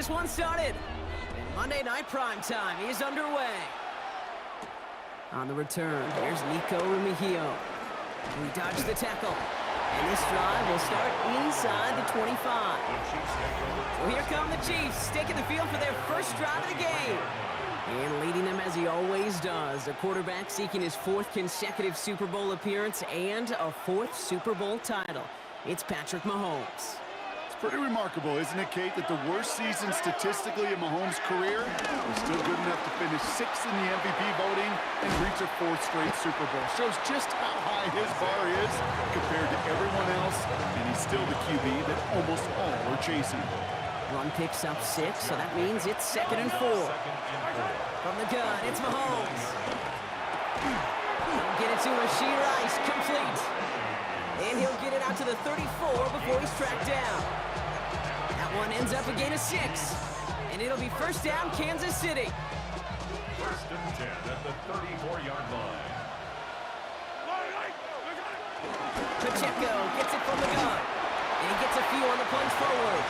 this one started. Monday Night Primetime is underway. On the return, here's Nico Remigio. We dodge the tackle. And this drive will start inside the 25. So here come the Chiefs, taking the field for their first drive of the game. And leading them as he always does, the quarterback seeking his fourth consecutive Super Bowl appearance and a fourth Super Bowl title. It's Patrick Mahomes. Pretty remarkable, isn't it, Kate, that the worst season statistically in Mahomes' career was still good enough to finish 6th in the MVP voting and reach a 4th straight Super Bowl. Shows just how high his bar is compared to everyone else, and he's still the QB that almost all are chasing. Run picks up 6, so that means it's 2nd and 4. From the gun, it's Mahomes. He'll get it to Rashee Rice, complete. And he'll get it out to the 34 before he's tracked down. That one ends up a gain of 6. And it'll be first down, Kansas City. 1st and 10 at the 34-yard line. Pacheco gets it from the gun. And he gets a few on the plunge forward.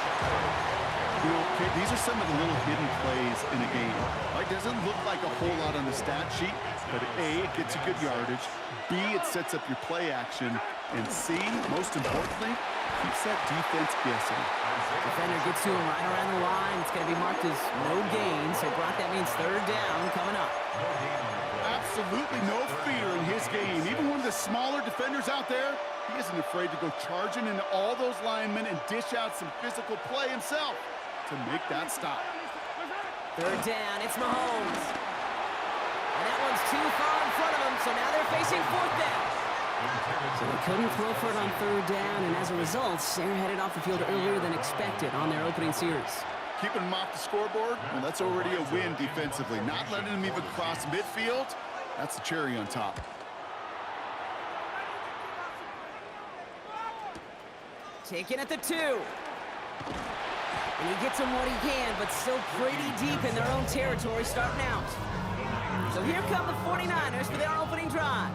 You know, Kate, these are some of the little hidden plays in a game. It doesn't look like a whole lot on the stat sheet, but A, it gets you good yardage. B, it sets up your play action. And C, most importantly, keeps that defense guessing. Defender gets to him right around the line. It's going to be marked as no gain. So, Brock, that means 3rd down coming up. Absolutely no fear in his game. Even one of the smaller defenders out there, he isn't afraid to go charging into all those linemen and dish out some physical play himself to make that stop. 3rd down, it's Mahomes. And that one's too far in front of him, so now they're facing 4th down. So they couldn't throw for it on 3rd down, and as a result, they're headed off the field earlier than expected on their opening series. Keeping them off the scoreboard, well, that's already a win defensively. Not letting them even cross midfield, that's the cherry on top. Taken at the 2. And he gets him what he can, but still pretty deep in their own territory starting out. So here come the 49ers for their opening drive.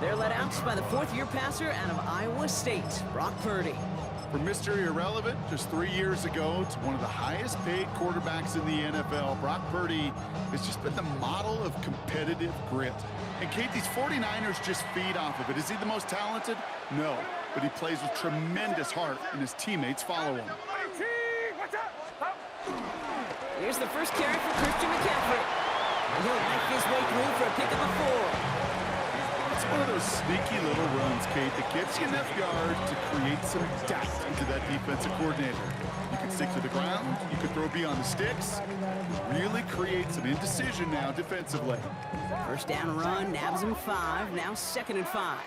They're led out by the 4th-year passer out of Iowa State, Brock Purdy. From Mr. Irrelevant just 3 years ago to one of the highest-paid quarterbacks in the NFL, Brock Purdy has just been the model of competitive grit. And Kate, these 49ers just feed off of it. Is he the most talented? No, but he plays with tremendous heart, and his teammates follow him. Here's the first carry for Christian McCaffrey. And he'll make his way through for a pick of the 4. It's one of those sneaky little runs, Kate, that gets you enough yards to create some doubt into that defensive coordinator. You can stick to the ground, you can throw beyond the sticks. Really creates an indecision now defensively. First down run, nabs him 5, now 2nd and 5.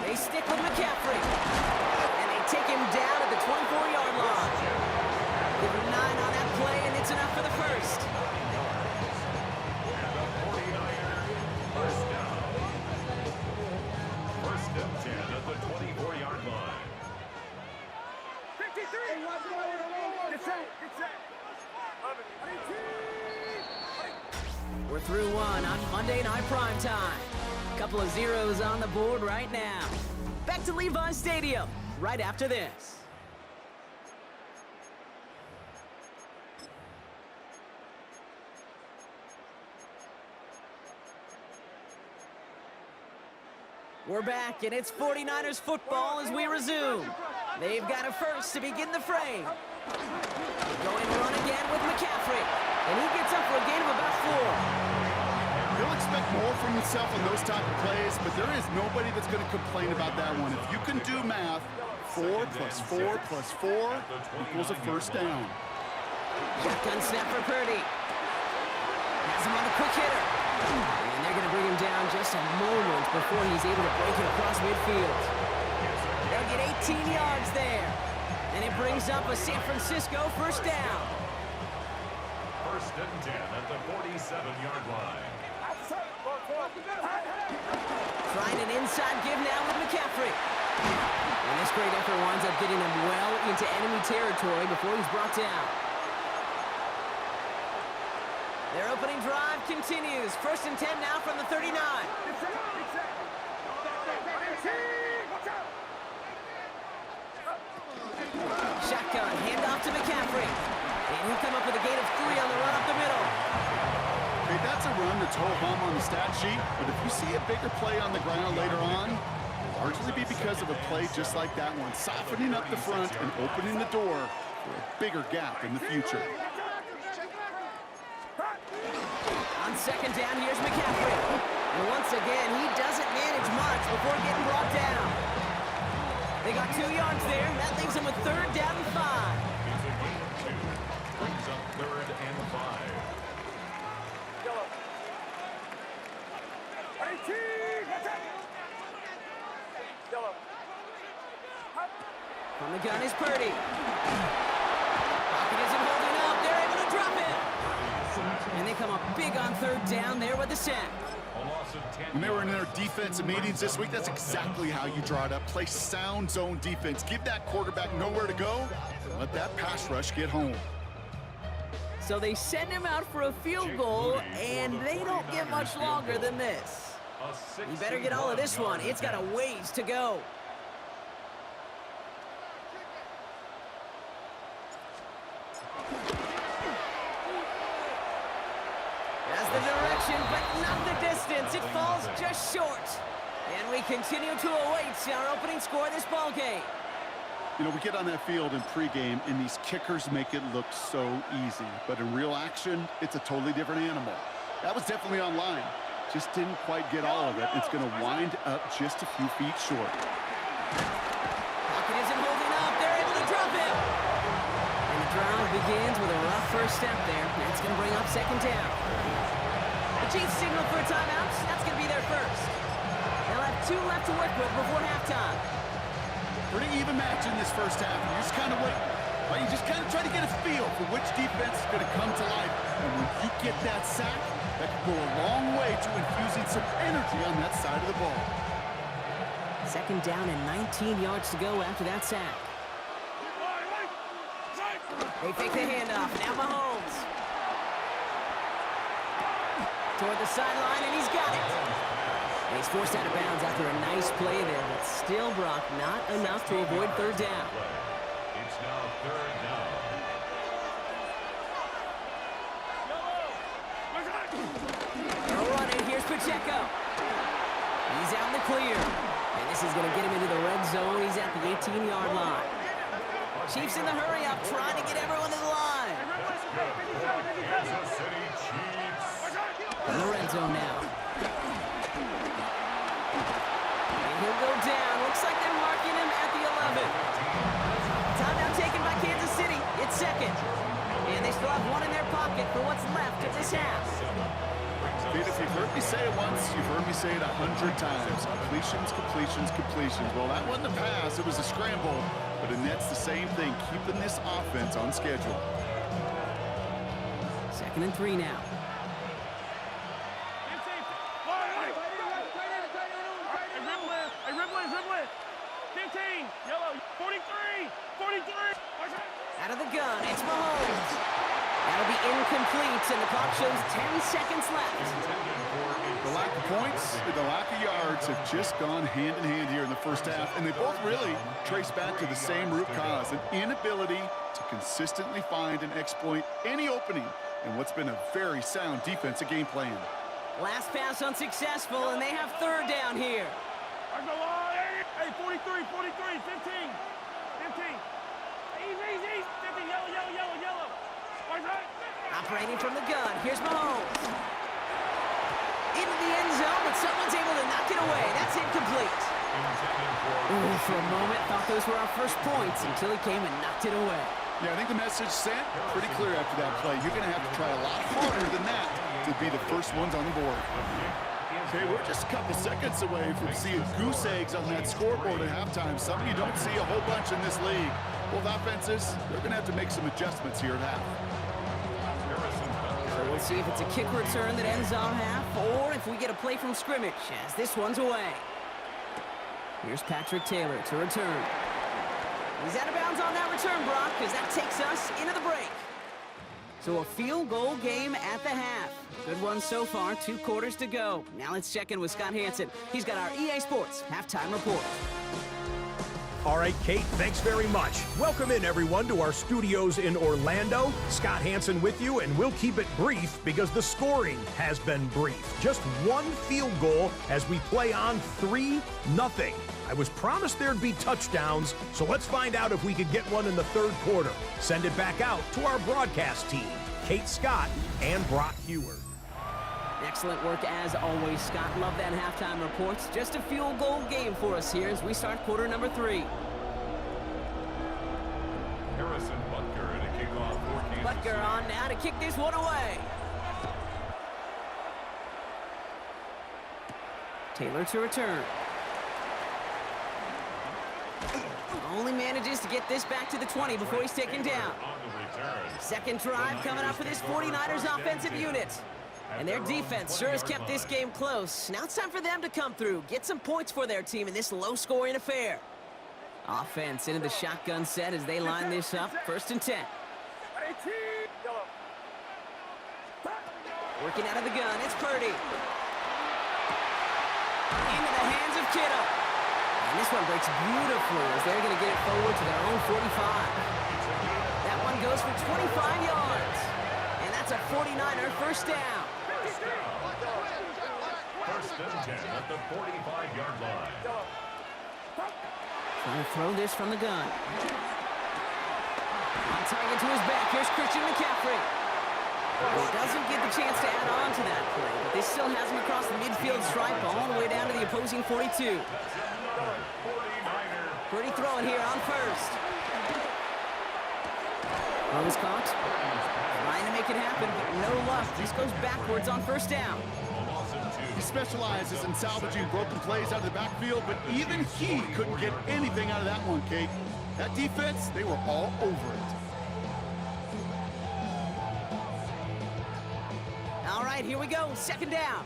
They stick with McCaffrey. And they take him down at the 24-yard line. Give him 9 on that play, and it's enough for the first. We're through one on Monday Night Primetime. Couple of zeros on the board right now. Back to Levi Stadium right after this. We're back, and it's 49ers football as we resume. They've got a first to begin the frame. Going to run again with McCaffrey, and he gets up for a gain of about 4. He'll expect more from himself on those type of plays, but there is nobody that's going to complain about that one. If you can do math, 4 plus 4 plus 4 equals a first down. Shotgun snap for Purdy. Has him on the quick hitter. And they're going to bring him down just a moment before he's able to break it across midfield. They'll get 18 yards there. And it brings up a San Francisco first down. 1st and 10 at the 47-yard line. Trying an inside give now with McCaffrey. And this great effort winds up getting him well into enemy territory before he's brought down. Their opening drive continues. 1st and 10 now from the 39. Shotgun, handoff to McCaffrey. And he'll come up with a gain of 3 on the run up the middle. Okay, that's a run that's ho-hum on the stat sheet, but if you see a bigger play on the ground later on, it'll largely be because of a play just like that one, softening up the front and opening the door for a bigger gap in the future. On 2nd down, here's McCaffrey. And once again, he doesn't manage much before getting brought down. They got 2 yards there. That leaves them with 3rd down and 5. It's a gain of 2. Brings up 3rd and 5. From the gun is Purdy. Pocket isn't holding up. They're able to drop it. And they come up big on 3rd down there with the sack. A loss of 10. When they were in their defensive meetings this week, that's exactly how you draw it up. Play sound zone defense. Give that quarterback nowhere to go. And let that pass rush get home. So they send him out for a field goal, and they don't get much longer than this. You better get all of this one. It's got a ways to go. That's the direction, but not the distance. It falls just short. And we continue to await our opening score of this ball game. You know, we get on that field in pregame, and these kickers make it look so easy. But in real action, it's a totally different animal. That was definitely on line. Just didn't quite get all of it. It's going to wind up just a few feet short. Pocket isn't holding up. They're able to drop it. And the drive begins with a rough first step there. That's going to bring up 2nd down. The Chiefs signal for a timeout. That's going to be their first. They'll have 2 left to work with before halftime. Pretty even match in this first half. You just kind of wait. Well, you just kind of try to get a feel for which defense is going to come to life. And when you get that sack, that can go a long way to infusing some energy on that side of the ball. 2nd down and 19 yards to go after that sack. They fake the handoff. Now Mahomes. Toward the sideline, and he's got it. And he's forced out of bounds after a nice play there, but still, Brock, not enough to avoid 3rd down. It's now 3rd down. No running. Here's Pacheco. He's out in the clear. And this is going to get him into the red zone. He's at the 18-yard line. Chiefs in the hurry up, trying to get everyone to the line. Kansas City Chiefs. In the red zone now. And he'll go down. Looks like they're marking him at the 11. Timeout taken by Kansas City. It's 2nd. And they still have 1 in their pocket for what's left of this half. Pete, if you've heard me say it once, you've heard me say it 100 times. Completions, completions, completions. Well, that wasn't a pass. It was a scramble. But the Nets, the same thing, keeping this offense on schedule. 2nd and 3 now. Out of the gun, it's Mahomes. That'll be incomplete, and the clock shows 10 seconds left. The lack of points and the lack of yards have just gone hand in hand here in the first half, and they both really trace back to the same root cause, an inability to consistently find and exploit any opening in what's been a very sound defensive game plan. Last pass unsuccessful, and they have 3rd down here. Hey, 43, 43, 15, 15. Easy, 15, yellow. Operating from the gun, here's Mahomes. Into the end zone, but someone's able to knock it away. That's incomplete. Ooh, for a moment, thought those were our first points until he came and knocked it away. Yeah, I think the message sent pretty clear after that play. You're going to have to try a lot harder than that to be the first ones on the board. Okay, we're just a couple seconds away from seeing goose eggs on that scoreboard at halftime. Something you don't see a whole bunch in this league. Both offenses, they're going to have to make some adjustments here at half. So we'll see if it's a kick return that ends our half, or if we get a play from scrimmage as this one's away. Here's Patrick Taylor to return. He's out of bounds on that return, Brock, because that takes us into the break. So a field goal game at the half. Good one so far, 2 quarters to go. Now let's check in with Scott Hanson. He's got our EA Sports halftime report. All right, Kate, thanks very much. Welcome in, everyone, to our studios in Orlando. Scott Hanson with you, and we'll keep it brief because the scoring has been brief. Just 1 field goal as we play on 3-0. I was promised there'd be touchdowns, so let's find out if we could get one in the 3rd quarter. Send it back out to our broadcast team, Kate Scott and Brock Huard. Excellent work as always, Scott. Love that halftime report. Just a field goal game for us here as we start quarter number 3. Butker on now to kick this one away. Taylor to return. Only manages to get this back to the 20 before he's taken down. Second drive coming up for this 49ers offensive unit. And their defense sure has kept this game close. Now it's time for them to come through, get some points for their team in this low-scoring affair. Offense into the shotgun set as they line this up. 1st and 10. Working out of the gun, it's Purdy. Into the hands of Kittle. And this one breaks beautifully as they're going to get it forward to their own 45. That one goes for 25 yards. And that's a 49er first down. First and 10 at the 45-yard line. Trying to throw this from the gun. On target to his back. Here's Christian McCaffrey. He doesn't get the chance to add on to that play, but this still has him across the midfield stripe all the way down to the opposing 42. Purdy throwing here on 1st. Throw is caught. Trying to make it happen, but no luck. This goes backwards on 1st down. He specializes in salvaging broken plays out of the backfield, but even he couldn't get anything out of that one, Kate. That defense, they were all over it. All right, here we go. 2nd down.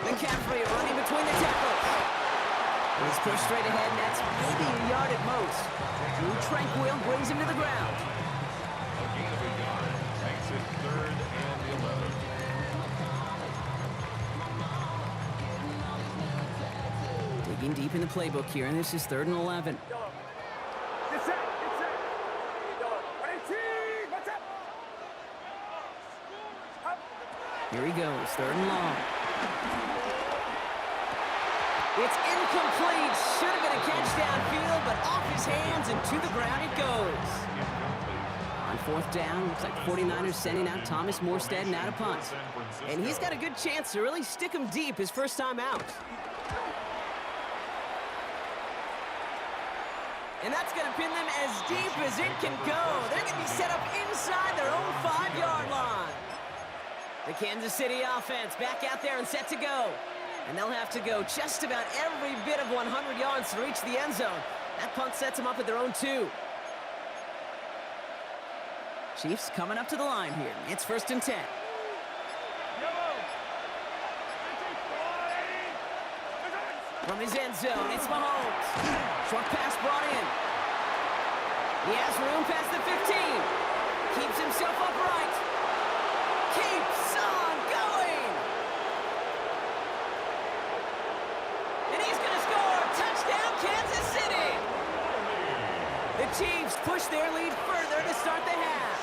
McCaffrey running between the tackles. He's pushed straight ahead, and that's maybe a yard at most. Drew Tranquil brings him to the ground. A gain of a yard makes it 3rd and 11. Digging deep in the playbook here, and this is 3rd and 11. Here he goes, 3rd and long. It's incomplete. Should have been a catch downfield, but off his hands and to the ground it goes. On 4th down, looks like 49ers sending out Thomas Morstead and out of punt. And he's got a good chance to really stick him deep his first time out. And that's going to pin them as deep as it can go. They're going to be set up inside their own 5-yard line. The Kansas City offense back out there and set to go. And they'll have to go just about every bit of 100 yards to reach the end zone. That punt sets them up at their own 2. Chiefs coming up to the line here. It's 1st and 10. From his end zone, it's Mahomes. Short pass brought in. He has room past the 15. Keeps himself upright. Keeps on going. And he's going to score. Touchdown, Kansas City. The Chiefs push their lead further to start the half.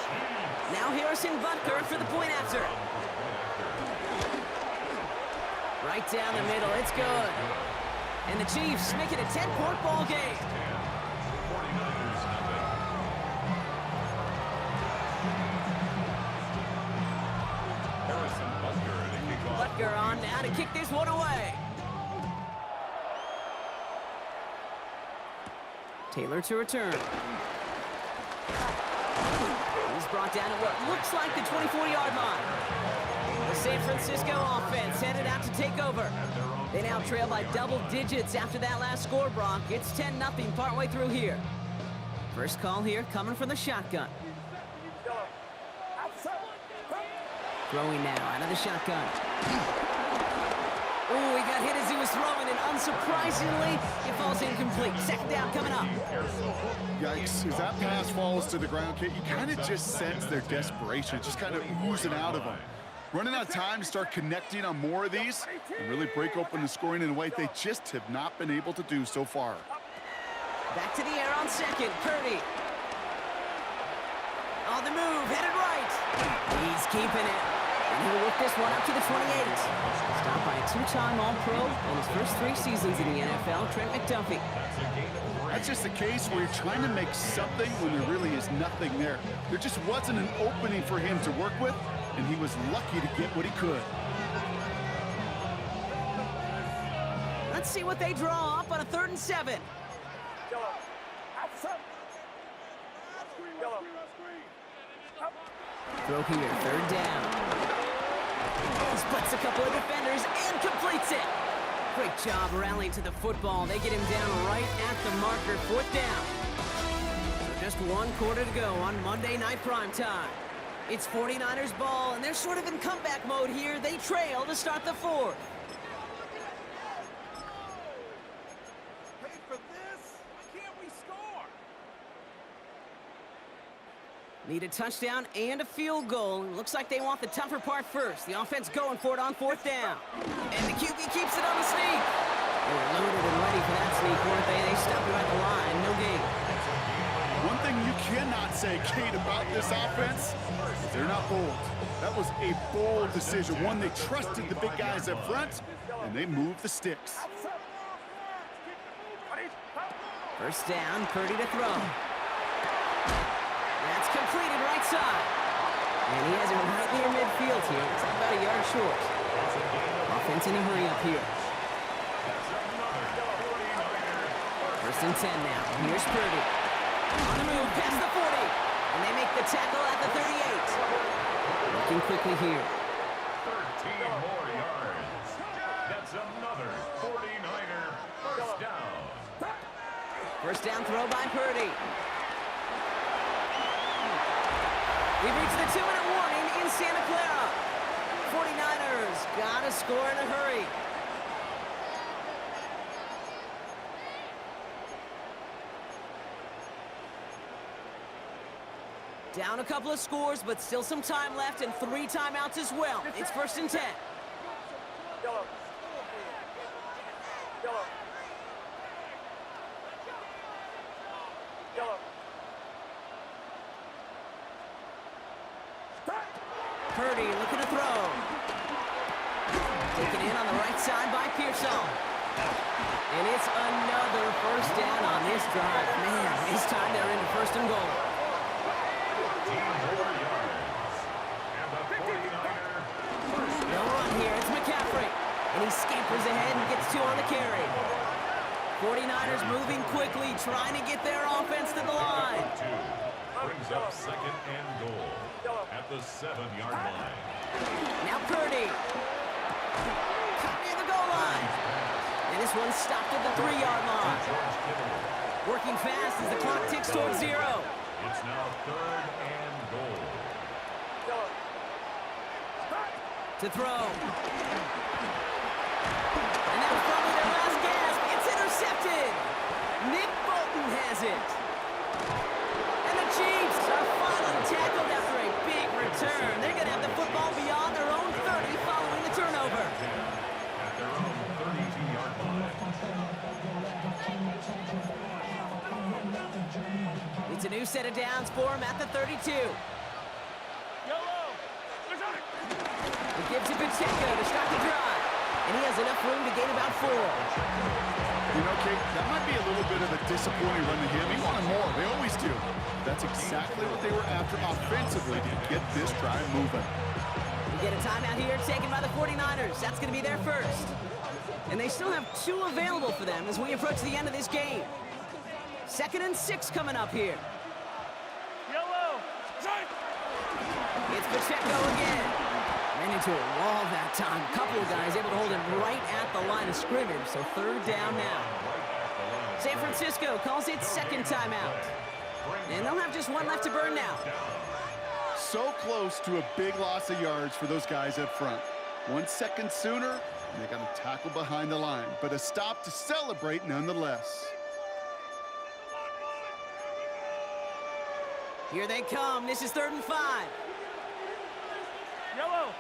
Now Harrison Butker for the point after. Right down the middle. It's good. And the Chiefs make it a 10-point ball game. Butker on now to kick this one away. Taylor to return. He's brought down at what looks like the 24-yard line. The San Francisco offense headed out to take over. They now trail by double digits after that last score, Brock. It's 10-0 partway through here. First call here coming from the shotgun. Throwing now out of the shotgun. Oh, he got hit as he was throwing, and unsurprisingly, it falls incomplete. 2nd down coming up. Yikes, as that pass falls to the ground, Kate, you kind of just sense their desperation, just kind of oozing out of them. Running out of time to start connecting on more of these and really break open the scoring in a way they just have not been able to do so far. Back to the air on 2nd, Purdy. On the move, headed right. He's keeping it. And He'll work this one up to the 28. Stopped by a two-time All-Pro in his first 3 seasons in the NFL, Trent McDuffie. That's just a case where you're trying to make something when there really is nothing there. There just wasn't an opening for him to work with, and he was lucky to get what he could. Let's see what they draw up on a 3rd and 7. Throw here, 3rd down. Splits a couple of defenders and completes it. Great job rallying to the football. They get him down right at the marker, 4th down. So just 1 quarter to go on Monday Night Primetime. It's 49ers ball, and they're sort of in comeback mode here. They trail to start the 4th. Need a touchdown and a field goal. Looks like they want the tougher part first. The offense going for it on 4th down. And the QB keeps it on the sneak. They were loaded and ready for that sneak, weren't they? They stopped it at the line. No gain. One thing you cannot say, Kate, about this offense is they're not bold. That was a bold decision. One, they trusted the big guys up front, and they moved the sticks. 1st down, Purdy to throw. That's completed right side. And he has it right near midfield here. It's about a yard short. Offense in a hurry up here. 1st and 10 now. Here's Purdy. On the move, past the 40. And they make the tackle at the 38. Looking quickly here. 13 more yards. That's another 49er first down. 1st down throw by Purdy. We've reached the 2-minute warning in Santa Clara. 49ers got to score in a hurry. Down a couple of scores, but still some time left and 3 timeouts as well. It's 1st and 10. Yellow. Yellow. Yellow. Purdy looking to throw. Taken in on the right side by Pearsall. And it's another 1st down on this drive. Man, this time they're into 1st and goal. 14 more yards. And the 49er first No down. run here. It's McCaffrey. And he scampers ahead and gets 2 on the carry. 49ers moving quickly, trying to get their offense to the line. 2 brings up 2nd and goal at the 7-yard line. Now Purdy. Cut near the goal line. And this one's stopped at the 3-yard line. George Kittle. Working fast as the clock ticks towards 0. It's now 3rd and goal. To throw. And that was probably their last gasp. It's intercepted. Nick Bolton has it. And the Chiefs are finally tackled after a big return. They're going to have the football beyond their own 30 following the turnover. At their own 32-yard line. It's a new set of downs for him at the 32. Yellow. It gives to Pacheco to start the drive. And he has enough room to gain about 4. You know, Kate, that might be a little bit of a disappointing run to him. He wanted more. They always do. That's exactly what they were after offensively to get this drive moving. We get a timeout here taken by the 49ers. That's going to be their first. And they still have 2 available for them as we approach the end of this game. 2nd and 6 coming up here. Yellow. It's Pacheco again. Ran into a wall that time. A couple of guys able to hold him right at the line of scrimmage. So 3rd down now. San Francisco calls it 2nd timeout. And they'll have just 1 left to burn now. So close to a big loss of yards for those guys up front. 1 second sooner, and they got to tackle behind the line. But a stop to celebrate nonetheless. Here they come. This is 3rd and 5. Yellow.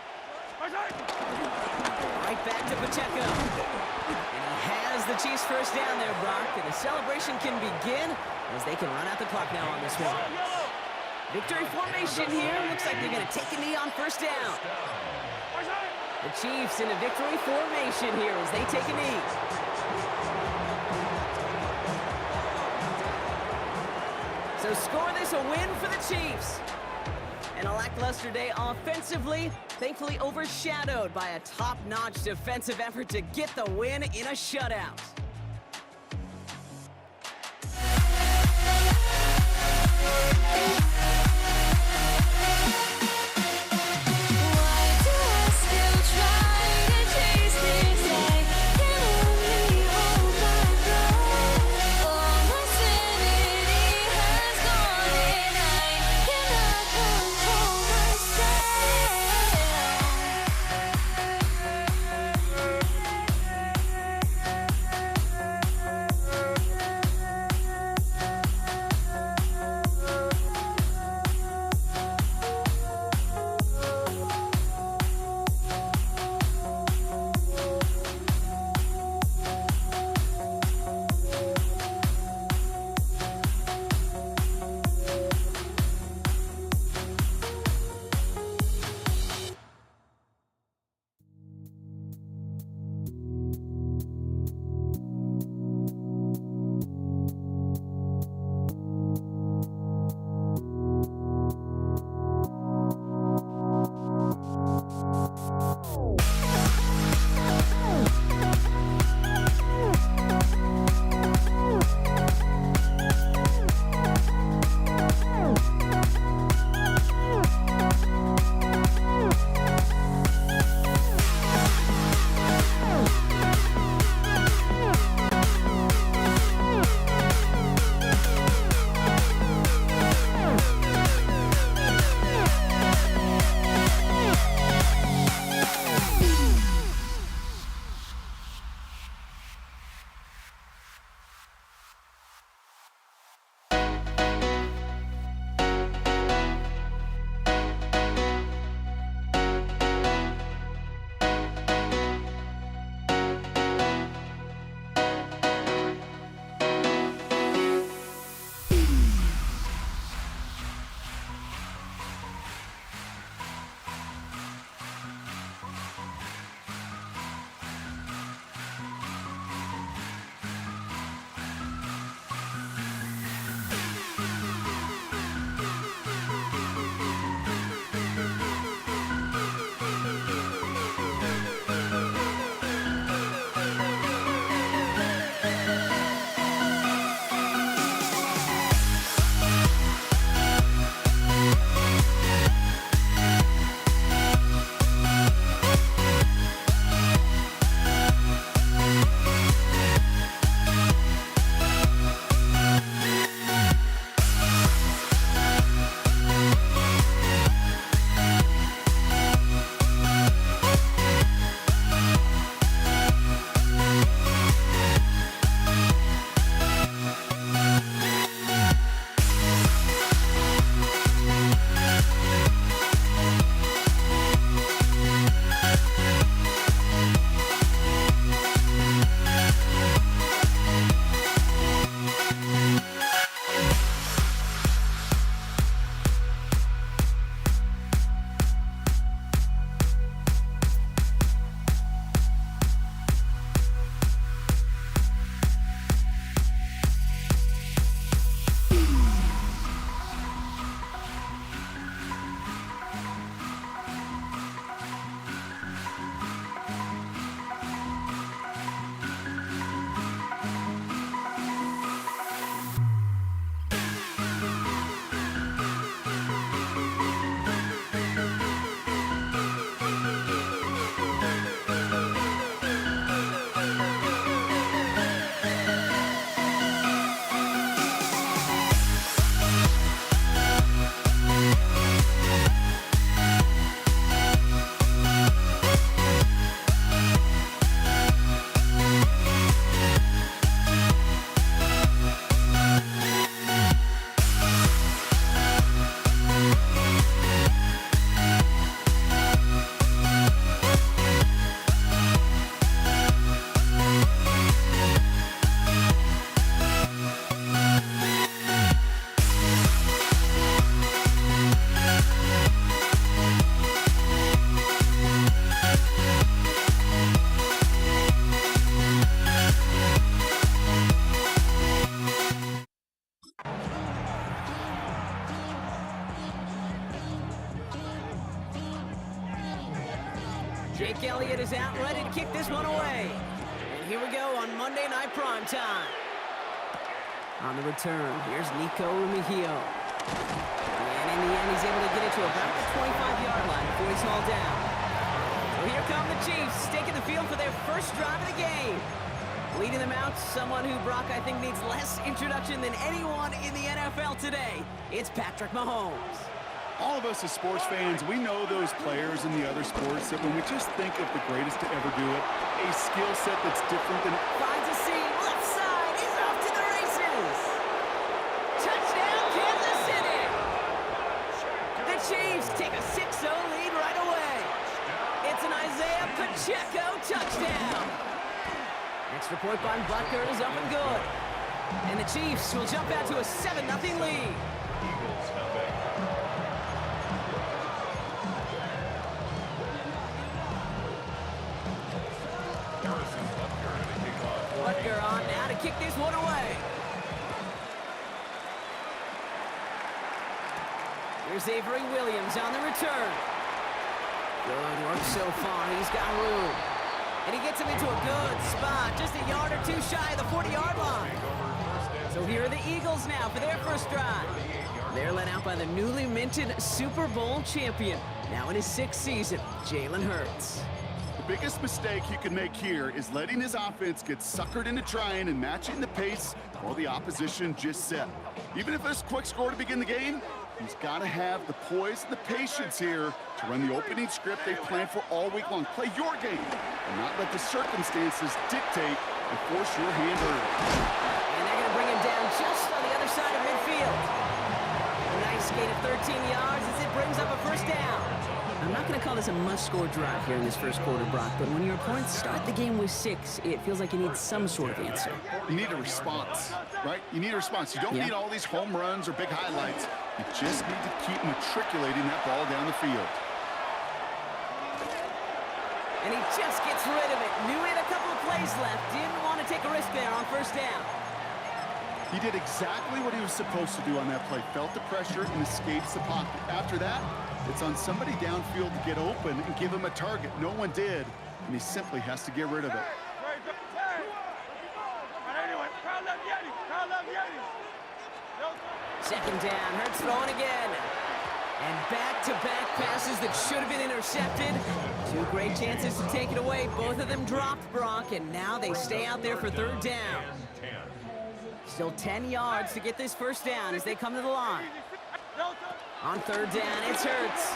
Right back to Pacheco. And he has the Chiefs' first down there, Brock. And the celebration can begin as they can run out the clock now on this one. Victory formation here. Looks like they're going to take a knee on first down. The Chiefs in a victory formation here as they take a knee. So score this a win for the Chiefs. And a lackluster day offensively, thankfully overshadowed by a top-notch defensive effort to get the win in a shutout. Jake Elliott is out ready to kick this one away. And here we go on Monday Night Primetime. On the return, here's Nico Remigio. And in the end, he's able to get it to about the 25-yard line before he's hauled down. So here come the Chiefs, taking the field for their first drive of the game. Leading them out, someone who Brock, I think, needs less introduction than anyone in the NFL today. It's Patrick Mahomes. All of us as sports fans, we know those players in the other sports that when we just think of the greatest to ever do it, a skill set that's different than... Finds a seam, left side, he's off to the races. Touchdown, Kansas City. The Chiefs take a 6-0 lead right away. It's an Isaiah Pacheco touchdown. Extra point by Butker is up and good. And the Chiefs will jump out to a 7-0 lead. Eagles nothing. Harrison Butker to kick off. Butker on now to kick this one away. Here's Avery Williams on the return. Good work so far. He's got room. And he gets him into a good spot, just a yard or two shy of the 40-yard line. So here are the Eagles now for their first drive. They're led out by the newly minted Super Bowl champion, now in his 6th season, Jalen Hurts. The biggest mistake he could make here is letting his offense get suckered into trying and matching the pace while the opposition just set. Even if it's a quick score to begin the game, he's got to have the poise and the patience here to run the opening script they've planned for all week long. Play your game and not let the circumstances dictate and force your hand early. And they're going to bring him down just on the other side of midfield. A nice gain of 13 yards as it brings up a first down. I'm not going to call this a must-score drive here in this first quarter, Brock, but when your opponents start the game with 6, it feels like you need some sort of answer. You need a response, right? You need a response. You don't need all these home runs or big highlights. You just need to keep matriculating that ball down the field. And he just gets rid of it. Knew he had a couple of plays left. Didn't want to take a risk there on first down. He did exactly what he was supposed to do on that play. Felt the pressure and escapes the pocket. After that, it's on somebody downfield to get open and give him a target. No one did, and he simply has to get rid of it. Second down, Hurts throwing again. And back-to-back passes that should have been intercepted. 2 great chances to take it away. Both of them dropped, Brock, and now they stay out there for third down. Still 10 yards to get this first down as they come to the line. On third down, it's Hurts.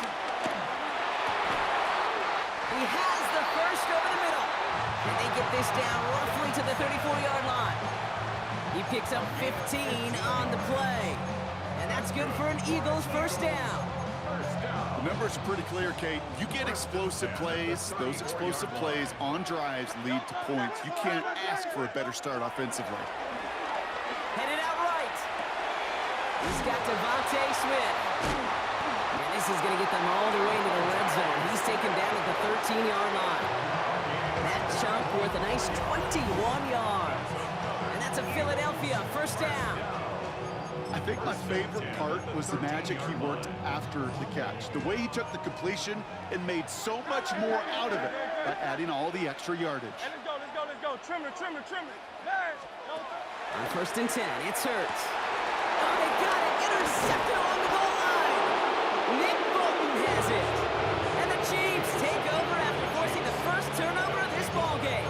He has the first over the middle. And they get this down roughly to the 34-yard line. He picks up 15 on the play. And that's good for an Eagles first down. The numbers are pretty clear, Kate. You get explosive plays. Those explosive plays on drives lead to points. You can't ask for a better start offensively. Headed out right. He's got Devontae Smith. And this is going to get them all the way into the red zone. He's taken down at the 13-yard line. That chunk worth a nice 21 yards. And that's a Philadelphia first down. I think my favorite part was the magic he worked after the catch. The way he took the completion and made so much more out of it by adding all the extra yardage. Hey, let's go. Trim it. On first and 10, it's Hurts. Oh, they got it. Intercepted on the goal line. Nick Bolton has it. And the Chiefs take over after forcing the first turnover of this ball game.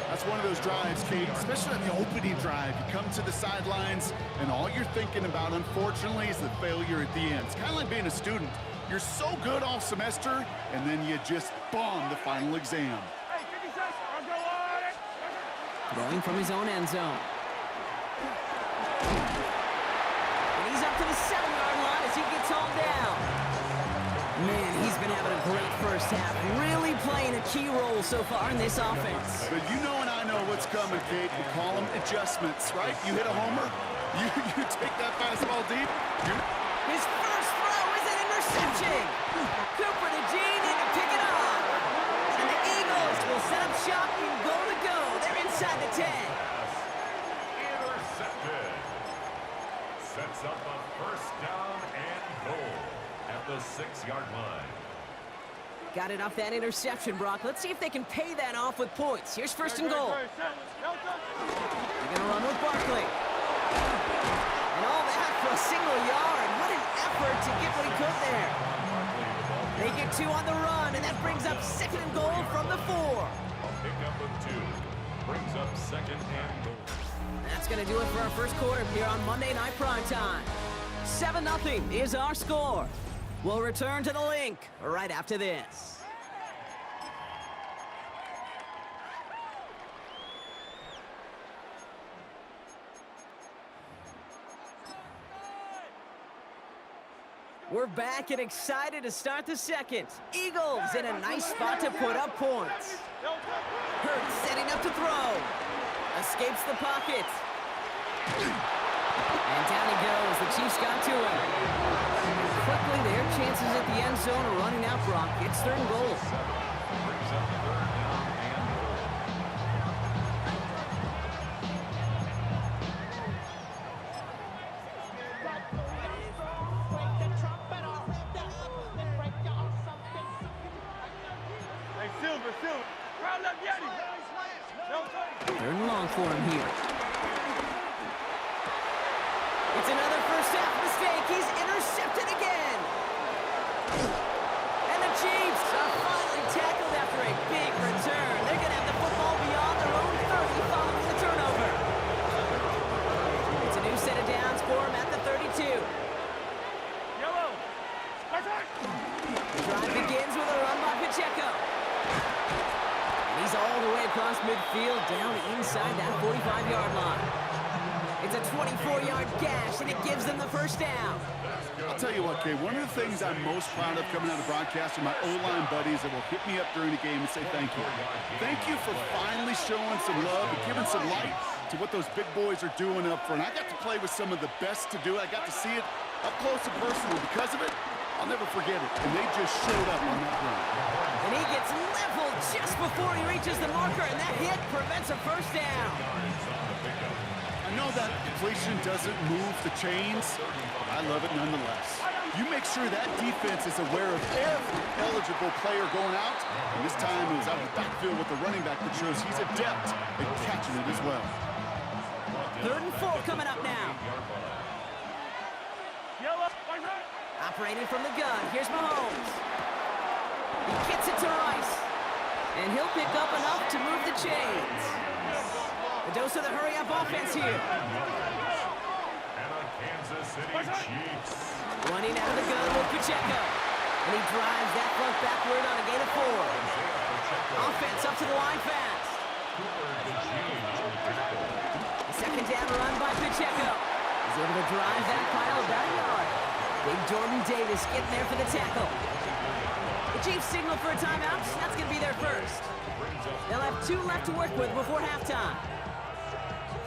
That's one of those drives, Kate, especially on the opening drive. You come to the sidelines, and all you're thinking about, unfortunately, is the failure at the end. It's kind of like being a student. You're so good all semester, and then you just bomb the final exam. Hey, 50 cents. I'll go on it. Going from his own end zone. And he's up to the 7-yard line as he gets hauled down. Man, he's been having a great first half. Really playing a key role so far in this offense. But you know and I know what's coming, Kate. We call them adjustments, right? You hit a homer, you take that fastball deep. His first throw is an interception. Cooper the Gene in to pick it up. And the Eagles will set up shop and go to go. They're inside the 10. Intercepted. Sets up a first down and goal at the 6-yard line. Got it off that interception, Brock. Let's see if they can pay that off with points. Here's first and goal. They're going to run with Barkley. And all that for a single yard. What an effort to get what he could there. They get 2 on the run, and that brings up second and goal from the 4. A pickup of 2. Brings up second and goal. That's going to do it for our first quarter here on Monday Night Primetime. 7-0 is our score. We'll return to the link right after this. We're back and excited to start the second. Eagles in a nice spot to put up points. Hurts setting up to throw. Escapes the pocket. And down he goes. The Chiefs got to him. Quickly, their chances at the end zone are running out, Brock. It's third and goal. Brings up third down and goal. Hey, Silver. Round up, Yeti. Third and long for him here. It's another first half mistake. He's intercepted again. And the Chiefs are finally tackled after a big return. They're going to have the football beyond their own 30 following the turnover. It's a new set of downs for him at the 32. Yellow. The drive begins with a run by Pacheco. And he's all the way across midfield, down inside that 45-yard line. It's a 24-yard gash, and it gives them the first down. I'll tell you what, Kay, one of the things I'm most proud of coming out of broadcast are my O-line buddies that will hit me up during the game and say thank you. Thank you for finally showing some love and giving some light to what those big boys are doing up front. I got to play with some of the best to do it. I got to see it up close and personal. Because of it, I'll never forget it. And they just showed up on that run. And he gets leveled just before he reaches the marker, and that hit prevents a first down. I know that completion doesn't move the chains. I love it nonetheless. You make sure that defense is aware of every eligible player going out. And this time it was out of the backfield with the running back that shows he's adept at catching it as well. Third and 4 coming up now. Yellow. Operating from the gun, here's Mahomes. He gets it to Rice. And he'll pick up enough to move the chains. A dose of the hurry-up offense here. And a Kansas City Chiefs. Running out of the gun with Pacheco. And he drives that front backward on a gain of 4. Offense up to the line fast. The second down run by Pacheco. He's able to drive that final about a yard. Big Jordan Davis getting there for the tackle. The Chiefs signal for a timeout. That's going to be their first. They'll have 2 left to work with before halftime.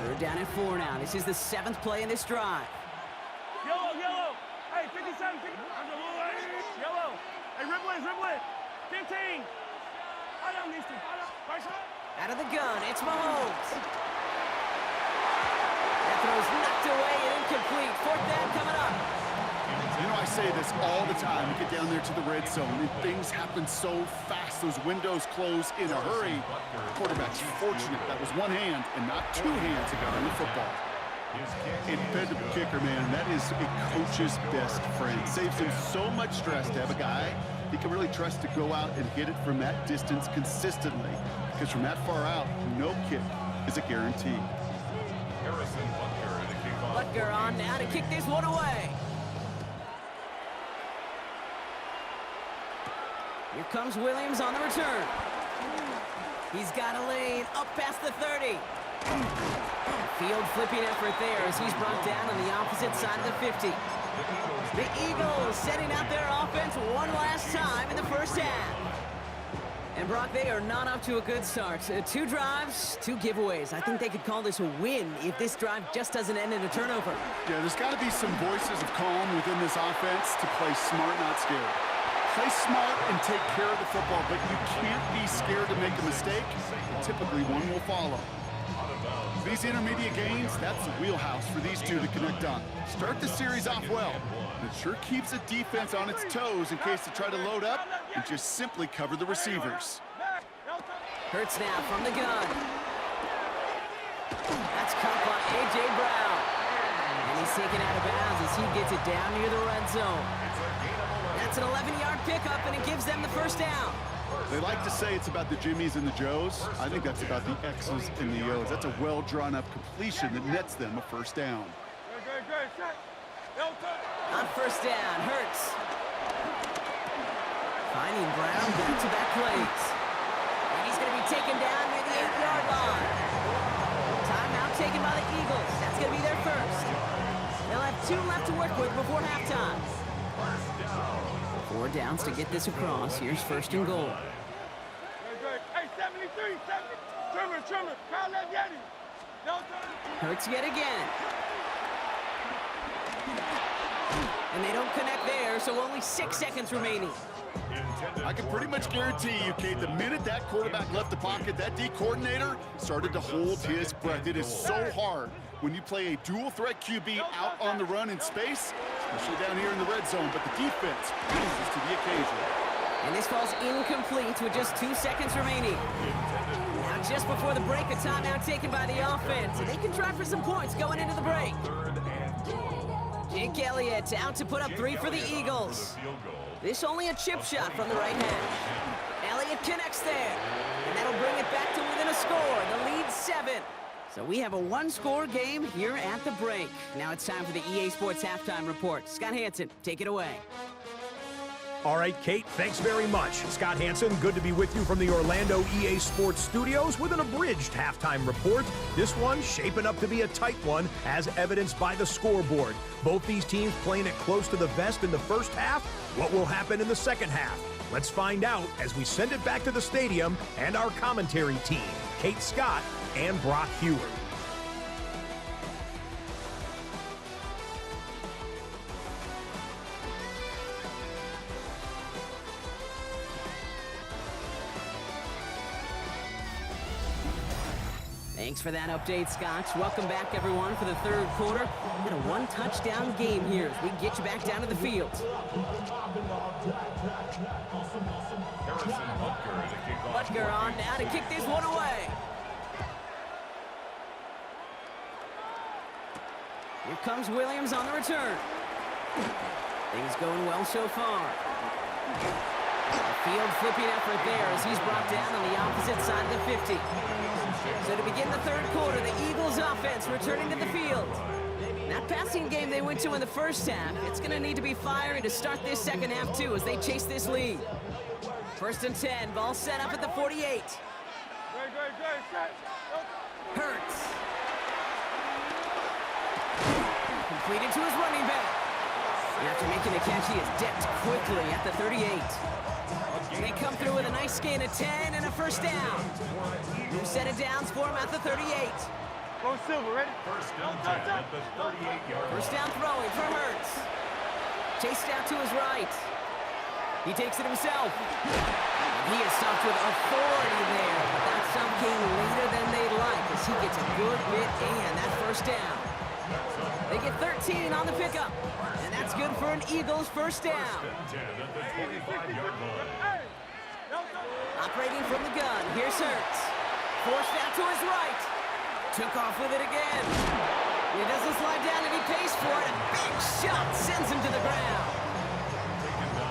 Third down and 4 now. This is the 7th play in this drive. Yellow. Hey, 57. Yellow. Hey, ribble it. 15. Out of the gun, it's Mahomes. That throw's knocked away and incomplete. Fourth down coming up. You know, I say this all the time. You get down there to the red zone, and things happen so fast. Those windows close in a hurry. The quarterback's fortunate that was one hand and not 2 hands ago in the football. Independent kicker, man, that is a coach's best friend. Saves him so much stress to have a guy he can really trust to go out and hit it from that distance consistently. Because from that far out, no kick is a guarantee. Harrison Butker in the kickoff. Butker on now to kick this one away. Here comes Williams on the return. He's got a lane up past the 30. Field flipping effort there as he's brought down on the opposite side of the 50. The Eagles setting out their offense one last time in the first half. And Brock, they are not off to a good start. 2 drives, 2 giveaways. I think they could call this a win if this drive just doesn't end in a turnover. Yeah, there's got to be some voices of calm within this offense to play smart, not scared. Play smart and take care of the football, but you can't be scared to make a mistake. Typically, one will follow. Out of bounds. These intermediate gains, that's the wheelhouse for these two to connect on. Start the series off well. It sure keeps the defense on its toes in case they try to load up and just simply cover the receivers. Hurts now from the gun. That's caught by A.J. Brown. And he's taken out of bounds as he gets it down near the red zone. That's an 11-yard pickup, and it gives them the first down. They like to say it's about the Jimmies and the Joes. I think that's about the X's and the O's. That's a well-drawn-up completion that nets them a first down. On first down, Hurts. Finding Brown back-to-back plays. And he's going to be taken down near the 8-yard line. Timeout taken by the Eagles. That's going to be their first. They'll have 2 left to work with before halftime. 4 downs to get this across. Here's first and goal. Hey, 73, 70. Trimmer. Crowd left Yeti. Hurts yet again. And they don't connect there, so only 6 seconds remaining. I can pretty much guarantee you, Kate, the minute that quarterback left the pocket, that D coordinator started to hold his breath. It is so hard when you play a dual-threat QB out on the run in space, especially down here in the red zone, but the defense rises to the occasion. And this falls incomplete with just 2 seconds remaining. Now, just before the break, a timeout taken by the offense, and they can try for some points going into the break. Jake Elliott out to put up 3 for the Eagles. This only a chip shot from the right hash. Elliott connects there, and that'll bring it back to within a score. The lead 7. So we have a 1-score game here at the break. Now it's time for the EA Sports Halftime Report. Scott Hanson, take it away. All right, Kate, thanks very much. Scott Hanson, good to be with you from the Orlando EA Sports Studios with an abridged halftime report. This one shaping up to be a tight one, as evidenced by the scoreboard. Both these teams playing it close to the vest in the first half. What will happen in the second half? Let's find out as we send it back to the stadium and our commentary team, Kate Scott and Brock Huard. Thanks for that update, Scott. Welcome back, everyone, for the third quarter. Got a 1-touchdown game here as we get you back down to the field. Butker on now to kick this one away. Here comes Williams on the return. Things going well so far. A field flipping effort there as he's brought down on the opposite side of the 50. So to begin the third quarter, the Eagles offense returning to the field. That passing game they went to in the first half, it's going to need to be fiery to start this second half too as they chase this lead. First and 10, ball set up at the 48. Hurts. Completed to his running back. And after making the catch, he is decked quickly at the 38. They come through with a nice gain of 10 and a first down. New set of downs for him at the 38. Go Silver, ready? First and 10 at the 38-yard line. First down throwing for Hurts. Chased out to his right. He takes it himself. He is stopped with authority there, but that stop came later than they'd like as he gets a good bit and that first down. They get 13 on the pickup, and that's good for an Eagles first down. First and 10 at the 25-yard line. Operating from the gun, here's Hurts. Forced out to his right. Took off with it again. He doesn't slide down and he pays for it. A big shot sends him to the ground.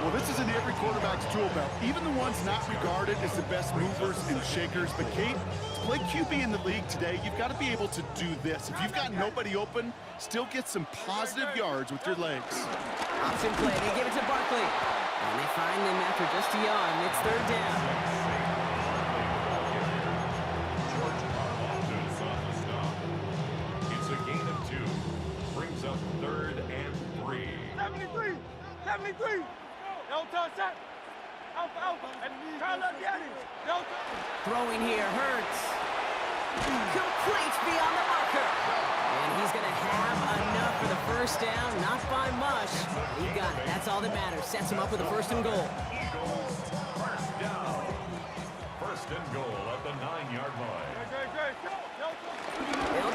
Well, this is in every quarterback's tool belt, even the ones not regarded as the best movers and shakers. But Kate, to play QB in the league today, you've got to be able to do this. If you've got nobody open, still get some positive yards with your legs. Option play, they give it to Barkley. And they find him after just a yard, and it's third down. George Karlaftis on the stop. It's a gain of 2. Brings up 3rd and 3. 73, 73. No touch, shot. Alpha. And Carl up Yeti. No touch. Throwing here, Hurts. Complete beyond the marker. And he's going to have enough for the first down, not by much. He got it. That's all that matters. Sets him up with a first and goal. Eagles first down. First and goal at the 9-yard line. Great. No touch. They'll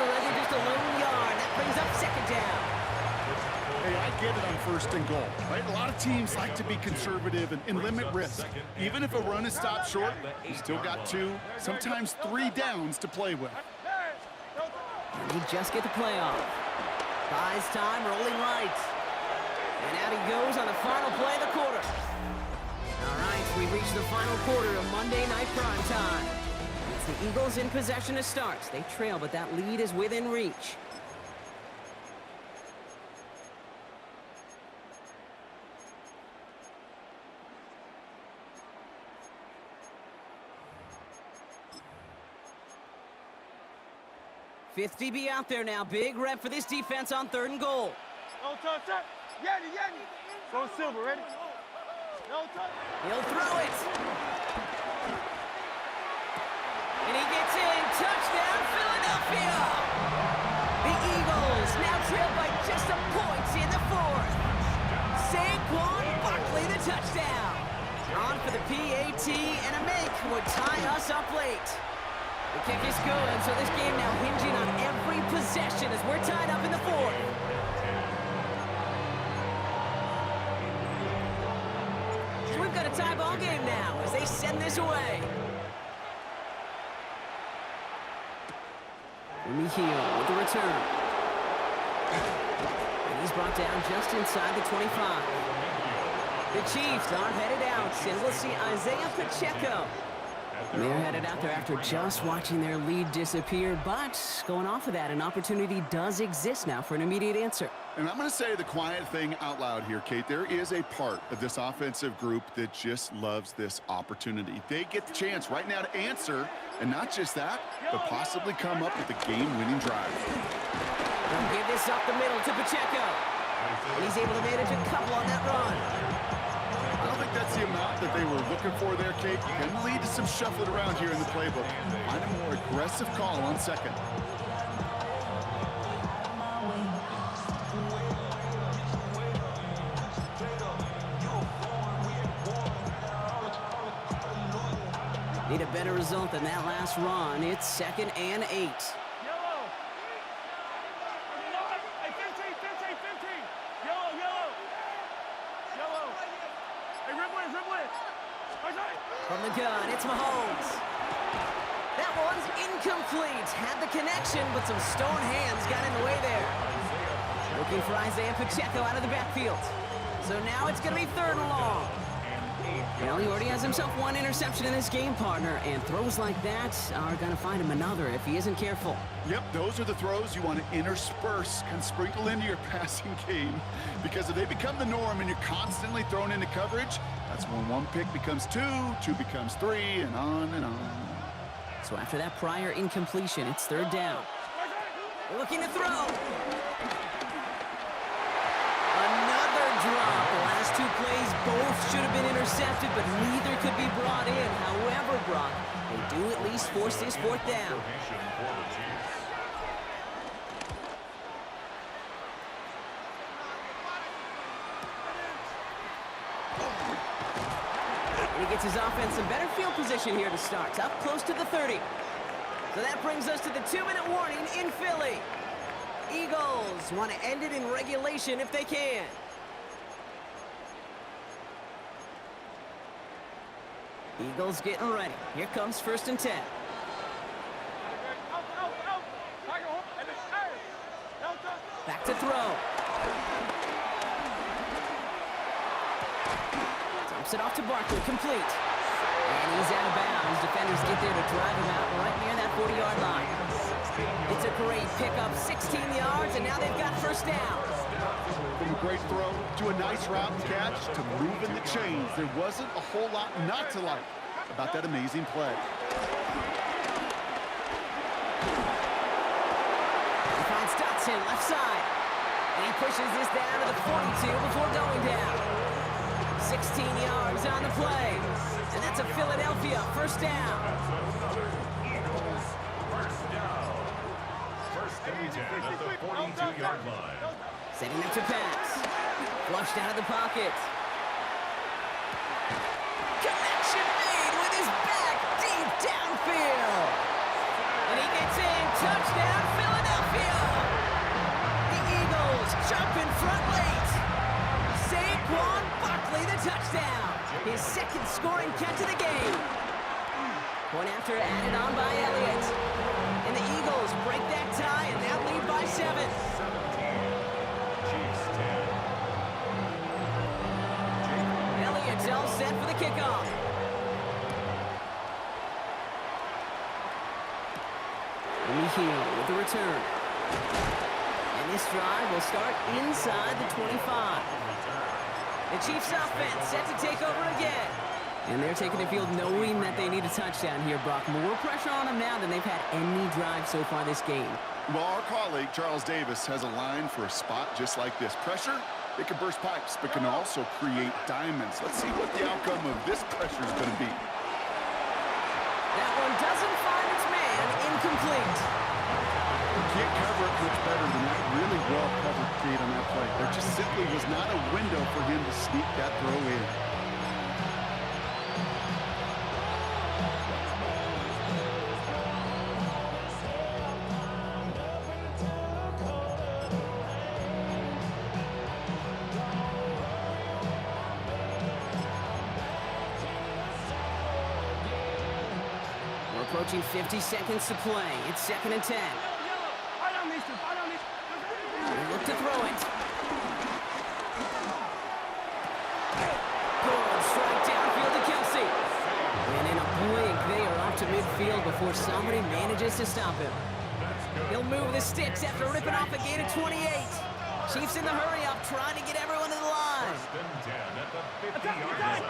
surrender just a lone yard. That brings up second down. Hey, I get it on first and goal, right? A lot of teams like to be conservative and limit risk. Even if a run is stopped short, you still got 2, sometimes 3 downs to play with. And he just get the play off. Buys time, rolling right. And out he goes on the final play of the quarter. All right, we reach the final quarter of Monday Night Prime Time. It's the Eagles in possession to start. They trail, but that lead is within reach. Fifth DB out there now. Big rep for this defense on 3rd and goal. No touch that. Yanni. Go Silver, ready? No touch. He'll throw it. And he gets in. Touchdown, Philadelphia. The Eagles now trail by just a point in the 4th. Saquon Barkley, the touchdown. On for the PAT, and a make would tie us up late. The kick is good, so this game now hinging on every possession as we're tied up in the 4th. So we've got a tie ball game now as they send this away. Mejia with the return. And he's brought down just inside the 25. The Chiefs are headed out, and we'll see Isaiah Pacheco. They're headed out there after just watching their lead disappear, but going off of that, an opportunity does exist now for an immediate answer. And I'm going to say the quiet thing out loud here, Kate. There is a part of this offensive group that just loves this opportunity. They get the chance right now to answer, and not just that, but possibly come up with a game-winning drive. They'll give this up the middle to Pacheco. And he's able to manage a couple on that run. I don't think that's the amount that they were looking for there, Kate. Can lead to some shuffling around here in the playbook. Find a more aggressive call on 2nd. Need a better result than that last run. It's 2nd and 8. Yellow. Hey, 15. Yellow. Hey, rip with it. From the gun, it's Mahomes. That one's incomplete. Had the connection, but some stone hands got in the way there. Looking for Isaiah Pacheco out of the backfield. So now it's going to be 3rd and long. Well, he already has himself 1 interception in this game, partner, and throws like that are going to find him another if he isn't careful. Yep, those are the throws you want to intersperse and sprinkle into your passing game, because if they become the norm and you're constantly thrown into coverage, that's when 1 pick becomes 2, 2 becomes 3, and on and on. So after that prior incompletion, it's 3rd down. Looking to throw. Another drop. The last 2 plays both should have been intercepted, but neither could be brought in. However, Brock, they do at least force this 4th down. And he gets his offense some better field position here to start. Up close to the 30. So that brings us to the 2-minute warning in Philly. Eagles want to end it in regulation if they can. Eagles getting ready. Here comes 1st and 10. Back to throw. Dumps it off to Barkley, complete. And he's out of bounds. Defenders get there to drive him out right near that 40-yard line. It's a great pickup, 16 yards, and now they've got 1st down. From a great throw to a nice route and catch to moving the chains, there wasn't a whole lot not to like about that amazing play. He finds Dotson left side. And he pushes this down to the 42 before going down. 16 yards on the play. And that's a Philadelphia 1st down. First and 10 at the 42-yard line. Setting up to pass. Flushed out of the pocket. Connection made with his back deep downfield. And he gets in. Touchdown, Philadelphia. jumping front late. Saquon Barkley, the touchdown. His second scoring catch of the game. Point after added on by Elliott. And the Eagles break that tie and now lead by 7. 17. Chiefs 10. Elliott's all set for the kickoff. Mejia with the return. And this drive will start inside the 25. The Chiefs offense set to take over again. And they're taking the field knowing that they need a touchdown here, Brock. More pressure on them now than they've had any drive so far this game. Well, our colleague, Charles Davis, has a line for a spot just like this. Pressure, it can burst pipes, but can also create diamonds. Let's see what the outcome of this pressure is going to be. That one doesn't find its man. Incomplete. You can't cover it much better than that really well-covered feed on that play. There just simply was not a window for him to sneak that throw in. Approaching 50 seconds to play. It's 2nd and 10. They look to throw it. Good strike downfield to Kelsey. And in a blink, they are off to midfield before somebody manages to stop him. He'll move the sticks after ripping off a gain of 28. Chiefs in the hurry up, trying to get everyone to the line. 1st and 10 at the 50-yard line.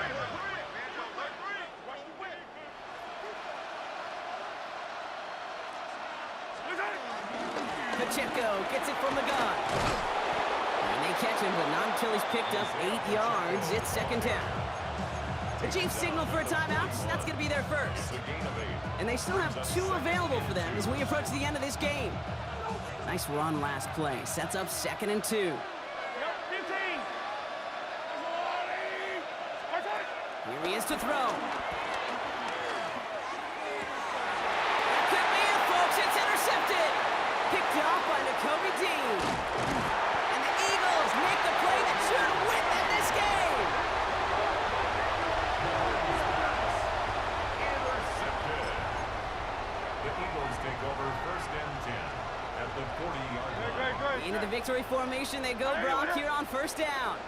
Pacheco gets it from the gun. And they catch him, but not until he's picked up 8 yards. It's 2nd down. The Chiefs signal for a timeout. That's going to be their first. And they still have 2 available for them as we approach the end of this game. Nice run last play. Sets up 2nd and 2. Here he is to throw. That could be it, folks. It's intercepted. Picked off by Nakobe Dean. And the Eagles make the play that should win them this game. Intercepted. The Eagles take over 1st and 10 at the 40-yard line. Into the victory formation they go, Brock, here on 1st down.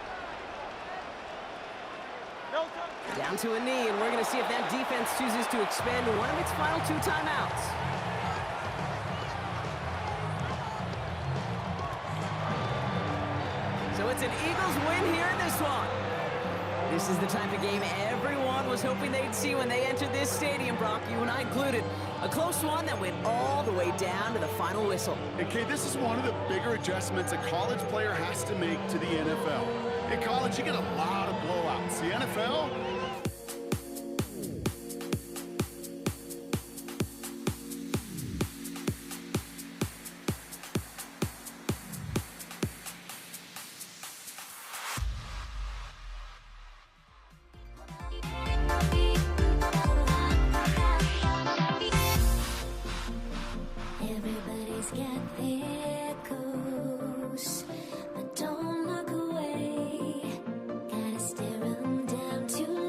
Down to a knee, and we're going to see if that defense chooses to expend one of its final 2 timeouts. So it's an Eagles win here in this one. This is the type of game everyone was hoping they'd see when they entered this stadium, Brock, you and I included. A close one that went all the way down to the final whistle. And Kay, this is one of the bigger adjustments a college player has to make to the NFL. In college, you get a lot of blowouts. The NFL, Everybody's got their coast, but don't look away. Gotta stare 'em down to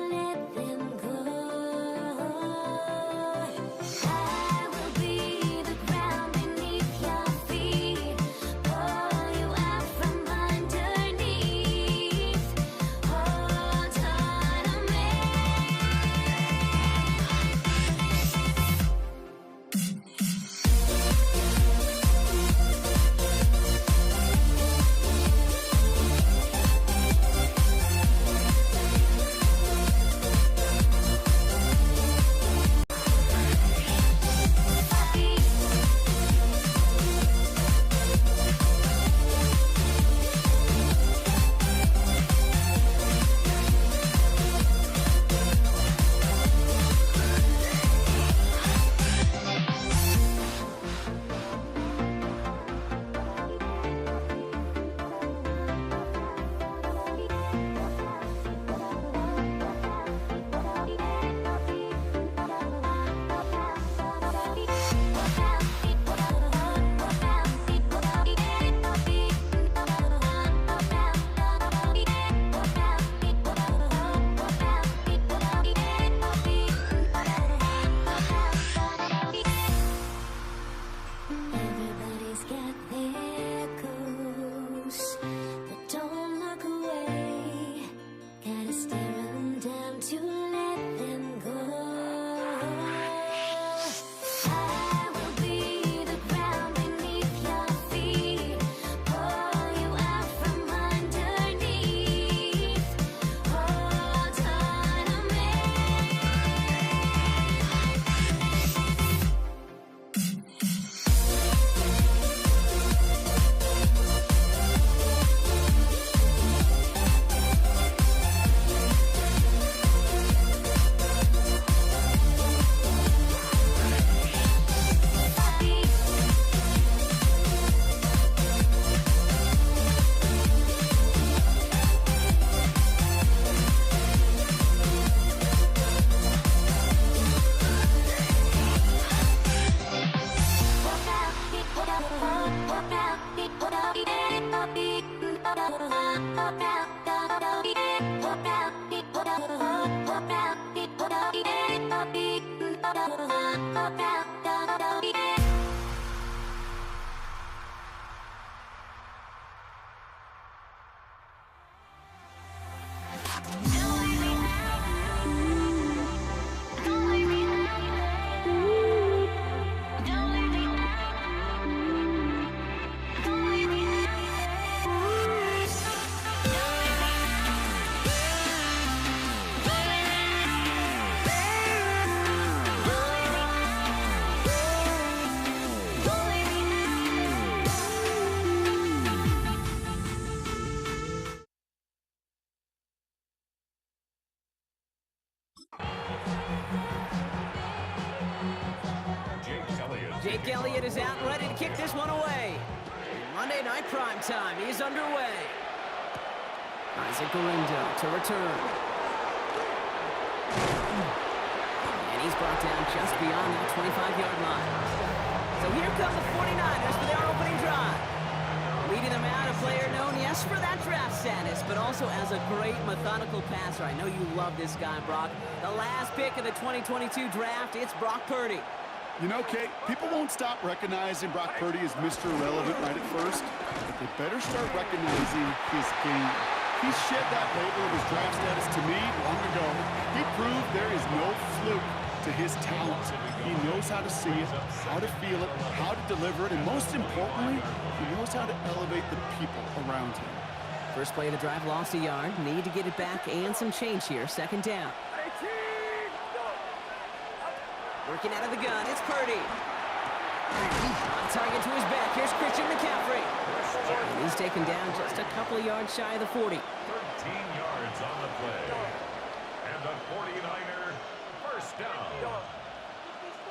Jake Elliott is out and ready to kick this one away. Monday Night Prime Time is underway. Isaac Galindo to return. And he's brought down just beyond that 25-yard line. So here come the 49ers for their opening drive. Leading them out, a player known, yes, for that draft status, but also as a great methodical passer. I know you love this guy, Brock. The last pick of the 2022 draft, it's Brock Purdy. You know, Kate, people won't stop recognizing Brock Purdy as Mr. Irrelevant right at first, but they better start recognizing his game. He shed that label of his draft status to me long ago. He proved there is no fluke to his talent. He knows how to see it, how to feel it, how to deliver it, and most importantly, he knows how to elevate the people around him. First play of the drive, lost a yard. Need to get it back and some change here. Second down. Working out of the gun, it's Purdy. On target to his back, here's Christian McCaffrey. And he's taken down just a couple of yards shy of the 40. 13 yards on the play. And the 49er first down.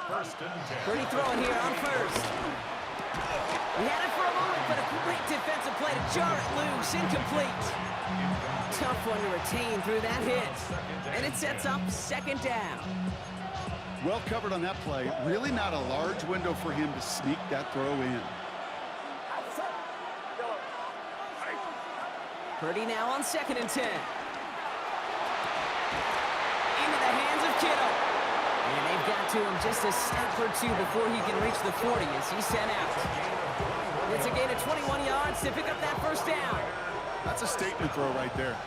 First and 10. Purdy throwing here on first. He had it for a moment, but a great defensive play to jar it loose, incomplete. Tough one to retain through that hit. And it sets up second down. Well covered on that play. Really not a large window for him to sneak that throw in. Purdy now on 2nd and 10. Into the hands of Kittle. And they've got to him just a step or two before he can reach the 40 as he's sent out. It's a gain of 21 yards to pick up that first down. That's a statement throw right there.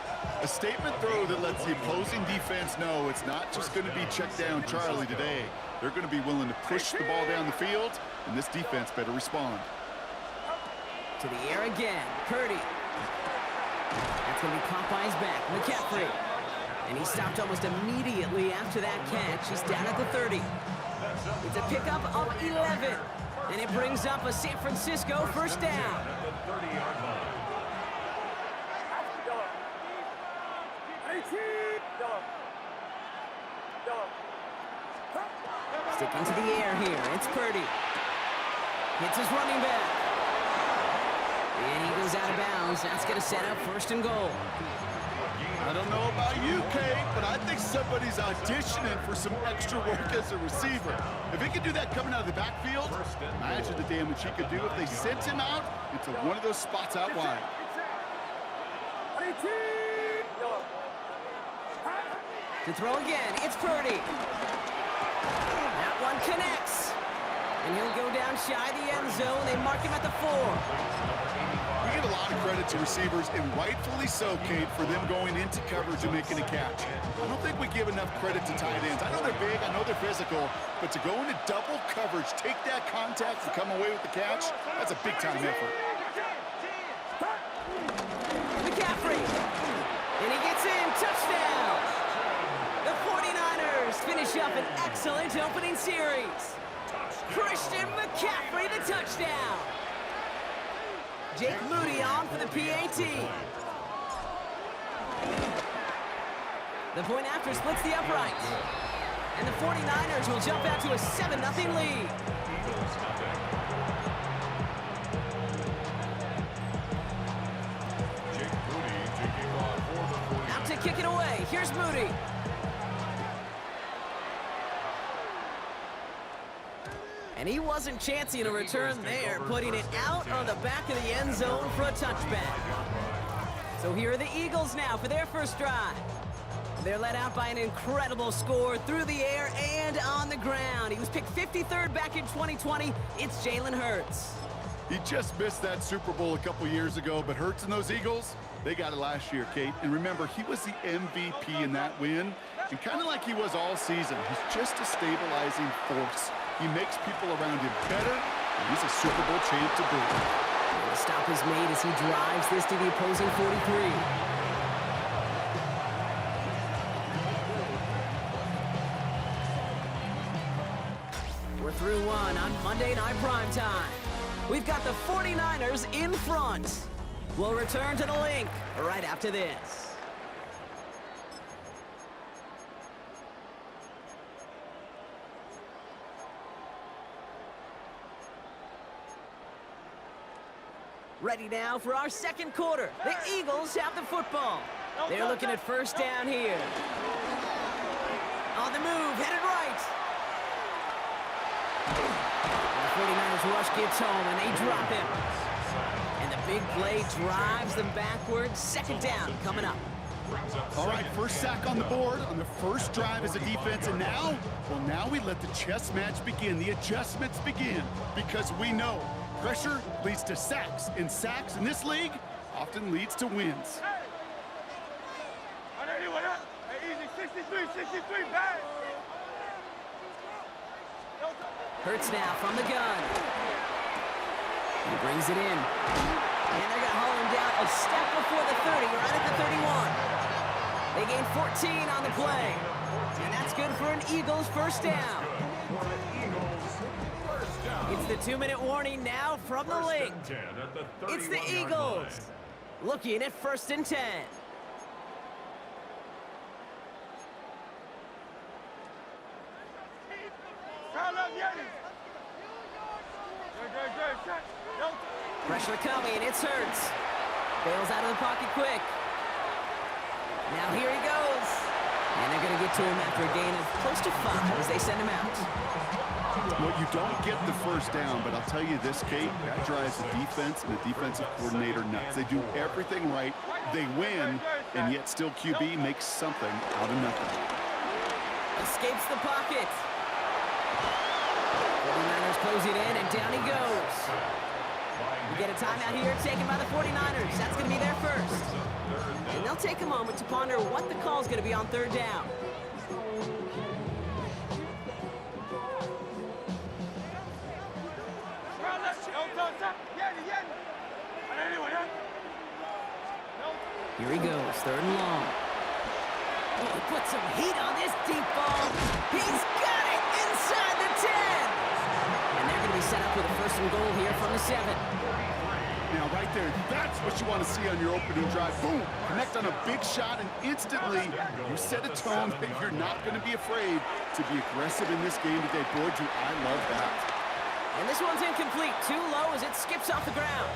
A statement throw that lets the opposing defense know it's not just going to be check down Charlie today. They're going to be willing to push the ball down the field, and this defense better respond. To the air again, Purdy. That's going to be caught by his back, McCaffrey. And he stopped almost immediately after that catch. He's down at the 30. It's a pickup of 11. And it brings up a San Francisco first down. Sticking to the air here, it's Purdy. Hits his running back. And he goes out of bounds. That's going to set up first and goal. I don't know about you, Kate, but I think somebody's auditioning for some extra work as a receiver. If he could do that coming out of the backfield, imagine the damage he could do if they sent him out into one of those spots out wide. To throw again, it's Purdy. That one connects. And he'll go down shy of the end zone. They mark him at the 4. We give a lot of credit to receivers, and rightfully so, Kate, for them going into coverage and making a catch. I don't think we give enough credit to tight ends. I know they're big, I know they're physical, but to go into double coverage, take that contact and come away with the catch, that's a big-time effort. McCaffrey. And he gets in. Touchdown. The 49ers finish up an excellent opening series. Christian McCaffrey, the touchdown. Jake Moody on for the PAT. The point after splits the uprights. And the 49ers will jump out to a 7-0 lead. Out to kick it away. Here's Moody. And he wasn't chancing a return there, putting it out on the back of the end zone for a touchback. So here are the Eagles now for their first drive. they're led out by an incredible score through the air and on the ground. He was picked 53rd back in 2020. It's Jalen Hurts. He just missed that Super Bowl a couple years ago, but Hurts and those Eagles, they got it last year, Kate. And remember, he was the MVP in that win, and kind of like he was all season. He's just a stabilizing force. He makes people around him better, and he's a Super Bowl champ to boot. The stop is made as he drives this to the opposing 43. We're through one on Monday Night Primetime. We've got the 49ers in front. We'll return to the link right after this. Ready now for our second quarter. The Eagles have the football. They're looking at first down here. On the move, headed right. The 49ers rush gets home, and they drop him. And the big play drives them backwards. Second down coming up. All right, first sack on the board on the first drive as a defense, and now, well, now we let the chess match begin, the adjustments begin, because we know pressure leads to sacks, and sacks in this league often leads to wins. Hurts now from the gun. He brings it in. And they're going to haul him down a step before the 30, right at the 31. They gain 14 on the play. And that's good for an Eagles first down. It's the 2-minute warning now from the link. It's the Eagles looking at first and 10. Pressure coming, it's Hurts. Bails out of the pocket quick. Now here he goes. And they're going to get to him after a gain of close to 5 as they send him out. Well, you don't get the first down, but I'll tell you this, Kate, that drives the defense and the defensive coordinator nuts. They do everything right, they win, and yet still QB makes something out of nothing. Escapes the pocket. 49ers close it in, and down he goes. We get a timeout here taken by the 49ers. That's going to be their first. And they'll take a moment to ponder what the call is going to be on third down. Here he goes, third and long. Oh, he put some heat on this deep ball. He's got it inside the 10. And they're going to be set up with a first and goal here from the 7. Now, right there, that's what you want to see on your opening drive. Boom! Connect on a big shot, and instantly you set a tone that you're not going to be afraid to be aggressive in this game today. Boy, do I love that. And this one's incomplete. Too low as it skips off the ground.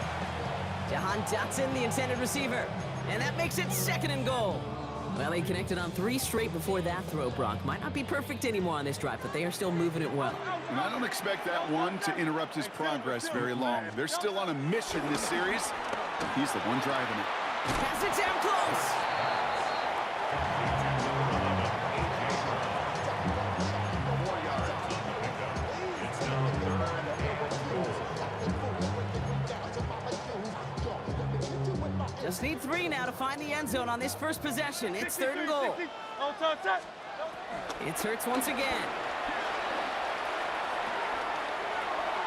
Jahan Dotson, the intended receiver. And that makes it second and goal. Well, he connected on 3 straight before that throw, Brock. Might not be perfect anymore on this drive, but they are still moving it well. And I don't expect that one to interrupt his progress very long. They're still on a mission this series. He's the one driving it. Pass it down close. Just need 3 now to find the end zone on this first possession. It's third and goal. It's Hurts once again.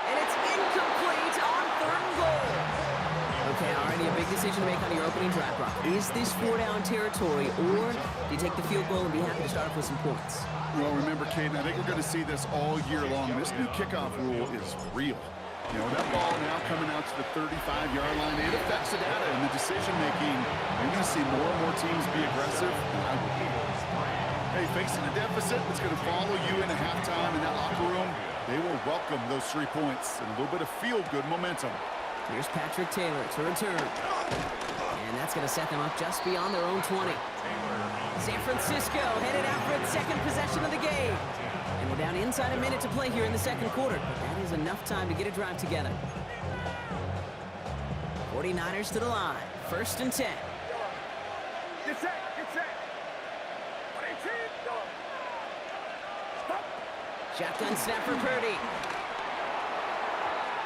And it's incomplete on third and goal. Okay, already a big decision to make on your opening drive, Brock. Is this 4-down territory, or do you take the field goal and be happy to start off with some points? Well, remember, Kate, I think we're going to see this all year long. This new kickoff rule is real. You know, that ball now coming out to the 35-yard line, it affects the data and the decision-making. You're going to see more and more teams be aggressive. Hey, facing a deficit that's going to follow you into halftime in that locker room, they will welcome those 3 points and a little bit of feel-good momentum. Here's Patrick Taylor to return. And that's going to set them up just beyond their own 20. San Francisco headed out for its second possession of the game. And we're down inside a minute to play here in the second quarter. But that is enough time to get a drive together. 49ers to the line. First and 10. Get set, get set. Shotgun snap for Purdy.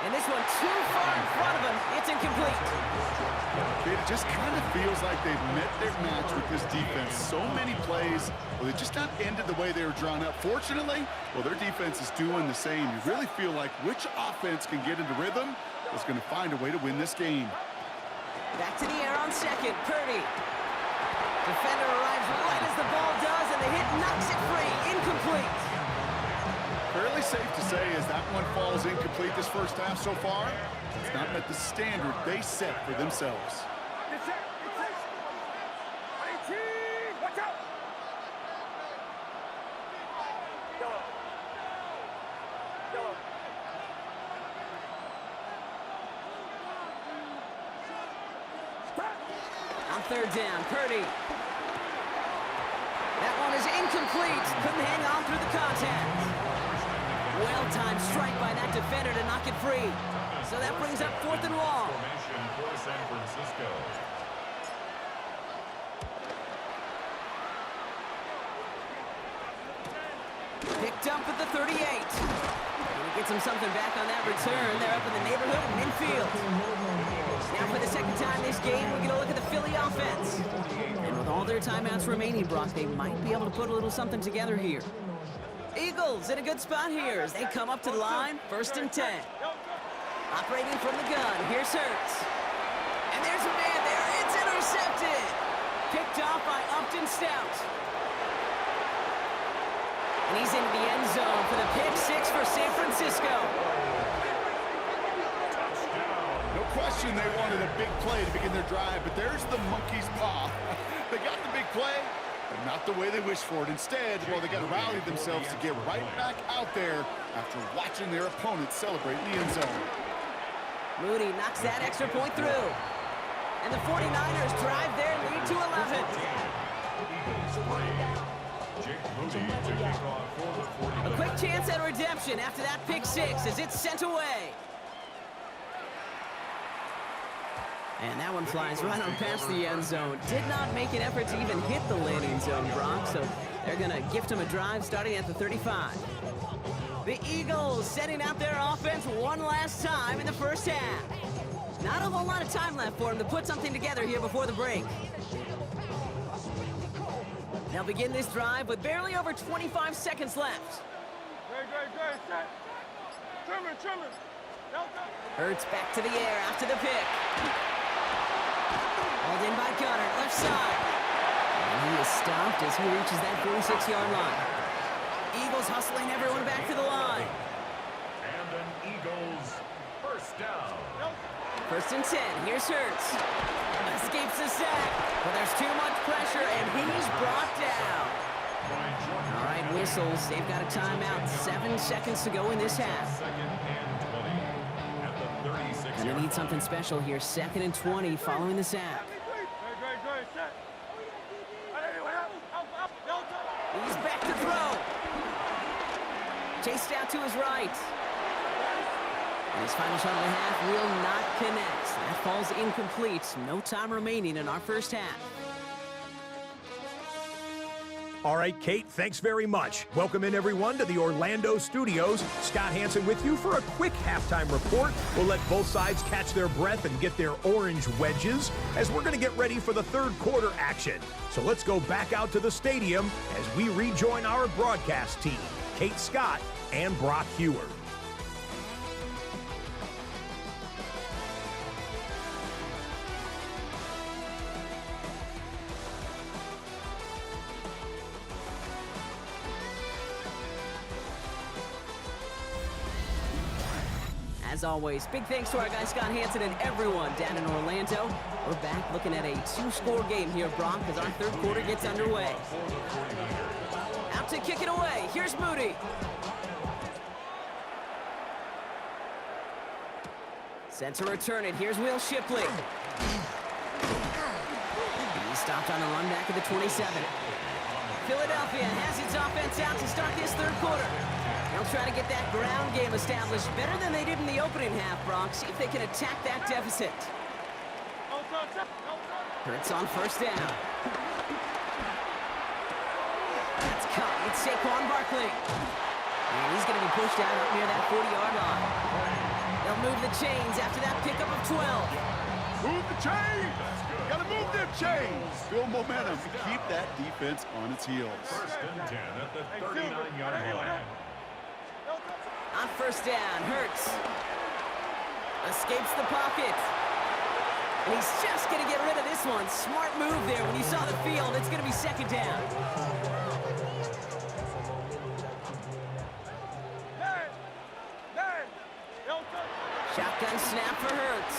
And this one too far in front of him. It's incomplete. It just kind of feels like they've met their match with this defense. So many plays, well, they just not ended the way they were drawn up. Fortunately, well, their defense is doing the same. You really feel like which offense can get into rhythm is going to find a way to win this game. Back to the air on second. Purdy. Defender arrives right as the ball does, and the hit knocks it free. Incomplete. Fairly safe to say as that one falls incomplete this first half so far, it's not met the standard they set for themselves. It's it. 18. Watch out. Yellow. Yellow. On third down, Purdy. That one is incomplete. Couldn't hang on through the contact. Well-timed strike by that defender to knock it free. So that brings up 4th and long. Formation for San Francisco. Picked up at the 38. And he gets him something back on that return. They're up in the neighborhood of midfield. Now for the second time this game, we're going to look at the Philly offense. And with all their timeouts remaining, Brock, they might be able to put a little something together here. Eagles in a good spot here as they come up to the line. 1st and 10. Operating from the gun, here's Hurts. And there's a man there. It's intercepted. Picked off by Upton Stout. And he's into the end zone for the pick 6 for San Francisco. No question they wanted a big play to begin their drive, but there's the monkey's paw. They got the big play, but not the way they wished for it. Instead, well, they got to rally themselves to get right back out there after watching their opponent celebrate in the end zone. Moody knocks that extra point through. And the 49ers drive their lead to 11. A quick chance at redemption after that pick 6 as it's sent away. And that one flies right on past the end zone. Did not make an effort to even hit the landing zone, Brock, so they're going to gift him a drive starting at the 35. The Eagles setting out their offense one last time in the first half. Not a whole lot of time left for them to put something together here before the break. They'll begin this drive with barely over 25 seconds left. Great. Set. Trimmer. Hurts back to the air after the pick. Hauled in by Gunner, left side. And he is stopped as he reaches that 46-yard line. Eagles hustling everyone back to the line. And an Eagles first down. 1st and 10, here's Hurts. Escapes the sack, but there's too much pressure, and he's brought down. All right, whistles. They've got a timeout. 7 seconds to go in this half. And they need something special here. 2nd and 20 following the sack. Great. Set. He's back to throw. Chased out to his right. And his final shot of the half will not connect. That falls incomplete. No time remaining in our first half. All right, Kate, thanks very much. Welcome in, everyone, to the Orlando studios. Scott Hansen with you for a quick halftime report. We'll let both sides catch their breath and get their orange wedges as we're going to get ready for the third quarter action. So let's go back out to the stadium as we rejoin our broadcast team, Kate Scott and Brock Huard. As always, big thanks to our guy Scott Hansen and everyone down in Orlando. We're back looking at a 2-score game here, Brock, as our third quarter gets underway. Out to kick it away. Here's Moody. Set to return it. Here's Will Shipley. He's stopped on the run back at the 27. Philadelphia has its offense out to start this third quarter. They'll try to get that ground game established better than they did in the opening half, Brock. See if they can attack that deficit. Hurts on first down. That's caught. It's Saquon Barkley. And he's going to be pushed out up near that 40-yard line. They'll move the chains after that pickup of 12. Move the chains! Gotta move them chains! Build momentum. Keep that defense on its heels. First and 10 at the 39-yard line. On first down, Hurts escapes the pocket. And he's just going to get rid of this one. Smart move there. When you saw the field, it's going to be second down. Shotgun snap for Hurts.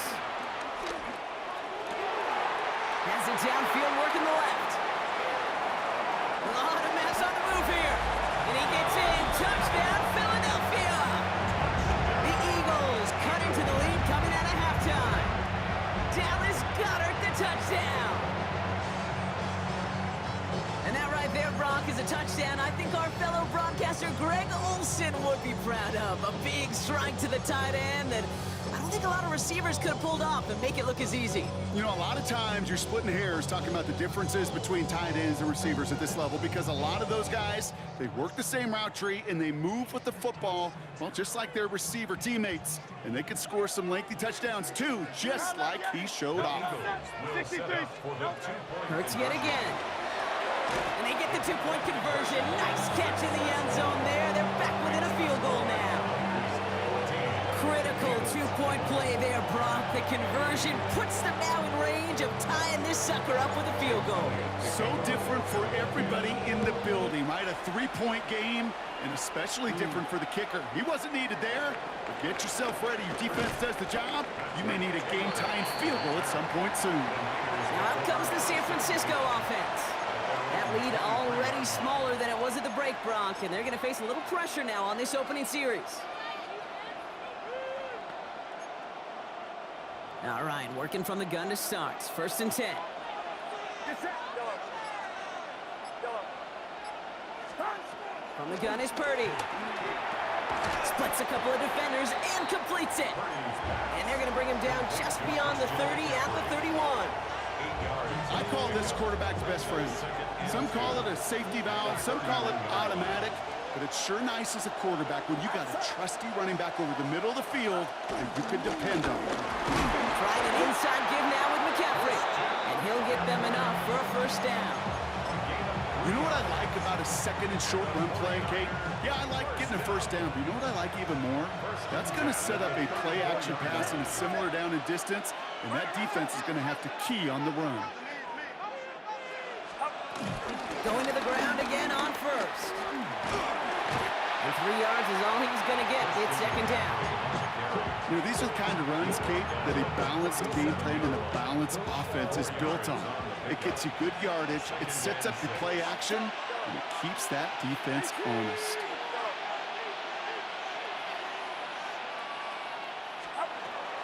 Has it downfield, working the left. A lot of mess on the move here. And he gets in. Touchdown, Philadelphia. The Eagles cut into the lead coming out of halftime. Dallas Goedert, the touchdown. And that right there, Brock, is a touchdown I think our fellow broadcaster Greg Olsen would be proud of. A big strike to the tight end that I don't think a lot of receivers could have pulled off and make it look as easy. You know, a lot of times you're splitting hairs talking about the differences between tight ends and receivers at this level because a lot of those guys, they work the same route tree and they move with the football, well, just like their receiver teammates. And they can score some lengthy touchdowns too, just like he showed off. Hurts yet again. And they get the two-point conversion. Nice catch in the end zone there. They're back within a field goal now. Critical two-point play there, Brock. The conversion puts them now in range of tying this sucker up with a field goal. So different for everybody in the building, right? A three-point game, and especially different for the kicker. He wasn't needed there, but get yourself ready. Your defense does the job. You may need a game-tying field goal at some point soon. Now up comes the San Francisco offense. That lead already smaller than it was at the break, Brock, and they're going to face a little pressure now on this opening series. All right, working from the gun to start. First and 10. From the gun is Purdy. Splits a couple of defenders and completes it. And they're going to bring him down just beyond the 30 at the 31. I call this quarterback's best friend. Some call it a safety valve, some call it automatic, but it's sure nice as a quarterback when you got a trusty running back over the middle of the field that you can depend on. Trying an inside give now with McCaffrey, and he'll get them enough for a first down. You know what I like about a second and short run play, Kate? Yeah, I like getting a first down, but you know what I like even more? That's going to set up a play-action pass in a similar down and distance, and that defense is going to have to key on the run. Going to the ground again on first. And 3 yards is all he's going to get. It's second down. You know, these are the kind of runs, Kate, that a balanced game plan and a balanced offense is built on. It gets you good yardage, it sets up your play action, and it keeps that defense honest.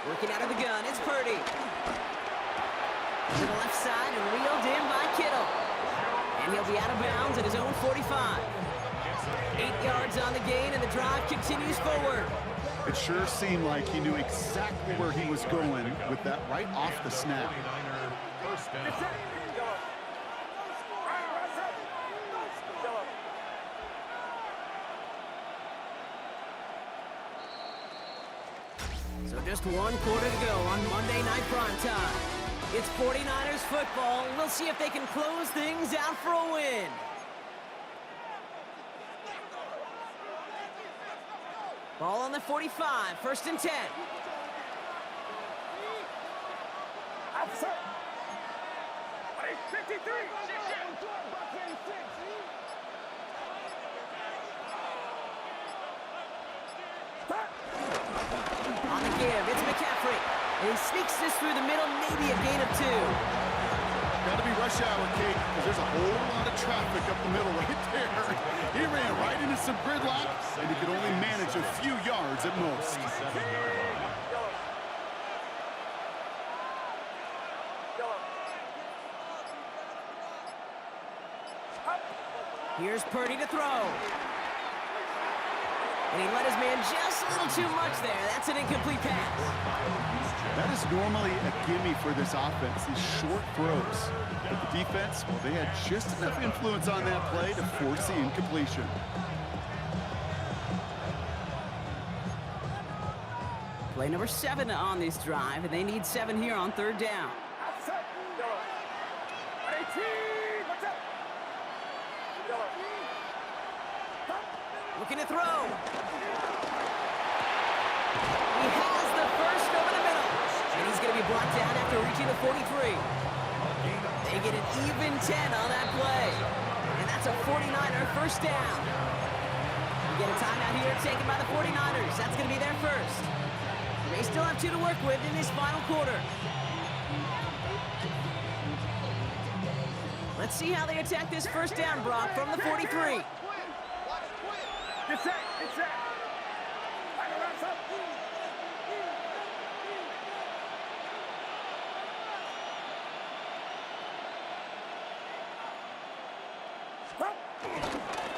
Working out of the gun, it's Purdy. To the left side and reeled in by Kittle. And he'll be out of bounds at his own 45. 8 yards on the gain, and the drive continues forward. It sure seemed like he knew exactly where he was going with that right off the snap. So just 1 quarter to go on Monday Night Primetime. It's 49ers football. We'll see if they can close things out for a win. Ball on the 45, first and 10. Officer! 53! On the give, it's McCaffrey. And he sneaks this through the middle, maybe a gain of 2. Got to be rush hour, Kate, because there's a whole lot of traffic up the middle right there. He ran right into some gridlock, and he could only manage a few yards at most. Here's Purdy to throw. And he let his man just a little too much there. That's an incomplete pass. That is normally a gimme for this offense, these short throws. But the defense, well, they had just enough influence on that play to force the incompletion. Play number 7 on this drive, and they need 7 here on 3rd down. Looking to throw. He has the first over the middle. And he's going to be brought down after reaching the 43. They get an even 10 on that play. And that's a 49er first down. We get a timeout here taken by the 49ers. That's going to be their first. They still have 2 to work with in this final quarter. Let's see how they attack this first down, Brock, from the 43. Get set, get set.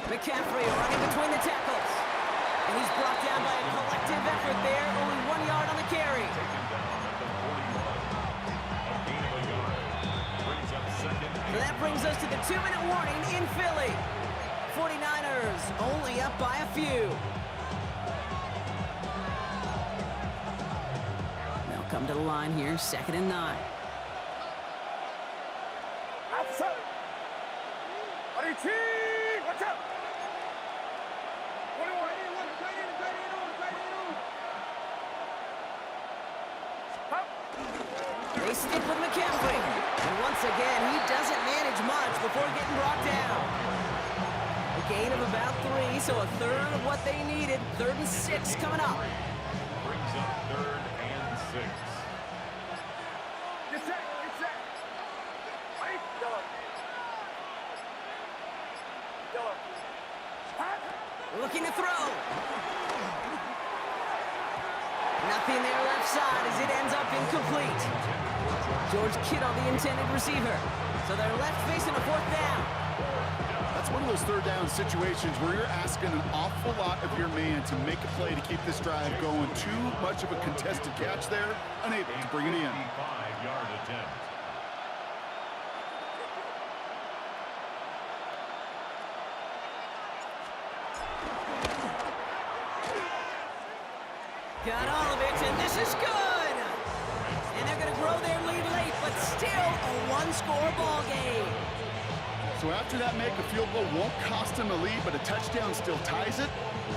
McCaffrey running between the tackles. And he's brought down by a collective effort there. Only 1 yard on the carry. Taken down at the 41. A gain of a yard. Brings up second. So that brings us to the 2-minute warning in Philly. 49ers only up by a few. They'll come to the line here, 2nd and 9. Outside. Watch out. 21. They stick with McCaffrey. And once again, he doesn't manage much before getting brought down. A gain of about 3, so a third of what they needed. 3rd and 6 coming up. Brings up 3rd and 6. Get set. Looking to throw. Nothing there left side as it ends up incomplete. George Kittle, the intended receiver. So they're left facing a 4th down. That's one of those 3rd down situations where you're asking an awful lot of your man to make a play to keep this drive going. Too much of a contested catch there, unable to bring it in. 5-yard attempt. Got all of it, and this is good. And they're going to grow their lead late, but still a 1-score ball game. So after that make, a field goal won't cost them a lead, but a touchdown still ties it.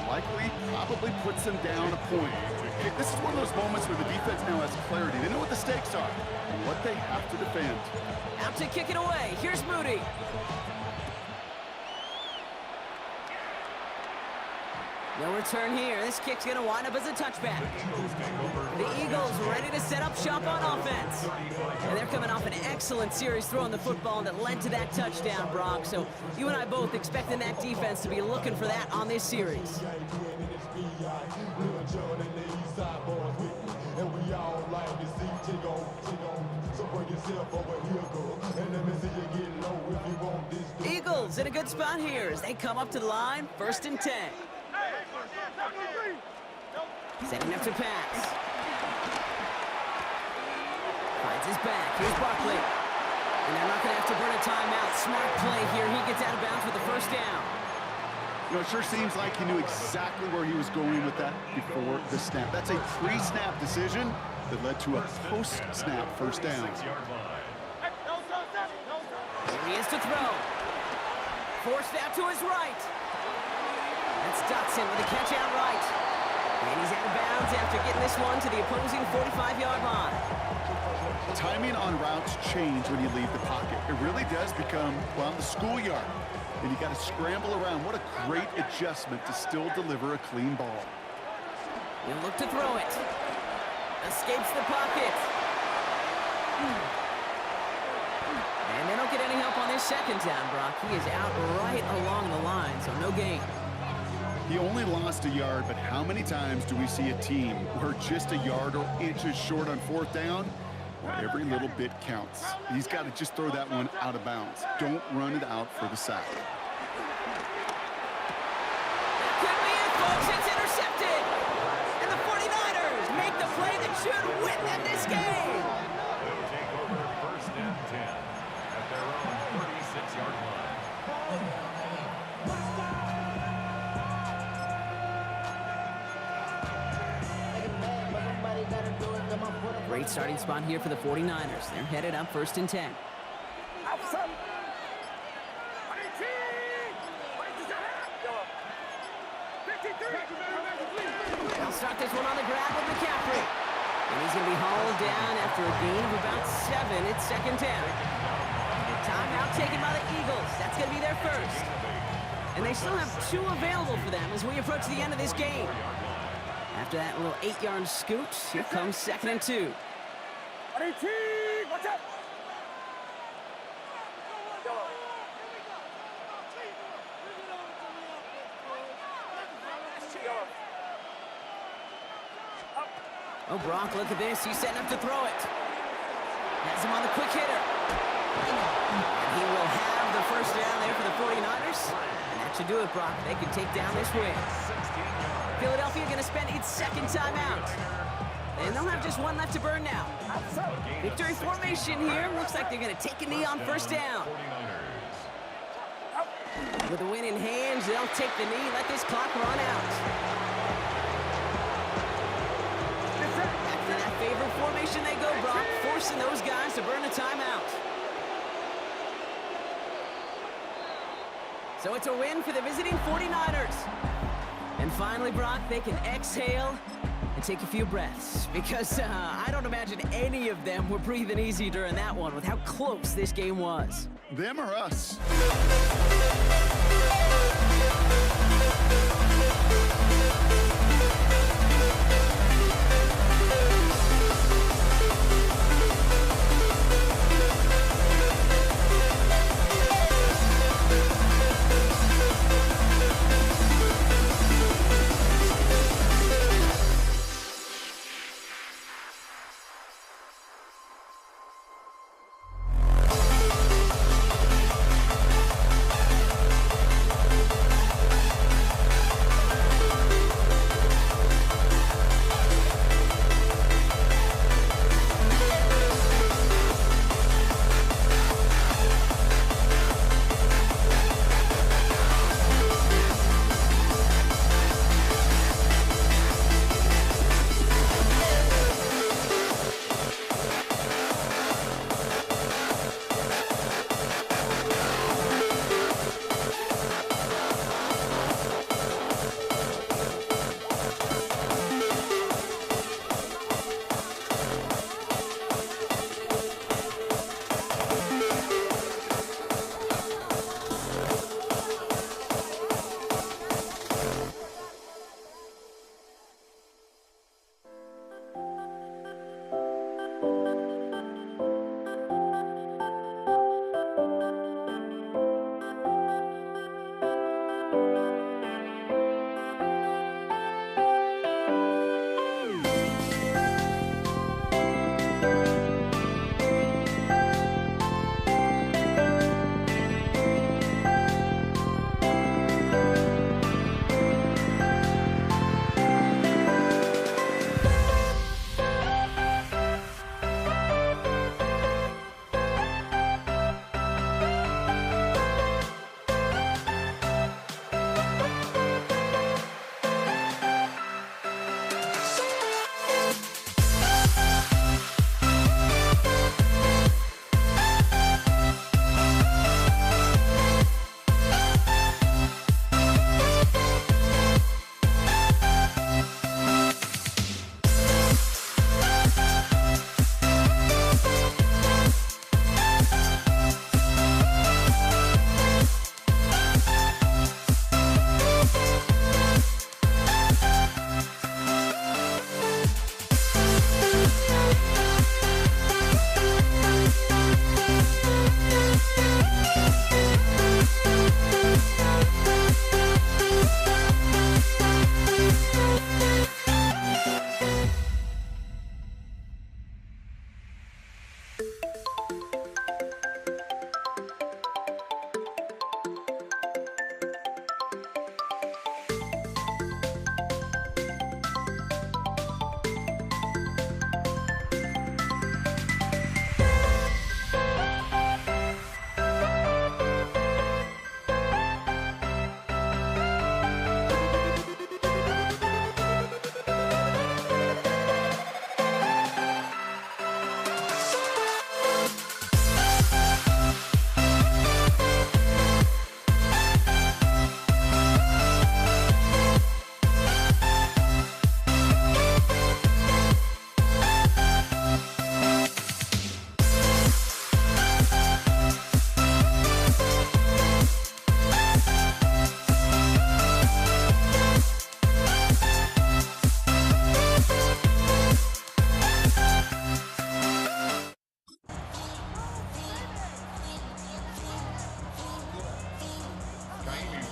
Likely, probably puts them down a point. Okay, this is one of those moments where the defense now has clarity. They know what the stakes are and what they have to defend. Out to kick it away. Here's Moody. No return here. This kick's going to wind up as a touchback. The Eagles ready to set up shop on offense. And they're coming off an excellent series throwing the football that led to that touchdown, Brock. So you and I both expecting that defense to be looking for that on this series. Eagles in a good spot here as they come up to the line, 1st and 10. Setting up to pass. Finds his back. Here's Barkley. And they're not going to have to burn a timeout. Smart play here. He gets out of bounds with the 1st down. You know, it sure seems like he knew exactly where he was going with that before the snap. That's a pre-snap decision that led to a post-snap 1st down. 6-yard line. Here he is to throw. Forced out to his right. That's Dotson with a catch out right. And he's out of bounds after getting this one to the opposing 45-yard line. Timing on routes change when you leave the pocket. It really does become, well, the schoolyard. And you got to scramble around. What a great adjustment to still deliver a clean ball. He'll look to throw it. Escapes the pocket. And they don't get any help on this 2nd down, Brock. He is out right along the line, so no gain. He only lost a yard, but how many times do we see a team where just a yard or inches short on 4th down? Well, every little bit counts. He's got to just throw that one out of bounds. Don't run it out for the sack. Could be it, folks. It's intercepted. And the 49ers make the play that should win them this game. They'll take over 1st and 10 at their own 36-yard line. Great starting spot here for the 49ers. They're headed up 1st and 10. They'll start this one on the grab with McCaffrey. And he's going to be hauled down after a gain of about 7. It's 2nd down. Timeout taken by the Eagles. That's going to be their first. And they still have 2 available for them as we approach the end of this game. After that little 8-yard scoot, here comes 2nd and 2. Watch out! Oh, Brock, look at this. He's setting up to throw it. Has him on the quick hitter. And he will have the first down there for the 49ers. And that should do it, Brock. They can take down this win. Philadelphia going to spend its 2nd timeout. And they'll have just 1 left to burn now. Victory formation here. Looks like they're going to take a knee on 1st down. With the win in hand, they'll take the knee, let this clock run out. After that favorite formation they go, Brock, forcing those guys to burn a timeout. So it's a win for the visiting 49ers. And finally, Brock, they can exhale and take a few breaths, because I don't imagine any of them were breathing easy during that one with how close this game was. Them or us?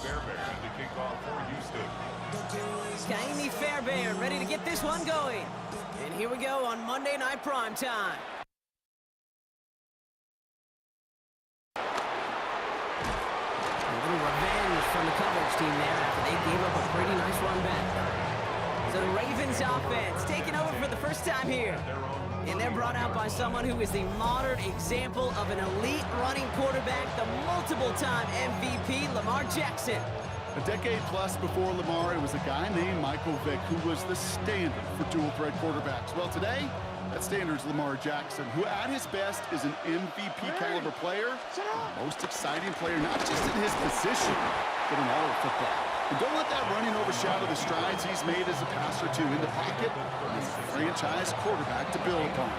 Fairbairn to kick off for Houston. Kaimi Fairbairn ready to get this one going. And here we go on Monday Night Primetime. A little revenge from the coverage team there after they gave up a pretty nice run back. So the Ravens offense taking over for the first time here. And they're brought out by someone who is the modern example of an elite running quarterback, the multiple-time MVP, Lamar Jackson. A decade plus before Lamar, it was a guy named Michael Vick who was the standard for dual-threat quarterbacks. Well, today, that standard is Lamar Jackson, who at his best is an MVP-caliber player, most exciting player, not just in his position, but in all of football. And don't let that running overshadow the strides he's made as a passer, too, in the pocket, as a franchise quarterback to build upon.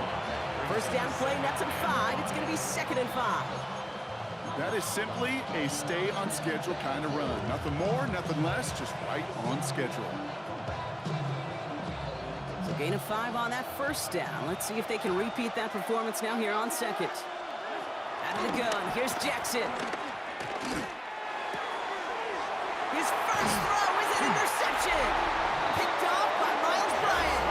First down play, that's a 5. It's going to be 2nd and 5. That is simply a stay-on-schedule kind of run. Nothing more, nothing less, just right on schedule. So gain of 5 on that first down. Let's see if they can repeat that performance now here on 2nd. Out of the gun, here's Jackson. His first throw is an interception. Picked off by Miles Bryant.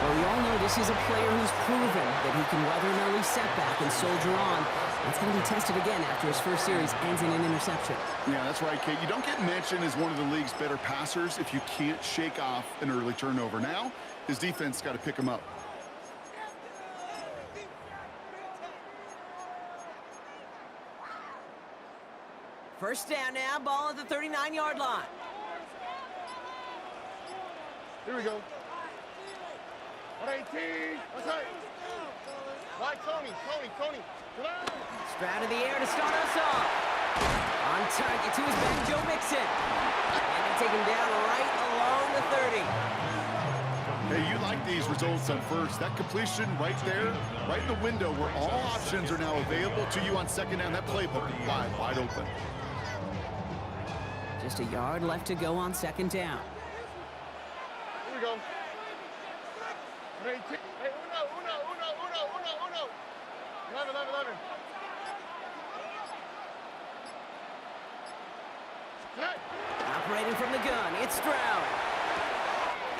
Well, we all know this is a player who's proven that he can weather an early setback and soldier on. It's going to be tested again after his first series ends in an interception. Yeah, that's right, Kate. You don't get mentioned as one of the league's better passers if you can't shake off an early turnover. Now, his defense got to pick him up. First down now, ball at the 39-yard line. Here we go. 118. What's that? Why, Tony? Stroud in the air to start us off. On target to his back, Joe Mixon. And they take him down right along the 30. Hey, you like these results on first. That completion right there, right in the window where all options are now available to you on 2nd down. That playbook wide open. Just a yard left to go on 2nd down. Here we go. 118. Hey, uno. 11. Operating from the gun, it's Stroud.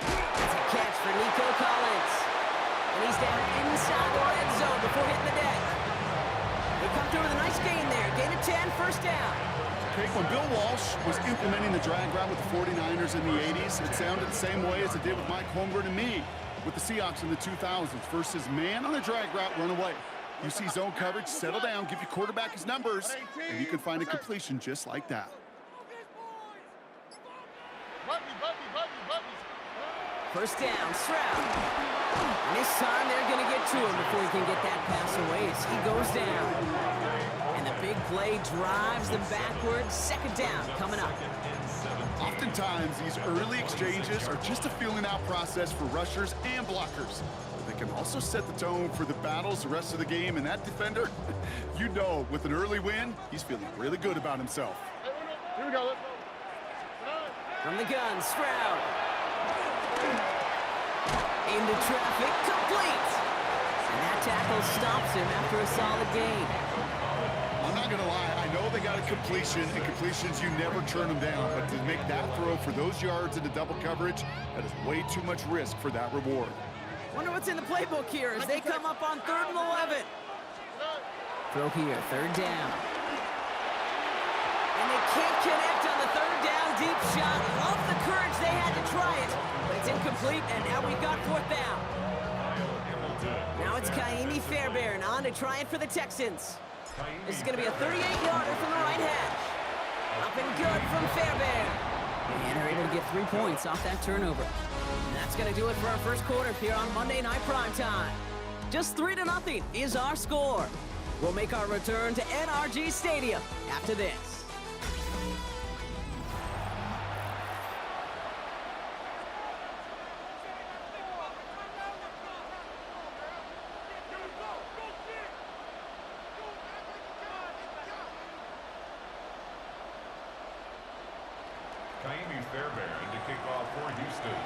That's a catch for Nico Collins. And he's down inside the red zone before hitting the deck. They come through with a nice gain there. Gain of 10, first down. Okay, when Bill Walsh was implementing the drag route with the 49ers in the 80s, it sounded the same way as it did with Mike Holmgren and me with the Seahawks in the 2000s versus man on a drag route, run away. You see zone coverage, settle down, give your quarterback his numbers, and you can find a completion just like that. First down, Stroud. And this time they're going to get to him before he can get that pass away as he goes down. And the big play drives them backwards. 2nd down coming up. Oftentimes, these early exchanges are just a feeling out process for rushers and blockers. But they can also set the tone for the battles the rest of the game. And that defender, you know, with an early win, he's feeling really good about himself. Here we go. Let's go. From the gun, Stroud. Into traffic, complete. And that tackle stops him after a solid gain. I'm not going to lie, I know they got a completion, and completions, you never turn them down. But to make that throw for those yards into double coverage, that is way too much risk for that reward. Wonder what's in the playbook here as they come up on 3rd and 11. Throw here, 3rd down. And they can't connect on the 3rd down deep shot. Love the courage they had to try it, but it's incomplete, and now we've got 4th down. Now it's Kaimi Fairbairn on to try it for the Texans. This is going to be a 38-yarder from the right hash. Up and good from Fairbairn. And they're able to get 3 points off that turnover. And that's going to do it for our first quarter here on Monday Night Primetime. Just 3-0 is our score. We'll make our return to NRG Stadium after this. Kaimi Fairbairn to kick off for Houston.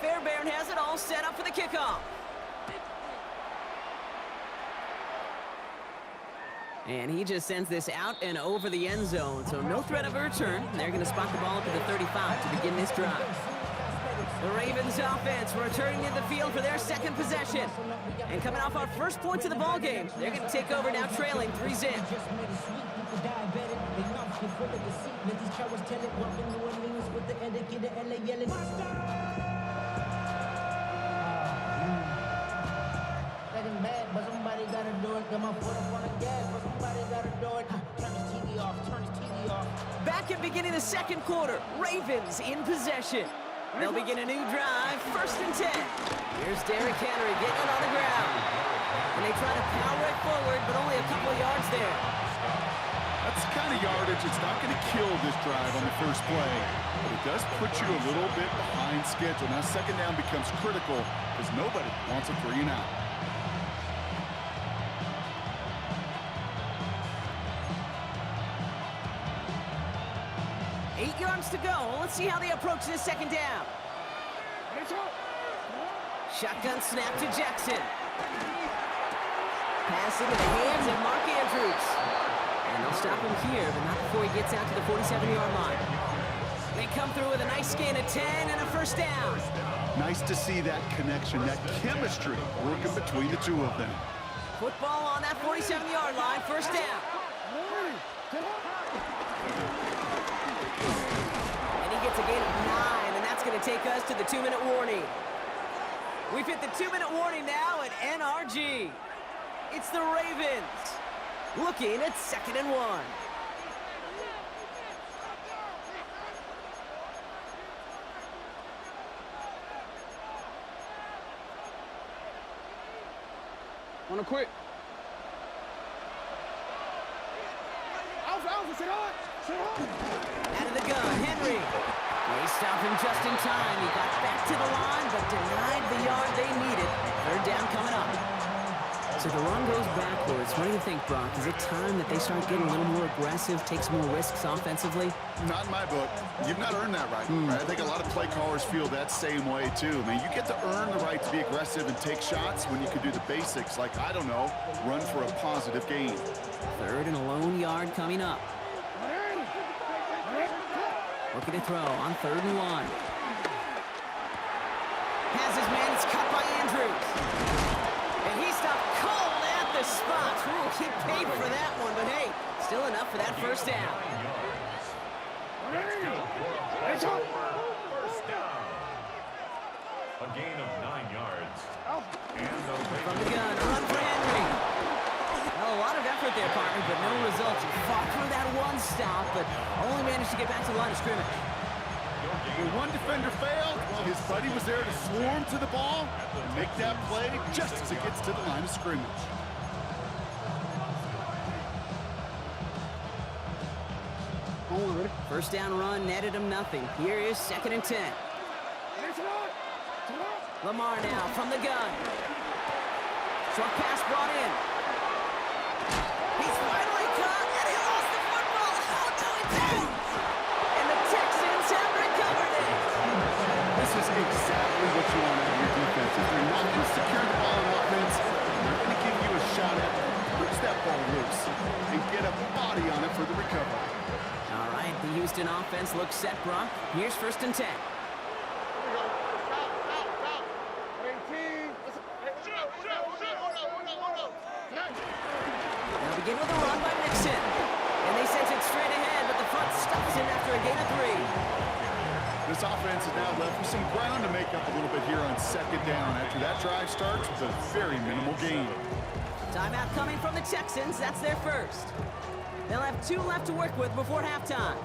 Fairbairn has it all set up for the kickoff. And he just sends this out and over the end zone, so no threat of a return. They're going to spot the ball up at the 35 to begin this drive. The Ravens offense returning to the field for their second possession. And coming off our first points of the ball game, they're going to take over now trailing 3-zip. Mad, but somebody gotta do it. Got my foot up on the gas, but somebody gotta do it. Turn his TV off, turn his TV off. Back at beginning the second quarter, Ravens in possession. They'll begin a new drive, 1st and 10. Here's Derrick Henry getting it on the ground. And they try to power it forward, but only a couple of yards there. That's the kind of yardage it's not going to kill this drive on the first play, but it does put you a little bit behind schedule. Now second down becomes critical because nobody wants a 3 and out. 8 yards to go. Let's see how they approach this second down. Shotgun snap to Jackson. Pass into the hands of Mark Andrews. And they'll stop him here, but not before he gets out to the 47-yard line. They come through with a nice gain of 10 and a first down. Nice to see that connection, that chemistry working between the two of them. Football on that 47-yard line, first down. And he gets a gain of 9, and that's going to take us to the 2-minute warning. We've hit the 2-minute warning now at NRG. It's the Ravens looking at 2nd and 1. Wanna quit? Alpha, sit on! Out of the gun, Henry. They stop him just in time. He got back to the line, but denied the yard they needed. 3rd down coming up. So the run goes backwards. What do you think, Brock? Is it time that they start getting a little more aggressive, take some more risks offensively? Not in my book. You've not earned that right. I think a lot of play callers feel that same way, too. I mean, you get to earn the right to be aggressive and take shots when you can do the basics, like, I don't know, run for a positive gain. 3rd and a lone yard coming up. Looking to throw on 3rd and 1. Has his man, it's cut by Andrews. And he stopped cold at the spot. Ooh, he paid for that one, but hey, still enough for that first down. First down. A gain of 9 yards. And From the gun, a run for Henry. Well, a lot of effort there, partner, but no results. He fought through that one stop, but only managed to get back to the line of scrimmage. When one defender failed, well, his buddy was there to swarm to the ball and make that play just as it gets to the line of scrimmage. First down run netted him nothing. Here is 2nd and 10. Lamar now from the gun. Short pass brought in. He's finally caught, and he lost the football. Oh, no, he didn't. And the Texans have recovered it. This is exactly what you want out of your defense. If they're not going to secure the ball in offense, they're going to give you a shot at push that ball loose and get a body on it for the recovery. All right, the Houston offense looks set, Brock. Here's 1st and 10. Now begin with a run by Mixon. And they sent it straight ahead, but the front stops him after a gain of 3. This offense is now left with some ground to make up a little bit here on 2nd down after that drive starts with a very minimal gain. Timeout coming from the Texans. That's their first. They'll have 2 left to work with before halftime.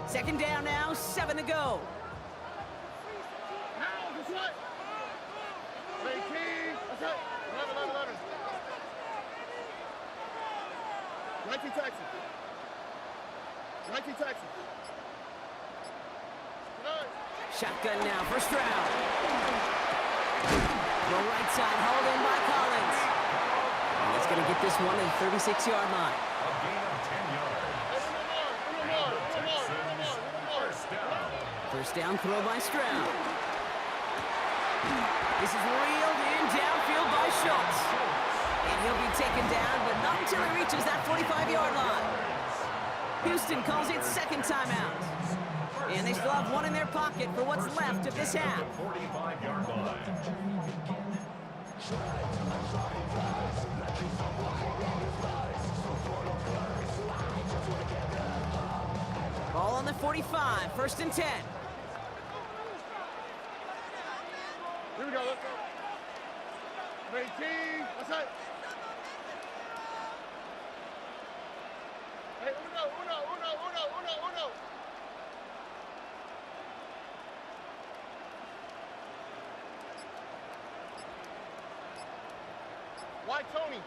Second down now, 7 to go. 19 Texans. 19 Texans. Shotgun now, first round. The right side hauled in by Collins. And he's going to get this one at the 36-yard line. A gain of 10 yards. And the Texans, first down. First down throw by Stroud. This is reeled in downfield by Schultz. And he'll be taken down, but not until he reaches that 45-yard line. Houston calls it second timeout. And they still have one in their pocket for what's left of this half. 45-yard line. Ball on the 45, first and 10. Here we go, let's go. 18, that's it. Hey, uno. Why Tony?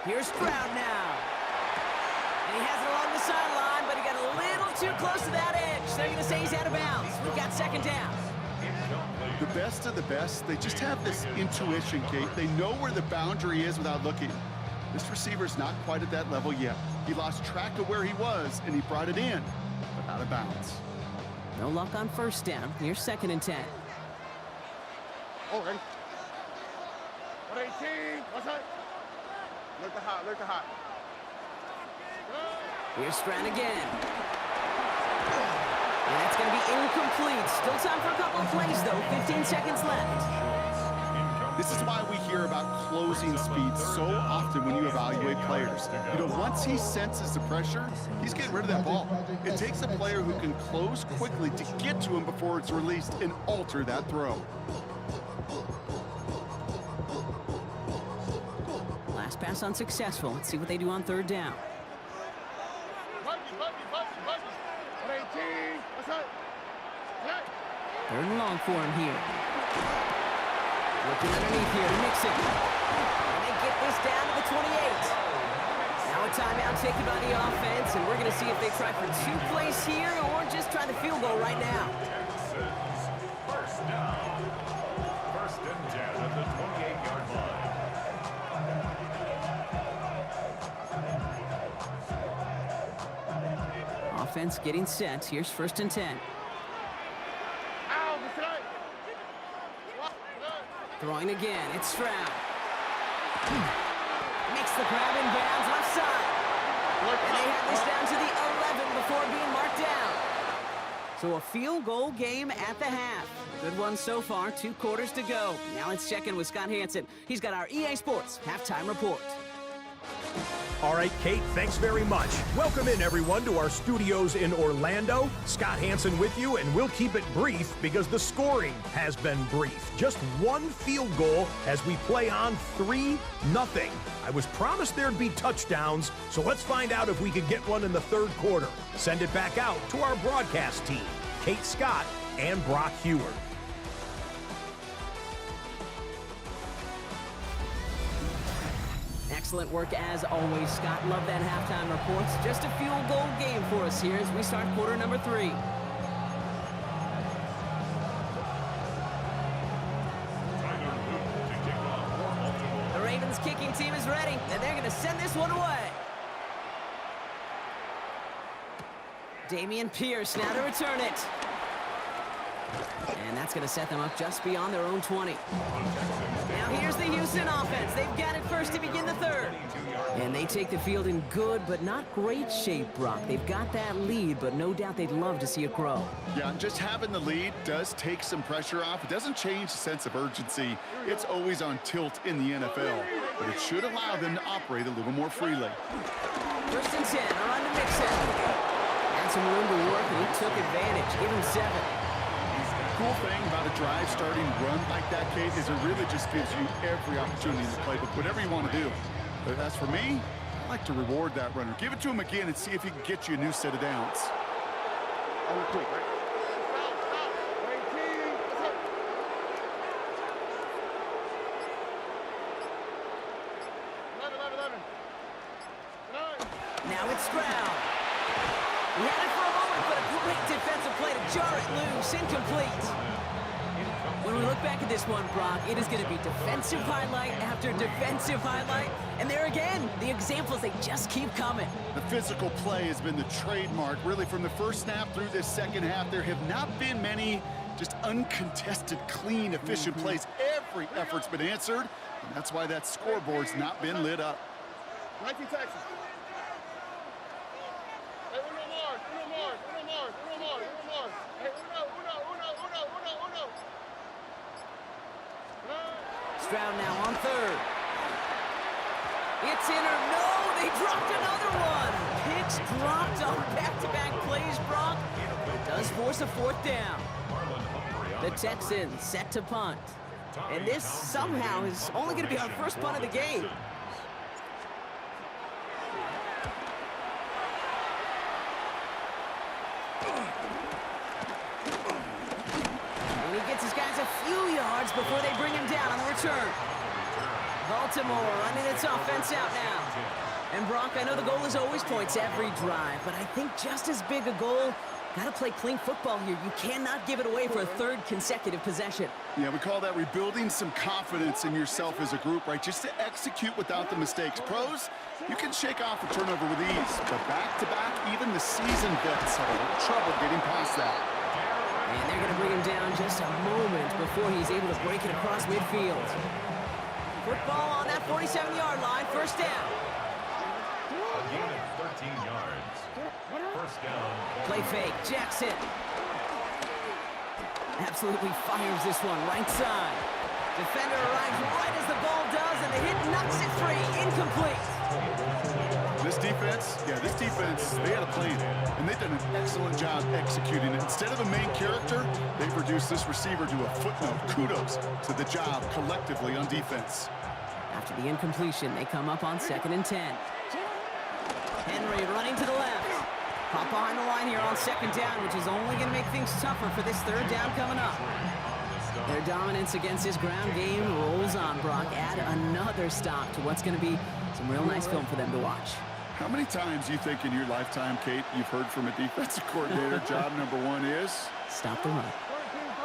Here's Stroud now. And he has it along the sideline, but he got a little too close to that edge. They're going to say he's out of bounds. We've got second down. The best of the best, they just have this intuition, Kate. They know where the boundary is without looking. This receiver's not quite at that level yet. He lost track of where he was, and he brought it in, but out of bounds. No luck on first down. Here's second and 10. Oh, ready? 18, what's that? Look the hot. Here's Stroud again. And that's going to be incomplete. Still time for a couple of plays, though. 15 seconds left. This is why we hear about closing speed so often when you evaluate players. You know, once he senses the pressure, he's getting rid of that ball. It takes a player who can close quickly to get to him before it's released and alter that throw. Last pass unsuccessful. Let's see what they do on third down. Buggy. 18, what's that? Third and long for him here. Looking underneath here to Mixon. And they get this down to the 28. Now a timeout taken by the offense, and we're going to see if they try for 2 plays here or just try the field goal right now. Texans, first down. First and 10 at the 28-yard line. Offense getting set. Here's first and 10. Throwing again. It's Stroud. Makes the grab in bounds left side. And they have this down to the 11 before being marked down. So a field goal game at the half. Good one so far. 2 quarters to go. Now let's check in with Scott Hanson. He's got our EA Sports halftime report. All right, Kate, thanks very much. Welcome in, everyone, to our studios in Orlando. Scott Hanson with you, and we'll keep it brief because the scoring has been brief. Just 1 field goal as we play on 3-0. I was promised there'd be touchdowns, so let's find out if we could get one in the third quarter. Send it back out to our broadcast team, Kate Scott and Brock Heward. Excellent work as always, Scott. Love that halftime reports. Just a field goal game for us here as we start quarter number 3. The Ravens kicking team is ready, and they're going to send this one away. Dameon Pierce now to return it. And that's going to set them up just beyond their own 20. Now here's the Houston offense. They've got it first to begin the third. And they take the field in good but not great shape, Brock. They've got that lead, but no doubt they'd love to see it grow. Yeah, just having the lead does take some pressure off. It doesn't change the sense of urgency. It's always on tilt in the NFL, but it should allow them to operate a little more freely. First and 10, around to Mixon. Had some room to work, and he took advantage. Give him 7. Cool thing about a drive starting run like that, Kate, is it really just gives you every opportunity to play, but whatever you want to do. But as for me, I like to reward that runner. Give it to him again and see if he can get you a new set of downs. Quick, right? Now it's Stroud. He had it for a moment, but a great defensive play to jar it loose. Incomplete. When we look back at this one, Brock, it is going to be defensive highlight after defensive highlight. And there again, the examples, they just keep coming. The physical play has been the trademark. Really, from the first snap through this second half, there have not been many just uncontested, clean, efficient plays. Every effort's been answered, and that's why that scoreboard's not been lit up. Nike Texas. Hey, uno more. Hey, uno. Stroud now on third. It's in or no, they dropped another one. Picks dropped on back-to-back plays, Brock. It does force a fourth down. The Texans set to punt. And this somehow is only going to be our first punt of the game. And he gets his guys a few yards before they bring him down on the return. Baltimore running its offense out now. And Brock, I know the goal is always points every drive, but I think just as big a goal, got to play clean football here. You cannot give it away for a third consecutive possession. Yeah, we call that rebuilding some confidence in yourself as a group, right? Just to execute without the mistakes. Pros, you can shake off a turnover with ease, but back-to-back, even the seasoned vets have a little trouble getting past that. And they're going to bring him down just a moment before he's able to break it across midfield. Football on that 47-yard line, first down. A gain of 13 yards. First down. Play fake, Jackson. Absolutely fires this one, right side. Defender arrives right as the ball does, and the hit knocks it free, incomplete. This defense, they had a plan, and they've done an excellent job executing it. Instead of a main character, they've reduced this receiver to a footnote. Kudos to the job collectively on defense. After the incompletion, they come up on 2nd and 10. Henry running to the left. Pop behind the line here on 2nd down, which is only going to make things tougher for this 3rd down coming up. Their dominance against this ground game rolls on, Brock. Add another stop to what's going to be some real nice film for them to watch. How many times do you think in your lifetime, Kate, you've heard from a defensive coordinator, job number one is? Stop the run.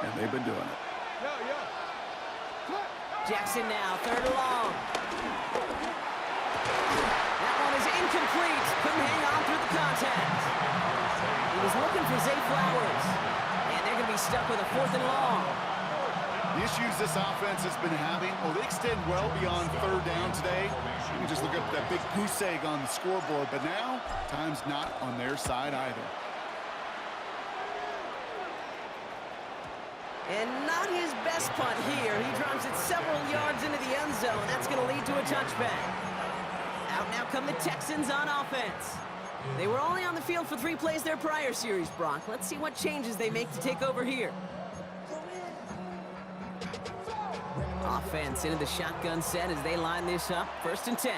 And they've been doing it. Jackson now, 3rd and long. That one is incomplete. Couldn't hang on through the contact. He was looking for Zay Flowers. And they're going to be stuck with a 4th and long. The issues this offense has been having, they extend well beyond 3rd down today. You can just look up that big goose egg on the scoreboard, but now, time's not on their side either. And not his best punt here. He drives it several yards into the end zone. That's going to lead to a touchback. Out now come the Texans on offense. They were only on the field for 3 plays their prior series, Brock. Let's see what changes they make to take over here. Offense into the shotgun set as they line this up. 1st and 10.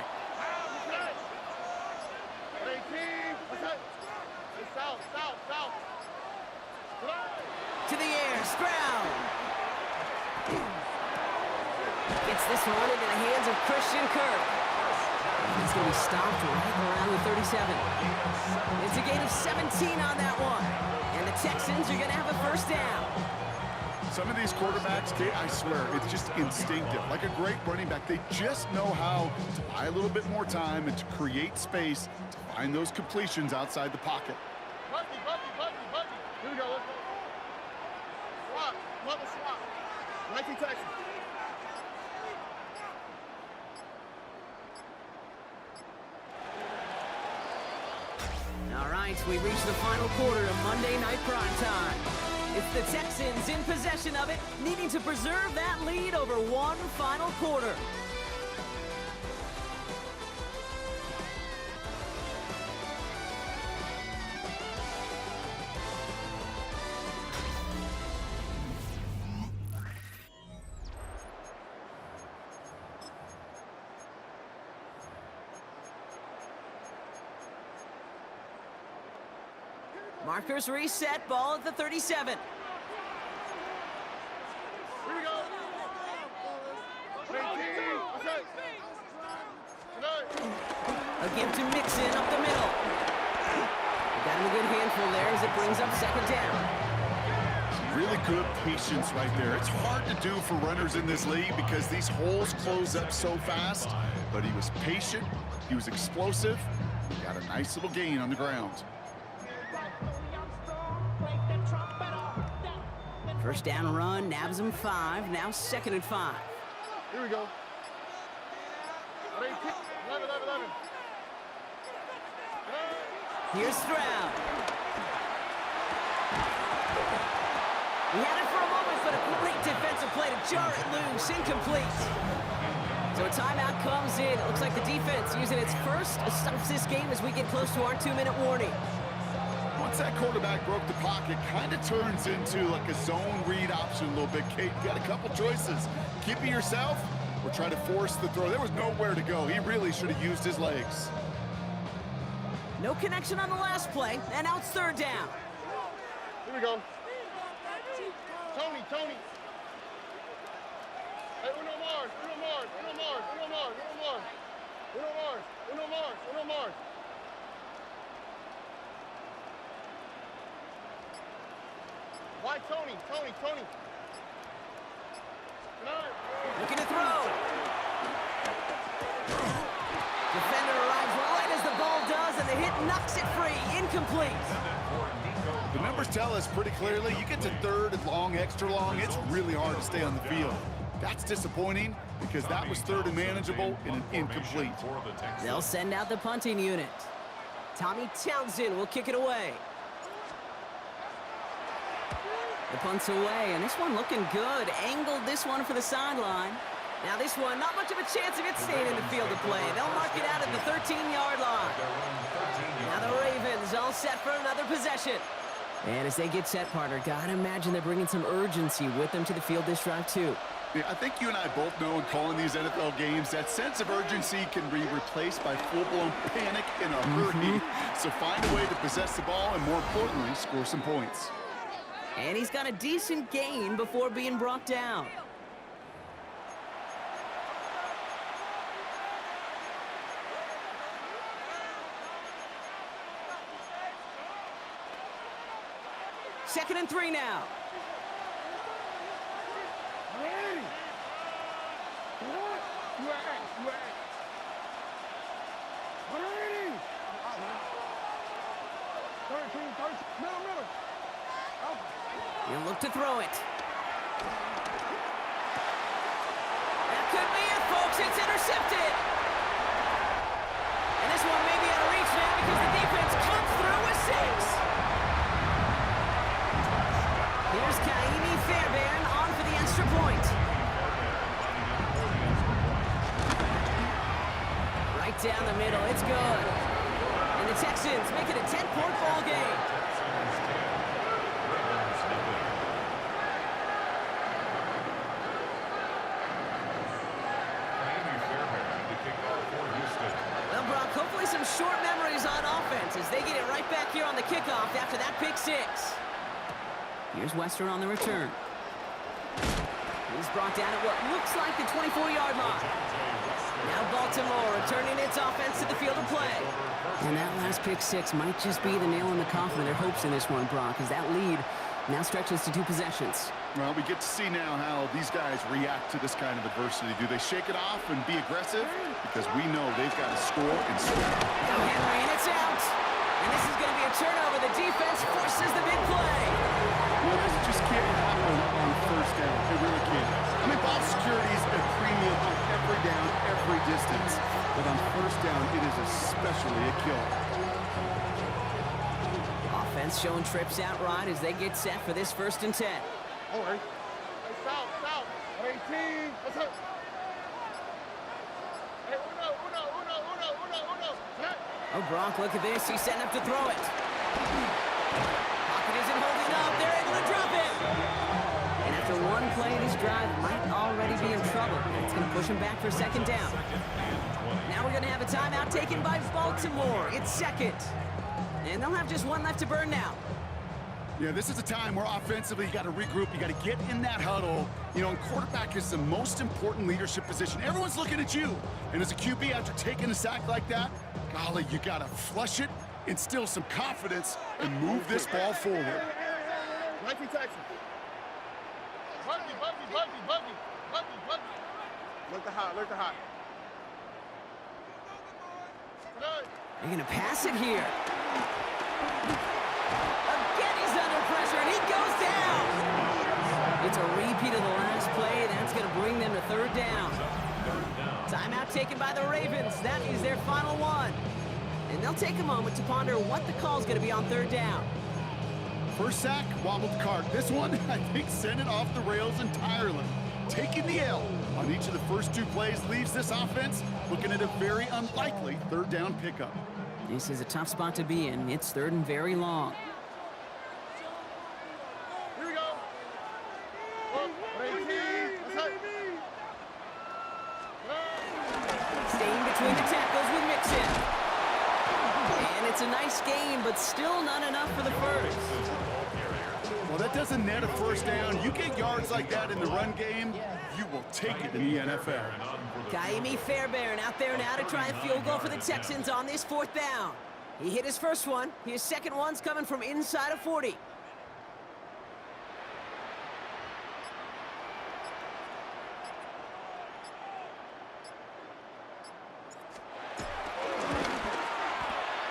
To the air, Stroud. Gets this one into the hands of Christian Kirk. He's going to be stopped right around the 37. It's a gain of 17 on that one. And the Texans are going to have a 1st down. Some of these quarterbacks, Kate, I swear, it's just instinctive. Like a great running back, they just know how to buy a little bit more time and to create space to find those completions outside the pocket. Here we go, let's go. Swap, love a swap. Nike Texas. All right, we reach the final quarter of Monday Night Prime Time. It's the Texans in possession of it, needing to preserve that lead over one final quarter. Markers reset, ball at the 37. Here we go. A give to Mixon up the middle. Got him a good handful there as it brings up 2nd down. really good patience right there. It's hard to do for runners in this league because these holes close up so fast, but he was patient, he was explosive, he got a nice little gain on the ground. First down run, nabs him 5, now 2nd and 5. Here we go. 11, 11. Here's Stroud. He had it for a moment, but a great defensive play to jar it loose, incomplete. So a timeout comes in. It looks like the defense using its first stops this game as we get close to our 2-minute warning. Once that quarterback broke the pocket, kind of turns into like a zone read option a little bit. Kate, you got a couple choices. Keep it yourself or try to force the throw. There was nowhere to go. He really should have used his legs. No connection on the last play, and now it's 3rd down. Here we go. Tony. Hey, Uno Mars. Why Tony? Looking to throw. Defender arrives right as the ball does, and the hit knocks it free. Incomplete. The numbers tell us pretty clearly, you get to 3rd and long, extra long, it's really hard to stay on the field. That's disappointing because that was 3rd and manageable and an incomplete. They'll send out the punting unit. Tommy Townsend will kick it away. The punt's away, and this one looking good. Angled this one for the sideline. Now this one, not much of a chance of it staying in the field of play. They'll mark it out at the 13-yard line. Now the Ravens all set for another possession. And as they get set, partner, gotta imagine they're bringing some urgency with them to the field this drive too. Yeah, I think you and I both know in calling these NFL games that sense of urgency can be replaced by full-blown panic in a hurry. So find a way to possess the ball and, more importantly, score some points. And he's got a decent gain before being brought down. Second and 3 now. He'll look to throw it. That could be it, folks. It's intercepted. And this one may be out of reach now because the defense comes through with 6. Here's Kaimi Fairbairn on for the extra point. Right down the middle. It's good. And the Texans make it a 10-point ball game. Hopefully some short memories on offense as they get it right back here on the kickoff after that pick 6. Here's Wester on the return. He's brought down at what looks like the 24-yard line. Now Baltimore returning its offense to the field of play. And that last pick 6 might just be the nail in the coffin of their hopes in this one, Brock, as that lead now stretches to 2 possessions. Well, we get to see now how these guys react to this kind of adversity. Do they shake it off and be aggressive? Because we know they've got to score and score. Now Henry, and it's out. And this is going to be a turnover. The defense forces the big play. Well, this just can't happen on 1st down. It really can't. I mean, ball security is a premium on every down, every distance. But on 1st down, it is especially a killer. Offense showing trips out right as they get set for this 1st and 10. All right. Hey, south. 18. Let's go. Hey, Uno. Oh, Brock, look at this. He's setting up to throw it. Pocket isn't holding up. They're able to drop it. And after one play, this drive might already be in trouble. It's going to push him back for 2nd down. Now we're going to have a timeout taken by Baltimore. It's 2nd. And they'll have just one left to burn now. Yeah, this is a time where offensively you got to regroup. You got to get in that huddle. You know, and quarterback is the most important leadership position. Everyone's looking at you. And as a QB, after taking a sack like that, golly, you got to flush it, instill some confidence, and move this ball forward. Nike Texas. Look the hot, look the hot. They're going to pass it here. Again, he's under pressure, and he goes down. It's a repeat of the last play. That's going to bring them to third down. Timeout taken by the Ravens. That is their final one. And they'll take a moment to ponder what the call is going to be on third down. First sack, wobbled the cart. This one, I think, sent it off the rails entirely. Taking the L on each of the first two plays leaves this offense looking at a very unlikely third down pickup. This is a tough spot to be in. It's third and very long. Here we go. Staying between the tackles with Mixon. And it's a nice game, but still not enough for the first. Well, that doesn't net a first down. You get yards like that in the run game, you will take it in the NFL. Kaimi Fairbairn out there now to try a field goal for the Texans on this fourth down. He hit his first one. His second one's coming from inside of 40.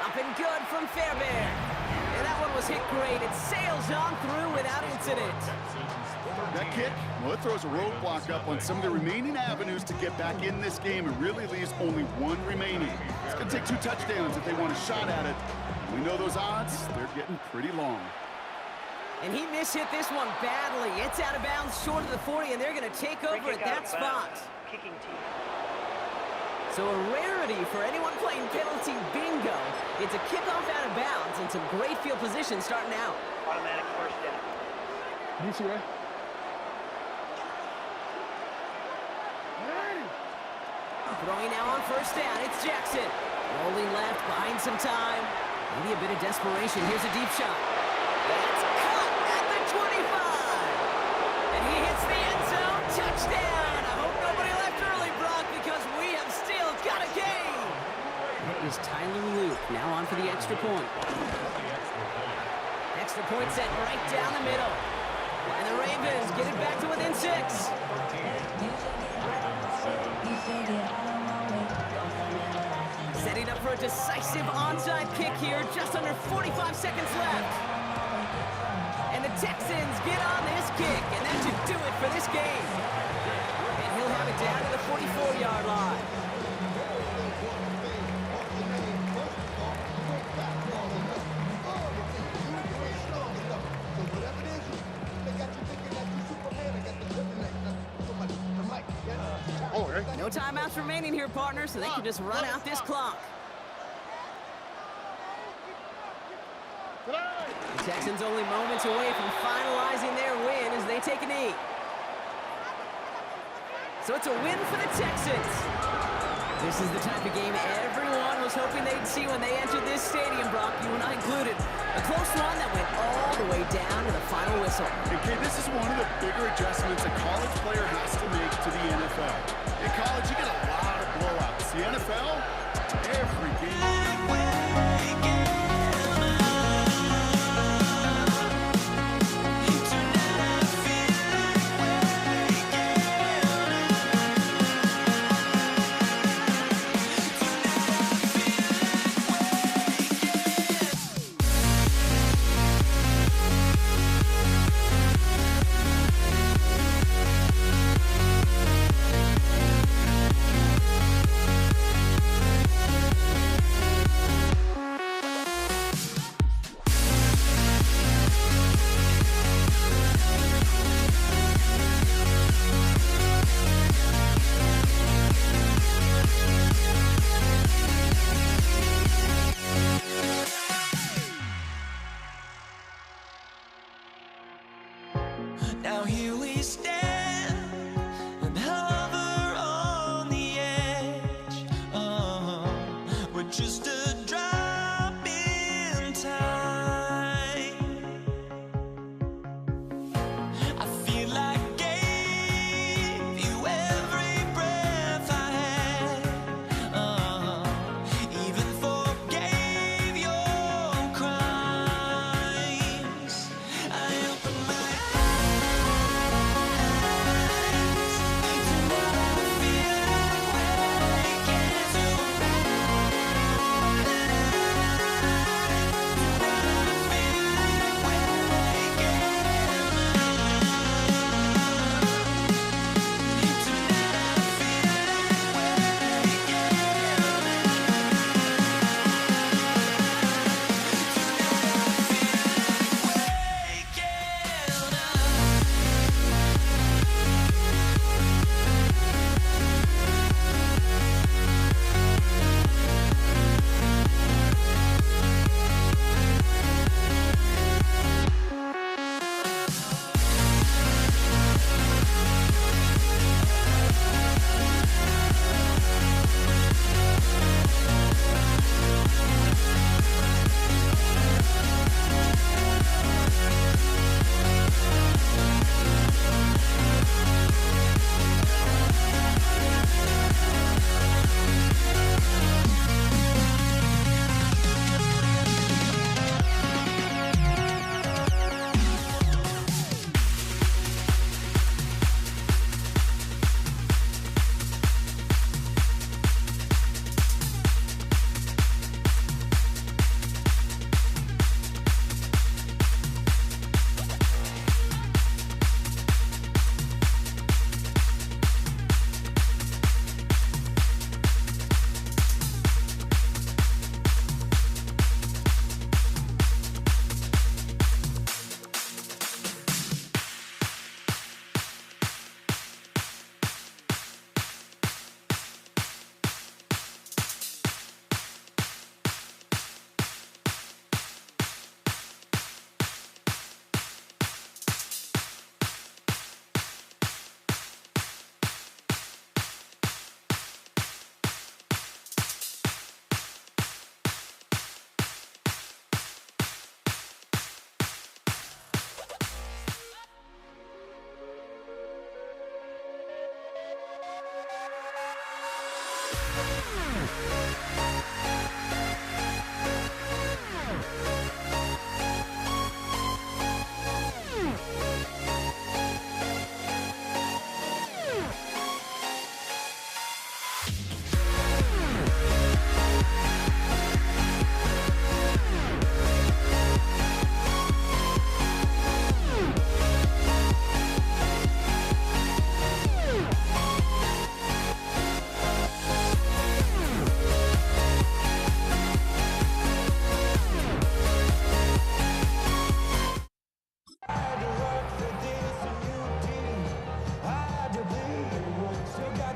Up and good from Fairbairn. And that one was hit great. It sails on through without incident. That kick, well, it throws a roadblock up on some of the remaining avenues to get back in this game and really leaves only one remaining. It's going to take 2 touchdowns if they want a shot at it. We know those odds, they're getting pretty long. And he mishit this one badly. It's out of bounds short of the 40, and they're going to take over at that spot. Kicking team. So a rarity for anyone playing penalty bingo. It's a kickoff out of bounds and some great field position starting out. Automatic first down. You see that? Throwing now on first down, it's Jackson. Rolling left, buying some time. Maybe a bit of desperation. Here's a deep shot. That's caught at the 25. And he hits the end zone. Touchdown. I hope nobody left early, Brock, because we have still got a game. It is Tyler Luke now on for the extra point. Extra point set right down the middle. And the Ravens get it back to within 6. Setting up for a decisive onside kick here, just under 45 seconds left. And the Texans get on this kick, and that should do it for this game. And he'll have it down to the 44-yard line. No timeouts remaining here, partner, so they can just run out this clock. The Texans only moments away from finalizing their win as they take a knee. So it's a win for the Texans. This is the type of game everyone was hoping they'd see when they entered this stadium, Brock, you and I included. A close one that went all the way down to the final whistle. And Kay, this is one of the bigger adjustments a college player has to make to the NFL. In college, you get a lot of blowouts. The NFL, every game.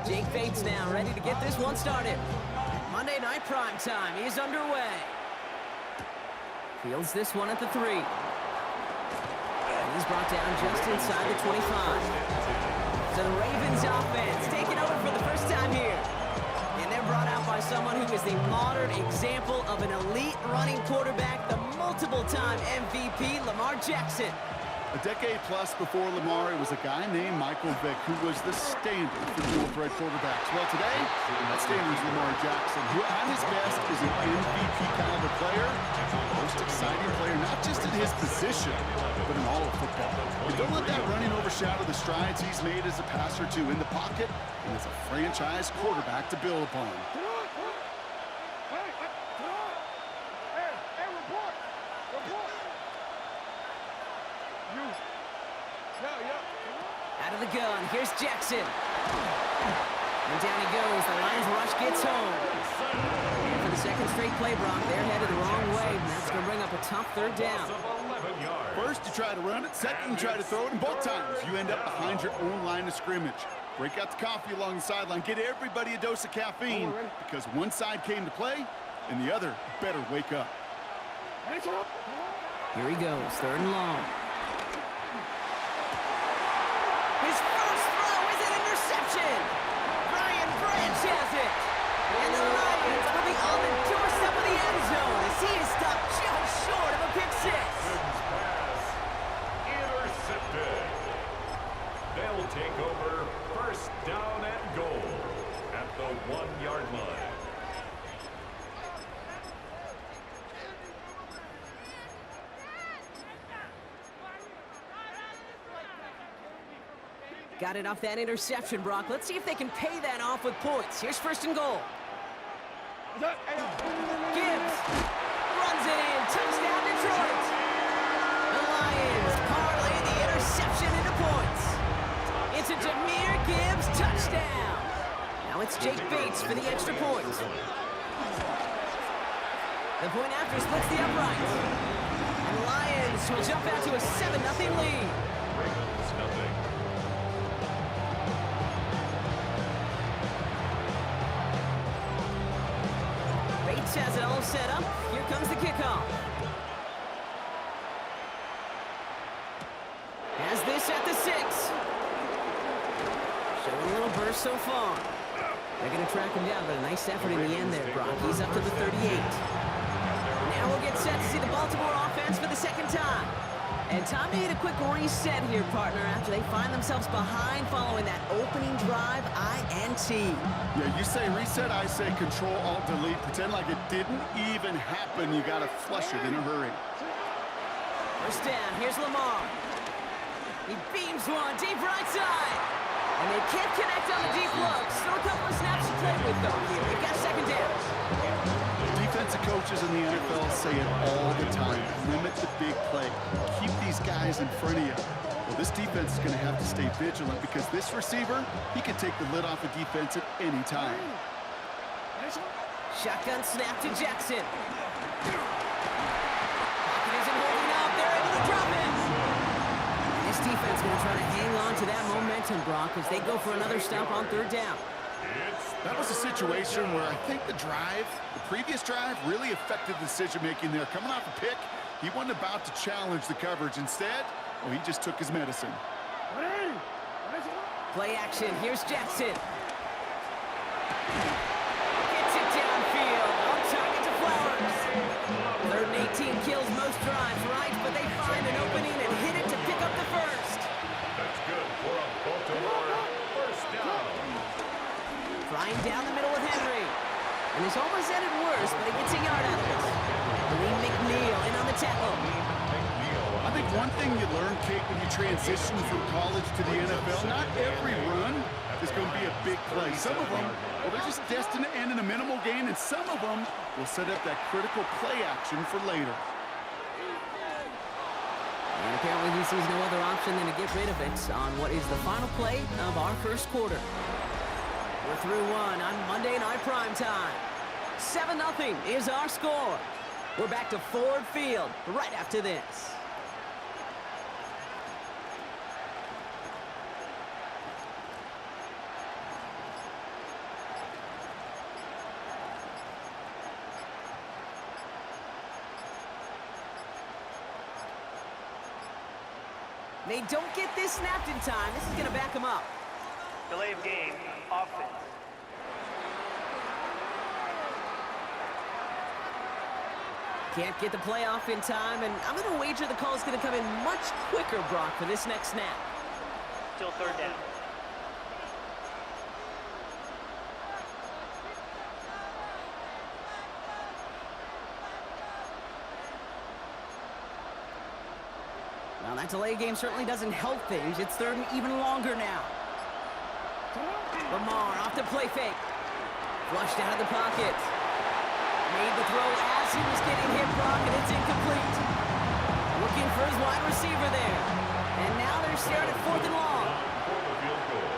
Jake Bates now ready to get this one started. Monday Night Prime Time is underway. Fields this one at the 3. And he's brought down just inside the 25. So the Ravens offense taking over for the first time here. And they're brought out by someone who is the modern example of an elite running quarterback, the multiple-time MVP, Lamar Jackson. A decade plus before Lamar, it was a guy named Michael Vick who was the standard for dual-threat quarterbacks. Well, today, that standard is Lamar Jackson, who at his best is an MVP-caliber player, most exciting player, not just in his position, but in all of football. And don't let that running overshadow the strides he's made as a passer, too, in the pocket, and as a franchise quarterback to build upon. Out of the gun, here's Jackson. And down he goes, the Lions rush gets home. And for the second straight play, Brock, they're headed the wrong way, and that's going to bring up a tough third down. First, you try to run it. Second, you try to throw it, and both times, you end up behind your own line of scrimmage. Break out the coffee along the sideline. Get everybody a dose of caffeine, because one side came to play, and the other better wake up. Here he goes, 3rd and long. His first throw is an interception. Brian Branch has it. And the Lions will be on the doorstep of the end zone as he is stopped just short of a pick six. Intercepted. They'll take over 1st down and goal at the 1-yard line. Got it off that interception, Brock. Let's see if they can pay that off with points. Here's 1st and goal. Gibbs runs it in. Touchdown, Detroit. The Lions parlay the interception into points. It's a Jahmyr Gibbs touchdown. Now it's Jake Bates for the extra point. The point after splits the uprights. And the Lions will jump out to a 7-0 lead. Ravens nothing. Bates has it all set up. Here comes the kickoff. Has this at the 6. Showing a little burst so far. They're going to track him down, but a nice effort in the end there, Brock. He's up to the 38. Now we'll get set to see the Baltimore offense for the 2nd time. And time to hit a quick reset here, partner, after they find themselves behind following that opening drive INT. Yeah, you say reset, I say Control-Alt-Delete. Pretend like it didn't even happen. You got to flush it in a hurry. 1st down, here's Lamar. He beams one deep right side. And they can't connect on the deep look. Still a couple of snaps to play with, though, here. They got 2nd down. Defensive coaches in the NFL say it all the time. Limit the big play. Keep these guys in front of you. Well, this defense is going to have to stay vigilant because this receiver, he can take the lid off a defense at any time. Shotgun snap to Jackson. Pocket isn't holding up. They're able to drop it. And this defense is going to try to hang on to that momentum, Brock, as they go for another stop on 3rd down. That was a situation where I think the previous drive, really affected the decision-making there. Coming off a pick, he wasn't about to challenge the coverage. Instead, well, he just took his medicine. Play action. Here's Jackson. Gets it downfield. On target to Flowers. 3rd and 18 kills most drives, right? But they find an opening and hit it to pick up the 1st. That's good for a Baltimore 1st down. Flying down the middle with Henry. And it's almost ended worse, but he gets a yard out of it. Lee McNeil in on the tackle. I think one thing you learn, Kate, when you transition from college to the NFL, not every run is going to be a big play. Some of them, well, they're just destined to end in a minimal gain, and some of them will set up that critical play action for later. And apparently he sees no other option than to get rid of it on what is the final play of our first quarter. We're through one on Monday Night Primetime. 7-0 is our score. We're back to Ford Field right after this. They don't get this snapped in time. This is going to back them up. Delay of game, offense. Can't get the play off in time, and I'm going to wager the call is going to come in much quicker, Brock, for this next snap. Still third down. Well, that delay game certainly doesn't help things. It's third and even longer now. Lamar off the play fake. Flushed out of the pocket. Made the throw as he was getting hit, Brock, and it's incomplete. Looking for his wide receiver there. And now they're staring at 4th and long. For the field goal,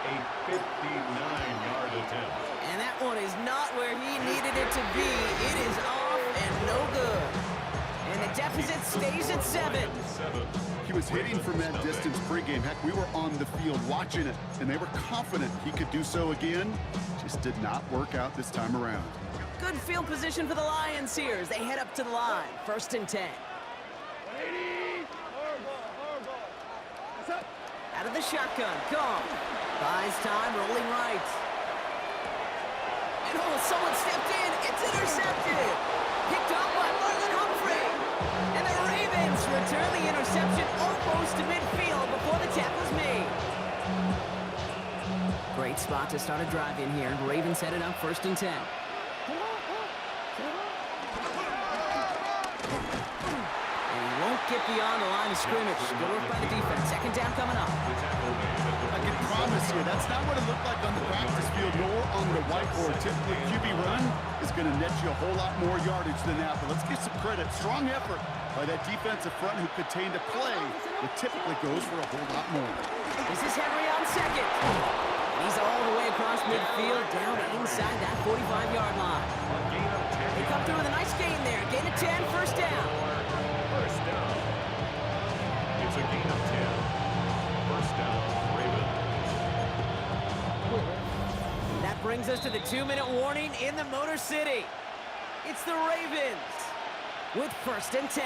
a 59-yard attempt. And that one is not where he needed it to be. It is off and no good. And the deficit stays at 7. He was hitting from that distance pregame. Heck, we were on the field watching it, and they were confident he could do so again. Just did not work out this time around. Good field position for the Lions here as they head up to the line. 1st and 10. Out of the shotgun, gone. Buys time, rolling right. And oh, someone stepped in. It's intercepted. Picked up by Marlon Humphrey. And the Ravens return the interception almost to midfield before the tackle's made. Great spot to start a drive in here. Ravens headed up 1st and 10. Won't get beyond the line of scrimmage. Good work by the defense. 2nd down coming up. I can promise you, that's not what it looked like on the practice field nor on the whiteboard. Typically, QB run is going to net you a whole lot more yardage than that. But let's give some credit. Strong effort by that defensive front who contained a play that typically goes for a whole lot more. This is Henry on 2nd. He's all the way across midfield, down inside that 45-yard line. They come through with a nice gain there. Gain of 10, 1st down. First down. It's a gain of 10. First down, Ravens. That brings us to the 2-minute warning in the Motor City. It's the Ravens with 1st and 10.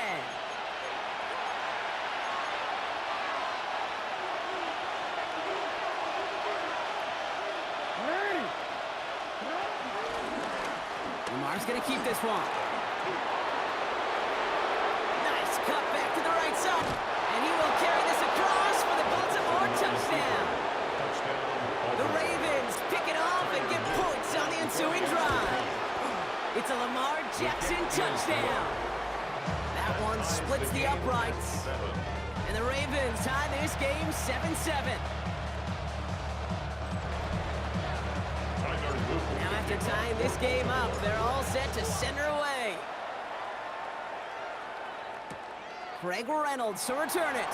Lamar's going to keep this one. Nice cut back to the right side. And he will carry this across for the Baltimore touchdown. The Ravens pick it off and get points on the ensuing drive. It's a Lamar Jackson touchdown. That one splits the uprights. And the Ravens tie this game 7-7. Now after tying this game up, they're all set to send her away. Craig Reynolds to return it.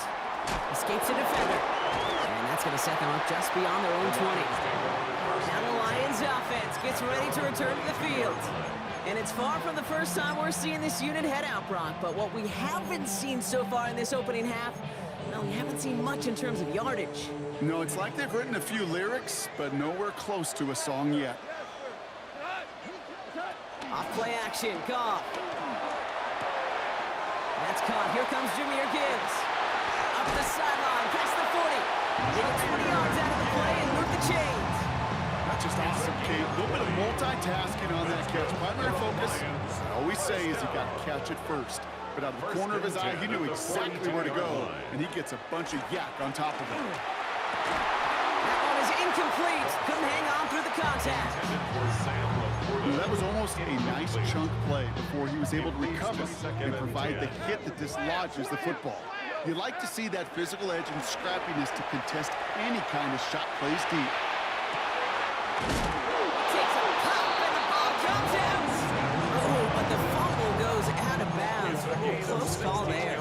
Escapes a defender. And that's going to set them up just beyond their own 20. Now the Lions offense gets ready to return to the field. And it's far from the first time we're seeing this unit head out, Brock. But what we haven't seen so far in this opening half, well, we haven't seen much in terms of yardage. No, it's like they've written a few lyrics, but nowhere close to a song yet. Off play action, Goff. That's caught. Here comes Jahmyr Gibbs. Up the sideline, past the 40. They get 20 yards out of the play and move the chains. That's just awesome, Kate. A little bit of multitasking on that catch. Primary focus, I always say, is you got to catch it first. But out of the corner of his eye, he knew exactly where to go, and he gets a bunch of yak on top of it. That one is incomplete. Couldn't hang on through the contact. was almost a nice chunk play before he was able to recover and provide the hit that dislodges the football. You like to see that physical edge and scrappiness to contest any kind of shot plays deep. Takes a pop and the ball comes out. Oh, but the fumble goes out of bounds. Oh, close call there.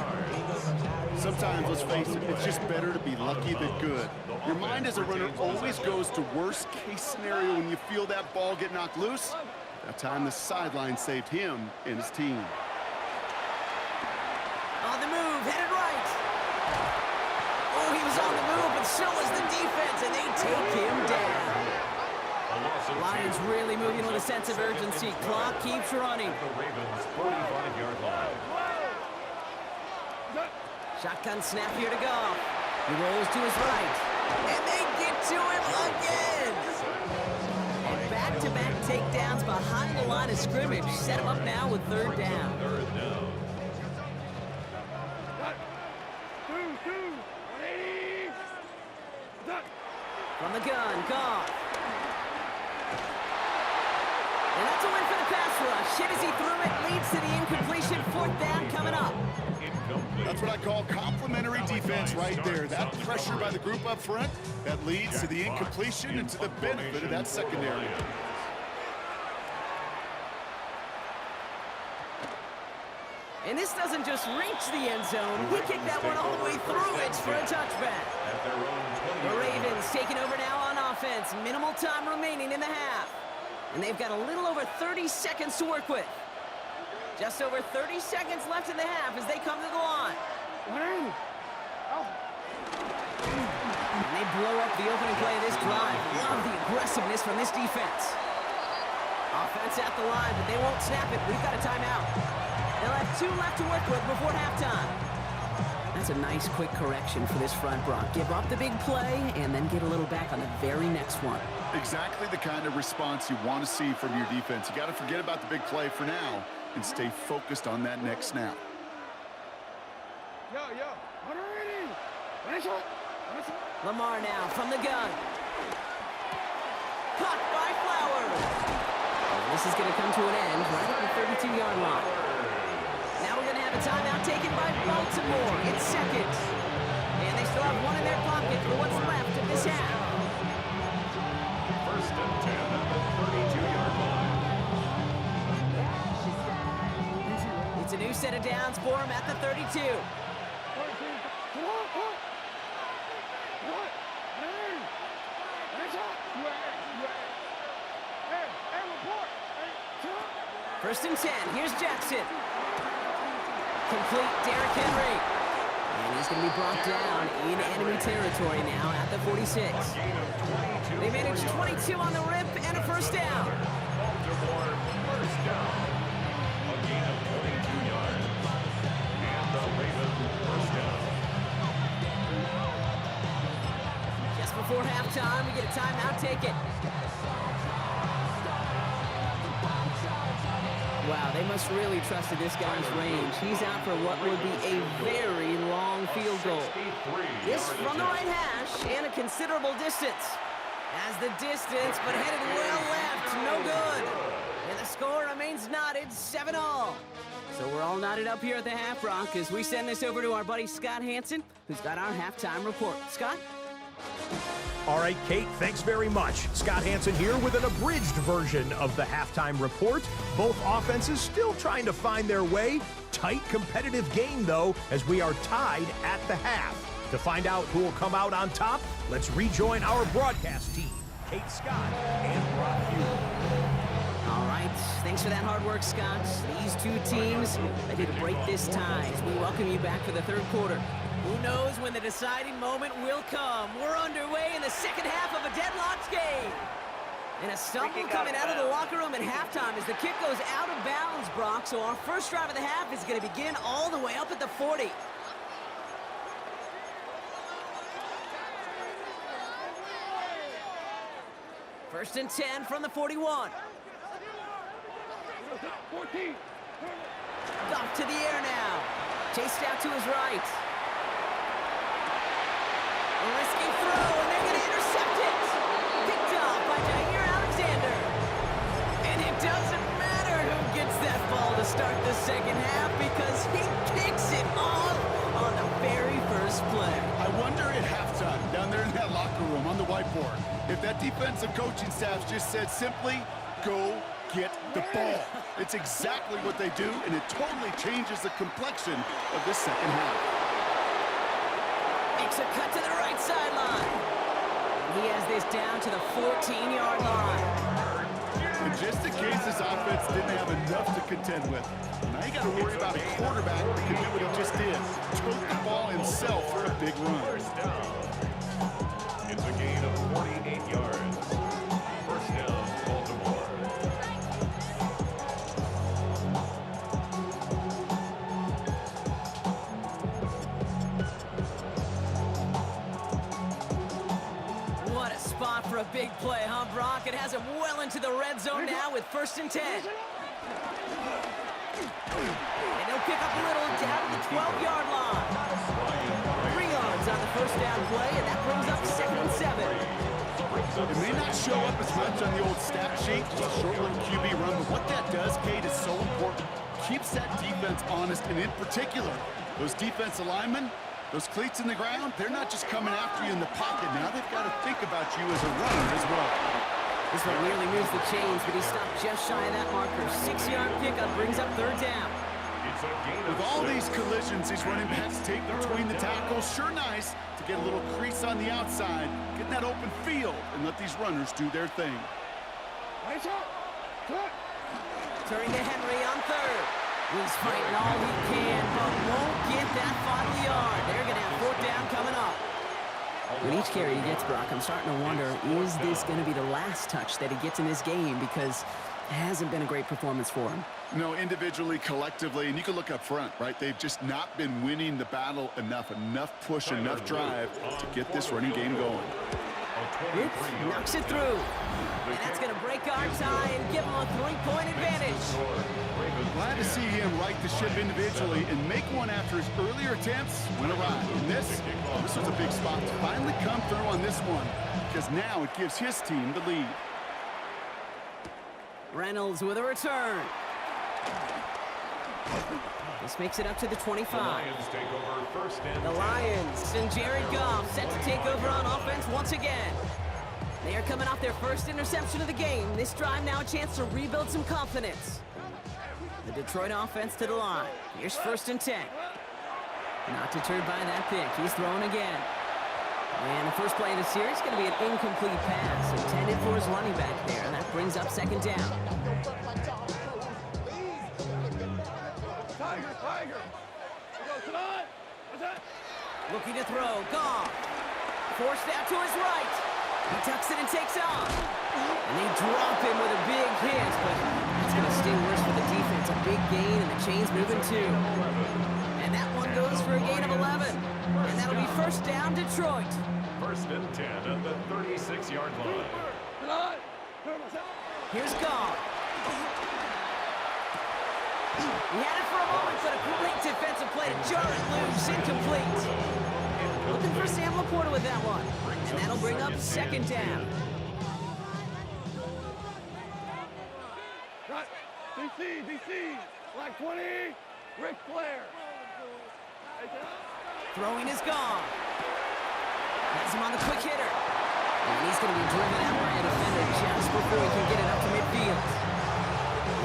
Sometimes, let's face it, it's just better to be lucky than good. Your mind as a runner always goes to worst case scenario when you feel that ball get knocked loose. That time the sideline saved him and his team. On the move, headed right. Oh, he was on the move, but so was the defense, and they take him down. Lions really moving with a sense of urgency. Clock keeps running. The Ravens 45-yard line. Shotgun snap here to go. He rolls to his right. And they get to him again. And back-to-back takedowns behind the line of scrimmage. Set him up now with third down. Third down. From the gun, Goff. And that's a win for the pass rush. Hit as he threw it, leads to the incompletion. Fourth down coming up. That's what I call complimentary defense right there. That pressure by the group up front, that leads to the incompletion and to the benefit of that secondary. And this doesn't just reach the end zone. He kicked that one all the way through it for a touchback. The Ravens taking over now on offense. Minimal time remaining in the half. And they've got a little over 30 seconds to work with. Just over 30 seconds left in the half as they come to the line. And they blow up the opening play of this drive. Love the aggressiveness from this defense. Offense at the line, but they won't snap it. We've got a timeout. They'll have 2 left to work with before halftime. That's a nice quick correction for this front, Brock. Give up the big play and then get a little back on the very next one. Exactly the kind of response you want to see from your defense. You got to forget about the big play for now and stay focused on that next snap. Lamar now from the gun. Caught by Flowers. This is going to come to an end right at the 32-yard line. Now we're going to have a timeout taken by Baltimore. It's second. And they still have one in their pocket for what's left of this half. First and 10 at the 32-yard line. It's a new set of downs for him at the 32. First and 10. Here's Jackson. Complete Derrick Henry. And he's going to be brought down in enemy territory now at the 46. They managed 22 on the rip and a first down. Baltimore first down. A gain of 22 yards. And the Ravens first down. Just before halftime, we get a timeout taken. Wow, they must really trusted this guy's range. He's out for what would be a very long field goal. This from the right hash and a considerable distance. As the distance, but headed well left, no good. And the score remains knotted, 7-all. So we're all knotted up here at the half, Brock, as we send this over to our buddy Scott Hanson, who's got our halftime report. Scott? All right, Kate, thanks very much. Scott Hanson here with an abridged version of the halftime report. Both offenses still trying to find their way. Tight, competitive game, though, as we are tied at the half. To find out who will come out on top, let's rejoin our broadcast team, Kate Scott and Brock Hughes. All right, thanks for that hard work, Scott. These two teams ready to break this tie as we welcome you back for the third quarter. Who knows when the deciding moment will come? We're underway in the second half of a deadlocked game. And a stumble coming out of the locker room at halftime as the kick goes out of bounds, Brock. So our first drive of the half is going to begin all the way up at the 40. First and 10 from the 41. Off to the air now. Chased out to his right. A risky throw, and they're going to intercept it. Picked off by Jair Alexander. And it doesn't second half because he kicks it off on the very first play. I wonder at halftime, down there in that locker room on the whiteboard, if that defensive coaching staff just said simply, go get the ball. It's exactly what they do, and it totally changes the complexion of this second half. Makes a cut to the right sideline. He has this down to the 14-yard line. And just in case this offense didn't have enough to contend with, now you got to worry about a quarterback that can do what he just did. Tote the ball himself for a big run. First down. It's a gain of 48 yards. First down, Baltimore. What a spot for a big play, huh, Brock? It has him well into the red zone now with 1st and 10. And he'll pick up a little down to the 12-yard line. 3 yards on the first down play, and that brings up 2nd and 7. It may not show up as much on the old stat sheet, just a short little QB run, but what that does, Kate, is so important. Keeps that defense honest, and in particular, those defensive linemen, those cleats in the ground, they're not just coming after you in the pocket. Now they've got to think about you as a runner as well. This one nearly moves the chains, but he stopped just shy of that marker. 6-yard pickup brings up 3rd down. It's a gain of With all 6. these collisions, these running backs take between the tackles. Sure nice to get a little crease on the outside, get in that open field, and let these runners do their thing. Turning to Henry on 3rd. He's fighting all he can, but won't get that final yard. They're going to have 4th down coming up. With each carry he gets, Brock, I'm starting to wonder, is this going to be the last touch that he gets in this game? Because it hasn't been a great performance for him. No, individually, collectively, and you can look up front, right? They've just not been winning the battle enough push, enough drive to get this running game going. Oops, knocks it through. And that's going to break our tie and give him a 3-point advantage. Glad to see him right the ship individually and make one after his earlier attempts went awry. And this was a big spot to finally come through on this one, because now it gives his team the lead. Reynolds with a return. This makes it up to the 25. The Lions take over 1st and 10. The Lions and Jared Goff set to take over on offense once again. They are coming off their first interception of the game. This drive now a chance to rebuild some confidence. The Detroit offense to the line. Here's 1st and 10. Not deterred by that pick. He's throwing again. And the first play of the series is going to be an incomplete pass intended for his running back there. And that brings up 2nd down. Looking to throw. Goff. Forced out to his right. He tucks it and takes off. And they drop him with a big hit, but it's going to sting worse for the defense. A big gain, and the chain's moving too. And that one goes for a gain of 11. And that'll be 1st down, Detroit. 1st and 10 at the 36-yard line. Here's Goff. He had it for a moment, but a great defensive play to jar it loose, incomplete. Looking for Sam Laporta with that one. And that'll bring up 2nd down. DC, Black 20, Ric Flair. Throwing is gone. Has him on the quick hitter. And he's going to be driven out by a defender just before he can get it up to midfield.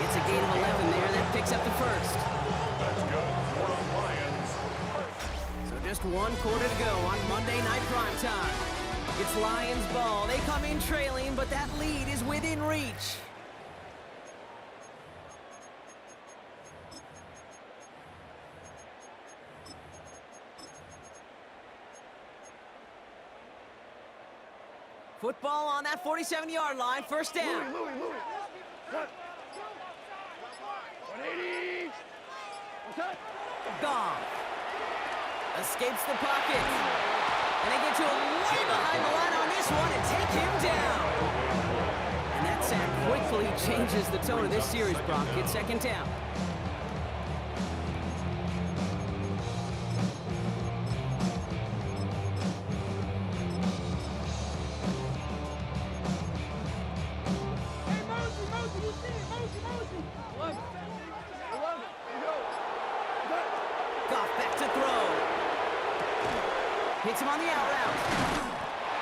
It's a gain of 11 there. That picks up the 1st. That's good for the Lions. So just 1 quarter to go on Monday Night Primetime. It's Lions ball. They come in trailing, but that lead is within reach. Football on that 47-yard line. 1st down. Louis. 180. Goff escapes the pocket. And they get to him way behind the line on this one and take him down. And that sack quickly changes the tone of this series, Brock. It's 2nd down. Hey, Mosey, you see it, Mosey. 11. Gets him on the out route.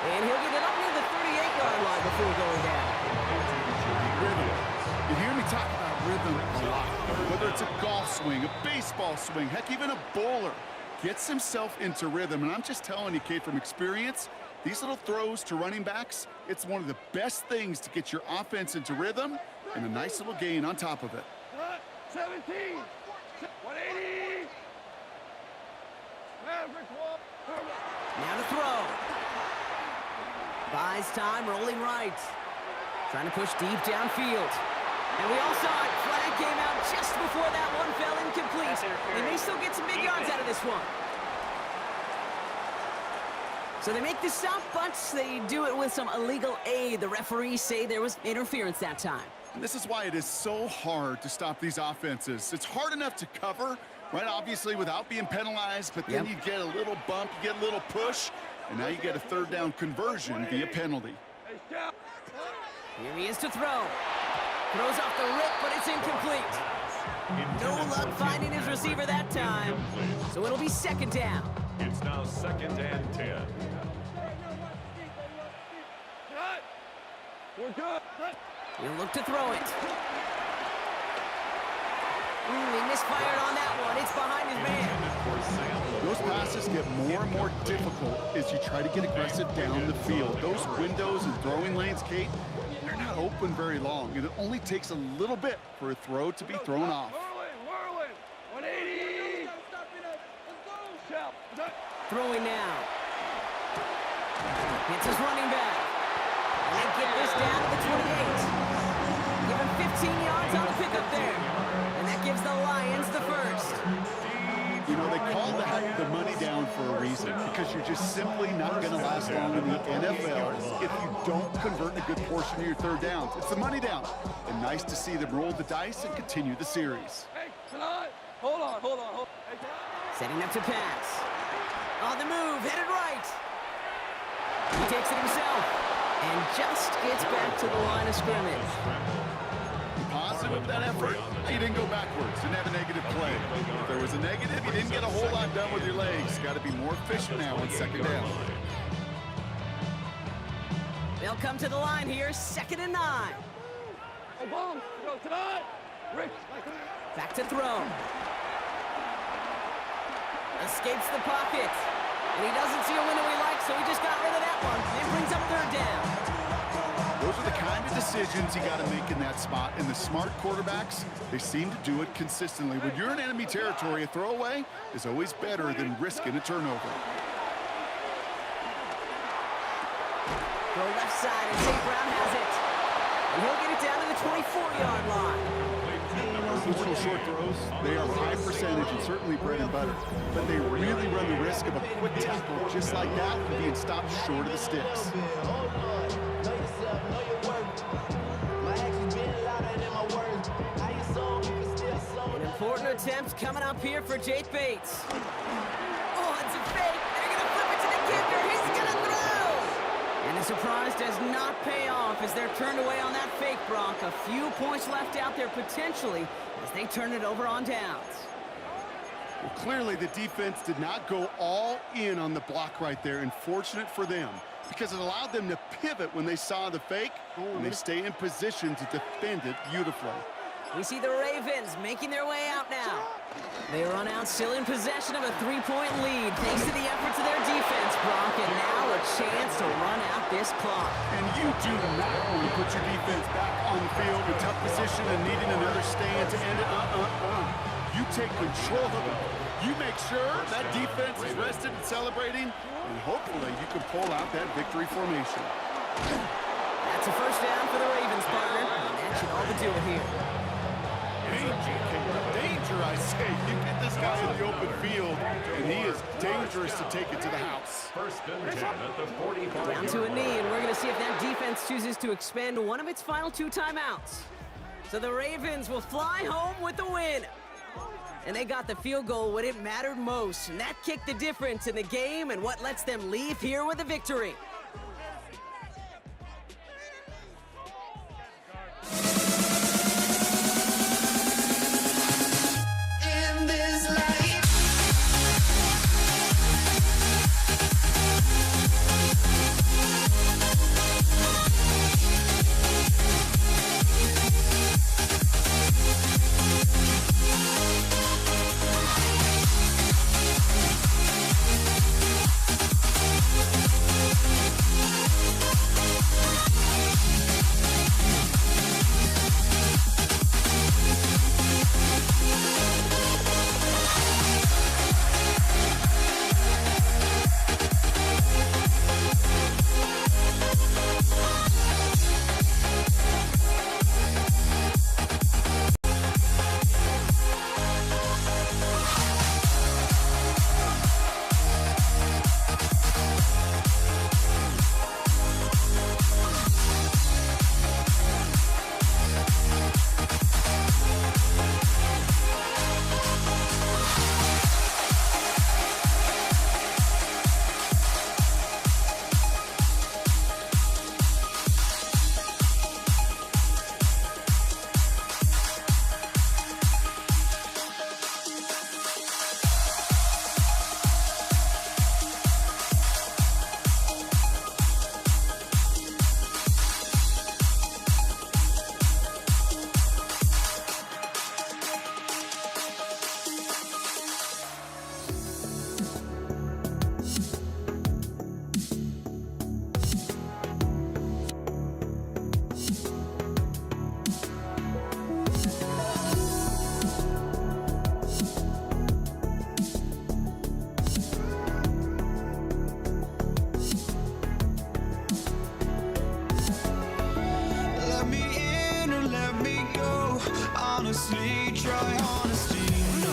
And he'll get it up near the 38-yard line before going down. Rhythm. You hear me talk about rhythm a lot. Whether it's a golf swing, a baseball swing, heck, even a bowler gets himself into rhythm. And I'm just telling you, Kate, from experience, these little throws to running backs, it's one of the best things to get your offense into rhythm and a nice little gain on top of it. 17, 180. Now to throw. Buys time, rolling right. Trying to push deep downfield. And we all saw it. Flag came out just before that one fell incomplete. They may still get some big yards out of this one. So they make the stop, but they do it with some illegal aid. The referees say there was interference that time. And this is why it is so hard to stop these offenses. It's hard enough to cover, right, obviously, without being penalized, but then you get a little bump, you get a little push, and now you get a third down conversion via penalty. Here he is to throw. Throws off the rip, but it's incomplete. No luck finding his receiver that time. So it'll be second down. It's now 2nd and 10. We're good. He'll look to throw it. He misfired on that one. It's behind his man. Those passes get more and more difficult as you try to get aggressive down the field. Those windows and throwing lanes, Kate, they're not open very long, and it only takes a little bit for a throw to be thrown off. Whirling, 180. Throwing now. Hits his running back. And they get this down to the 28. Give him 15 yards on the pickup there. And that gives the Lions the first. You know, they call that the money down for a reason, because you're just simply not going to last long in the NFL if you don't convert a good portion of your third downs. It's the money down. And nice to see them roll the dice and continue the series. Hey, tonight. Hold on. Hey, Setting up to pass. On the move, headed right. He takes it himself and just gets back to the line of scrimmage. Positive of that effort, you didn't go backwards, didn't have a negative play. If there was a negative, you didn't get a whole lot done with your legs. Got to be more efficient now on second down. They'll come to the line here, 2nd and 9. hey, bomb. Go tonight. Rich. Back to throw. Escapes the pocket. And he doesn't see a window he likes, so he just got rid of that one. It brings up 3rd down. Those are the kind of decisions you got to make in that spot. And the smart quarterbacks, they seem to do it consistently. When you're in enemy territory, a throwaway is always better than risking a turnover. Throw left side, and St. Brown has it. And he'll get it down to the 24-yard line. Those little short throws, they are high percentage and certainly bread and butter. But they really run the risk of a quick tackle just like that and being stopped short of the sticks. An important attempt coming up here for Jake Bates. Oh, it's a fake. They're going to flip it to the kicker. He's going to throw. And the surprise does not pay off as they're turned away on that fake, Brock. A few points left out there potentially as they turn it over on downs. Well, clearly the defense did not go all in on the block right there, and fortunate for them because it allowed them to pivot when they saw the fake, and they stay in position to defend it beautifully. We see the Ravens making their way out now. They run out still in possession of a 3-point lead thanks to the efforts of their defense, Brock, and now a chance to run out this clock. And you do not want to put your defense back on the field in tough position and needing another stand to end it. You take control of it. You make sure that defense is rested and celebrating, and hopefully you can pull out that victory formation. That's a first down for the Ravens, partner, and that should all do it here. Danger, I say. You get this guy in the open field, and he is dangerous to take it to the house. 1st and 10 at the 45. Down to a knee, and we're going to see if that defense chooses to expend one of its final 2 timeouts. So the Ravens will fly home with the win. And they got the field goal when it mattered most, and that kicked the difference in the game and what lets them leave here with a victory. honestly, try honesty. No,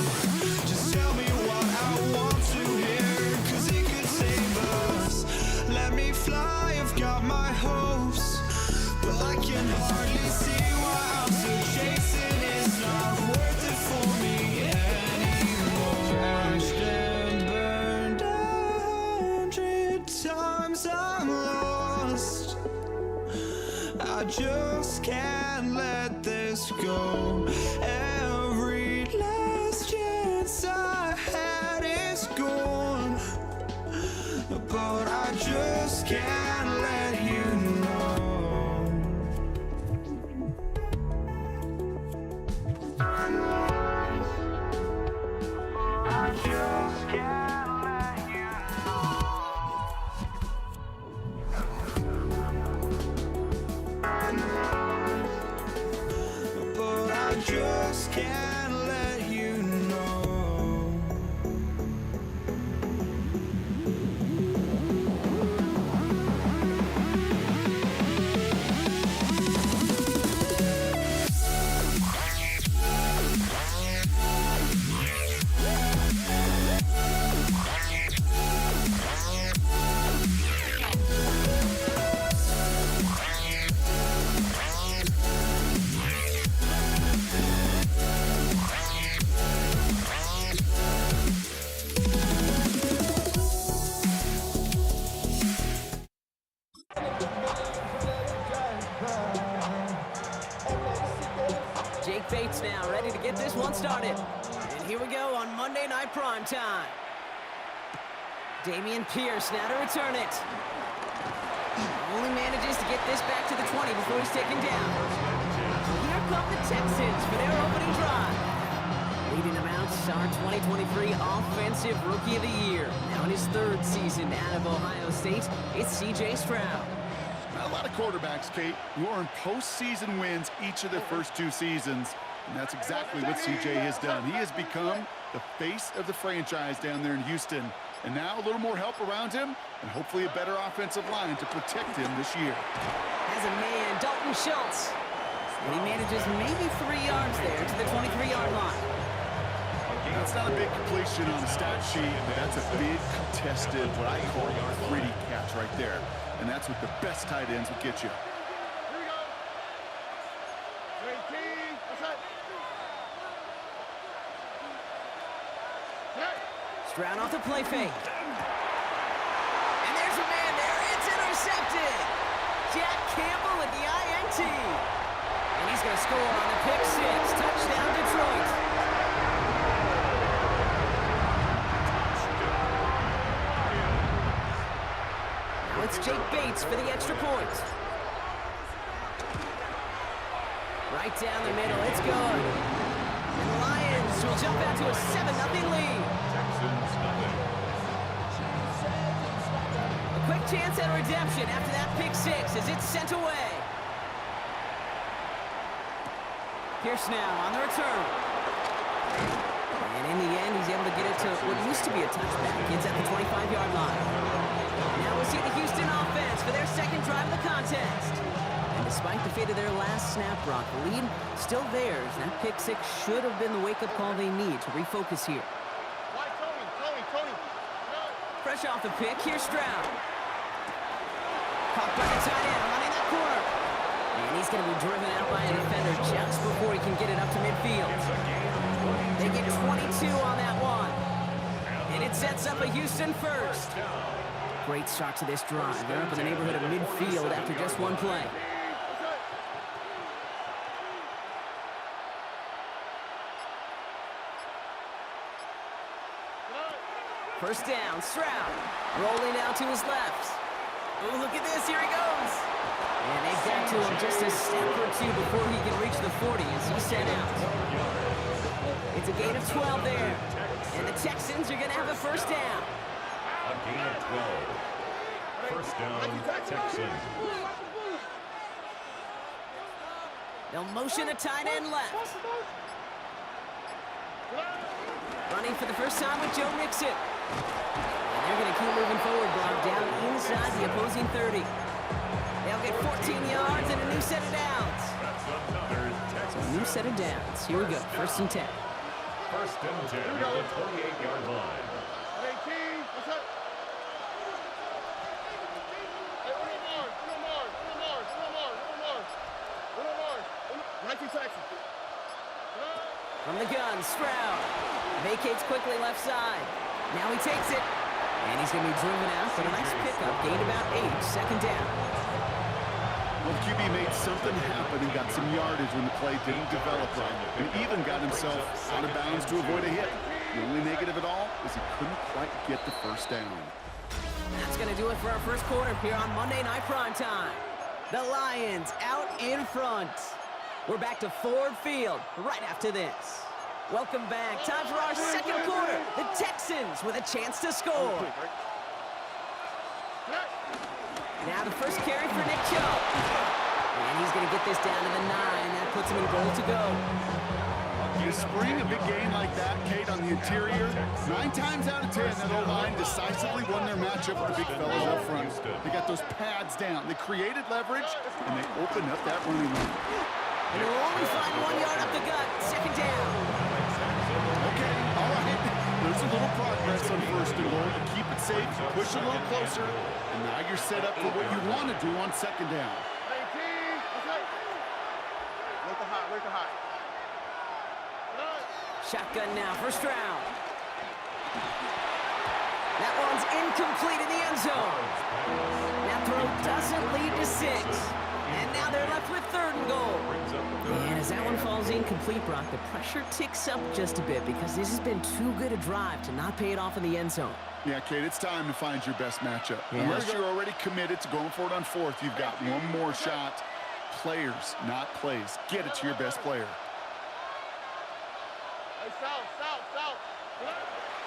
just tell me what I want to hear, 'cause it could save us. Let me fly, I've got my hopes, but I can hardly see why I'm still chasing. It's not worth it for me anymore. Crashed and burned 100 times, I'm lost. I just can't let this go. Every last chance I had is gone, but I just can't let you know. I just can't let you know. But I just can't let you know. Jake Bates now ready to get this one started. And here we go on Monday Night Prime Time. Damian Pierce now to return it. Only manages to get this back to the 20 before he's taken down. Here come the Texans for their opening drive. Leading them out, our 2023 Offensive Rookie of the Year. Now in his third season out of Ohio State, it's C.J. Stroud. Not a lot of quarterbacks, Kate, who earn postseason wins each of their first 2 seasons. And that's exactly what CJ has done. He has become the face of the franchise down there in Houston. And now a little more help around him and hopefully a better offensive line to protect him this year. Has a man, Dalton Schultz. And he manages maybe 3 yards there to the 23-yard line. That's not a big completion on the stat sheet, but that's a big contested, what I call a gritty catch right there. And that's what the best tight ends will get you. Here we go. 18. What's that? Stroud off the play fake. And there's a man there. It's intercepted. Jack Campbell with the INT. And he's going to score on the pick 6. Touchdown, Detroit. Now it's Jake Bates for the extra point. Right down the middle. It's good. And the Lions will jump out to a 7-0 lead. Texans nothing. A quick chance at redemption after that pick 6 as it's sent away. Pierce now on the return. And in the end, he's able to get it to what used to be a touchback. It's at the 25-yard line. Now we'll see the Houston offense for their second drive of the contest. And despite the fate of their last snap, Brock, the lead still theirs. That pick 6 should have been the wake-up call they need to refocus here. Tony. Fresh off the pick, here's Stroud. Caught by the tight end, running that corner. And he's going to be driven out by a defender just before he can get it up to midfield. They get 22 on that one. And it sets up a Houston first. Great start to this drive. They're up in the neighborhood of midfield after just one play. First down, Stroud. Rolling out to his left. Oh, look at this, here he goes. And they've got to him just a step or 2 before he can reach the 40 as he's sent out. It's a gain of 12 there. And the Texans are going to have a first down. A gain of 12. First down, Texans. They'll motion a tight end left. Running for the first time with Joe Mixon. And they're going to keep moving forward, Brock, down inside the opposing 30. They'll get 14 yards and a new set of downs. That's another So Texans. new new set of downs. Here we go, 1st and 10. First and 10 at the 28-yard line. 18, what's up? Hey, Uno Mars. Nike Texas. From the gun, Stroud. Vacates quickly left side. Now he takes it. And he's going to be driven out, but a nice pickup. Gained about 8, 2nd down. Well, QB made something happen and got some yardage when the play didn't develop right. And even got himself out of bounds to avoid a hit. The only negative at all is he couldn't quite get the 1st down. That's going to do it for our first quarter here on Monday Night Primetime. The Lions out in front. We're back to Ford Field right after this. Welcome back. Time for our second quarter. The Texans with a chance to score. Now the first carry for Nick Chubb. And he's going to get this down to the 9. That puts him in goal to go. You spring a big game like that, Kate, on the interior, 9 times out of 10, that O-line decisively won their matchup with the big fellas up front. They got those pads down. They created leverage, and they opened up that running lane. And he'll only find 1 yard up the gut. 2nd down. Okay, all right. There's a little progress on 1st and goal. You keep it safe, you push a little closer, and now you're set up for what you want to do on 2nd down. 18, what's up? Where's the high? Shotgun now for Stroud. That one's incomplete in the end zone. That throw doesn't lead to 6. And now they're left with 3rd and goal. And as that one falls incomplete, Brock, the pressure ticks up just a bit because this has been too good a drive to not pay it off in the end zone. Yeah, Kate, it's time to find your best matchup. Yeah. Unless you're already committed to going for it on 4th, you've got one more shot. Players, not plays. Get it to your best player. Hey, south.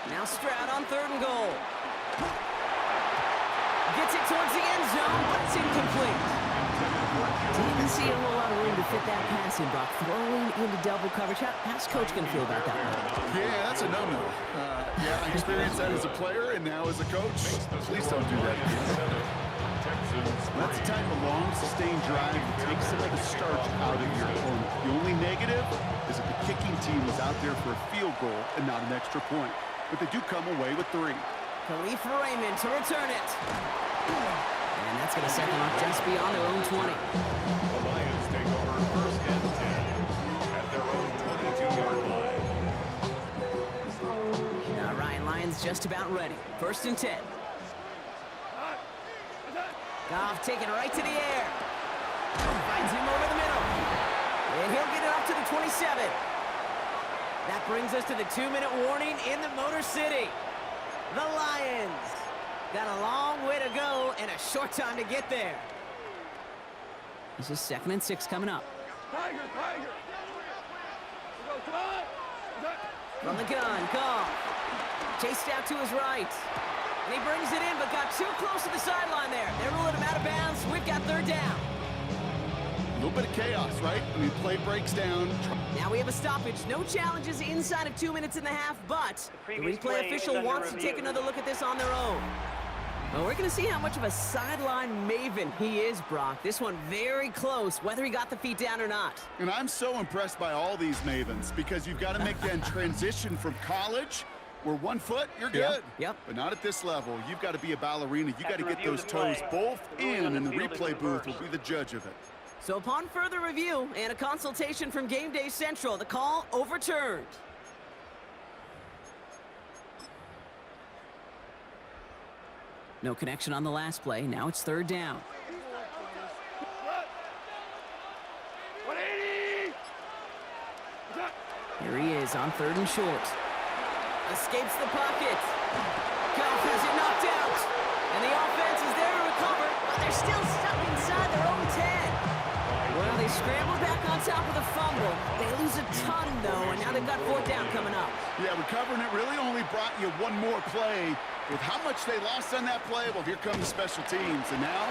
Now Stroud on 3rd and goal. Gets it towards the end zone, but it's incomplete. Didn't see a whole lot of room to fit that pass in, Brock. Throwing into double coverage. How's Coach going to feel about that one? Yeah, that's a no-no. Yeah, I experienced that as a player and now as a coach. Please don't do that again. That's the type of long, sustained drive that takes some of the starch out of your opponent. The only negative is that the kicking team is out there for a field goal and not an extra point. But they do come away with 3. Khalif Raymond to return it. And that's going to set them up just beyond their own 20. The Lions take over 1st and 10 at their own 22-yard line. All right, Lions just about ready. 1st and 10. Goff taking it right to the air. Finds him over the middle. And he'll get it up to the 27. That brings us to the 2-minute warning in the Motor City. The Lions got a long way to go and a short time to get there. This is 2nd and 6 coming up. Tiger. Come on. From the gun, Goff. Chased out to his right. And he brings it in, but got too close to the sideline there. They're ruling him out of bounds. We've got 3rd down. A little bit of chaos, right? I mean, play breaks down. Now we have a stoppage. No challenges inside of 2 minutes and a half, but the previous replay play official is under wants to review. take another look at this on their own. Well, we're going to see how much of a sideline maven he is, Brock. This one very close, whether he got the feet down or not. And I'm so impressed by all these mavens because you've got to make that transition from college where 1 foot, you're good. Yep. But not at this level. You've got to be a ballerina. You got to After get review those of the play, toes both ruling on in, and the the field is replay booth will reversed. be the judge of it. So upon further review and a consultation from Game Day Central, the call overturned. No connection on the last play. Now it's 3rd down. 180. Here he is on 3rd and short. Escapes the pocket. Goff has it knocked out. And the offense is there to recover, but they're still stuck inside their own 10. Well, they scrambled back on top of the fumble. They lose a ton, though, and now they've got 4th down coming up. Yeah, recovering it really only brought you one more play. With how much they lost on that play, well, here come the special teams. And now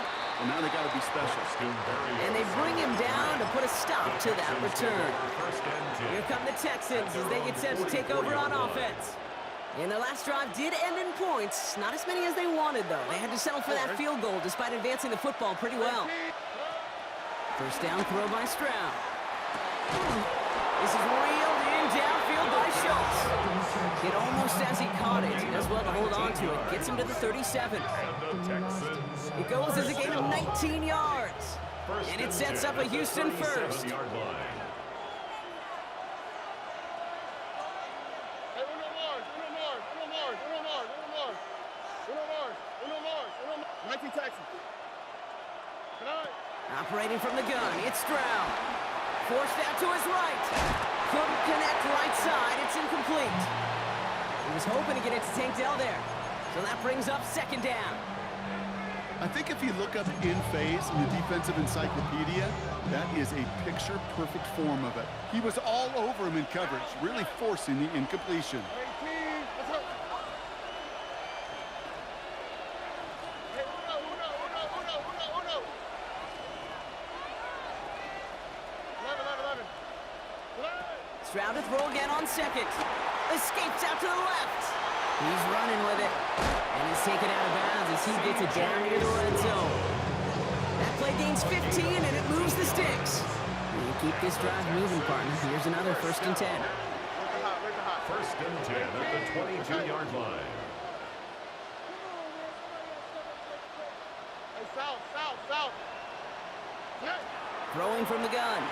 they got to be special. And they bring him down to put a stop to that return. Here come the Texans as they get set to take over on offense. And their last drive did end in points. Not as many as they wanted, though. They had to settle for that field goal despite advancing the football pretty well. 1st down throw by Stroud. This is reeled in downfield by Schultz. It almost as he caught it. He does well to hold on to it. Gets him to the 37. It goes as a gain of 19 yards. And it sets up a Houston first. Operating from the gun, it's Stroud. Forced out to his right. Couldn't connect right side, it's incomplete. He was hoping to get it to Tank Dell there. So that brings up second down. I think if you look up in phase in the defensive encyclopedia, that is a picture-perfect form of it. He was all over him in coverage, really forcing the incompletion. Stroud to throw again on second. Escapes out to the left. He's running with it. And he's taken out of bounds as he gets it down near the red zone. That play gains 15 and it moves the sticks. You keep this drive moving, partner. Here's another 1st and 10. 1st and 10 at the 22-yard line. Throwing from the gun.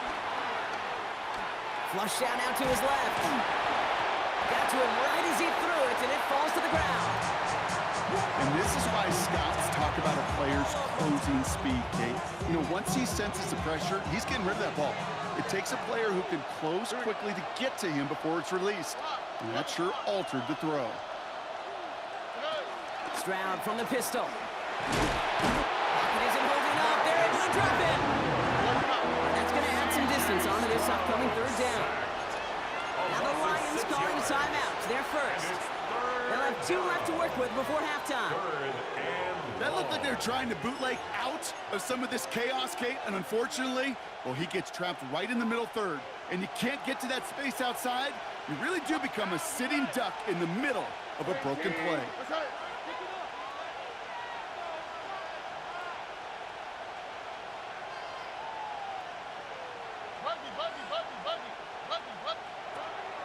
Flush down out to his left. Got to him right as he threw it, and it falls to the ground. And this is why scouts talk about a player's closing speed, Kate. You know, once he senses the pressure, he's getting rid of that ball. It takes a player who can close quickly to get to him before it's released. And that sure altered the throw. Stroud from the pistol. Pocket isn't holding up. They're able to drop it. That's going to add some distance onto this upcoming 3rd down. Now the Lions calling a timeout. They're first. They'll have 2 left to work with before halftime. That looked like they were trying to bootleg out of some of this chaos, Kate, and unfortunately, well, he gets trapped right in the middle 3rd, and you can't get to that space outside. You really do become a sitting duck in the middle of a broken play.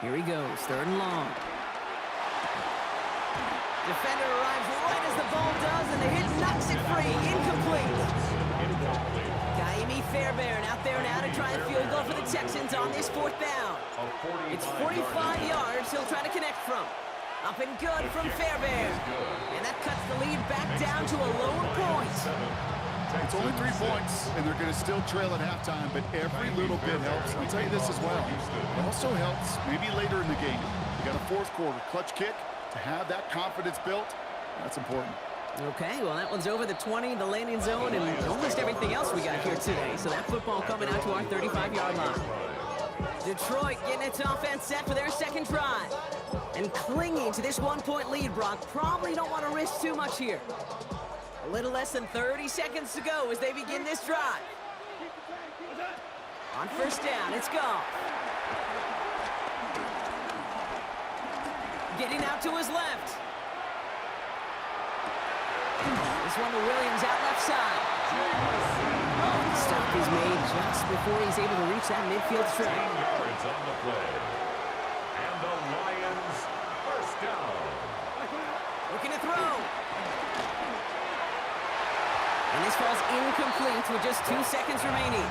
Here he goes, 3rd and long. Defender arrives right as the ball does, and the hit knocks it free. Incomplete. Kaimi Fairbairn out there now to try a field goal for the Texans on this 4th down. It's 45 yards he'll try to connect from. Up and good from Fairbairn. And that cuts the lead back down to a lone point. It's only 3 points, and they're going to still trail at halftime, but every little bit helps. I'll tell you this as well. It also helps maybe later in the game. You got a 4th quarter clutch kick. To have that confidence built, that's important. Okay, well, that one's over the 20, the landing zone, and almost everything else we got here today. So that football coming out to our 35-yard line. Detroit getting its offense set for their 2nd drive. And clinging to this 1-point lead, Brock. Probably don't want to risk too much here. A little less than 30 seconds to go as they begin this drive. On 1st down, it's Goff. Getting out to his left. This one to Williams out left side. Stop is made just before he's able to reach that midfield strike. Yards on the play. And the Lions 1st down. Looking to throw. And this falls incomplete with just 2 seconds remaining.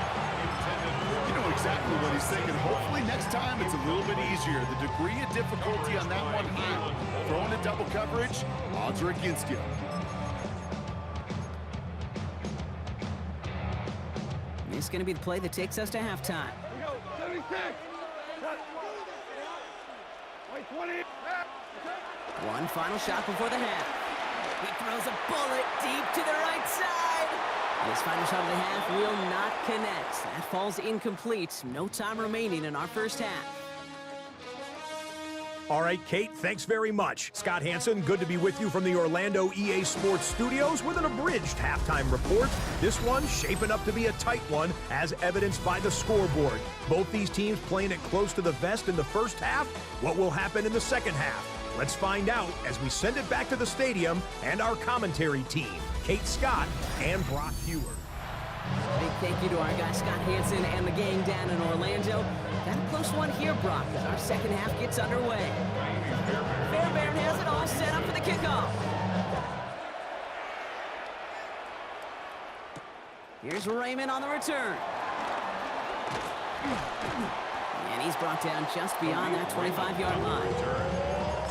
You know exactly what he's thinking. Hopefully next time it's a little bit easier. The degree of difficulty on that one high. Throwing to double coverage, odds are against you. This is going to be the play that takes us to halftime. We go, 76. Wait, 20. One final shot before the half. He throws a bullet deep to the right side. This final shot of the half will not connect. That falls incomplete. No time remaining in our 1st half. All right, Kate, thanks very much. Scott Hanson, good to be with you from the Orlando EA Sports Studios with an abridged halftime report. This one shaping up to be a tight one, as evidenced by the scoreboard. Both these teams playing it close to the vest in the 1st half. What will happen in the 2nd half? Let's find out as we send it back to the stadium and our commentary team, Kate Scott and Brock Huard. Big thank you to our guy Scott Hanson and the gang down in Orlando. Got a close one here, Brock, as our second half gets underway. Fairbairn has it all set up for the kickoff. Here's Raymond on the return. And he's brought down just beyond that 25-yard line.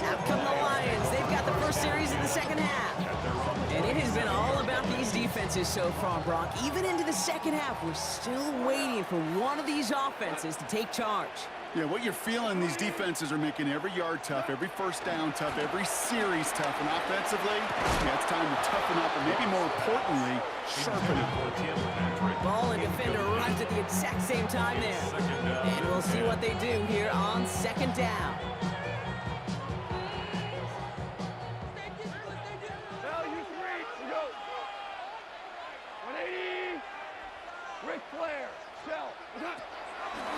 Out come the Lions. They've got the first series in the second half. And it has been all about these defenses so far, Brock. Even into the second half, we're still waiting for one of these offenses to take charge. Yeah, what you're feeling, these defenses are making every yard tough, every first down tough, every series tough. And offensively, yeah, it's time to toughen up, and maybe more importantly, sharpen up. Ball and defender arrives at the exact same time there. And we'll see what they do here on second down.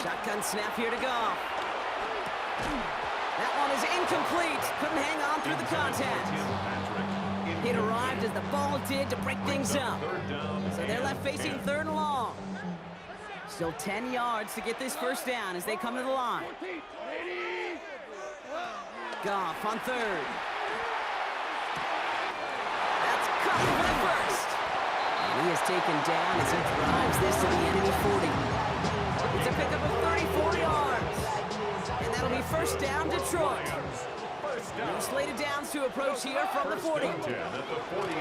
Shotgun snap here to Goff. That one is incomplete. Couldn't hang on through the contact. It arrived as the ball did to break things up. So they're left facing third and long. Still 10 yards to get this first down as they come to the line. Goff on third. That's caught by first. And he is taken down as he drives this to the enemy 40. It's a pickup of 34 yards. And that'll be first down, Detroit. No slated downs to approach here from the 40.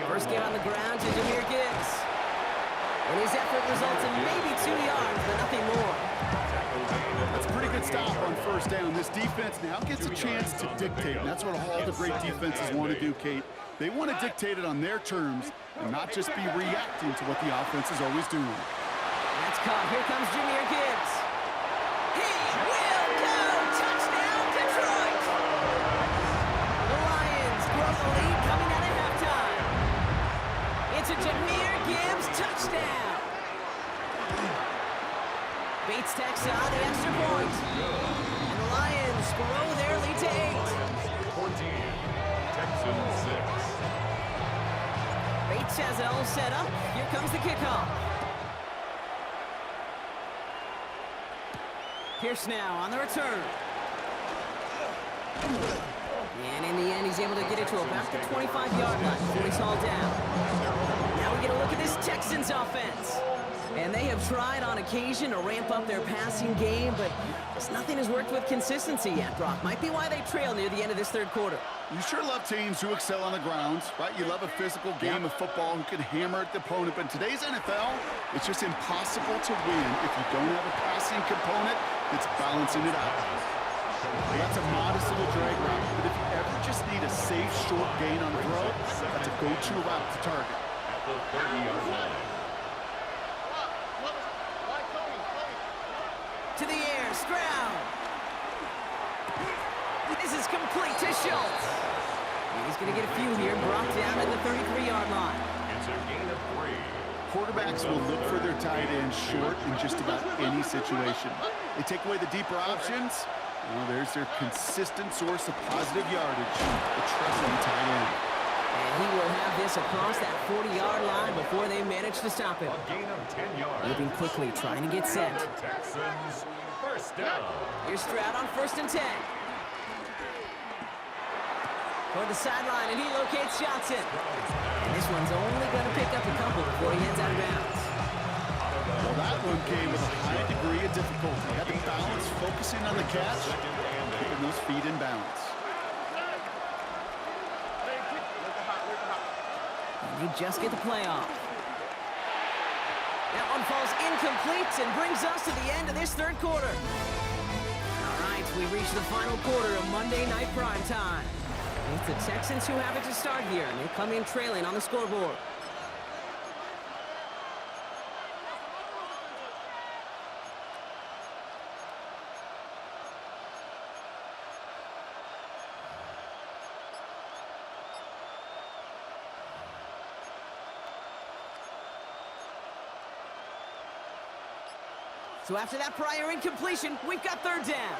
First get on the ground to Jahmyr Gibbs. And his effort results in maybe 2 yards, but nothing more. That's a pretty good stop on first down. This defense now gets a chance to dictate, and that's what all the great defenses want to do, Kate. They want to dictate it on their terms and not just be reacting to what the offense is always doing. That's caught. Here comes Jahmyr Gibbs. He will go! Touchdown, Detroit! The Lions grow the lead coming out of halftime. It's a Jahmyr Gibbs touchdown. Bates tacks on the extra point. And the Lions grow their lead to 8. 14, Texans 6. Bates has it all set up. Here comes the kickoff. Pierce now on the return. And in the end, he's able to get it to about the 25-yard line before he's hauled down. Now we get a look at this Texans offense. And they have tried on occasion to ramp up their passing game, but just nothing has worked with consistency yet, Brock. Might be why they trail near the end of this third quarter. You sure love teams who excel on the ground, right? You love a physical game of football who can hammer at the opponent. But in today's NFL, it's just impossible to win if you don't have a passing component that's balancing it out. Well, that's a modest little drag route, but if you ever just need a safe, short gain on the throw, that's a go-to route to target. At the 30-yard line. To the air, Stroud. This is complete to Schultz. He's going to get a few here, brought down at the 33-yard line. It's a gain of 3. Quarterbacks will look for their tight end short in just about any situation. They take away the deeper options. Well, there's their consistent source of positive yardage, the trusting tight end. And he will have this across that 40-yard line before they manage to stop him. A gain of 10 yards. Moving quickly, trying to get set. Texans first down. Here's Stroud on 1st and 10. Toward the sideline, and he locates Johnson. And this one's only going to pick up a couple before he heads out of bounds. Well, that one came with a high degree of difficulty. He had to balance, focusing on the catch, keeping those feet in balance. They just get the play off. That one falls incomplete and brings us to the end of this third quarter. All right, we reach the final quarter of Monday Night Prime Time. It's the Texans who have it to start here, and they come in trailing on the scoreboard. So after that prior incompletion, we've got third down.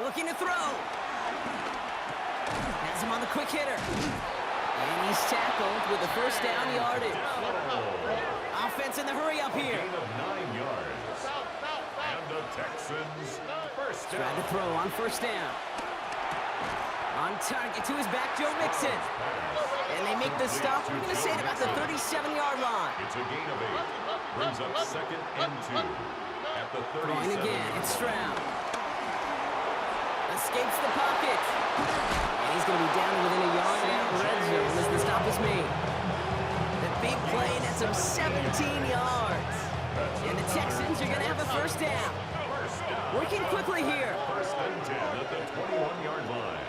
Looking to throw. Has him on the quick hitter. And he's tackled with the first down yardage. Offense in the hurry up here. Gain of 9 yards. Texans first Tried down. to throw on first down. On target to his back, Joe Mixon. And they make the stop. We're going to say it about the 37-yard line. It's a gain of 8. Brings up 2nd and 2. At the 37. Throwing again, it's Stroud. Escapes the pocket. And he's going to be down within a yard of that red zone as the stop is made. The big play nets him 17 yards. And the Texans are going to have a first down. Working quickly here. First and 10 at the 21-yard line.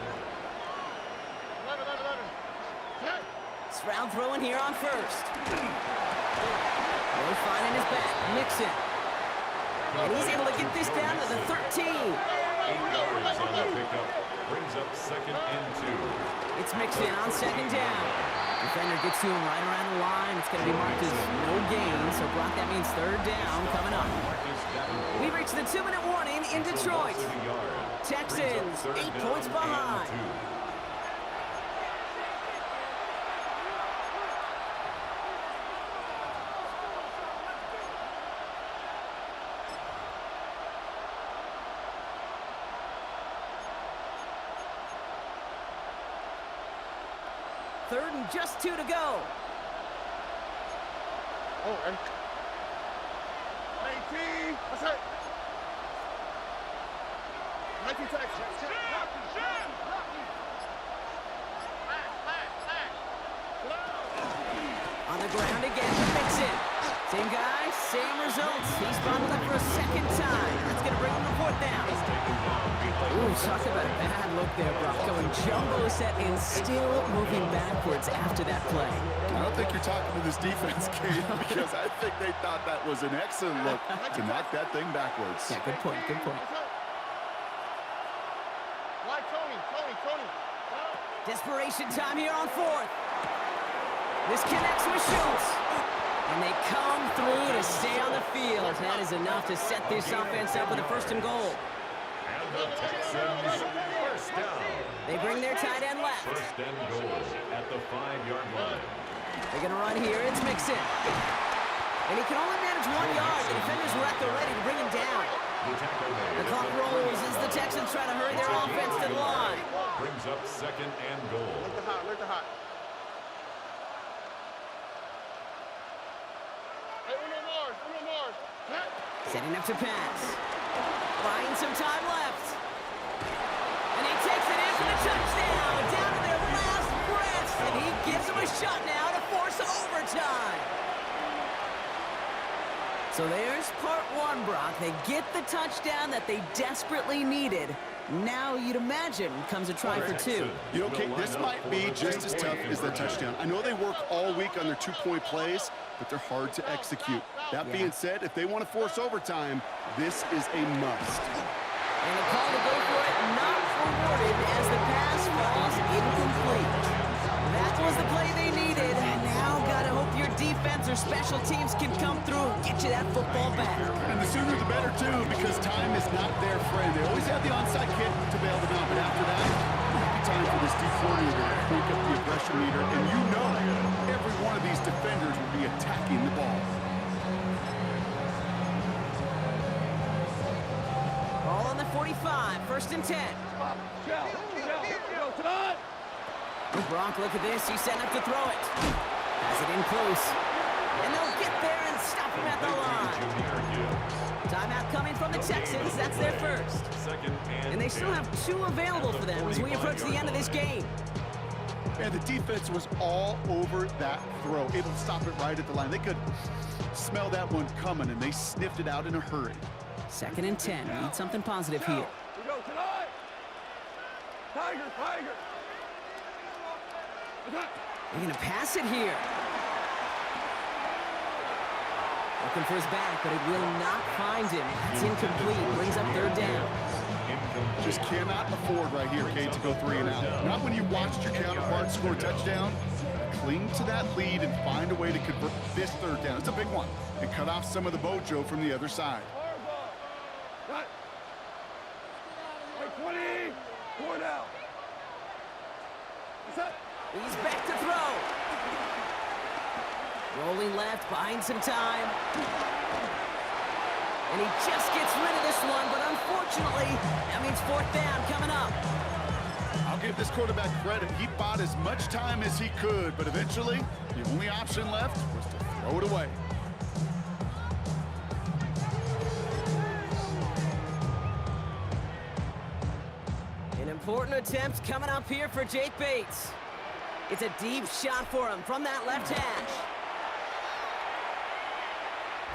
Stroud throwing here on first. Really finding his back. Mixon. And he's able to get this down to the 13. 8 yards on the pickup. Brings up 2nd and 2. It's Mixon on second down. Defender gets to him right around the line. It's going to be marked as no gain. So, Brock, that means third down coming up. We reach the 2-minute warning in Detroit. Texans 8 points behind. Third and just 2 to go. Oh, and 19. What's that? 19 Texans. On the ground again for Mixon. Same guy, same results. He's bundled up for a second time. That's going to bring him to 4th down. Ooh, talk about a bad look there, Brock. Going jumbo set and still moving backwards after that play. I don't think you're talking to this defense, Kate, because I think they thought that was an excellent look to knock that thing backwards. Yeah, good point, good point. Why Tony? Desperation time here on 4th. This connects with Schultz. And they come through to stay on the field. That is enough to set this offense up with a 1st and goal. And the Texans first down. They bring their tight end left. First and goal at the 5-yard line. They're going to run here. It's Mixon. And he can only manage 1 yard. The defenders were at the ready to bring him down. The clock rolls as the Texans try to hurry their offense to the line. Brings up 2nd and goal. Look the hot. Hey, Uno more. Setting up to pass. Buying some time left. And he takes it in for the touchdown. Down to their last breaths. And he gives them a shot now to force overtime. So there's part 1, Brock. They get the touchdown that they desperately needed. Now you'd imagine comes a try for 2. You know, Kate, this might be just as tough as that touchdown. I know they work all week on their 2-point plays, but they're hard to execute. That being said, if they want to force overtime, this is a must. And the call to go for it not rewarded as the pass falls incomplete. That was the play they needed. And now gotta hope your defense or special teams can come through and get you that football back. And the sooner the better, too, because time is not their friend. They always have the onside kick to bail them out, but after that, it might be time for this deep coordinator to crank up the aggression meter. And you know every one of these defenders will be attacking the ball. Ball on the 45, 1st and 10. Gronk, look at this. He's setting up to throw it. Has it in close. And they'll get there and stop him at the line. Timeout coming from the Texans. That's their first. And they still have 2 available for them as we approach the end of this game. And the defense was all over that throw, able to stop it right at the line. They could smell that one coming, and they sniffed it out in a hurry. 2nd and 10. Need something positive here. We go tonight. Tiger. They're going to pass it here. Looking for his back, but it will not find him. It's incomplete. Brings up 3rd down. Just cannot afford right here, Kate, to go 3 and out. Not when you watched your counterpart score a touchdown. Cling to that lead and find a way to convert this 3rd down. It's a big one. And cut off some of the mojo from the other side. 20. 4 down. He's back to throw. Rolling left, buying some time. And he just gets rid of this one that means fourth down coming up. I'll give this quarterback credit. He bought as much time as he could, but eventually, the only option left was to throw it away. An important attempt coming up here for Jake Bates. It's a deep shot for him from that left hash.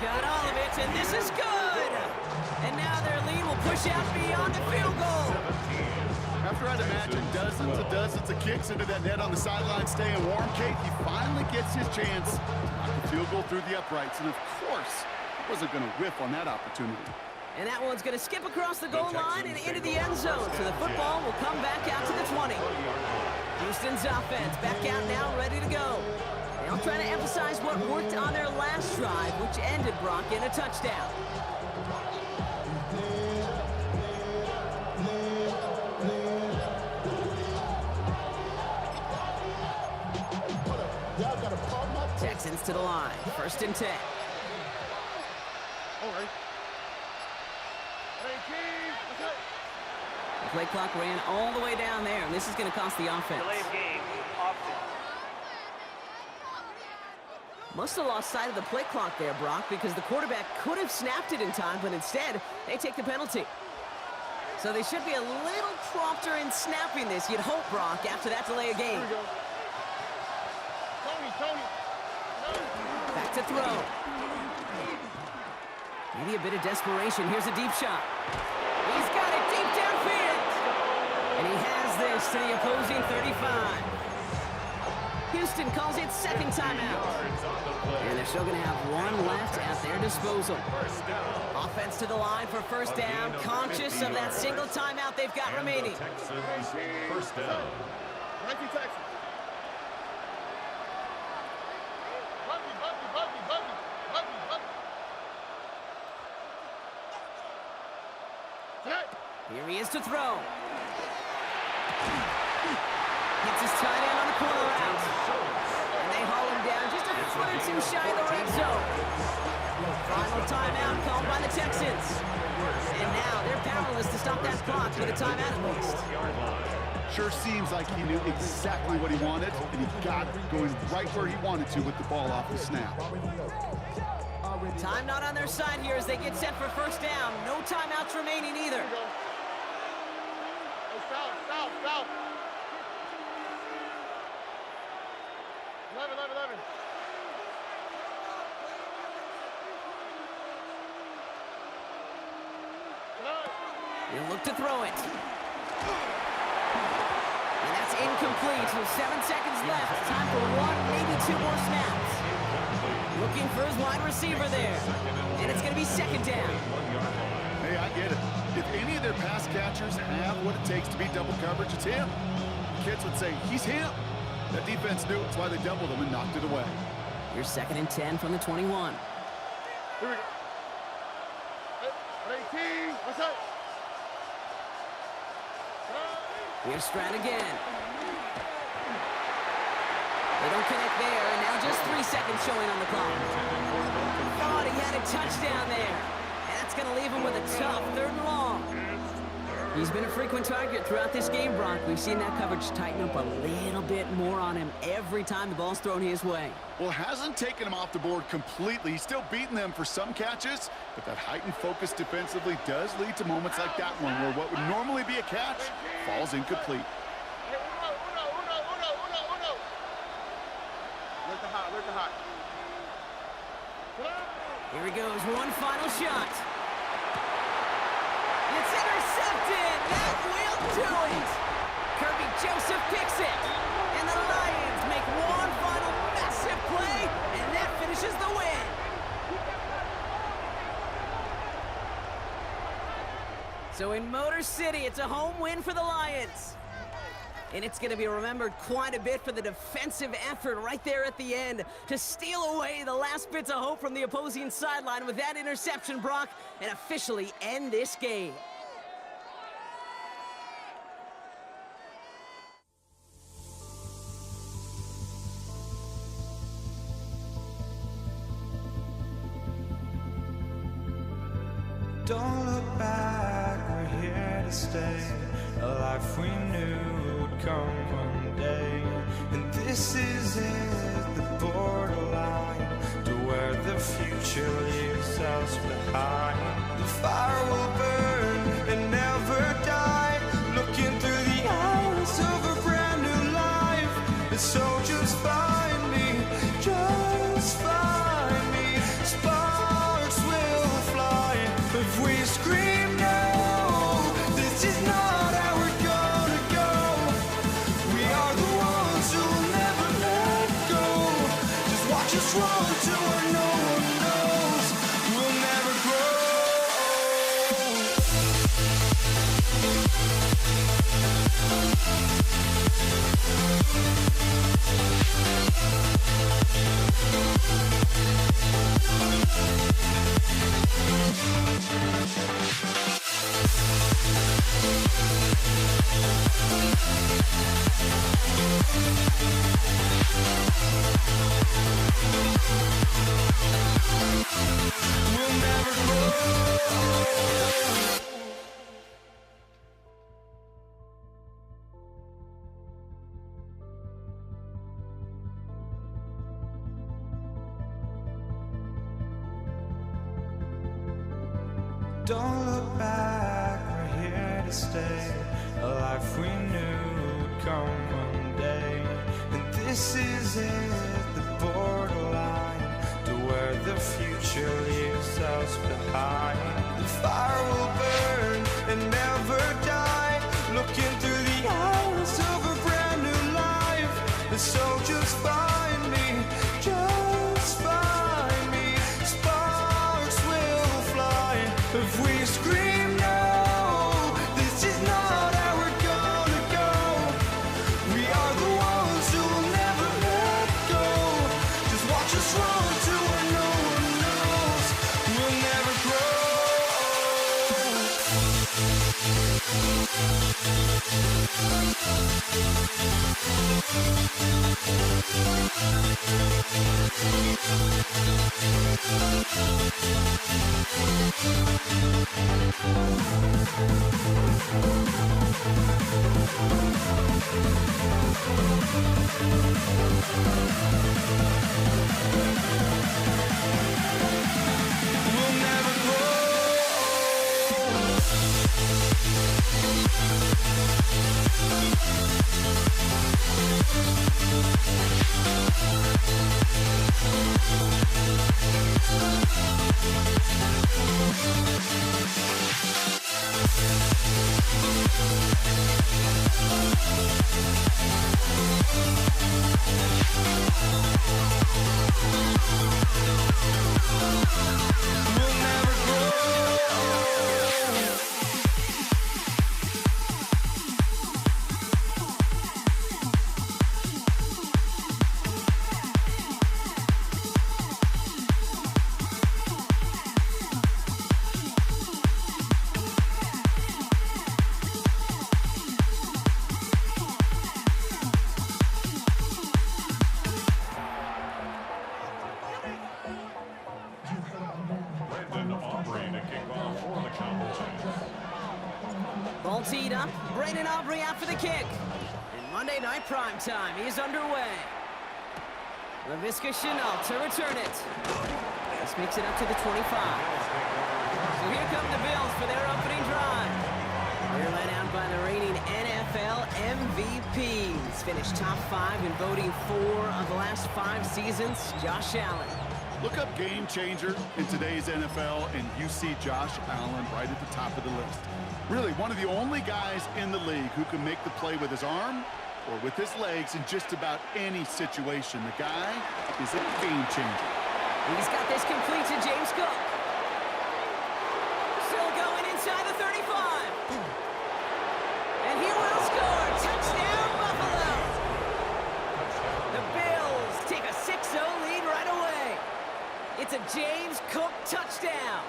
Got all of it, and this is good! And now their lead will push out beyond the field goal. After I'd imagine dozens of kicks into that net on the sideline staying warm, Kate, he finally gets his chance to knock the field goal through the uprights. And of course, he wasn't going to whiff on that opportunity. And that one's going to skip across the goal line and into the end zone. So the football will come back out to the 20. Houston's offense back out now, ready to go. They'll try to emphasize what worked on their last drive, which ended Brock in a touchdown. Texans to the line, 1st and 10. All right. The play clock ran all the way down there, and this is going to cost the offense. Delay of game, offense. Must have lost sight of the play clock there, Brock, because the quarterback could have snapped it in time, but instead, they take the penalty. So they should be a little prompter in snapping this, you'd hope, Brock, after that delay of game. Tony. Back to throw. Maybe a bit of desperation. Here's a deep shot. He's got it deep downfield. And he has this to the opposing 35. Houston calls it second timeout. And they're still going to have one left at their disposal. Offense to the line for first down, conscious of that single timeout they've got remaining. First down. Here he is to throw. Hits his tight end on the corner route. And they haul him down just a foot or two shy of the red zone. Final timeout called by the Texans. And now they're powerless to stop that clock with a timeout at least. Sure seems like he knew exactly what he wanted, and he got it going right where he wanted to with the ball off the snap. Time not on their side here as they get set for first down. No timeouts remaining either. South. 11. He'll look to throw it. And that's incomplete with 7 seconds left. Time for one, maybe two more snaps. Looking for his wide receiver there. And it's going to be second down. Hey, I get it. If any of their pass catchers have what it takes to beat double coverage, it's him. Kids would say, he's him. That defense knew it's why they doubled him and knocked it away. Here's 2nd and 10 from the 21. Here we go. 18. What's up? Here's Stroud again. They don't connect there, and now just 3 seconds showing on the clock. Thought he had a touchdown there. And that's going to leave him with a tough 3rd and long. He's been a frequent target throughout this game, Brock. We've seen that coverage tighten up a little bit more on him every time the ball's thrown his way. Well, hasn't taken him off the board completely. He's still beating them for some catches, but that heightened focus defensively does lead to moments like that one where what would normally be a catch falls incomplete. Where's the hot? Here he goes, one final shot. It's intercepted! That will do it! Kirby Joseph picks it! And the Lions make one final massive play, and that finishes the win! So in Motor City, it's a home win for the Lions. And it's going to be remembered quite a bit for the defensive effort right there at the end to steal away the last bits of hope from the opposing sideline with that interception, Brock, and officially end this game. Don't look back, we're here to stay, a life we knew would come one day. And this is it, the borderline to where the future leaves us behind. The fire will burn and never die, looking through the eyes of a brand new life. And so just find me, just find me. Sparks will fly if we scream no. This is not how we're gonna go. We are the ones who will never let go. Just watch us run to where no one knows. We'll never grow. We'll never grow. Don't look back, we're here to stay. A life we knew would come one day. And this is it, the borderline to where the future leaves us behind. The fire will burn and never die, looking through the eyes of a brand new life. And so just find me, just find me. Sparks will fly if we scream no. This is not how we're gonna go. We are the ones who will never let go. Just watch us run to where no one knows. We'll never grow. We'll never grow. We'll never grow. Brandon Aubrey to kick off for the Cowboys. Ball teed up. Brandon Aubrey out for the kick. And Monday Night Prime Time is underway. LaVisca Chenault to return it. This makes it up to the 25. So here come the Bills for their opening drive. They're led out by the reigning NFL MVPs. Finished top 5 in voting 4 of the last 5 seasons. Josh Allen. Look up game changer in today's NFL, and you see Josh Allen right at the top of the list. Really, one of the only guys in the league who can make the play with his arm or with his legs in just about any situation. The guy is a game changer. He's got this complete to James Cook. Still going inside the 35. And he will score. Touchdown, Buffalo. The Bills take a 6-0 lead right away. It's a James Cook touchdown.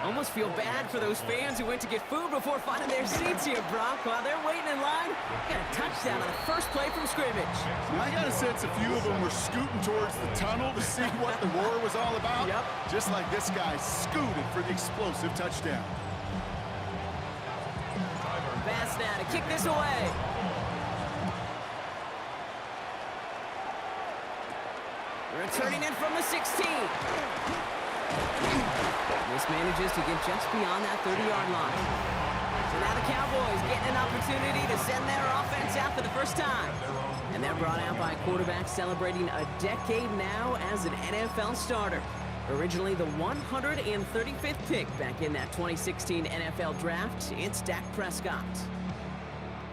Almost feel bad for those fans who went to get food before finding their seats here, Brock. While they're waiting in line, got a touchdown on the first play from scrimmage. And I got a sense a few of them were scooting towards the tunnel to see what the roar was all about. Yep. Just like this guy scooted for the explosive touchdown. pass now to kick this away. Returning in from the 16. This manages to get just beyond that 30-yard line. So now the Cowboys getting an opportunity to send their offense out for the first time. And they're brought out by a quarterback celebrating a decade now as an NFL starter. Originally the 135th pick back in that 2016 NFL Draft, it's Dak Prescott.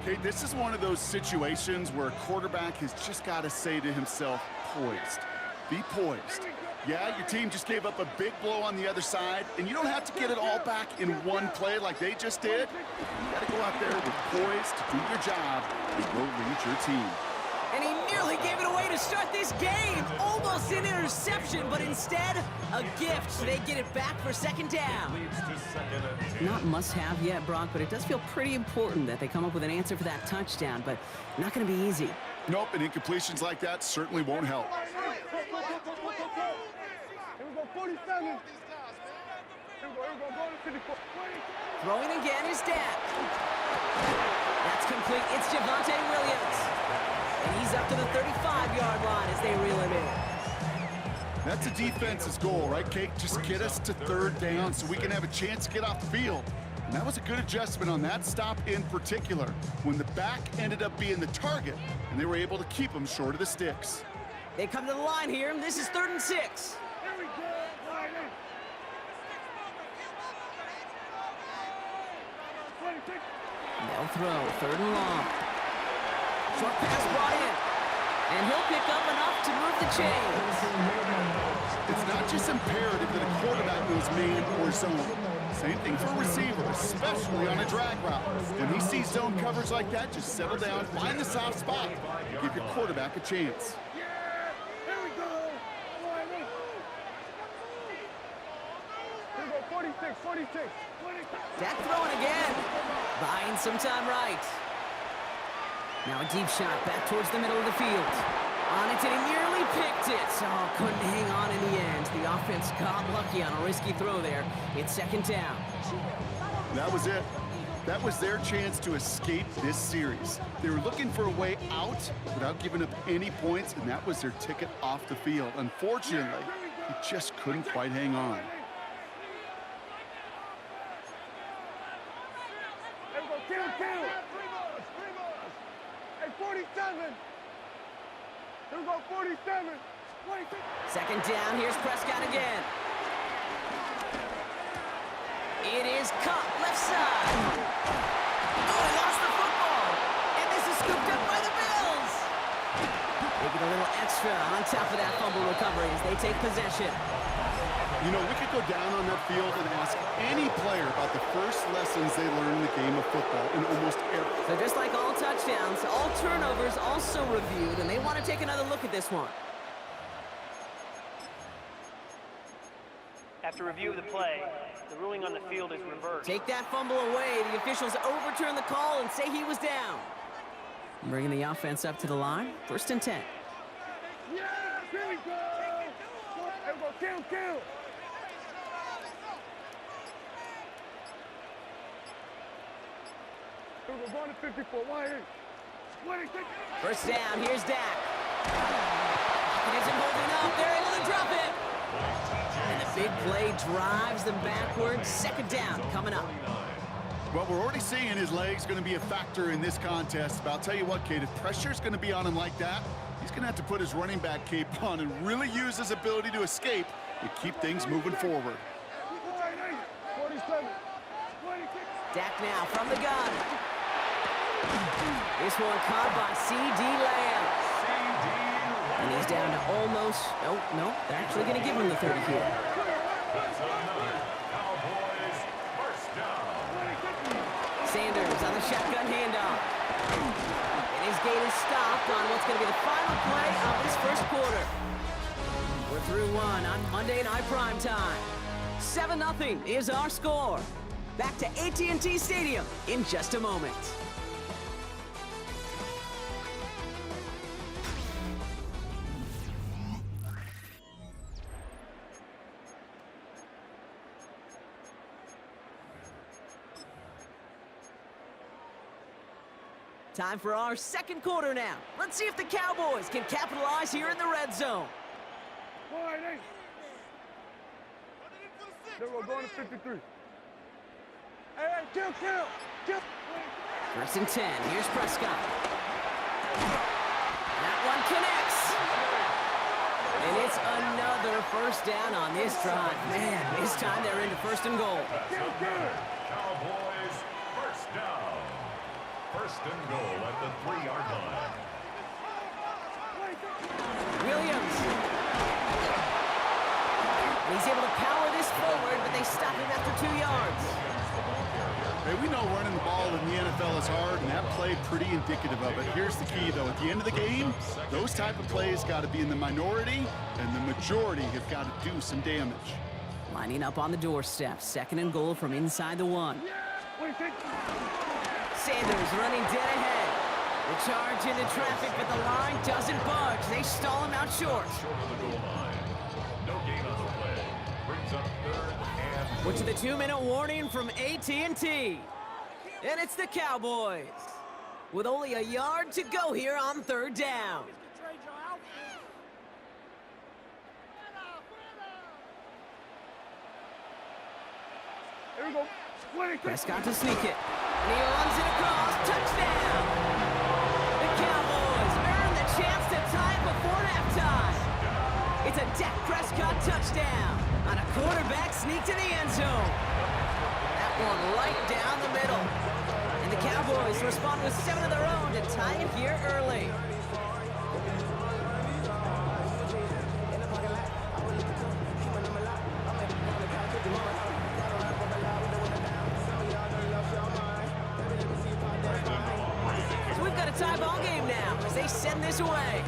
Okay, this is one of those situations where a quarterback has just got to say to himself, poised. Be poised. Yeah, your team just gave up a big blow on the other side, and you don't have to get it all back in one play like they just did. You got to go out there with poise to do your job and go lead your team. And he nearly gave it away to start this game. Almost an interception, but instead, a gift. So they get it back for second down. Not must-have yet, Brock, but it does feel pretty important that they come up with an answer for that touchdown, but not going to be easy. Nope, and incompletions like that certainly won't help. Here we go, 47. Here we go, go to 54. Throwing again is Dak. That's complete. It's Javonte Williams. And he's up to the 35-yard line as they reel him in. That's a defense's goal, right, Kate? Just get us to third down so we can have a chance to get off the field. And that was a good adjustment on that stop in particular, when the back ended up being the target, and they were able to keep him short of the sticks. They come to the line here, and this is 3rd and 6. Here we go, line in. 26. They'll throw 3rd and long. Short pass brought in. And he'll pick up enough to move the chains. It's not just imperative that a quarterback goes man or zone. Same thing for a receiver, especially on a drag route. When he sees zone coverage like that, just settle down, find the soft spot, and give your quarterback a chance. Yeah, here we go. Line in. Here we go, 46, 46. 26. Dak throwing again. Buying some time right. Now a deep shot back towards the middle of the field. On it, and he nearly picked it. Oh, couldn't hang on in the end. The offense got lucky on a risky throw there. It's 2nd down. That was it. That was their chance to escape this series. They were looking for a way out without giving up any points, and that was their ticket off the field. Unfortunately, he just couldn't quite hang on. Here we go, kill. Hey, 47. Here we go, 47. 26. 2nd down, here's Prescott again. It is caught left side. Oh, he lost the football. And this is scooped up by the Bills. They get a little extra on top of that fumble recovery as they take possession. You know, we could go down on that field and ask any player about the first lessons they learned in the game of football in almost every. So just like all touchdowns, all turnovers also reviewed, and they want to take another look at this one. After review of the play, the ruling on the field is reversed. Take that fumble away. The officials overturn the call and say he was down. Bringing the offense up to the line. 1st and 10. Yeah, here we go. Here we go, kill. Here we go, going to 54. Line in. 26. 1st down, here's Dak. He isn't holding up, they're able to drop it. And the big play drives them backwards. 2nd down coming up. Well, we're already seeing his legs going to be a factor in this contest. But I'll tell you what, Kate, if pressure's going to be on him like that, he's going to have to put his running back cape on and really use his ability to escape and keep things moving forward. 47. 26. Dak now from the gun. This one caught by C.D. Lamb. And he's down to almost, no, they're actually going to give him the 30 here. Sanders on the shotgun handoff. And his gate is stopped on what's going to be the final play of this 1st quarter. We're through 1 on Monday Night Primetime. 7-0 is our score. Back to AT&T Stadium in just a moment. Time for our second quarter now. Let's see if the Cowboys can capitalize here in the red zone. Then we're going to 53. Hey, kill. First and 10. Here's Prescott. That one connects. And it's another first down on this drive. Man, this time they're into first and goal. Cowboys first down. First and goal at the 3-yard line. Williams. He's able to power this forward, but they stop him after 2 yards. Hey, we know running the ball in the NFL is hard, and that play pretty indicative of it. Here's the key, though. At the end of the game, those type of plays got to be in the minority, and the majority have got to do some damage. Lining up on the doorstep. Second and goal from inside the 1. Sanders running dead ahead. The charge into traffic, but the line doesn't budge. They stall him out short. Short of the goal line. No gain on the play. Brings up third and Which is the 2-minute warning from AT&T. And it's the Cowboys with only a yard to go here on third down. Here we go. Prescott to sneak it. And he runs it across. Touchdown! The Cowboys earn the chance to tie it before halftime. It's a Dak Prescott touchdown on a quarterback sneak to the end zone. That one right down the middle. And the Cowboys respond with 7 of their own to tie it here early. So we've got a tie ball game now as they send this away.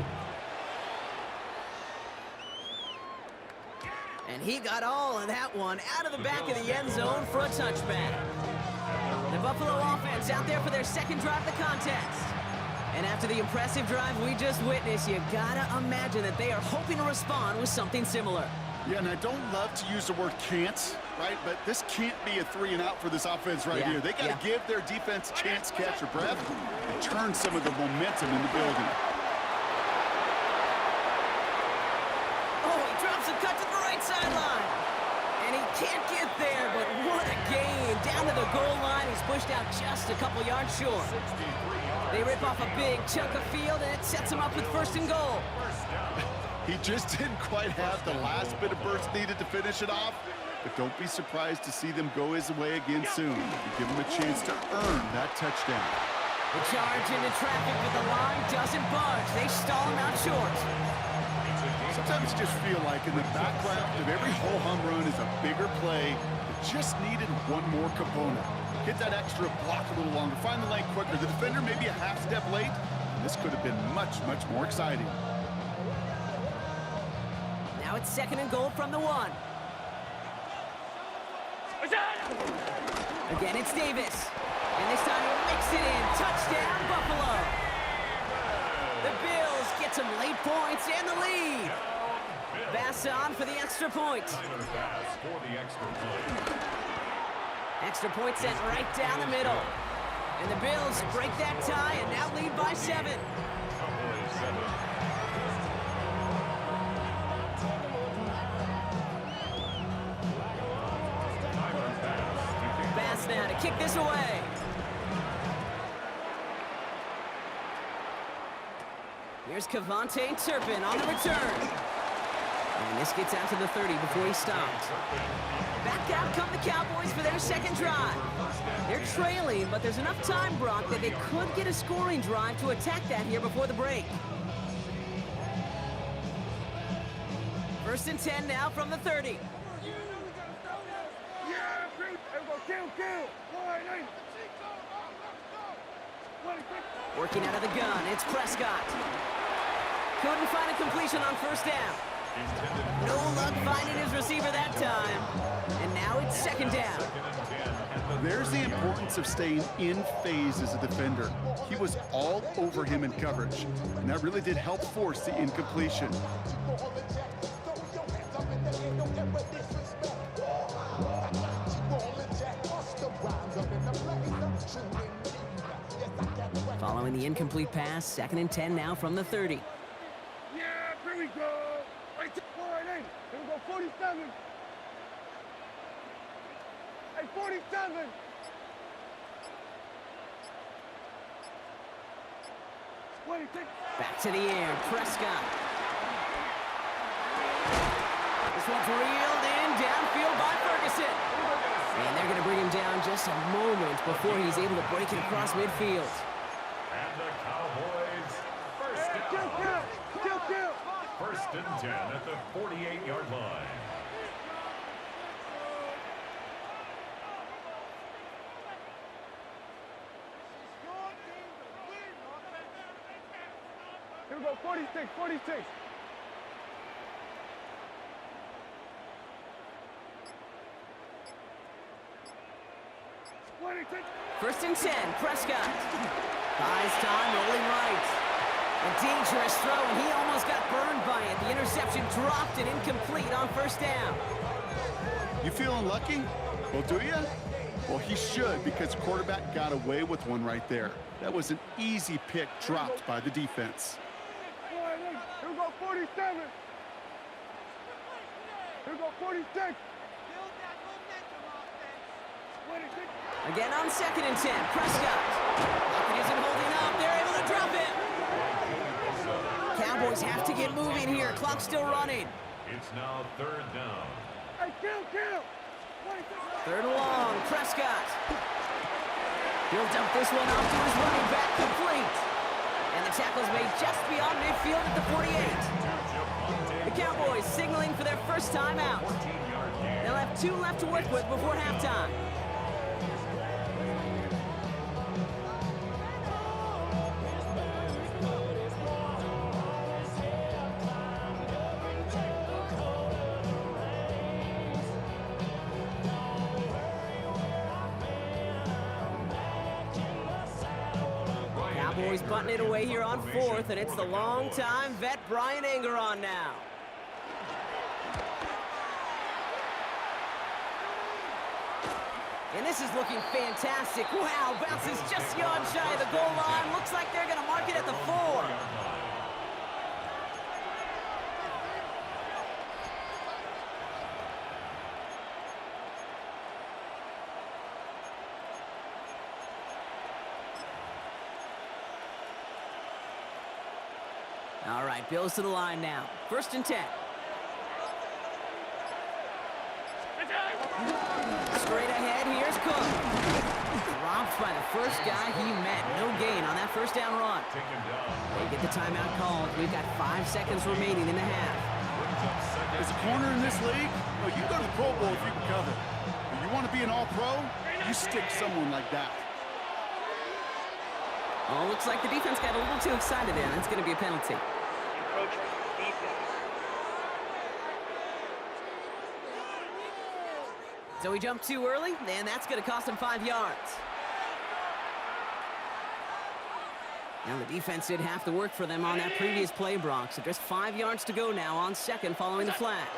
And he got all of that one out of the back of the end zone for a touchback. The Buffalo offense out there for their second drive of the contest. And after the impressive drive we just witnessed, you gotta imagine that they are hoping to respond with something similar. Yeah, and I don't love to use the word can't, right? But this can't be a 3-and-out for this offense right here. They got to give their defense a chance to catch their breath and turn some of the momentum in the building. Oh, he drops a cut to the right sideline. And he can't get there, but what a gain. Down to the goal line, he's pushed out just a couple yards short. They rip off a big chunk of field, and it sets him up with first and goal. He just didn't quite have the last bit of burst needed to finish it off, but don't be surprised to see them go his way again soon. You give him a chance to earn that touchdown. The charge into traffic, but the line doesn't budge. They stall him out short. Sometimes you just feel like in the background of every ho-hum run is a bigger play that just needed one more component. Hit that extra block a little longer, find the lane quicker. The defender maybe a half step late, and this could have been much, much more exciting. Now it's second and goal from the 1. Again, it's Davis. And this time he makes it in. Touchdown, Buffalo. The Bills get some late points and the lead. Bass on for the extra point. Extra point sent right down the middle. And the Bills break that tie and now lead by 7. Bass now to kick this away. Here's Kevontae Turpin on the return. And this gets out to the 30 before he stops. Back out come the Cowboys for their second drive. They're trailing, but there's enough time, Brock, that they could get a scoring drive to attack that here before the break. First and 10 now from the 30. Working out of the gun, it's Prescott. Couldn't find a completion on first down. No luck finding his receiver that time. And now it's second down. There's the importance of staying in phase as a defender. He was all over him in coverage, and that really did help force the incompletion. Following Following the incomplete pass, 2nd and 10 now from the 30. Yeah, here we go. Right, 48. Here we go, 47. Hey, 47. Back to the air, Prescott. This one's reeled in, downfield by Ferguson. And they're going to bring him down just a moment before he's able to break it across midfield. And the Cowboys first down. First and 10 at the 48-yard line. Here we go, 46, 46. First and 10, Prescott. Buys time, rolling right. A dangerous throw, and he almost got burned by it. The interception dropped and incomplete on first down. You feeling lucky? Well, do you? Well, he should, because quarterback got away with one right there. That was an easy pick dropped by the defense. Here we go, 47. Here we go, 46. Again on 2nd and 10, Prescott. Pocket isn't holding up. They're able to drop it. Cowboys have to get moving here. Clock's still running. It's now 3rd down. Hey, kill. 3rd and long, Prescott. He'll dump this one off to his running back, complete. And the tackle's made just beyond midfield at the 48. The Cowboys signaling for their first time out. They'll have 2 left to work with before halftime. Cowboys butting it away here on 4th, and it's the long-time vet Bryan Anger on now. And this is looking fantastic. Wow, bounces just yawn shy of the goal line. Looks like they're going to mark it at the 4. All right, Bills to the line now. 1st and 10. Straight ahead, here's Cook. Dropped by the first guy he met. No gain on that first down run. They get the timeout called. We've got 5 seconds remaining in the half. As a corner in this league, well, you go to the Pro Bowl if you can cover. If you want to be an all-pro, you stick someone like that. Oh, looks like the defense got a little too excited there. That's going to be a penalty. Encroachment defense. So he jumped too early, and that's going to cost him 5 yards. Now the defense did half the work for them on that previous play, Brock. So just 5 yards to go now on 2nd following the flag.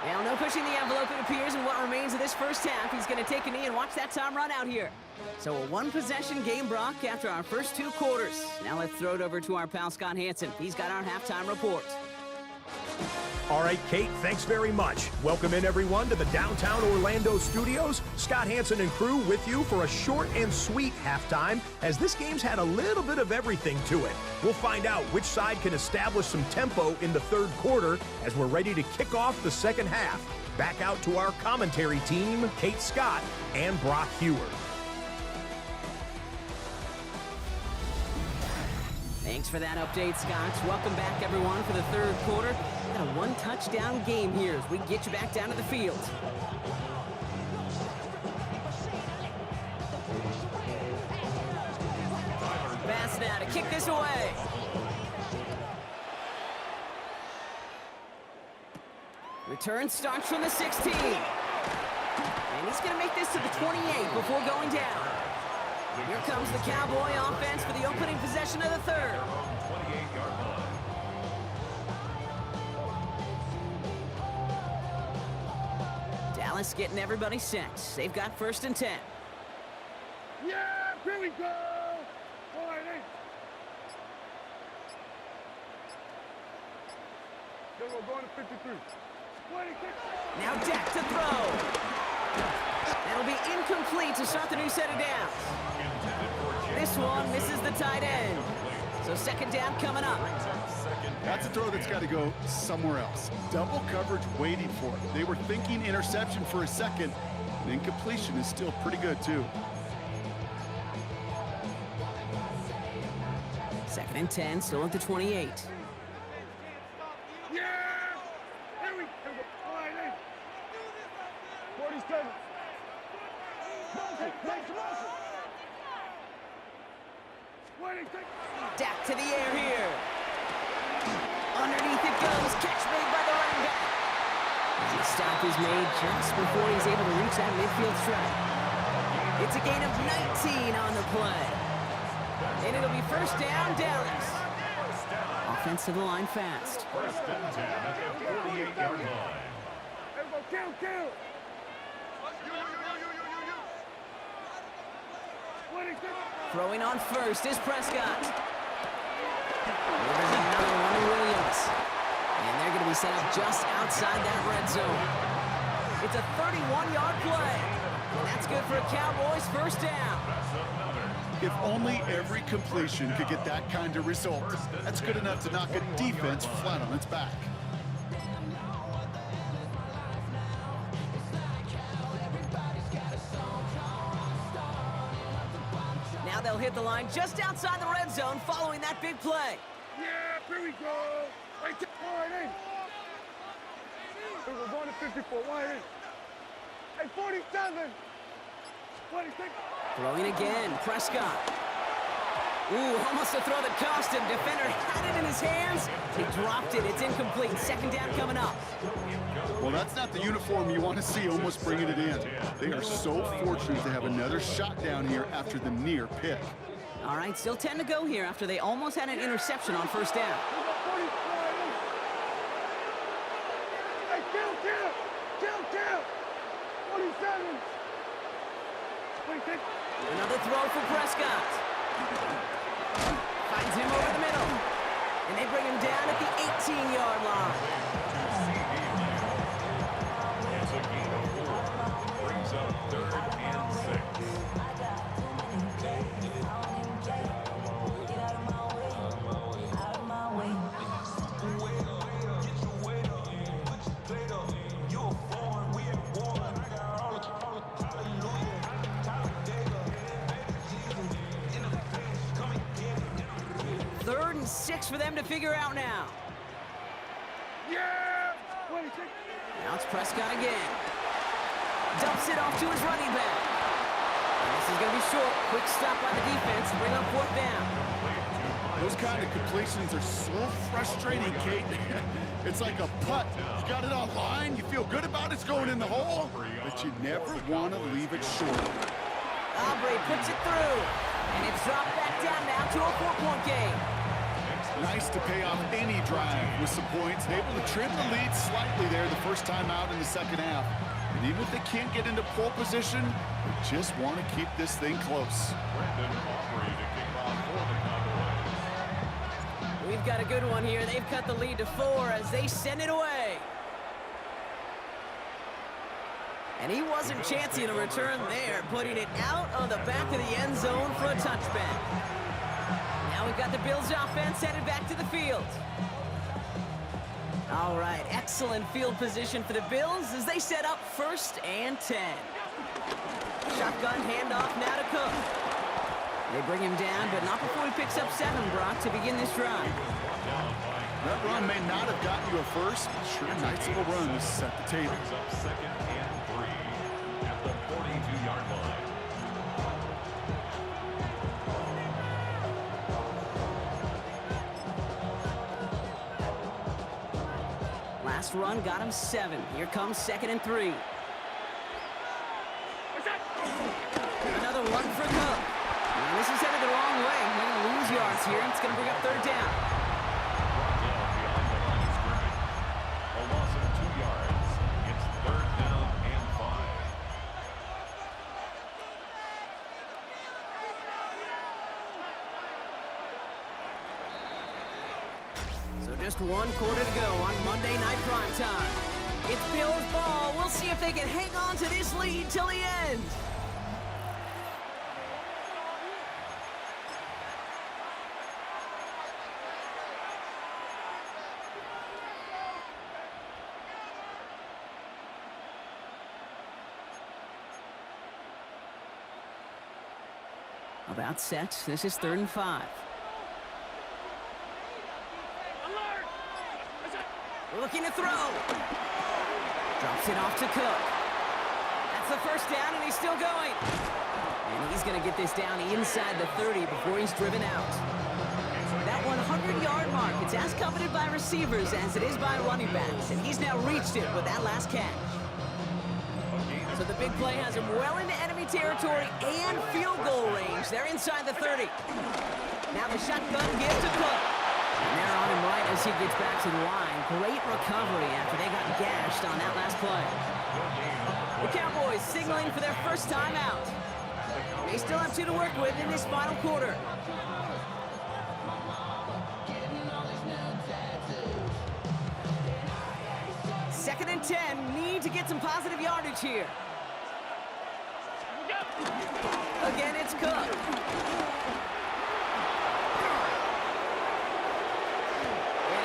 Now no pushing the envelope, it appears, in what remains of this first half. He's going to take a knee and watch that time run out here. So a 1-possession game, Brock, after our first 2 quarters. Now let's throw it over to our pal Scott Hanson. He's got our halftime report. All right, Kate, thanks very much. Welcome in, everyone, to the downtown Orlando studios. Scott Hanson and crew with you for a short and sweet halftime, as this game's had a little bit of everything to it. We'll find out which side can establish some tempo in the 3rd quarter as we're ready to kick off the 2nd half. Back out to our commentary team, Kate Scott and Brock Huard. Thanks for that update, Scott. Welcome back, everyone, for the 3rd quarter. Got a 1-touchdown game here as we get you back down to the field. Pass now to kick this away. Return starts from the 16. And he's going to make this to the 28 before going down. Here comes the Cowboy offense for the opening possession of the 3rd. Dallas getting everybody set. They've got 1st and 10. Yeah, here we go. Going to 53. Now Dak to throw. That'll be incomplete to start the new set of downs. This one misses the tight end. So second down coming up. That's a throw that's got to go somewhere else. Double coverage waiting for it. They were thinking interception for a second. And incompletion is still pretty good, too. 2nd and 10, still at the 28. Yeah! Here we go. 47. Dak to the air here. Underneath it goes. Catch made by the running back. The stop is made just before he's able to reach that midfield strike. It's a gain of 19 on the play. And it'll be first down, Dallas. Offense to the line fast. First and 10 at the 48-yard line. Kill. Throwing on first is Prescott. There's another one to Williams. And they're going to be set up just outside that red zone. It's a 31-yard play. And that's good for a Cowboys first down. If only every completion could get that kind of result. That's good enough to knock a defense flat on its back. Now they'll hit the line just outside the red zone following that big play. Yeah, here we go. Right there. We're going to 54. Wide in. Hey, 47. 26. Throwing again, Prescott. Ooh, almost a throw that cost him. Defender had it in his hands. He dropped it. It's incomplete. Second down coming up. Well, that's not the uniform you want to see almost bringing it in. They are so fortunate to have another shot down here after the near pick. All right, still 10 to go here after they almost had an interception on first down. Hey, kill. 47. 26. Another throw for Prescott. Finds him over the middle. And they bring him down at the 18-yard line. It's a gain of 4. Brings up 3rd and 3rd and 6 for them to figure out now. Yeah! 26. Now it's Prescott again. Dumps it off to his running back. And this is going to be short. Quick stop by the defense to bring up 4th down. Those kind of completions are so frustrating, Kate. It's like a putt. You got it on line, you feel good about it's going in the hole, but you never want to leave it short. Aubrey puts it through. And it's dropped back down now to a 4-point game. Nice to pay off any drive with some points. Able to trim the lead slightly there the first time out in the second half. And even if they can't get into pole position, they just want to keep this thing close. Brandon Aubrey to kick off for the Cowboys. We've got a good one here. They've cut the lead to 4 as they send it away. And he wasn't chancing a return there, putting it out on the back of the end zone for a touchback. Now we've got the Bills offense headed back to the field. All right, excellent field position for the Bills as they set up 1st and 10. Shotgun handoff now to Cook. They bring him down, but not before he picks up 7, Brock, to begin this drive. That run may not have gotten you a first, but sure, nice little run to set the table. Brings up 2nd and 3 at the 42-yard line. Last run got him 7. Here comes 2nd and 3. Another one for Cook. And this is headed the wrong way. They're going to lose yards here. It's going to bring up 3rd down. Brought down behind the line of scrimmage. A loss of 2 yards. It's 3rd down and 5. So just one quarter to go on Monday Night Primetime. It's Bills ball. We'll see if they can hang on to this lead till the end. About set. This is 3rd and 5. Looking to throw. Drops it off to Cook. That's the first down, and he's still going. And he's going to get this down inside the 30 before he's driven out. That 100-yard mark, it's as coveted by receivers as it is by running backs, and he's now reached it with that last catch. So the big play has him well into enemy territory and field goal range. They're inside the 30. Now the shotgun gives to Cook. And they're on him right as he gets back to the line. Great recovery after they got gashed on that last play. The Cowboys signaling for their first time out. They still have 2 to work with in this final quarter. Second and 10, need to get some positive yardage here. Again, it's Cook. And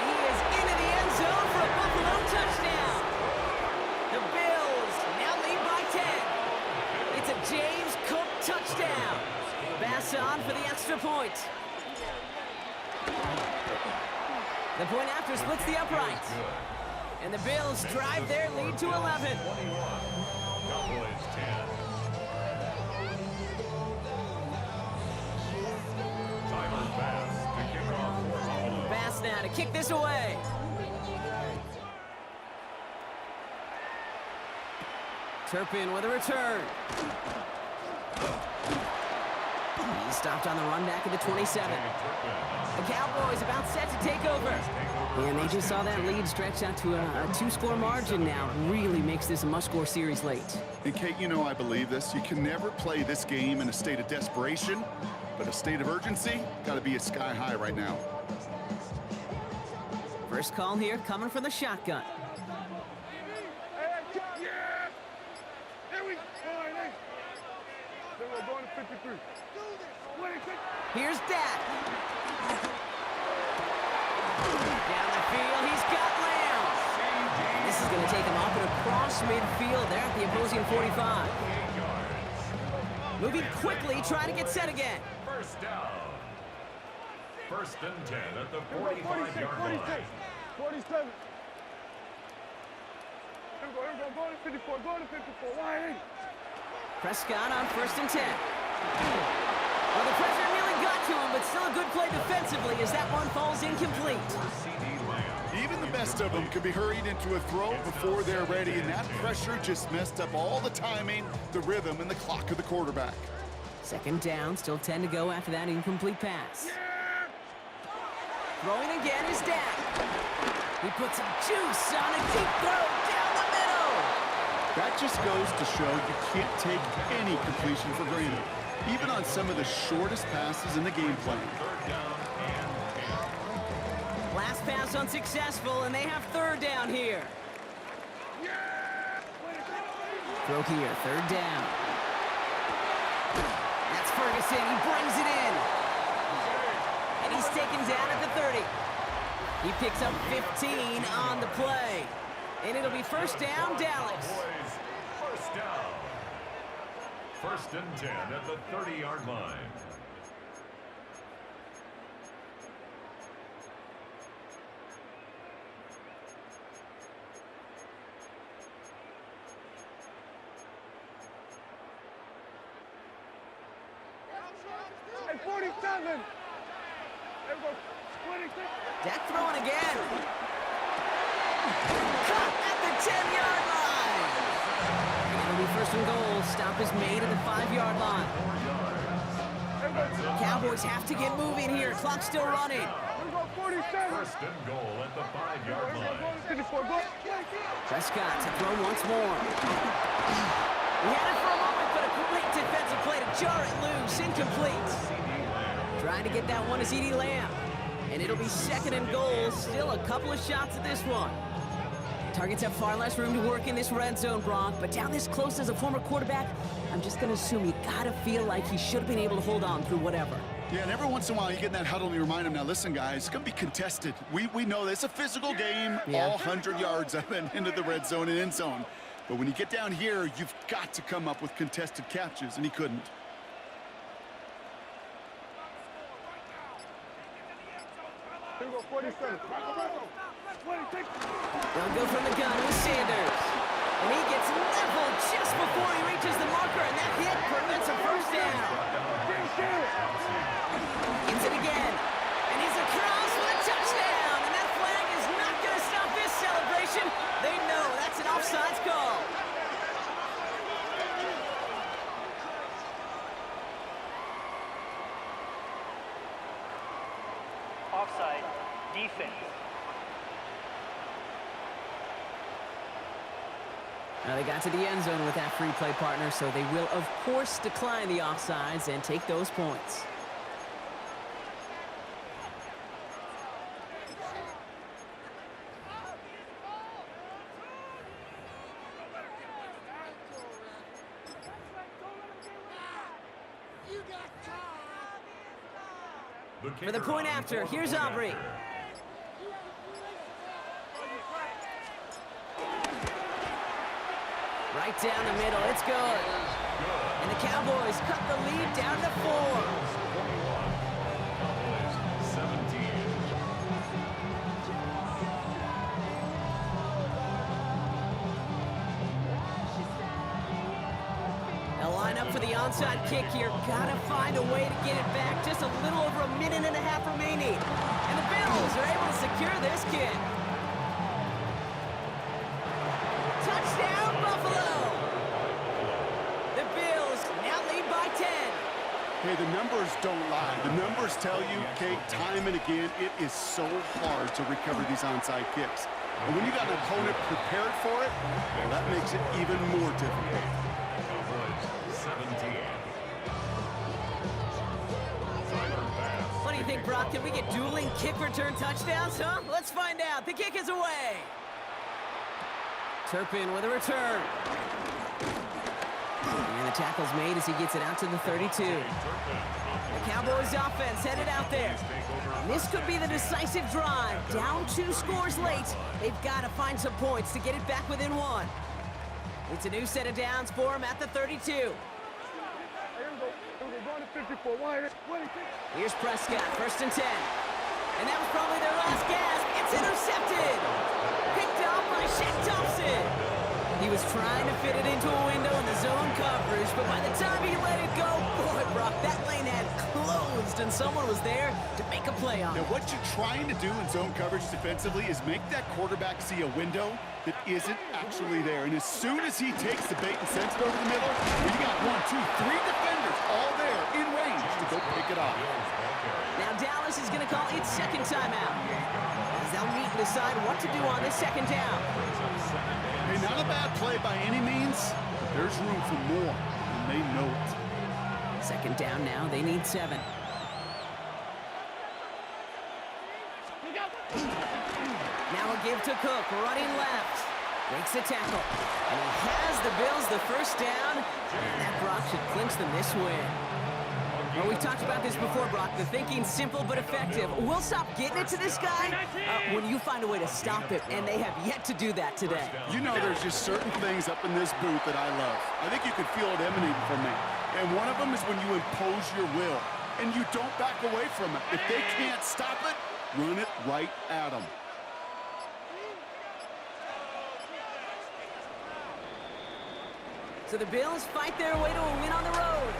he is into the end zone for a Buffalo touchdown. The Bills now lead by 10. It's a James Cook touchdown. Bass on for the extra point. The point after splits the upright. And the Bills drive their lead to 11. Cowboys 10. Tyler Bass to kick off for Buffalo. Bass now to kick this away. Turpin with a return. He stopped on the run back at the 27. The Cowboys about set to take over. And they just saw that lead stretch out to a 2-score margin now. Really makes this a must-score series late. And Kate, you know I believe this. You can never play this game in a state of desperation, but a state of urgency got to be at sky high right now. First call here coming from the shotgun. Here's Dak. Down the field, he's got Lamb. And this is going to take him off and across midfield there at the opposing 45. Moving quickly, trying to get set again. First down. First and 10 at the 45-yard line. 47. Go to 54, go to 54. Why? Prescott on 1st and 10. Well, the pressure nearly got to him, but still a good play defensively as that one falls incomplete. Even the best of them can be hurried into a throw before they're ready, and that pressure just messed up all the timing, the rhythm, and the clock of the quarterback. Second down, still 10 to go after that incomplete pass. Throwing again is Dak. He puts some juice on a deep throw down the middle. That just goes to show you can't take any completion for granted, even on some of the shortest passes in the game plan. Last pass unsuccessful, and they have 3rd down here. Throw here, 3rd down. That's Ferguson, he brings it in. And he's taken down at the 30. He picks up 15 on the play. And it'll be first down, Dallas. First down. First and 10 at the 30-yard line. At 47. There we go. 26. Dak throwing again. Cut at the 10-yard line. And it'll be first and goal. Stop is made at the 5-yard line. Cowboys have to get moving here. Clock's still running. First and goal at the 5-yard line. Prescott to throw once more. He had it for a moment, but a great defensive play to jar it loose. Incomplete. Trying to get that one to CeeDee Lamb. And it'll be 2nd and goal. Still a couple of shots at this one. Targets have far less room to work in this red zone, Brock, but down this close as a former quarterback, I'm just going to assume you got to feel like he should have been able to hold on through whatever. Yeah, and every once in a while you get in that huddle and you remind him, now listen, guys, it's going to be contested. We know this. It's a physical game, all 100 yards up and into the red zone and end zone. But when you get down here, you've got to come up with contested catches, and he couldn't. They'll go from the gun with Sanders. And he gets leveled just before he reaches the marker, and that hit prevents a first down. Gives it again. And he's across with a touchdown. And that flag is not going to stop this celebration. They know that's an offsides call. Offside. Defense. Now they got to the end zone with that free play partner, so they will, of course, decline the offsides and take those points. For the point after, here's Aubrey. Right down the middle, it's good. And the Cowboys cut the lead down to 4. 17. They'll line up for the onside kick here. Gotta find a way to get it back. Just a little over a minute and a half remaining. And the Bills are able to secure this kick. Touchdown, Buffalo! The Bills now lead by 10. Hey, the numbers don't lie. The numbers tell you, Kate, time and again, it is so hard to recover these onside kicks. And when you got an opponent prepared for it, well, that makes it even more difficult. Cowboys 17. What do you think, Brock? Can we get dueling kick return touchdowns, huh? Let's find out. The kick is away. Turpin with a return. And the tackle's made as he gets it out to the 32. The Cowboys offense headed out there. And this could be the decisive drive. Down 2 scores late. They've got to find some points to get it back within 1. It's a new set of downs for him at the 32. Here's Prescott, 1st and 10. And that was probably their last gasp. It's intercepted. Picked off by Shaq Thompson. He was trying to fit it into a window in the zone coverage, but by the time he let it go, boy, Brock, that lane had closed, and someone was there to make a play on it. Now, what you're trying to do in zone coverage defensively is make that quarterback see a window that isn't actually there. And as soon as he takes the bait and sends it over the middle, you got 1, 2, 3 defenders all there in range to go pick it off. Now Dallas is going to call its 2nd timeout, as they'll meet and decide what to do on this 2nd down. Hey, not a bad play by any means, but there's room for more, and they know it. 2nd down now, they need 7. Now a give to Cook, running left. Breaks the tackle. And he has the Bills the 1st down. And that Brock should clinch them this win. Well, we've talked about this before, Brock. The thinking's simple but effective. We'll stop getting it to this guy when you find a way to stop him, and they have yet to do that today. You know, there's just certain things up in this booth that I love. I think you could feel it emanating from me. And one of them is when you impose your will, and you don't back away from it. If they can't stop it, run it right at them. So the Bills fight their way to a win on the road.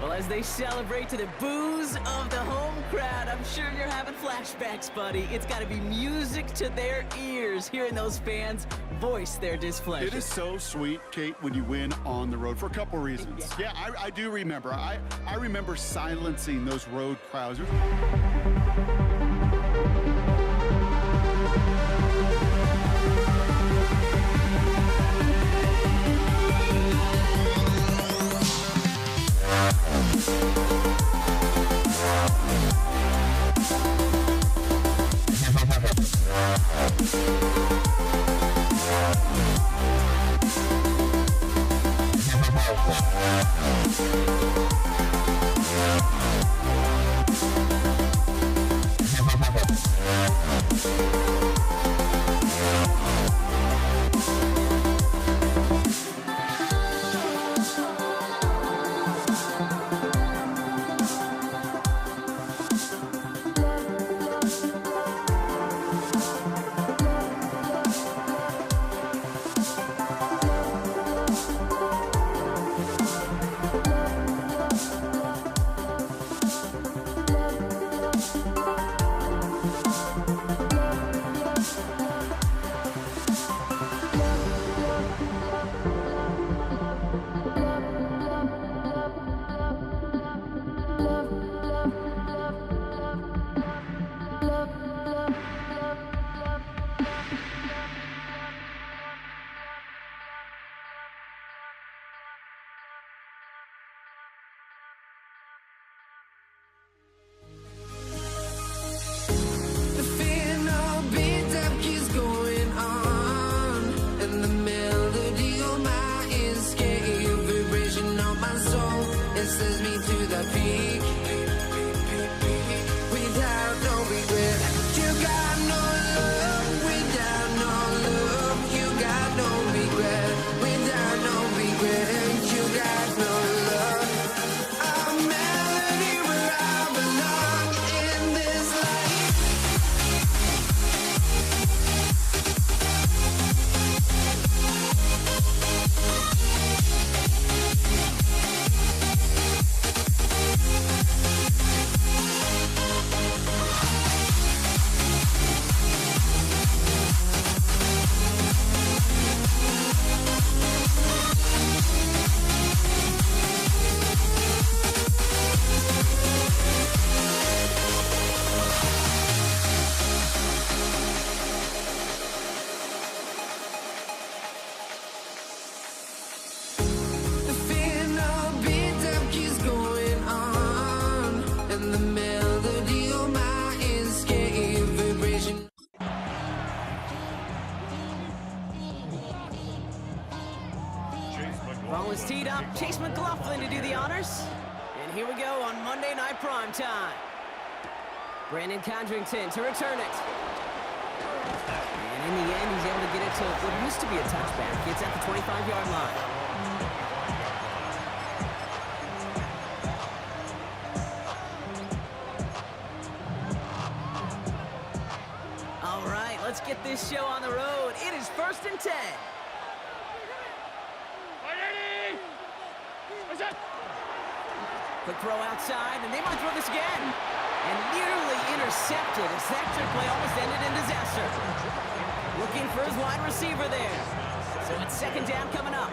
Well, as they celebrate to the boos of the home crowd, I'm sure you're having flashbacks, buddy. It's got to be music to their ears, hearing those fans voice their displeasure. It is so sweet, Kate, when you win on the road for a couple reasons. Yeah, I do remember. I remember silencing those road crowds. The final beat-up keeps going on, and the melody of my escape, vibration of my soul, it sends me to the peak. Without no regret, you got no love. Without no love, you got no regret. Without no regret, you got no love. A melody where I belong in this life. The final beat-up keeps going on, and the melody of my escape, vibration. Chase McLaughlin. Ball is teed up. Chase McLaughlin to do the honors. And here we go on Monday Night Prime Time. Brandon Condrington to return it. And in the end, he's able to get it to what used to be a touchback. It's at the 25-yard line. All right, let's get this show on the road. It is 1st and 10. Quick throw outside, and they might throw this again. And nearly intercepted as that trick play almost ended in disaster. Looking for his wide receiver there. So it's 2nd down coming up.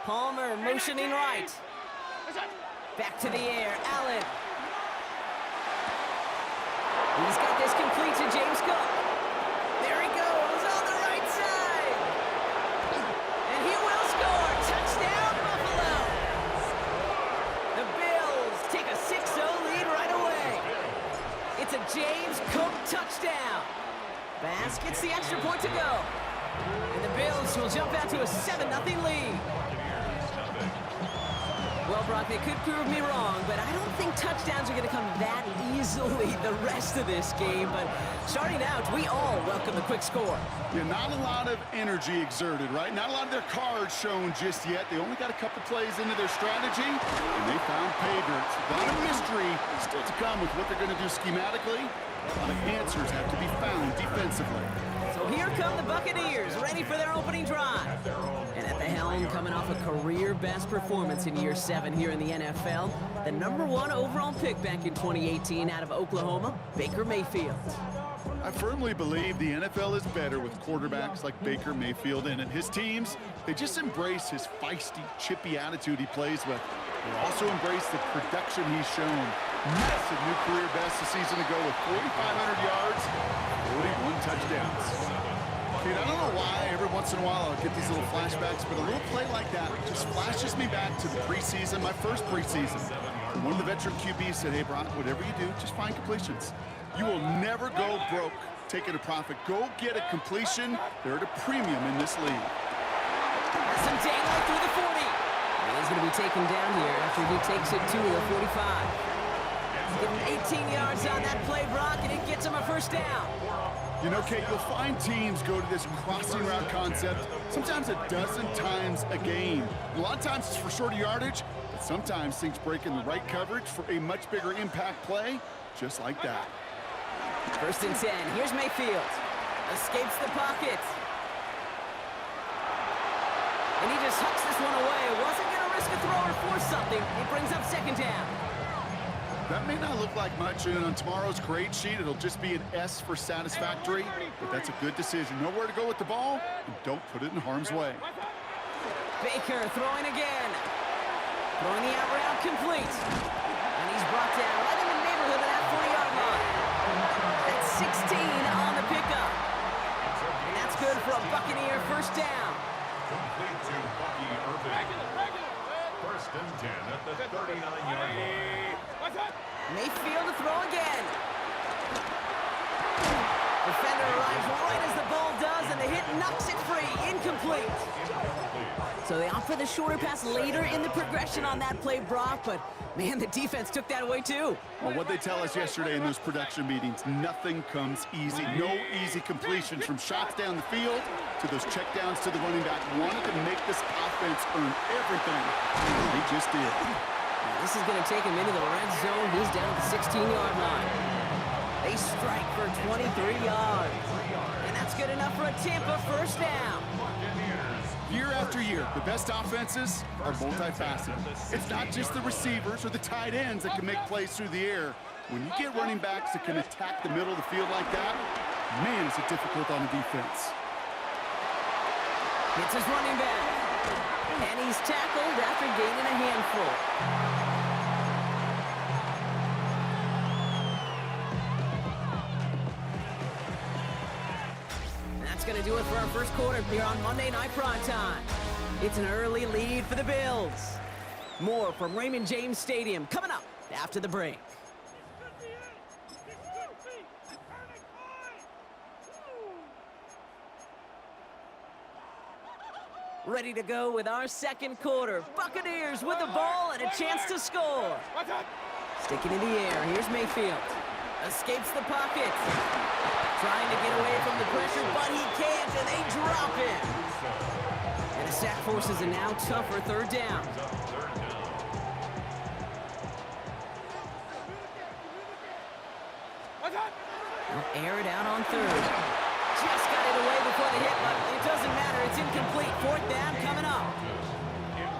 Palmer motioning right. Back to the air, Allen. He's got this complete to James Cook. There he goes on the right side. And he will score. Touchdown, Buffalo. The Bills take a 6-0 lead right away. It's a James Cook touchdown. Bass gets the extra point to go. And the Bills will jump out to a 7-0 lead. Well, Brock, they could prove me wrong, but I don't think touchdowns are going to come that easily the rest of this game. But starting out, we all welcome the quick score. Yeah, not a lot of energy exerted, right? Not a lot of their cards shown just yet. They only got a couple plays into their strategy, and they found pay dirt. A lot of mystery still to come with what they're going to do schematically. A lot of answers have to be found defensively. So here come the Buccaneers, ready for their opening drive. And at the helm, coming off a career-best performance in year 7 here in the NFL, the #1 overall pick back in 2018 out of Oklahoma, Baker Mayfield. I firmly believe the NFL is better with quarterbacks like Baker Mayfield in it. His teams, they just embrace his feisty, chippy attitude he plays with. They also embrace the production he's shown. Massive new career best a season ago with 4,500 yards, 41 touchdowns. Dude, I don't know why every once in a while I'll get these little flashbacks, but a little play like that just flashes me back to the preseason, my first preseason. And one of the veteran QBs said, hey, Brock, whatever you do, just find completions. You will never go broke taking a profit. Go get a completion. They're at a premium in this league. Has some daylight through the 40. And he's going to be taken down here after he takes it to the 45. Give him 18 yards on that play, Brock, and it gets him a first down. You know, Kate, you'll find teams go to this crossing route concept sometimes a dozen times a game. A lot of times it's for shorter yardage, but sometimes things break in the right coverage for a much bigger impact play, just like that. First and 10. Here's Mayfield. Escapes the pocket. And he just hucks this one away. Wasn't going to risk a throw or force something. He brings up second down. That may not look like much, and on tomorrow's grade sheet, it'll just be an S for satisfactory, but that's a good decision. Know where to go with the ball, and don't put it in harm's way. Baker throwing again. Throwing the out route complete. And he's brought down right in the neighborhood of that 40-yard line. That's 16 on the pickup. And that's good for a Buccaneer first down. Complete to Bucky Irving. First and 10 at the 39-yard line. Mayfield to throw again. Defender arrives right as the ball does, and the hit knocks it free. Incomplete. So they opt for the shorter pass later in the progression on that play, Brock, but man, the defense took that away too. Well, what they tell us yesterday in those production meetings, nothing comes easy. No easy completions from shots down the field to those checkdowns to the running back. Wanted to make this offense earn everything. They just did. This is going to take him into the red zone. He's down at the 16-yard line. They strike for 23 yards. And that's good enough for a Tampa first down. Year after year, the best offenses are multifaceted. It's not just the receivers or the tight ends that can make plays through the air. When you get running backs that can attack the middle of the field like that, man, is it difficult on the defense. It's his running back. And he's tackled after gaining a handful. That's going to do it for our first quarter here on Monday Night Prime Time. It's an early lead for the Bills. More from Raymond James Stadium coming up after the break. Ready to go with our second quarter. Buccaneers with the ball and a chance to score. Sticking in the air, here's Mayfield. Escapes the pocket. Trying to get away from the pressure, but he can't, and they drop him. And a sack forces a now tougher third down. They'll air it out on third. Just got it away before the hit, but it doesn't matter. It's incomplete. Fourth down coming up.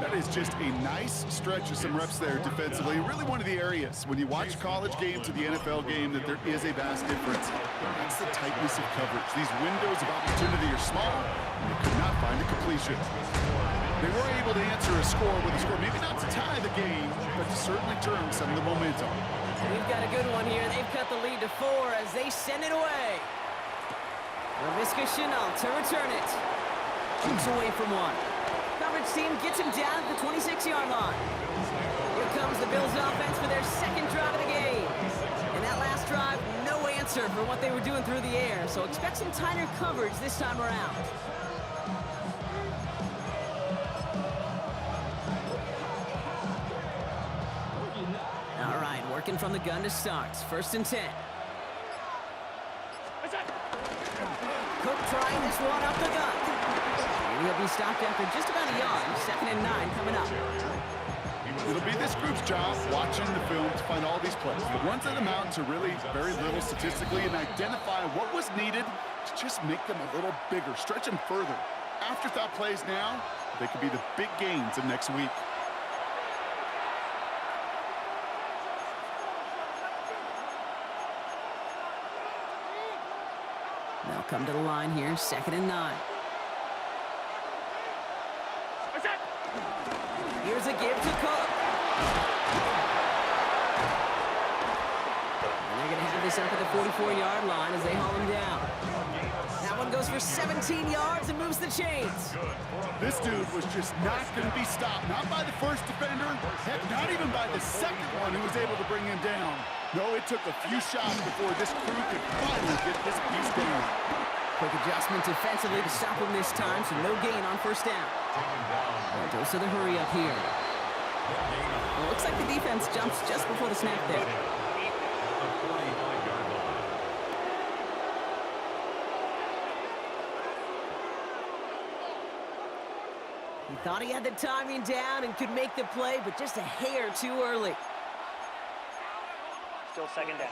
That is just a nice stretch of some reps there defensively. Really one of the areas when you watch college game to the NFL game that there is a vast difference. That's the tightness of coverage. These windows of opportunity are small, and they could not find a completion. They were able to answer a score with a score, maybe not to tie the game, but to certainly turn some of the momentum. We've got a good one here. They've cut the lead to 4 as they send it away. Laviska Shenault to return it. Keeps away from one. Coverage team gets him down at the 26-yard line. Here comes the Bills offense for their second drive of the game. And that last drive, no answer for what they were doing through the air. So expect some tighter coverage this time around. All right, working from the gun to start. First and 10. Cook trying this one up the gut. And he'll be stopped after just about a yard. Second and 9 coming up. It'll be this group's job watching the film to find all these plays. The ones that amount to really very little statistically and identify what was needed to just make them a little bigger, stretch them further. Afterthought plays now, they could be the big gains of next week. They'll come to the line here, second and 9. Here's a give to Cook. And they're going to have this up at the 44-yard line as they haul him down. That one goes for 17 yards and moves the chains. This dude was just not going to be stopped. Not by the first defender. Heck, not even by the second one who was able to bring him down. No, it took a few shots before this crew could finally get this piece down. Quick adjustment defensively to stop him this time, so no gain on first down. Dose of the hurry up here. Well, looks like the defense jumps just before the snap there. He thought he had the timing down and could make the play, but just a hair too early. Still second down.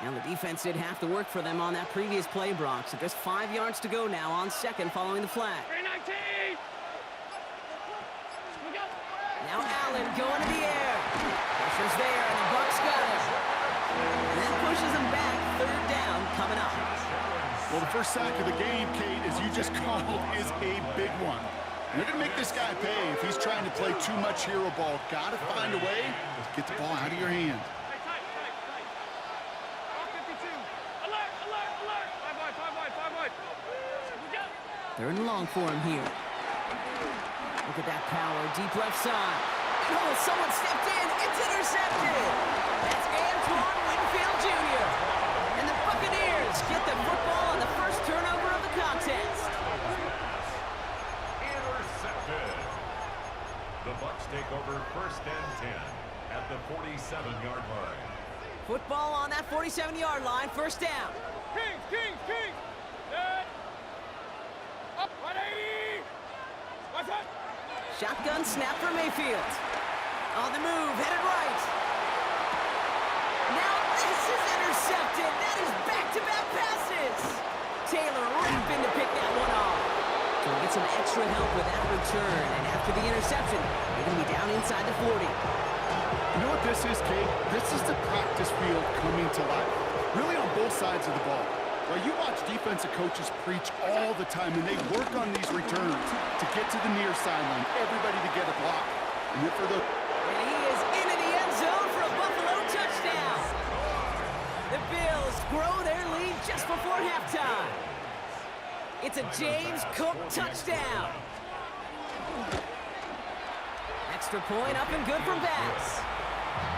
Now the defense did half the work for them on that previous play, Brock. So just 5 yards to go now on second following the flag. 319! Now Allen going to the air. Pressure's there, and the Bucs got it. And that pushes them back. Third down coming up. Well, the first sack of the game, Kate, as you just called, is a big one. And they're going to make this guy pay if he's trying to play too much hero ball. Got to find a way to get the ball out of your hand. Third and long for him here. Look at that power, deep left side. Oh, someone stepped in. It's intercepted. That's Antoine Winfield Jr. And the Buccaneers get the football on the first turnover of the contest. Intercepted. The Bucs take over first and 10 at the 47-yard line. Football on that 47-yard line, first down. Kings! Dead! Up, 180! What's up? Shotgun snap for Mayfield. On the move, headed right. Now this is intercepted. That is back-to-back passes. Taylor leaping to pick that one off. So we'll get some extra help with that return. And after the interception, they're going to be down inside the 40. You know what this is, Kate? This is the practice field coming to life. Really on both sides of the ball. Well, you watch defensive coaches preach all the time, and they work on these returns to get to the near sideline, everybody to get a block. And then for the... And he is into the end zone for a Buffalo touchdown. The Bills grow their lead just before halftime. It's a James Cook touchdown. Extra point up and good from Bass.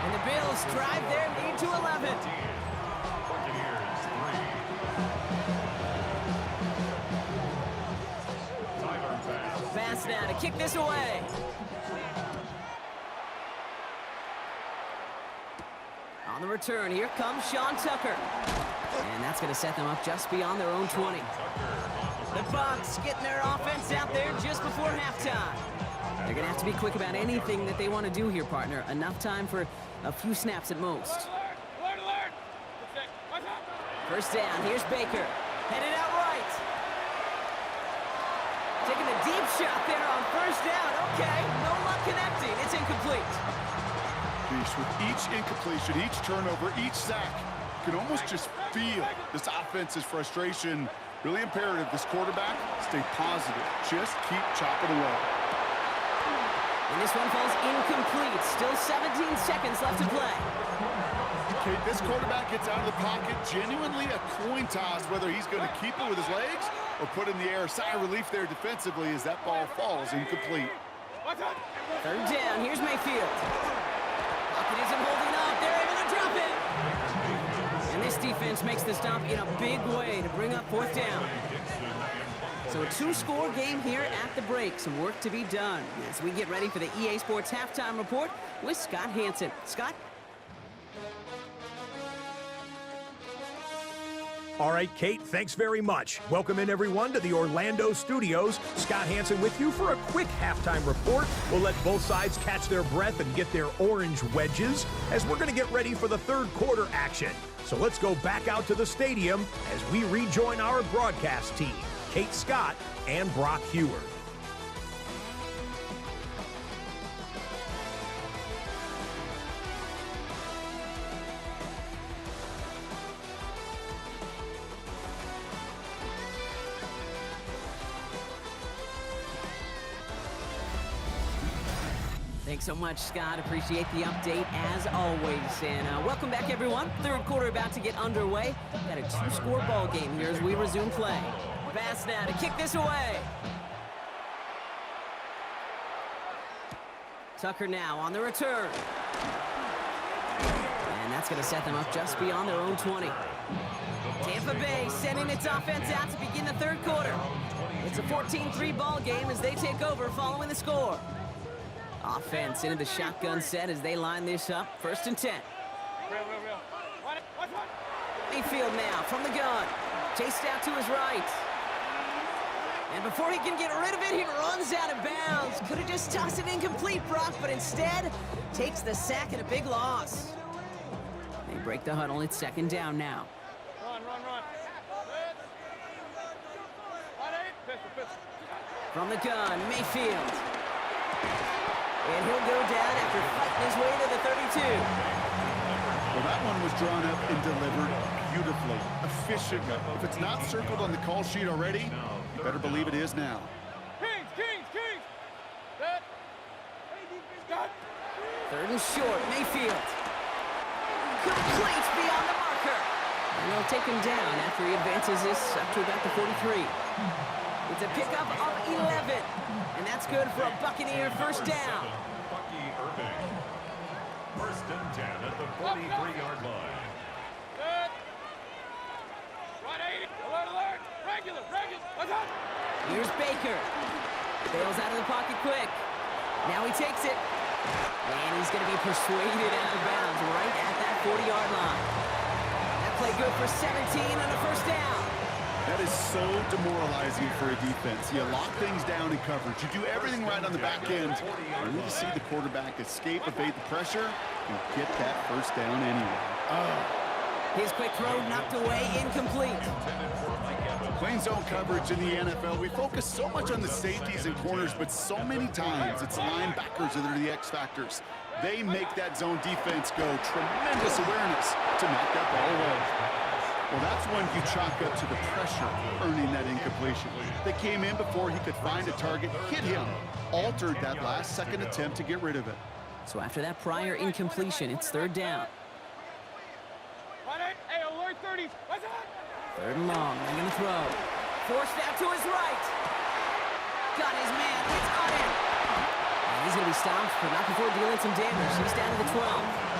And the Bills drive their lead to 11. Buccaneers 3. Tyler Bass. Bass now to kick this away. On the return, here comes Sean Tucker. And that's going to set them up just beyond their own 20. The Bucs getting their offense out there just before halftime. They're going to have to be quick about anything that they want to do here, partner. Enough time for a few snaps at most. Alert! What's up? First down, here's Baker. Headed out right. Taking a deep shot there on first down. Okay, no luck connecting. It's incomplete. With each incompletion, each turnover, each sack, you can almost just feel this offense's frustration. Really imperative, this quarterback, stay positive. Just keep chopping away. And this one falls incomplete. Still 17 seconds left to play. Okay, this quarterback gets out of the pocket. Genuinely a coin toss whether he's going to keep it with his legs or put it in the air. Sigh of relief there defensively as that ball falls incomplete. Third down. Here's Mayfield. Pocket isn't holding up. They're able to drop it. And this defense makes the stop in a big way to bring up fourth down. So a two-score game here at the break. Some work to be done as we get ready for the EA Sports Halftime Report with Scott Hanson. Scott? All right, Kate, thanks very much. Welcome in, everyone, to the Orlando studios. Scott Hanson with you for a quick halftime report. We'll let both sides catch their breath and get their orange wedges as we're going to get ready for the third quarter action. So let's go back out to the stadium as we rejoin our broadcast team, Kate Scott and Brock Heward. Thanks so much, Scott. Appreciate the update as always. And welcome back, everyone. Third quarter about to get underway. Got a 2-score ball game here as we resume play. Pass now to kick this away. Tucker now on the return. And that's going to set them up just beyond their own 20. Tampa Bay sending its offense out to begin the third quarter. It's a 14-3 ball game as they take over following the score. Offense into the shotgun set as they line this up. 1st and 10. Mayfield now from the gun. Chased out to his right. And before he can get rid of it, he runs out of bounds. Could have just tossed it incomplete, Brock, but instead takes the sack and a big loss. They break the huddle. It's 2nd down now. Run. From the gun, Mayfield. And he'll go down after fighting his way to the 32. Well, that one was drawn up and delivered beautifully, efficiently. If it's not circled on the call sheet already, you better believe it is now. Kings. Set. Scott. 3rd and short, Mayfield. Complete beyond the marker. And they'll take him down after he advances this up to about the 43. It's a pickup of 11. And that's good for a Buccaneer 1st down. Bucky Irving. 1st and 10 at the 43-yard line. Set. Right 80. Alert. Regular. What's up? Here's Baker. Bails out of the pocket quick. Now he takes it. And he's going to be persuaded out of bounds right at that 40-yard line. That play good for 17 and a 1st down. That is so demoralizing for a defense. You lock things down in coverage. You do everything right on the back end. You need to see the quarterback escape, evade the pressure, and get that 1st down anyway. His quick throw knocked away, incomplete. Playing zone coverage in the NFL, we focus so much on the safeties and corners, but so many times it's linebackers that are the X factors. They make that zone defense go. Tremendous awareness to knock that ball away. Well, that's when you chalk up to the pressure earning that incompletion. They came in before he could find a target, hit him, altered that last-second attempt to get rid of it. So after that prior incompletion, it's 3rd down. Hey, alert 30s. What's up? 3rd and long. They're going to throw. Forced out to his right. Got his man. It's on him. And he's going to be stopped, but not before dealing some damage. He's down to the 12.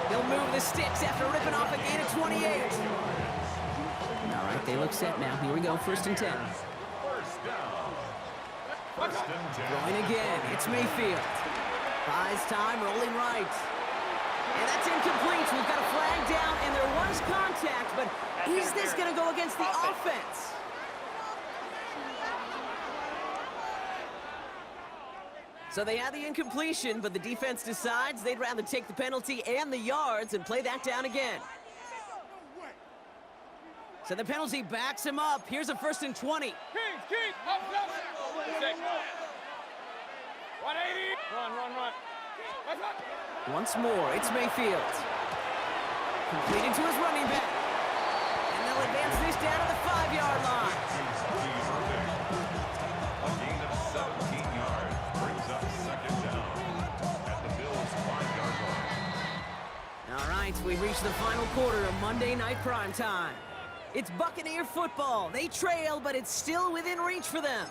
He'll move the sticks after ripping off a gain of 28. All right, they look set now. Here we go, 1st and 10. 1st down. 1st and 10. Throwing again. It's Mayfield. Buys time, rolling right. And that's incomplete. We've got a flag down, and there was contact, but is this going to go against the offense? So they had the incompletion, but the defense decides they'd rather take the penalty and the yards and play that down again. So the penalty backs him up. Here's a 1st and 20. Kings. Up. 6. 180. Run. What's up? Once more, it's Mayfield. Completed to his running back. And they'll advance this down to the 5-yard line. A gain of 17 yards brings up 2nd down at the Bills' 5-yard line. All right, we've reached the final quarter of Monday Night Primetime. It's Buccaneer football. They trail, but it's still within reach for them.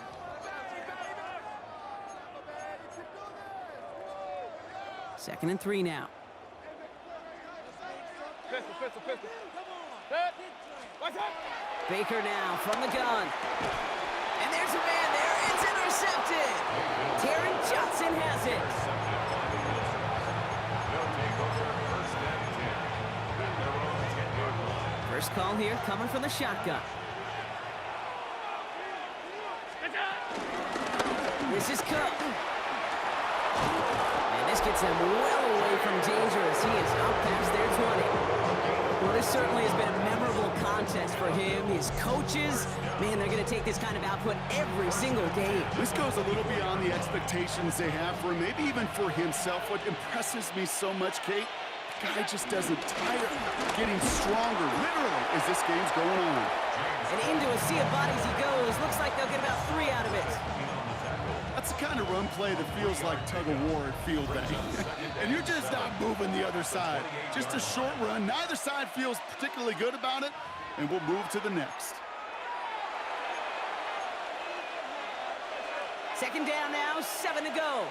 Second and 3 now. Pistol. Set. What's up? Baker now from the gun. And there's a man there. It's intercepted. Taron Johnson has it. They'll take over 1st and 10 at their own 10-yard line. First call here coming from the shotgun. This is Cook. And this gets them well away from danger as he is up past their 20. Well, this certainly has been a memorable contest for him. His coaches, man, they're going to take this kind of output every single game. This goes a little beyond the expectations they have for him, maybe even for himself. What impresses me so much, Kate, the guy just doesn't tire, getting stronger, literally, as this game's going on. And into a sea of bodies he goes. Looks like they'll get about 3 out of it. That's the kind of run play that feels like tug-of-war at field day. And you're just not moving the other side. Just a short run. Neither side feels particularly good about it, and we'll move to the next. Second down now, 7 to go.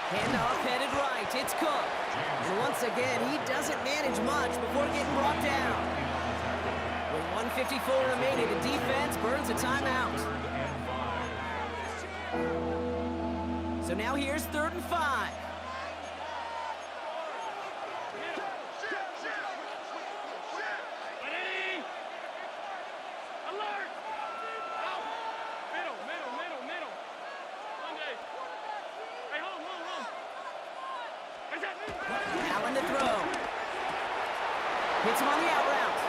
Handoff headed right, it's Cook. And once again, he doesn't manage much before getting brought down. With 1:54 remaining, the defense burns a timeout. So now here's 3rd and 5. Allen to throw. Hits him on the out route.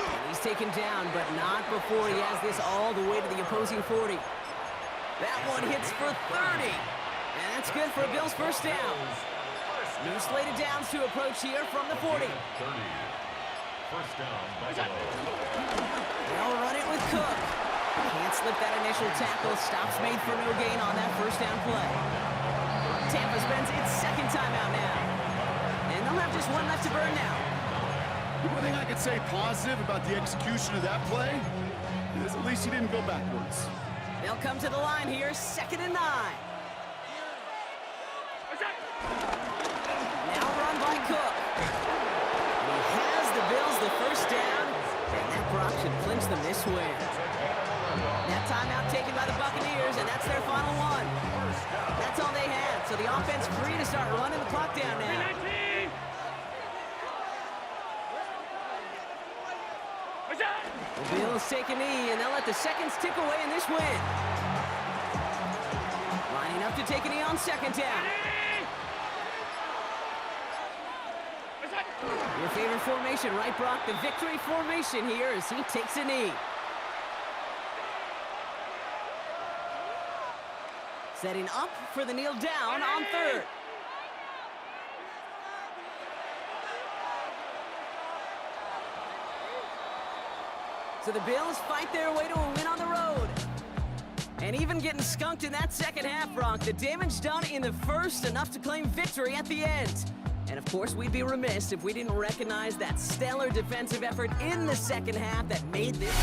And he's taken down, but not before he has this all the way to the opposing 40. That one hits for 30. And that's good for a Bills first down. New slated downs to approach here from the 40. 30. First down, Buffalo. They'll run it with Cook. Can't slip that initial tackle. Stops made for no gain on that first down play. Tampa spends its second timeout now. And they'll have just one left to burn now. The one thing I could say positive about the execution of that play is at least he didn't go backwards. They'll come to the line here, 2nd and 9. Now run by Cook. He has the Bills the first down, and that Brock should clinch them this win. That timeout taken by the Buccaneers, and that's their final one. That's all they had, so the offense free to start running the clock down now. The Bills take a knee, and they'll let the seconds tick away in this win. Lining up to take a knee on 2nd down. Your favorite formation, right, Brock? The victory formation here as he takes a knee. Setting up for the kneel down on 3rd. So the Bills fight their way to a win on the road. And even getting skunked in that second half, Bronk, the damage done in the first, enough to claim victory at the end. And of course, we'd be remiss if we didn't recognize that stellar defensive effort in the second half that made this.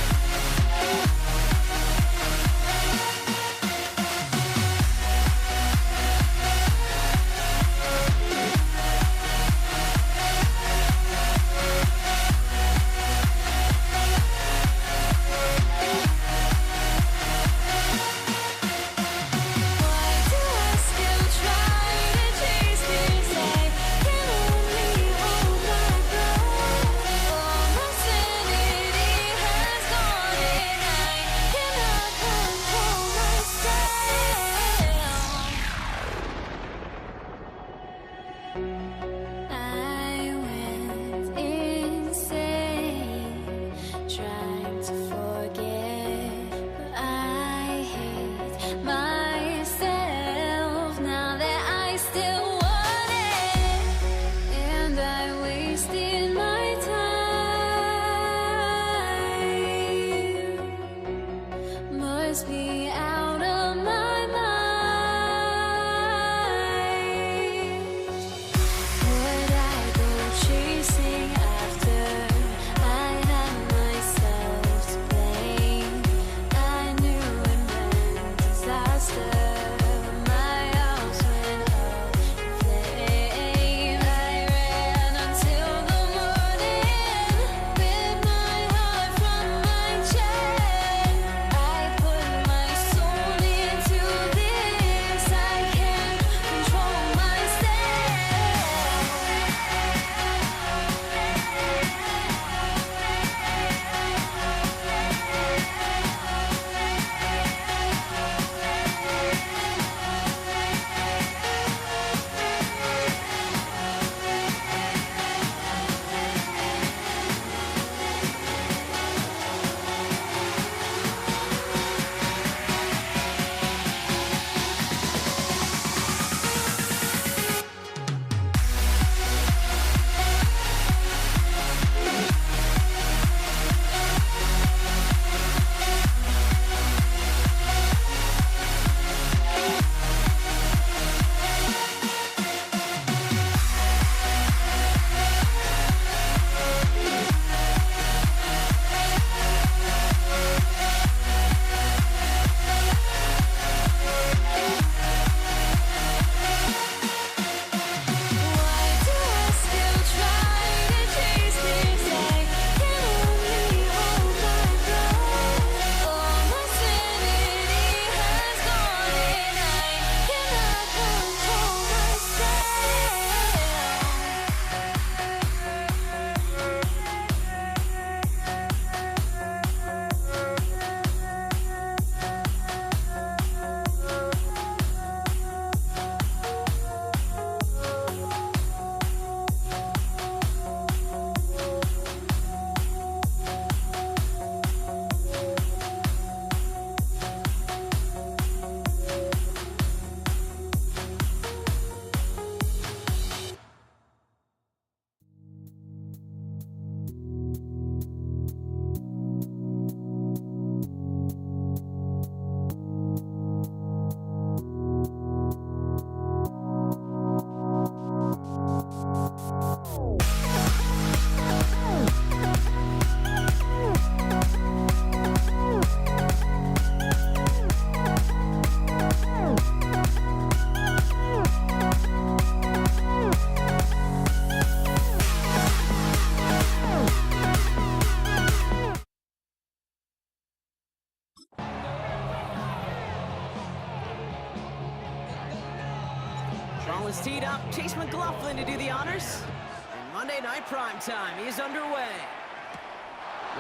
Ball is teed up. Chase McLaughlin to do the honors. And Monday Night Prime Time is underway.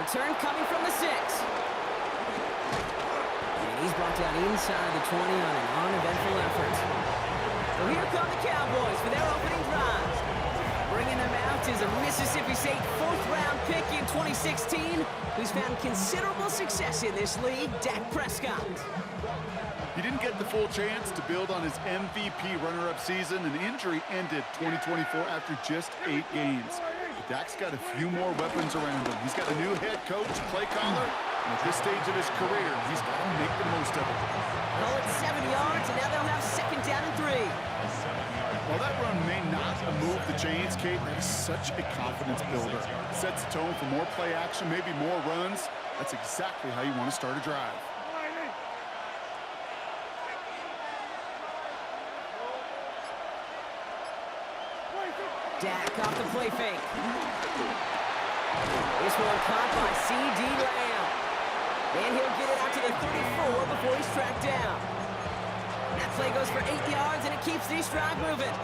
Return coming from the 6. And he's brought down inside the 20 on an uneventful effort. So here come the Cowboys for their opening drive. Bringing them out is a Mississippi State 4th-round pick in 2016 who's found considerable success in this league, Dak Prescott. He didn't get the full chance to build on his MVP runner-up season. An injury ended 2024 after just 8 games. But Dak's got a few more weapons around him. He's got a new head coach, play caller, and at this stage of his career, he's got to make the most of it. Call it 7 yards, and now they'll have 2nd down and 3. While that run may not move the chains, Kate, that is such a confidence builder. Sets the tone for more play action, maybe more runs. That's exactly how you want to start a drive. Dak off the play fake. This one caught by C.D. Lamb. And he'll get it out to the 34 before he's tracked down. That play goes for 8 yards, and it keeps this drive moving.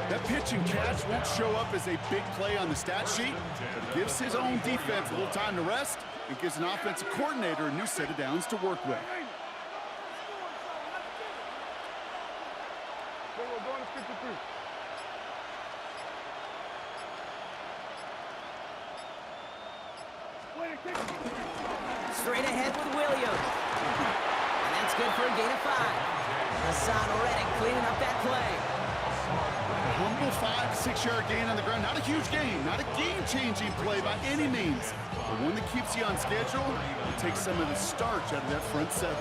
That pitch and catch won't show up as a big play on the stat sheet, but it gives his own defense a little time to rest and gives an offensive coordinator a new set of downs to work with. Straight ahead with Williams. And that's good for a gain of 5. Hassan Reddick cleaning up that play. A humble 5 to 6 yard gain on the ground. Not a huge gain, not a game-changing play by any means, but one that keeps you on schedule and takes some of the starch out of that front 7.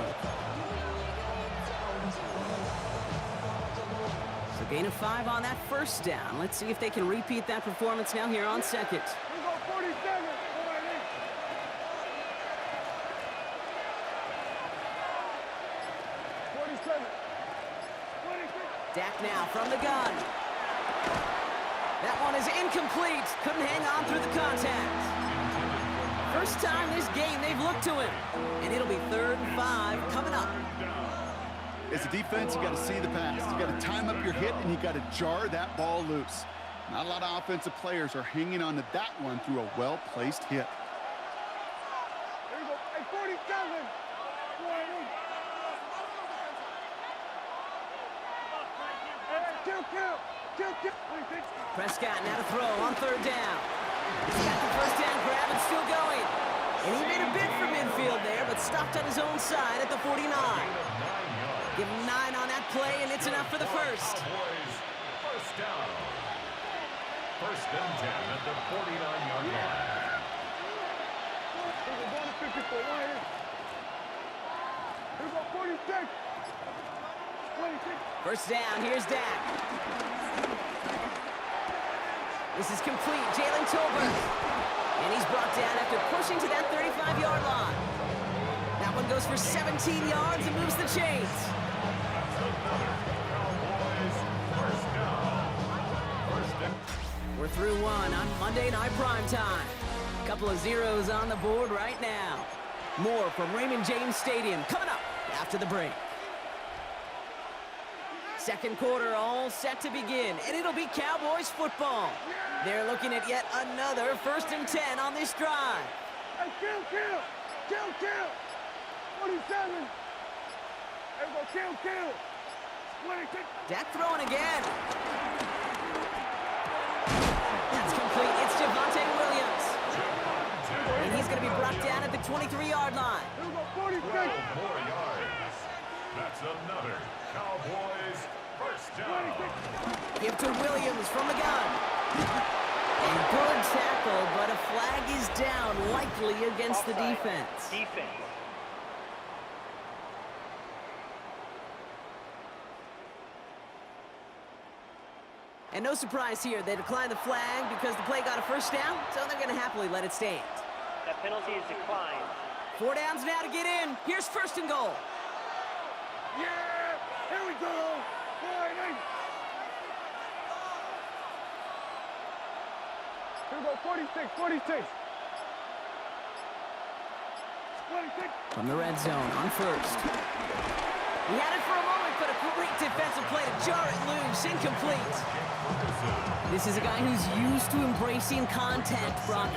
So gain of 5 on that 1st down. Let's see if they can repeat that performance now here on 2nd. Dak now from the gun. That one is incomplete. Couldn't hang on through the contact. First time this game they've looked to him. And it'll be 3rd and 5 coming up. As a defense, you got to see the pass. You got to time up your hit, and you got to jar that ball loose. Not a lot of offensive players are hanging on to that one through a well-placed hit. There you go. Hey, 47. Prescott now to throw on 3rd down. He's got the 1st down grab and still going. And he made a bid for midfield there, but stopped on his own side at the 49. Give him 9 on that play, and it's enough for the 1st. First down. 1st and 10 at the 49-yard line. Here we go, 46. 26. 1st down, here's Dak. This is complete, Jalen Tolbert. And he's brought down after pushing to that 35-yard line. That one goes for 17 yards and moves the chains. We're through 1 on Monday Night Prime Time. Couple of zeros on the board right now. More from Raymond James Stadium coming up after the break. 2nd quarter all set to begin, and it'll be Cowboys football. They're looking at yet another 1st and 10 on this drive. Hey, kill. 47. There we go, kill. 26. Dak throwing again. That's complete. It's Javonte Williams. And he's going to be brought down at the 23-yard line. Here we go, 46. 12 more yards. That's another Cowboys 1st down. Give to Williams from the gun. And good tackle, but a flag is down, likely against the defense. And no surprise here, they declined the flag because the play got a 1st down, so they're going to happily let it stand. That penalty is declined. 4 downs now to get in. Here's 1st and goal. Yeah, here we go. 49. Here we go, 46. 26. From the red zone on 1st. He had it for a moment, but a great defensive play to jar it loose. pass incomplete. This is a guy who's used to embracing contact, Brock.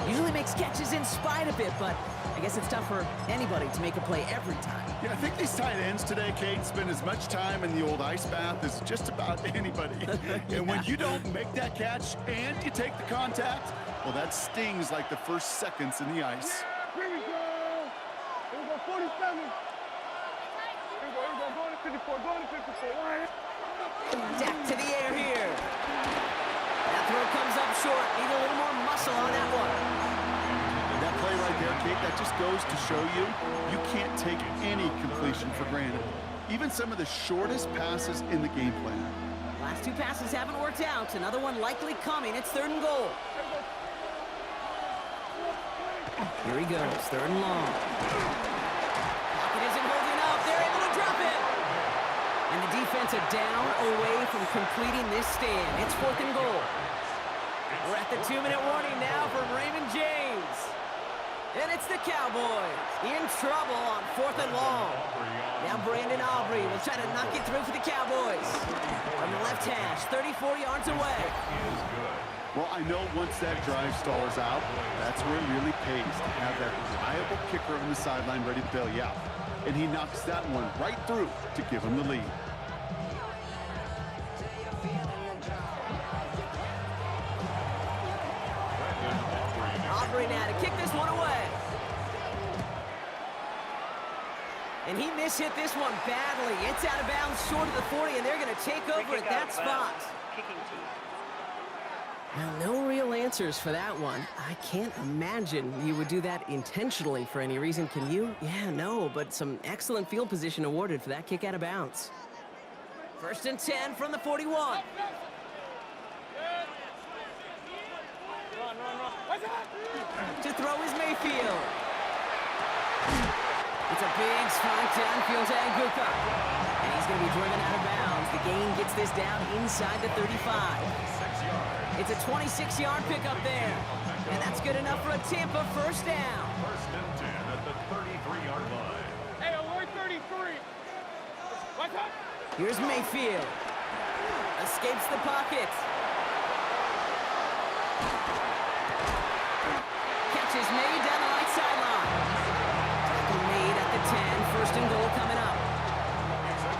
Usually makes catches in spite of it, but I guess it's tough for anybody to make a play every time. Yeah, I think these tight ends today, Kate, spend as much time in the old ice bath as just about anybody. And when you don't make that catch and you take the contact, well, that stings like the first seconds in the ice. Here we go. Here we go, 47. Here we go, go to 54, go to 54. Deck to the air here. That throw comes up short. Need a little more muscle on that one. That play right there, Kate, that just goes to show you, you can't take any completion for granted. Even some of the shortest passes in the game plan. Last two passes haven't worked out. Another one likely coming. It's 3rd and goal. Here he goes, 3rd and long. Pocket isn't holding up. They're able to drop it. And the defense are down away from completing this stand. It's 4th and goal. We're at the 2-minute warning now from Raymond James. And it's the Cowboys in trouble on 4th and long. Now Brandon Aubrey will try to knock it through for the Cowboys. From the left hash, 34 yards away. Well, I know once that drive stalls out, that's where it really pays to have that reliable kicker on the sideline ready to bail you out. And he knocks that one right through to give him the lead. Aubrey now to kick this one away. And he mishit this one badly. It's out of bounds short of the 40, and they're going to take over at that spot. Kicking team. Now, no real answers for that one. I can't imagine you would do that intentionally for any reason. Can you? Yeah, no, but some excellent field position awarded for that kick out of bounds. 1st and 10 from the 41. To throw is Mayfield. It's a big strike downfield to Aguka. And he's going to be driven out of bounds. The gain gets this down inside the 35. It's a 26-yard pickup there. And that's good enough for a Tampa 1st down. 1st and 10 at the 33-yard line. Hey, alert 33. What's up? Here's Mayfield. Escapes the pocket. Catch is made down the right sideline. Tackle made at the 10. 1st and goal coming up.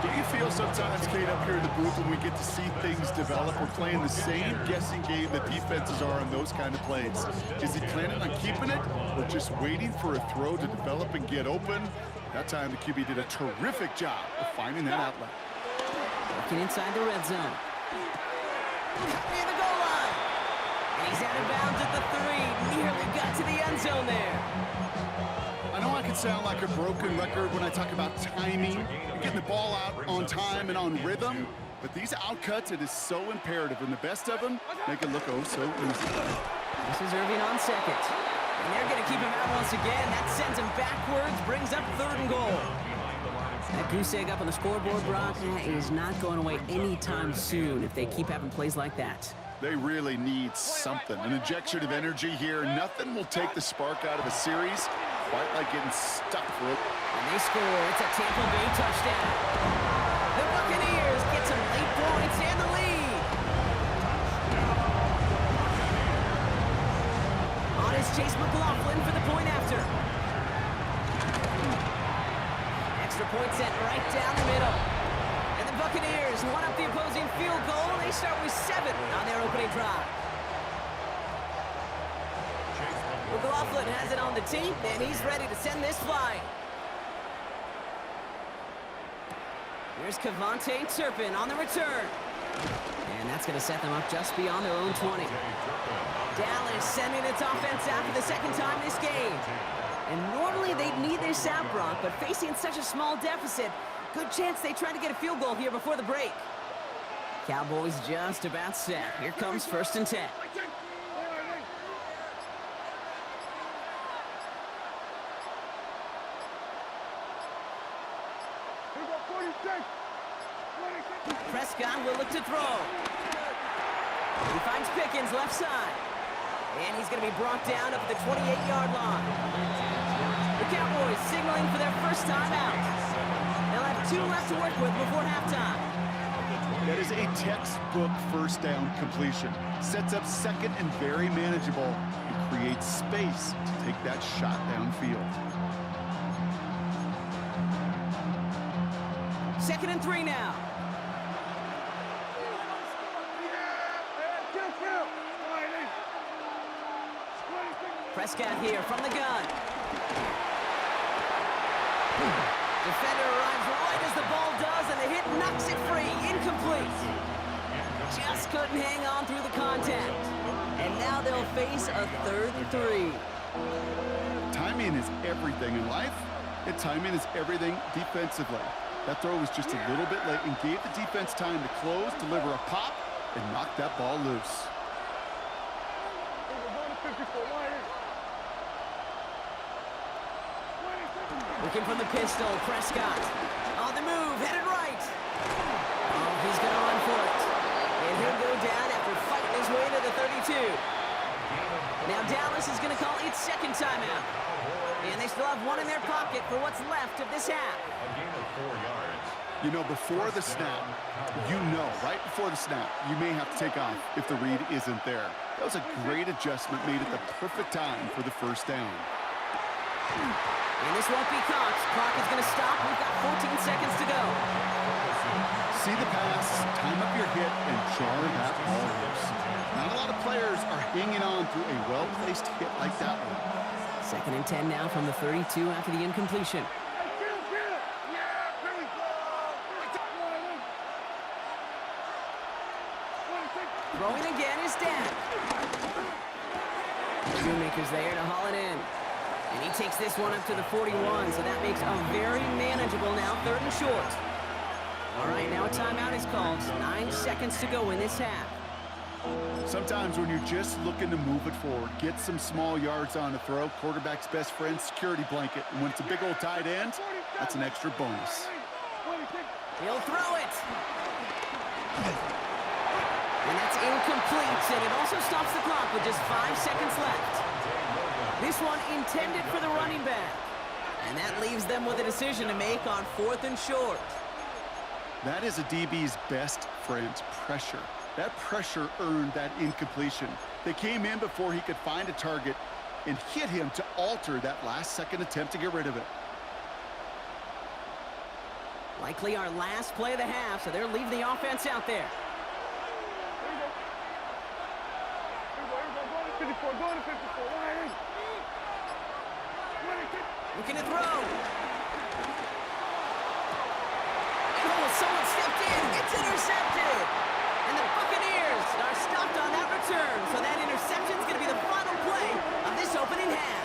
Do you feel sometimes, Kate, up here in the booth when we get to see things develop, we're playing the same guessing game that defenses are on those kind of plays? Is he planning on keeping it or just waiting for a throw to develop and get open? That time the QB did a terrific job of finding that outlet. Working inside the red zone. Near the goal line. And he's out of bounds at the 3. Nearly got to the end zone there. I know I can sound like a broken record when I talk about timing, getting the ball out on time and on rhythm, but these outcuts, it is so imperative, and the best of them make it look oh so easy. This is Irving on 2nd. And they're going to keep him out once again. That sends him backwards, brings up 3rd and goal. That goose egg up on the scoreboard, Brock, is not going away anytime soon if they keep having plays like that. They really need something, an injection of energy here. Nothing will take the spark out of a series quite like getting stuck for it. And they score. It's a Tampa Bay touchdown. The Buccaneers get some late points and the lead. On is Chase McLaughlin for the point after. Extra point set right down the middle. And the Buccaneers one up the opposing field goal. They start with 7 on their opening drive. McLaughlin has it on the team, and he's ready to send this flying. Here's Kevontae Turpin on the return. And that's going to set them up just beyond their own 20. Dallas sending its offense out for the 2nd time this game. And normally they'd need this out, Brock, but facing such a small deficit, good chance they try to get a field goal here before the break. Cowboys just about set. Here comes 1st and 10. Prescott will look to throw. He finds Pickens left side. And he's going to be brought down up at the 28-yard line. The Cowboys signaling for their first time out. They'll have 2 left to work with before halftime. Yeah, That is a textbook first down completion. Sets up second and very manageable and creates space to take that shot downfield. 2nd and 3 now. Prescott here from the gun. Defender arrives right as the ball does, and the hit knocks it free. Incomplete. Just couldn't hang on through the contact. And now they'll face a 3rd and 3. Timing is everything in life, and timing is everything defensively. That throw was just a little bit late and gave the defense time to close, deliver a pop, and knock that ball loose. Looking from the pistol, Prescott. On the move, headed right. Oh, he's going to run for it. And he'll go down after fighting his way to the 32. Now Dallas is going to call its 2nd timeout. And they still have one in their pocket for what's left of this half. A gain of 4 yards. You know, before the snap, right before the snap, you may have to take off if the read isn't there. That was a great adjustment made at the perfect time for the first down. And this won't be caught. Clock is going to stop. We've got 14 seconds to go. See the pass, time up your hit, and jar that ball loose. Not a lot of players are hanging on through a well-placed hit like that one. 2nd and 10 now from the 32 after the incompletion. Throwing again is Dan. Shoemaker's there to haul it in. And he takes this one up to the 41, so that makes a very manageable now 3rd and short. All right, now a timeout is called. 9 seconds to go in this half. Sometimes when you're just looking to move it forward, get some small yards on a throw, quarterback's best friend, security blanket. And when it's a big old tight end, that's an extra bonus. He'll throw it. And that's incomplete, and it also stops the clock with just 5 seconds left. This one intended for the running back. And that leaves them with a decision to make on 4th and short. That is a DB's best friend, pressure. That pressure earned that incompletion. They came in before he could find a target and hit him to alter that last-second attempt to get rid of it. Likely our last play of the half, so they're leaving the offense out there. Looking to throw. Oh, someone stepped in. It's intercepted. And the Buccaneers are stopped on that return. So that interception is going to be the final play of this opening half.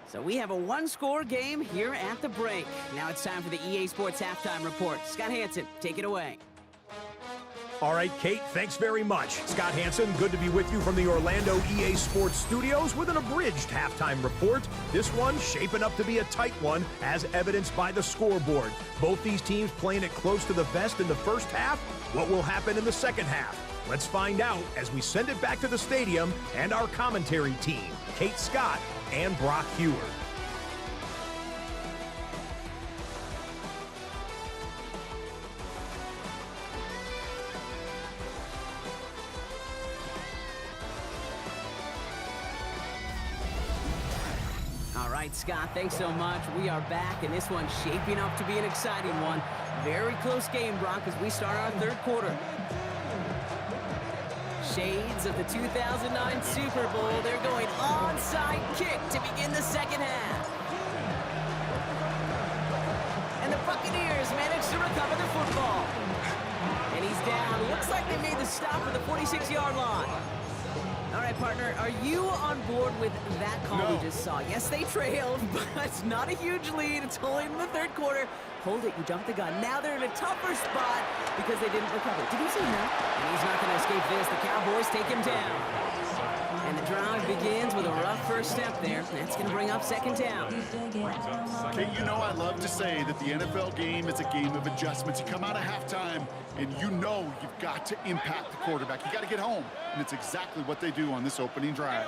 So we have a one-score game here at the break. Now it's time for the EA Sports Halftime Report. Scott Hanson, take it away. All right, Kate, thanks very much. Scott Hanson, good to be with you from the Orlando EA Sports Studios with an abridged halftime report. This one shaping up to be a tight one, as evidenced by the scoreboard. Both these teams playing it close to the vest in the first half. What will happen in the second half? Let's find out as we send it back to the stadium and our commentary team, Kate Scott and Brock Hewer. All right, Scott, thanks so much. We are back, and this one's shaping up to be an exciting one. Very close game, Brock, as we start our third quarter. Shades of the 2009 Super Bowl. They're going onside kick to begin the second half. And the Buccaneers manage to recover the football. And he's down. Looks like they made the stop at the 46-yard line. All right, partner, are you on board with that call we just saw? Yes, they trailed, but it's not a huge lead. It's only in the third quarter. Hold it, you jumped the gun. Now they're in a tougher spot because they didn't recover. Did you see that? And he's not going to escape this. The Cowboys take him down. And the drive begins with a rough first step there. That's going to bring up second down. Okay, you know I love to say that the NFL game is a game of adjustments. You come out of halftime, and you know you've got to impact the quarterback. You got to get home, and it's exactly what they do on this opening drive.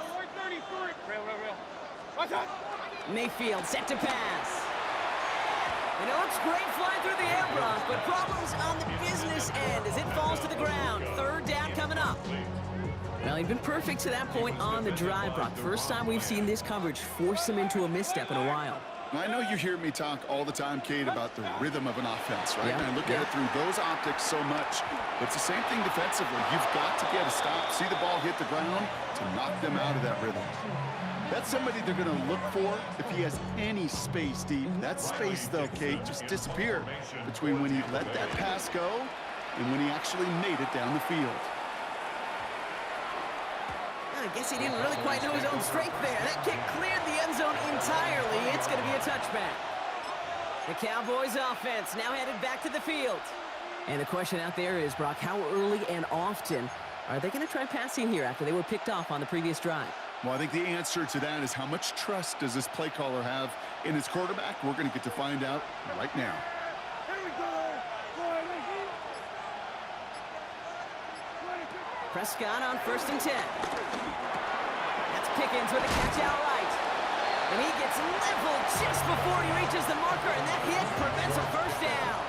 Mayfield set to pass. And it looks great flying through the air, Brock, but problems on the business end as it falls to the ground. Third down coming up. Well, he'd been perfect to that point on the drive, Brock. First time we've seen this coverage force him into a misstep in a while. I know you hear me talk all the time, Kate, about the rhythm of an offense, right? Yeah, And I look at it through those optics so much. But it's the same thing defensively. You've got to get a stop, see the ball hit the ground to knock them out of that rhythm. That's somebody they're going to look for if he has any space deep. That space, though, Kate, just disappeared between when he let that pass go and when he actually made it down the field. I guess he didn't really quite know his own strength there. That kick cleared the end zone entirely. It's going to be a touchback. The Cowboys offense now headed back to the field. And the question out there is, Brock, how early and often are they going to try passing here after they were picked off on the previous drive? Well, I think the answer to that is how much trust does this play caller have in his quarterback? We're going to get to find out right now. Prescott on 1st and 10. That's Pickens with a catch out right. And he gets leveled just before he reaches the marker, and that hit prevents a first down.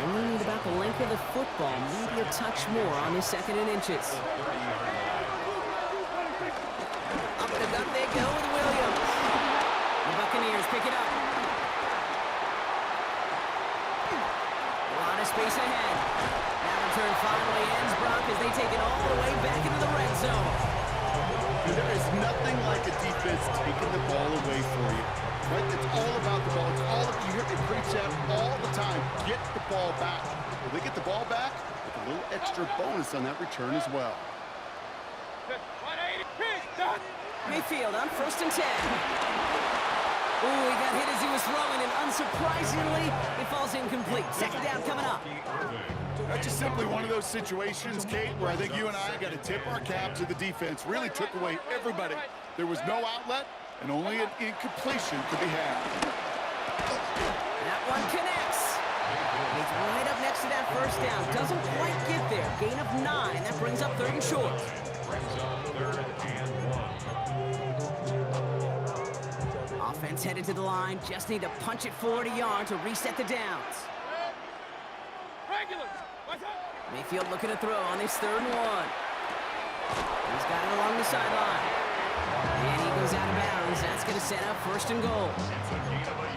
Only need about the length of the football, maybe a touch more on this 2nd and inches. Up the gut they go with Williams. The Buccaneers pick it up. A lot of space ahead. That return finally ends, Brock, as they take it all the way back into the red zone. There is nothing like a defense taking the ball away for you. Right? It's all about the ball. It's all of you hear me preach that all the time. Get the ball back. Well, they get the ball back with a little extra bonus on that return as well. Mayfield on 1st and 10. Ooh, he got hit as he was throwing, and unsurprisingly, it falls incomplete. Second down coming up. That's just simply one of those situations, Kate, where I think you and I got to tip our cap to the defense. Really took away everybody. There was no outlet, and only an incompletion to be had. That one connects. He's right up next to that first down. Doesn't quite get there. Gain of 9. That brings up 3rd and short. Brings up 3rd and 1. Offense headed to the line. Just need to punch it forward a yard to reset the downs. Mayfield looking to throw on his 3rd and 1. He's got it along the sideline. And he goes out of bounds. That's going to set up 1st and goal.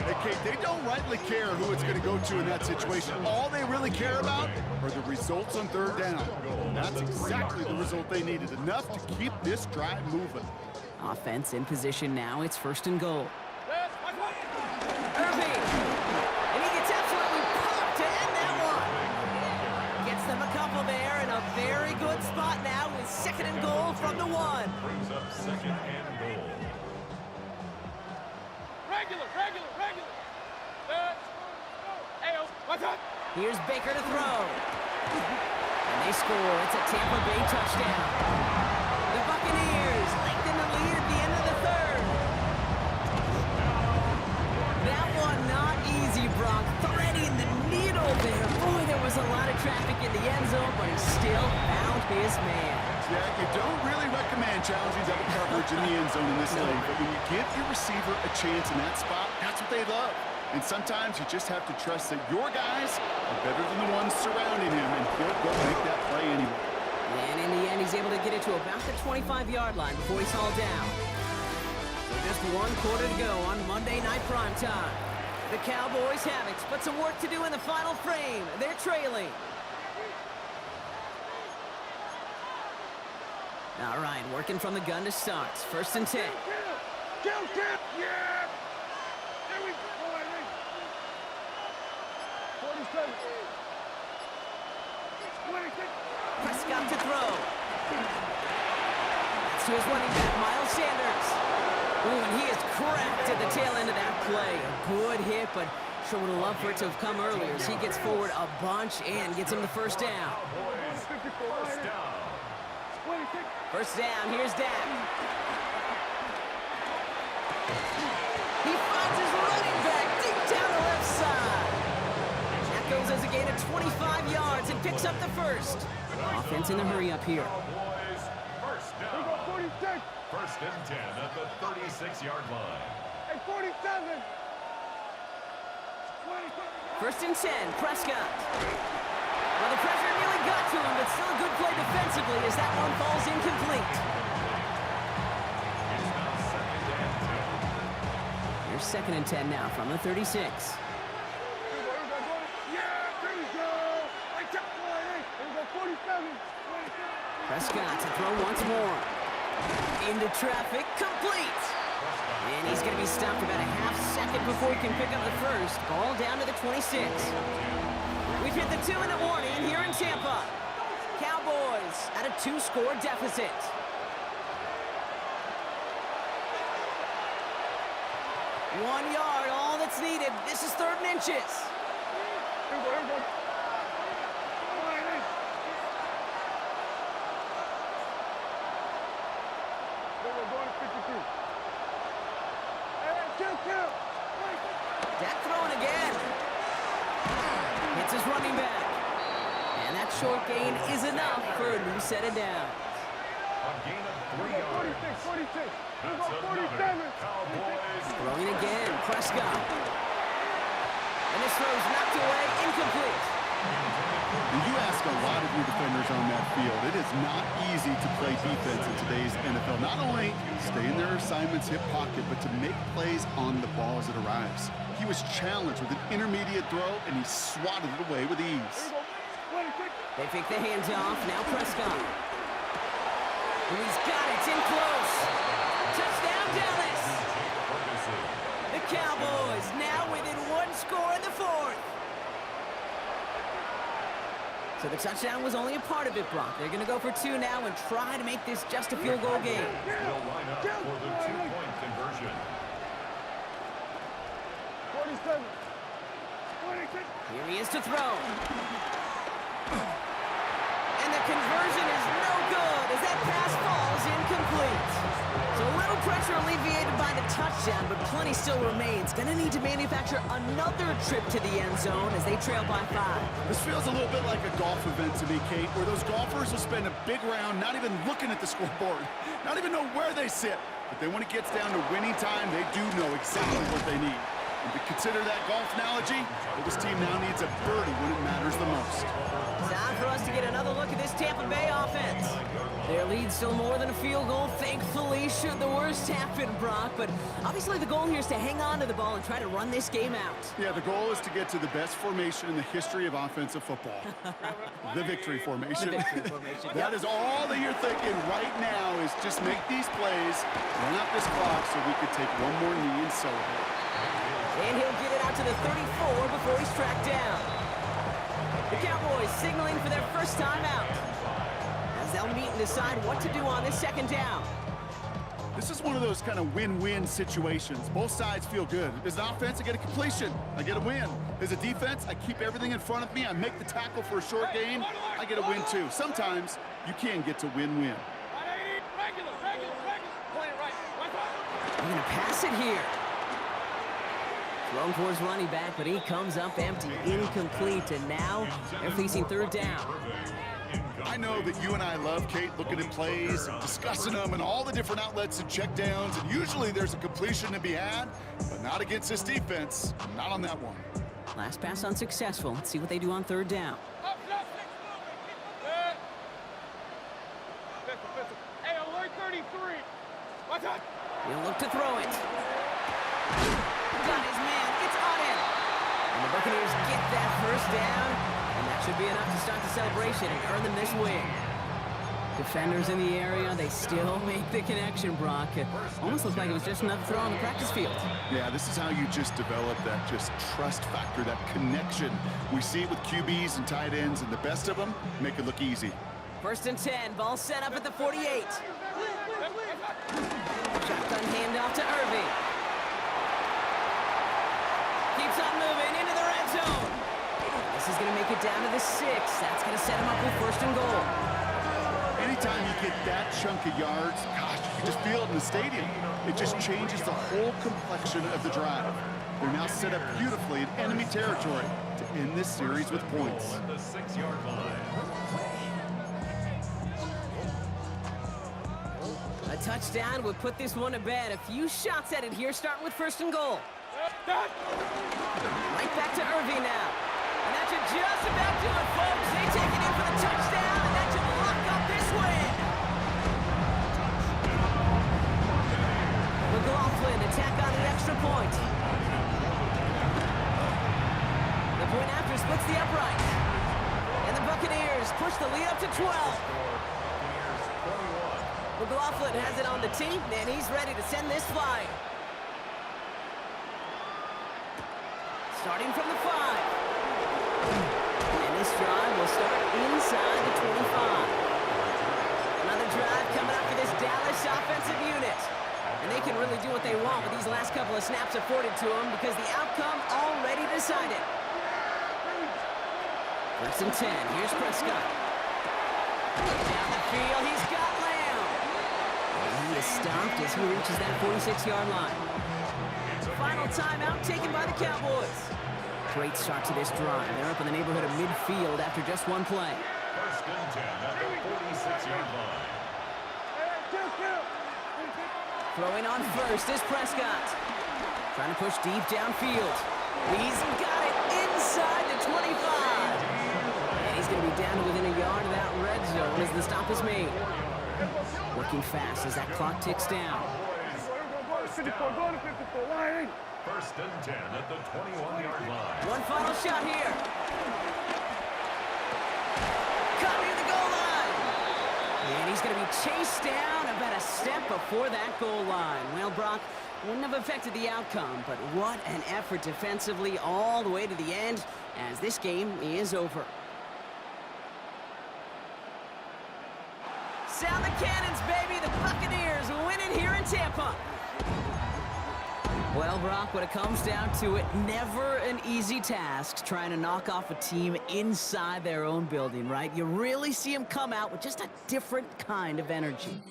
Hey, Kate, they don't rightly care who it's going to go to in that situation. All they really care about are the results on 3rd down. And that's exactly the result they needed. Enough to keep this drive moving. Offense in position now. It's 1st and goal. Irving. And he gets absolutely popped to end that one. Gets them a couple there in a very good spot now with 2nd and goal from the 1. Brings up 2nd and goal. Regular. Here's Baker to throw. And they score. It's a Tampa Bay touchdown. The Buccaneers lengthen the lead at the end of the 3rd. That one not easy, Brock. Threading the needle there. Boy, there was a lot of traffic in the end zone, but he still found his man. Yeah, you don't really recommend challenging double coverage in the end zone in this league, but when you give your receiver a chance in that spot, that's what they love. And sometimes you just have to trust that your guys are better than the ones surrounding him, and he'll go make that play anyway. And in the end, he's able to get it to about the 25-yard line before he's hauled down. So just 1 quarter to go on Monday Night Primetime. The Cowboys have it, but some work to do in the final frame. They're trailing. All right, working from the gun to start. 1st and 10. Kill, yeah! There we go, 47. 26. Prescott to throw. That's to his running back, Miles Sanders. Ooh, and he is cracked at the tail end of that play. A good hit, but sure would have loved for it to have come earlier as he gets forward a bunch and gets him the 1st down. First down. First down, here's Dak. He finds his running back deep down the left side. That goes as a gain of 25 yards and picks up the first. Offense in the hurry up here. Cowboys, first down. First and 10 at the 36-yard line. And 47. First and 10, Prescott. Well, the pressure nearly got to him, but still a good play defensively as that one falls incomplete. It's now second and 10. Here's second and 10 now from the 36. Yeah, there we go. Like that one, hey. There we go, 47. Prescott to throw once more. Into traffic, complete. And he's going to be stopped about a half second before he can pick up the first. Ball down to the 26. We've hit the 2-minute warning here in Tampa. Cowboys at a 2-score deficit. 1 yard, all that's needed. This is 3rd and inches. Here we go, here we go. Come on, hey. There we go, going to 52. Hey, kill. Dak throwing again. Hits his running back. And that short gain is enough for a new set of downs. A gain of 3 yards. 46. Here we That's go, another 47. Cowboys. Throwing again, Prescott. And this throw's knocked away, incomplete. And you ask a lot of your defenders on that field. It is not easy to play defense in today's NFL. Not only stay in their assignments, hip pocket, but to make plays on the ball as it arrives. He was challenged with an intermediate throw, and he swatted it away with ease. They fake the hands off, now Prescott. And he's got it, it's in close. Touchdown, Dallas. The Cowboys now within 1 score in the 4th. So the touchdown was only a part of it, Brock. They're going to go for 2 now and try to make this just a field goal game. Will line up for the 2-point conversion. 47. Here he is to throw. And the conversion is no good as that pass falls incomplete. So a little pressure alleviated by the touchdown, but plenty still remains. Gonna need to manufacture another trip to the end zone as they trail by 5. This feels a little bit like a golf event to me, Kate, where those golfers will spend a big round not even looking at the scoreboard, not even know where they sit. But then when it gets down to winning time, they do know exactly what they need. And to consider that golf analogy, well, this team now needs a birdie when it matters the most. Time for us to get another look at this Tampa Bay offense. Their lead still more than a field goal, thankfully, should the worst happen, Brock. But obviously the goal here is to hang on to the ball and try to run this game out. Yeah, the goal is to get to the best formation in the history of offensive football. The victory formation. The victory formation. That is all that you're thinking right now is just make these plays, run out this clock so we could take one more knee and celebrate. And he'll get it out to the 34 before he's tracked down. The Cowboys signaling for their first time out, as they'll meet and decide what to do on this 2nd down. This is one of those kind of win-win situations. Both sides feel good. As an offense, I get a completion. I get a win. As a defense, I keep everything in front of me. I make the tackle for a short gain. I get a win, too. Sometimes you can get to win-win. They're going to pass it here. Thrown for his running back, but he comes up empty, incomplete, and now they're facing 3rd down. I know that you and I love, Kate, looking at plays, discussing them, and all the different outlets and checkdowns, and usually there's a completion to be had, but not against this defense, not on that one. Last pass unsuccessful. Let's see what they do on 3rd down. Hey, alert 33. Watch out. He'll look to throw it. Got his man. It's on him. And the Buccaneers get that first down. And that should be enough to start the celebration and earn them this win. Defenders in the area, they still make the connection, Brock. It almost looks like it was just another throw on the practice field. Yeah, this is how you just develop that just trust factor, that connection. We see it with QBs and tight ends, and the best of them make it look easy. 1st and 10, ball set up at the 48. Shotgun handoff to Irving. Keeps on moving into the red zone. This is going to make it down to the 6. That's going to set him up with 1st and goal. And every time you get that chunk of yards, gosh, you can just feel it in the stadium. It just changes the whole complexion of the drive. They're now set up beautifully in enemy territory to end this series with points. At the 6-yard line. A touchdown would put this one to bed. A few shots at it here, starting with 1st and goal. Right back to Irving now. And that should just about do it, folks. They take it in for the touchdown, and that should lock up this win. McLaughlin attack on the extra point. The point after splits the upright. And the Buccaneers push the lead up to 12. McLaughlin has it on the tee, and he's ready to send this flying. Starting from the 5. And this drive will start inside the 25. Another drive coming up for this Dallas offensive unit. And they can really do what they want with these last couple of snaps afforded to them because the outcome already decided. 1st and 10. Here's Prescott. Down the field, he's got Lamb. And he is stopped as he reaches that 46-yard line. Final timeout taken by the Cowboys. Great start to this drive. They're up in the neighborhood of midfield after just one play. 1st and 10 at the 46-yard line. Throwing on first is Prescott. Trying to push deep downfield. He's got it inside the 25. And he's going to be down to within a yard of that red zone as the stop is made. Working fast as that clock ticks down. 1st and 10 at the 21-yard line. One final shot here. Caught near the goal line. And he's going to be chased down about a step before that goal line. Well, Brock, wouldn't have affected the outcome, but what an effort defensively all the way to the end as this game is over. Sound the cannons, baby. The Buccaneers winning here in Tampa. Well, Brock, when it comes down to it, never an easy task trying to knock off a team inside their own building, right? You really see them come out with just a different kind of energy.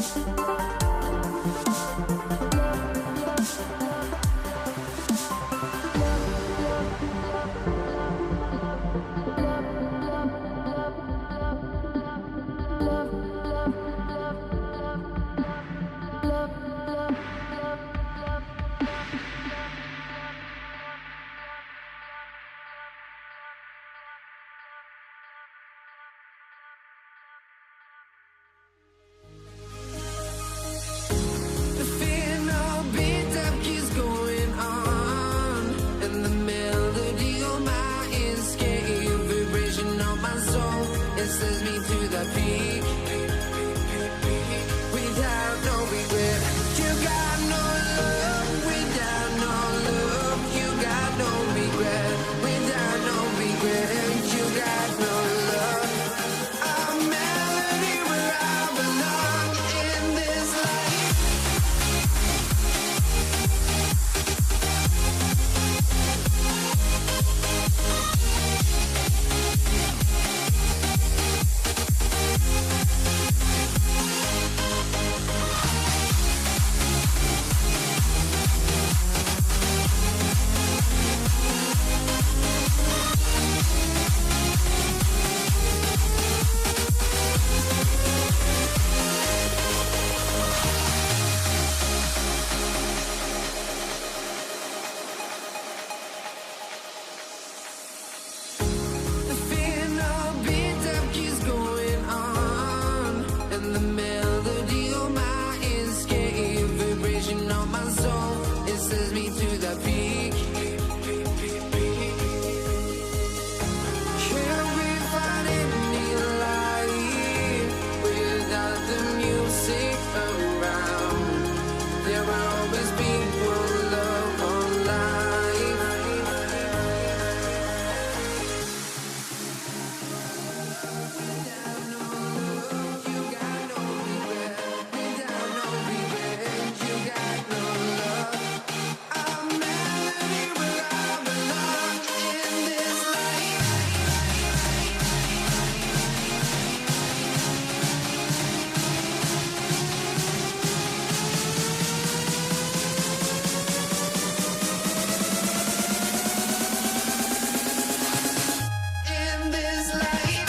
The fear no beat up keeps going on, and the melody on my ears getting a vibration on my soul. It sends me to the peak without no regret. You got no love without no love. You got no regret without no regret. You got no love. A melody where I belong in this life. The fear no beat up keeps going on, and the melody on my ears getting a vibration on my soul. It sends me to the peak. Can't we find any light without the music around? There will always be one love on life. Without no love, you got no regret. Without no regret, you got no love. A melody where I belong in this life. In this life.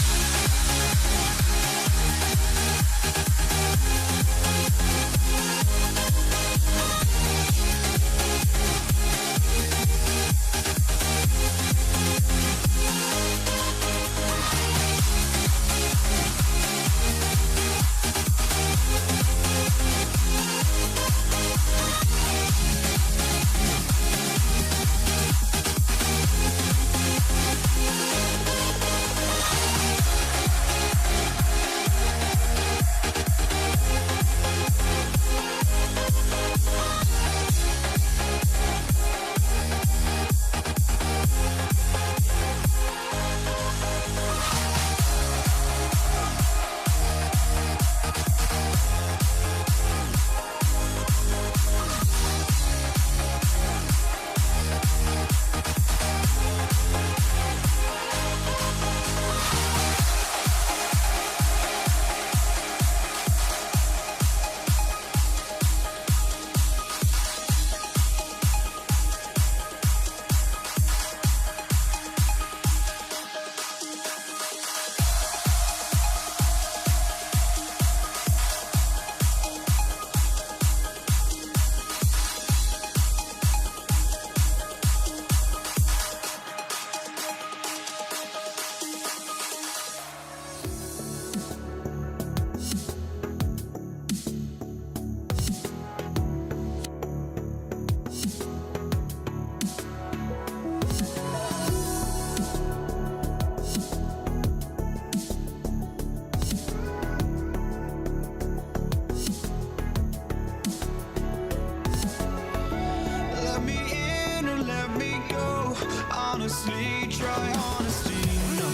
Let me in or let me go. Honestly, try honesty. No,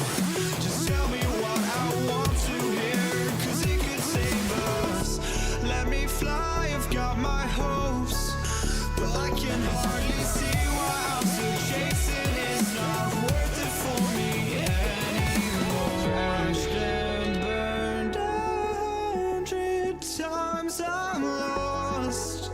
just tell me what I want to hear, 'cause it could save us. Let me fly, I've got my hopes, but I can hardly see why I'm still chasing. It's not worth it for me anymore. Crashed and burned 100 times. times I'm lost.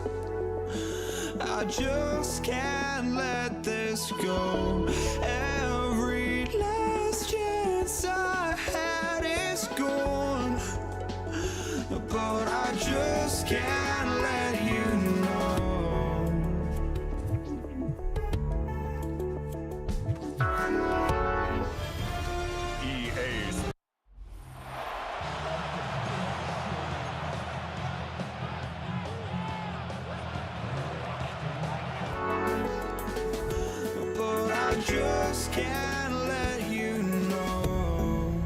I just can't let this go. Every last chance I had is gone, but I just can't let you know. But I just can't let you know.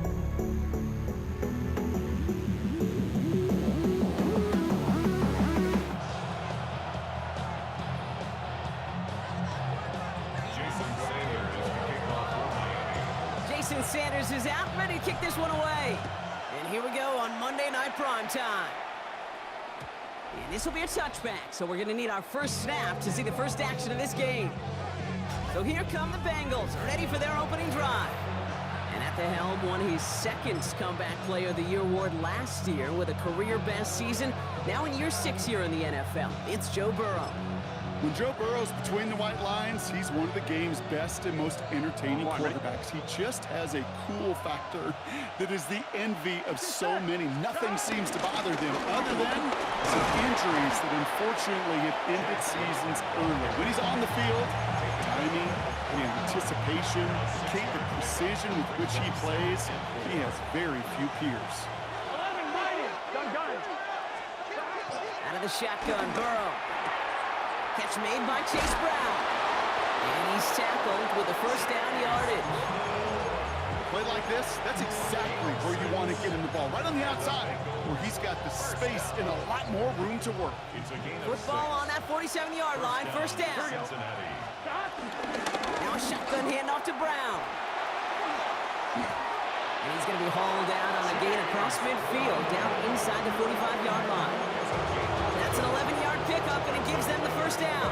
Jason Sanders is out, ready to kick this one away. And here we go on Monday Night Primetime. And this will be a touchback, so we're going to need our first snap to see the first action of this game. So here come the Bengals, ready for their opening drive. And at the helm, won his second Comeback Player of the Year award last year with a career-best season. Now in year 6 here in the NFL, it's Joe Burrow. When Joe Burrow's between the white lines, he's one of the game's best and most entertaining quarterbacks. He just has a cool factor that is the envy of so many. Nothing seems to bother them other than some injuries that unfortunately have ended seasons early. When he's on the field, timing, the anticipation, the precision with which he plays, he has very few peers. Out of the shotgun, Burrow. Catch made by Chase Brown. And he's tackled with the first down yardage. Play like this, that's exactly where you want to get him the ball. Right on the outside, where he's got the space and a lot more room to work. It's a gain of Football 6. on that 47-yard line, first down. Cincinnati. Now a shotgun handoff to Brown. And he's going to be hauled out on a gain across midfield, down inside the 45-yard line. That's an 11-yard pickup, and it gives them the first down.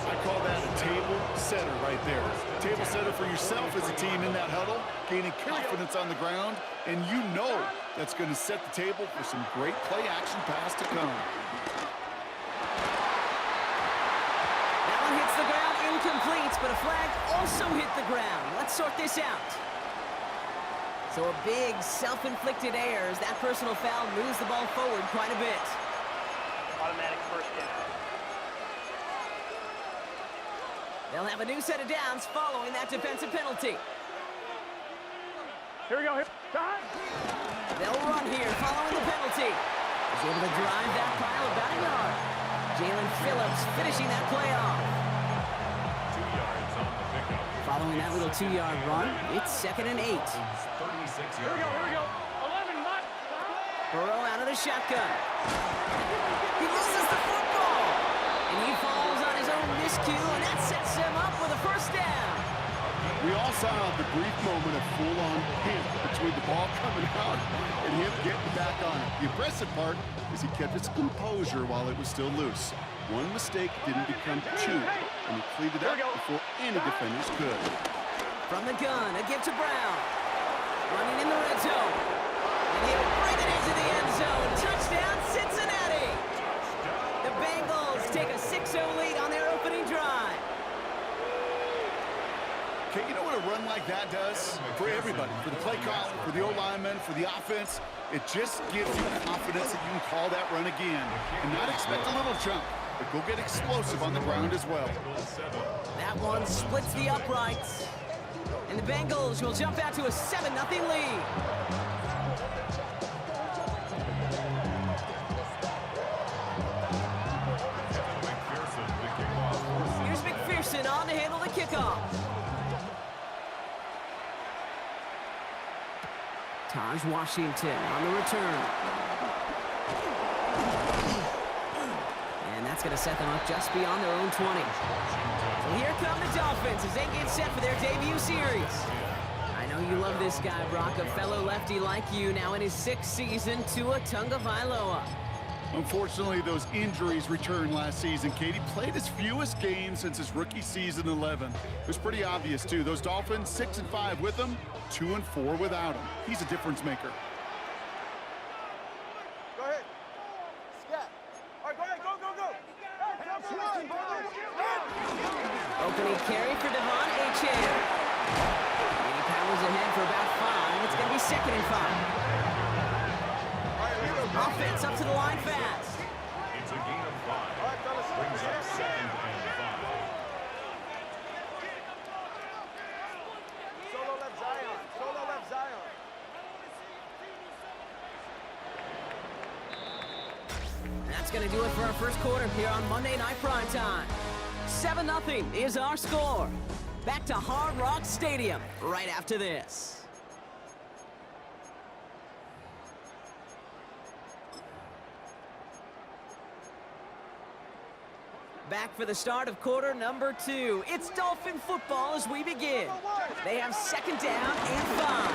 I call that a table setter right there. Table setter for yourself as a team in that huddle, gaining confidence on the ground, and you know that's going to set the table for some great play-action pass to come. That one hits the ground, incomplete, but a flag also hit the ground. Let's sort this out. So a big self-inflicted error as that personal foul moves the ball forward quite a bit. Automatic first down. They'll have a new set of downs following that defensive penalty. Here we go. They'll run here following the penalty. He's able to drive that pile about a yard. Jalen Phillips finishing that play off. 2 yards on the pickup. Following that little 2-yard run, it's 2nd and 8. 36 Here we yards. go. 11, Mott. Burrow out of the shotgun. He loses the football. And he falls on his own miscue, and that sets him up with a first down. We all saw the brief moment of full-on panic between the ball coming out and him getting back on it. The impressive part is he kept his composure while it was still loose. One mistake didn't become two, and he cleaned it up before any defenders could. From the gun, a give to Brown. Running in the red zone. And he'll bring it into the end zone. Touchdown, Cincinnati. The Bengals take a 6-0 lead on their opening drive. Okay, you know what a run like that does? For everybody, for the play caller, for the O-lineman, for the offense, it just gives you confidence that you can call that run again and not expect a little jump, but go get explosive on the ground as well. That one splits the uprights. And the Bengals will jump out to a 7-0 lead. Here's McPherson on to handle the kickoff. Taj Washington on the return. And that's going to set them up just beyond their own 20. So here come the Dolphins as they get set for their debut series. I know you love this guy, Brock, a fellow lefty like you, now in his 6th season, Tua Tagovailoa. Unfortunately, those injuries returned last season. Katie played his fewest games since his rookie season 11. It was pretty obvious, too. Those Dolphins, 6-5 with him, 2-4 without him. He's a difference maker. Go ahead. Scat. Opening carry for Devon Achane. And he powers ahead for about 5. It's going to be 2nd and 5. Offense up to the line fast. It's a gain of 5. Brings up 2nd and 5. Solo left Zion. Solo left Zion. That's going to do it for our first quarter here on Monday Night Primetime. 7-0 is our score. Back to Hard Rock Stadium right after this. Back for the start of quarter number 2. It's Dolphin football as we begin. They have 2nd down and 5.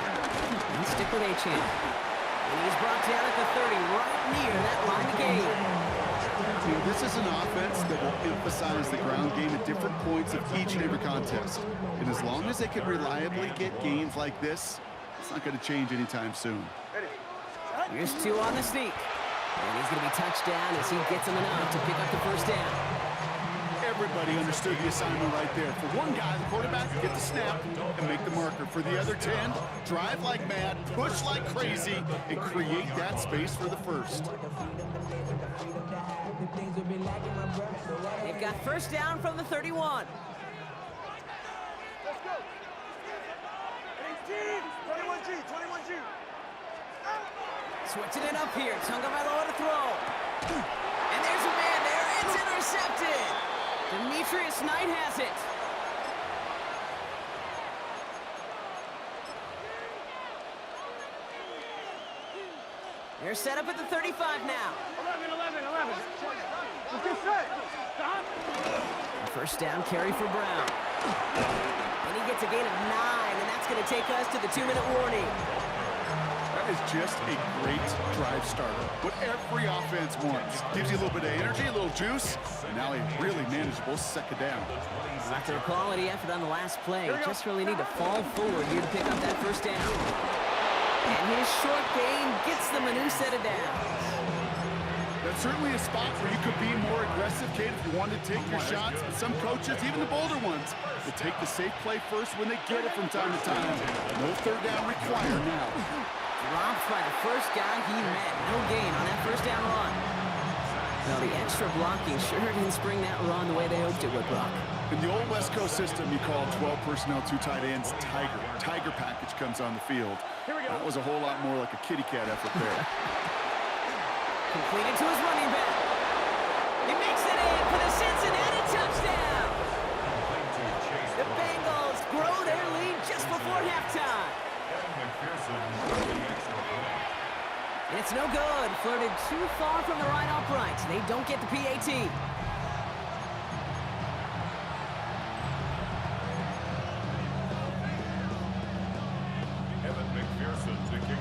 And stick with Achane. And he's brought down at the 30, right near that line of game. This is an offense that will emphasize the ground game at different points of each and every contest. And as long as they can reliably get gains like this, it's not going to change anytime soon. Here's 2 on the sneak. And he's going to be touched down as he gets him enough to pick up the first down. Everybody understood the assignment right there. For one guy, the quarterback, get the snap and make the marker. For the other 10, drive like mad, push like crazy, and create that space for the first. They've got first down from the 31. Let's go. 18. 21G. 21G. Switching it up here. Tagovailoa to throw. And there's a man there. It's intercepted. Demetrius Knight has it. They're set up at the 35 now. 11. Let's get set. Stop. A first down carry for Brown. And he gets a gain of 9, and that's going to take us to the 2-minute warning. That is just a great drive starter. What every offense wants. Gives you a little bit of energy, a little juice, and now a really manageable 2nd down. After a quality effort on the last play, just really need to fall forward here to pick up that first down. And his short gain gets them a new set of downs. That's certainly a spot where you could be more aggressive, Kate, if you want to take your shots. And some coaches, even the bolder ones, will take the safe play first when they get it from time to time. No 3rd down required now. Dropped by the first guy he met. No gain on that first down run. Well, the extra blocking sure didn't spring that run the way they hoped it would, Brock. In the old West Coast system, you call 12 personnel, 2 tight ends, Tiger. Tiger package comes on the field. That was a whole lot more like a kitty cat effort there. Completed to his running back. He makes it in for the Cincinnati touchdown. The Bengals grow their lead just before halftime. It's no good. Flirted too far from the right upright. They don't get the PAT.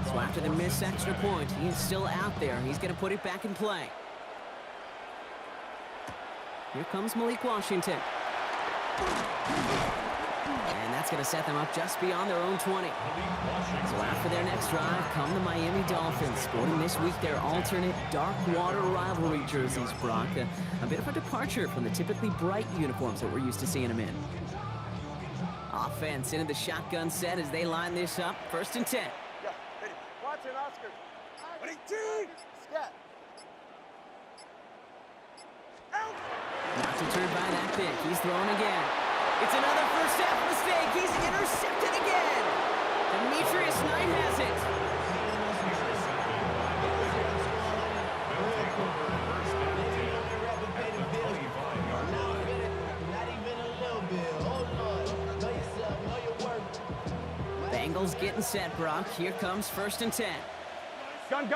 So after the missed extra point, he's still out there. He's going to put it back in play. Here comes Malik Washington. And that's going to set them up just beyond their own 20. So after their next drive come the Miami Dolphins, sporting this week their alternate dark water rivalry jerseys, Brock. A bit of a departure from the typically bright uniforms that we're used to seeing them in. Offense into the shotgun set as they line this up. 1st and 10. Yeah, ready. Watson, Oscar. 18. Scat. Out. Not deterred by that pick. He's throwing again. It's another first half mistake. He's intercepted again. Demetrius Knight has it. Bengals getting set, Brock. Here comes 1st and 10. Gun.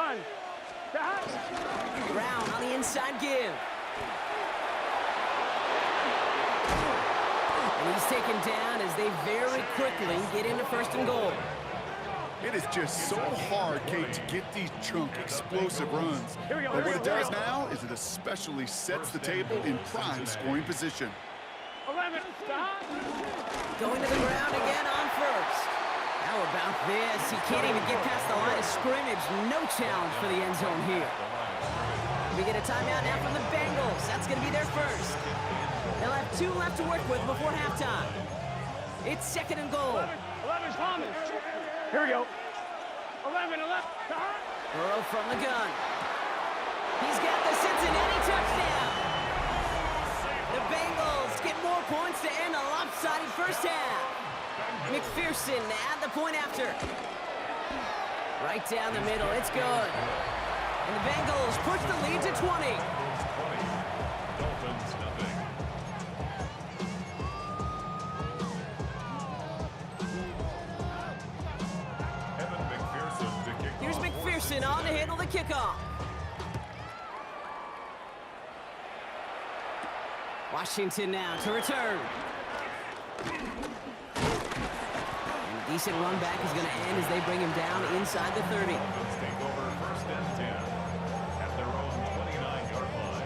Brown on the inside give. And he's taken down as they very quickly get into 1st and goal. It is just so hard, Kate, to get these chunk, explosive runs. But what it does now is it especially sets the table in prime scoring position. 11. Stop. Going to the ground again on 1st. How about this? He can't even get past the line of scrimmage. No challenge for the end zone here. We get a timeout now from the Bengals. That's going to be their first. They'll have 2 left to work with before halftime. It's 2nd and goal. 11's coming. Here we go. 11. Burrow from the gun. He's got the Cincinnati touchdown. The Bengals get more points to end a lopsided first half. McPherson at the point after. Right down the middle. It's good. And the Bengals push the lead to 20. Dolphins nothing. Evan McPherson to kick Here's off. McPherson on to handle the kickoff. Washington now to return. And a decent run back is going to end as they bring him down inside the 30. Dolphins take over 1st and 10 at their own 29-yard line.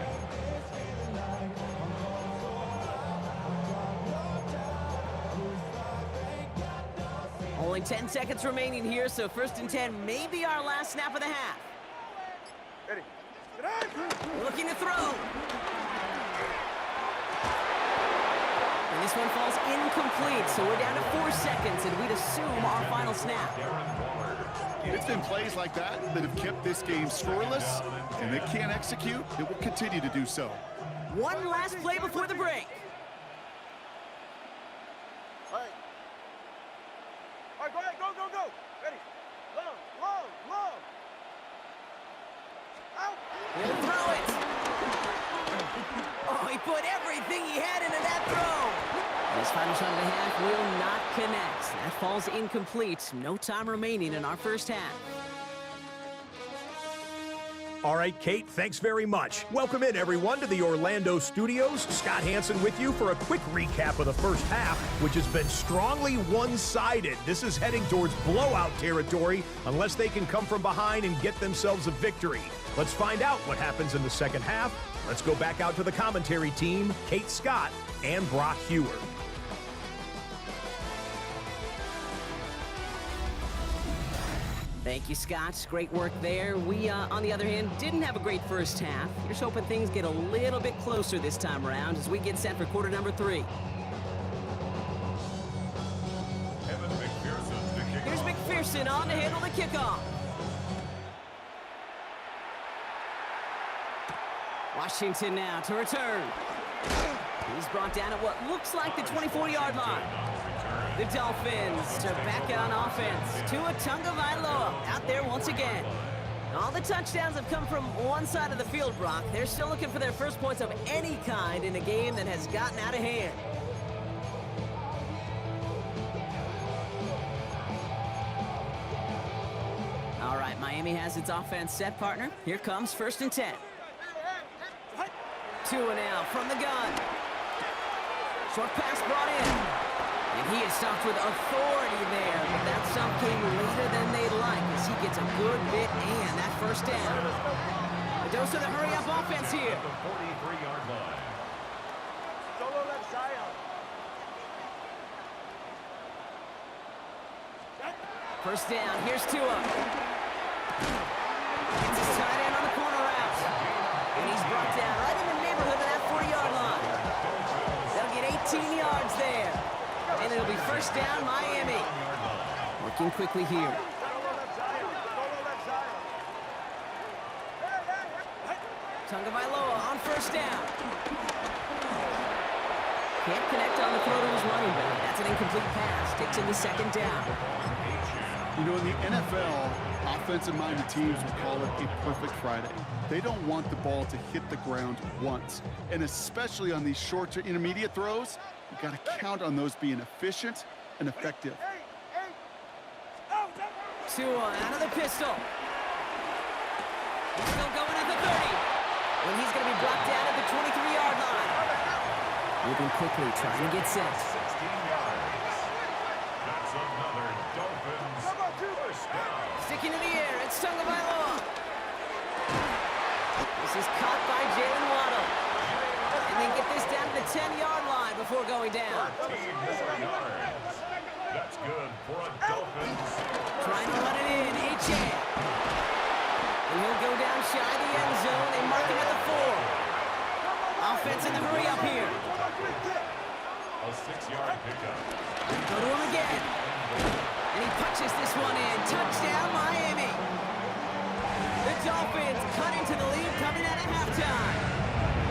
Only 10 seconds remaining here, so 1st and 10 may be our last snap of the half. Ready. Looking to throw. And this one falls incomplete, so we're down to 4 seconds, and we'd assume our final snap. It's been plays like that that have kept this game scoreless, and they can't execute. It will continue to do so. One last play before the break. All right. All right, go ahead. Go. Ready. Low. Out. He'll throw it. Oh, he put everything he had into that throw. This final shot of the half will not connect. That falls incomplete. No time remaining in our first half. All right, Kate, thanks very much. Welcome in, everyone, to the Orlando studios. Scott Hansen with you for a quick recap of the first half, which has been strongly one-sided. This is heading towards blowout territory unless they can come from behind and get themselves a victory. Let's find out what happens in the second half. Let's go back out to the commentary team, Kate Scott and Brock Hewer. Thank you, Scott. Great work there. We, on the other hand, didn't have a great first half. Here's hoping things get a little bit closer this time around as we get set for quarter number 3. Evan McPherson to kick Here's off. McPherson on to handle the kickoff. Washington now to return. He's brought down at what looks like the 24-yard line. The Dolphins to back it on offense. Tua Tagovailoa out there once again. All the touchdowns have come from one side of the field, Brock. They're still looking for their first points of any kind in a game that has gotten out of hand. All right, Miami has its offense set, partner. Here comes 1st and 10. Tua now from the gun. Short pass brought in. And he is stopped with authority there, but that stop came later than they'd like as he gets a good bit and that first down. A dose of the hurry-up offense here. The 43-yard line. Solo left side. First down, here's Tua. Gets his tight end on the corner route. And he's brought down right in the neighborhood of that 40-yard line. They'll get 18 yards there. And it'll be first down, Miami. Working quickly here. Tagovailoa on first down. Can't connect on the throw to his running back. That's an incomplete pass. Takes him to 2nd down. You know, in the NFL, offensive-minded teams will call it a perfect Friday. They don't want the ball to hit the ground once. And especially on these short to intermediate throws, you got to count on those being efficient and effective. Tua out of the pistol. He's still going at the 30. And he's going to be brought down at the 23-yard line. Moving quickly, trying to get set. 16 yards. That's another Dolphins first down. Sticking to the air, it's Tagovailoa. This is caught by Jalen Waddle. And then get this down to the 10-yard line before going down. 13 more yards. That's good for a Dolphins. Trying to run it in, Achane. And he'll go down shy of the end zone. They mark him at the 4. Offense in the hurry up here. A 6-yard pickup. Go to him again. And he punches this one in. Touchdown, Miami. The Dolphins cut into the lead coming out of halftime.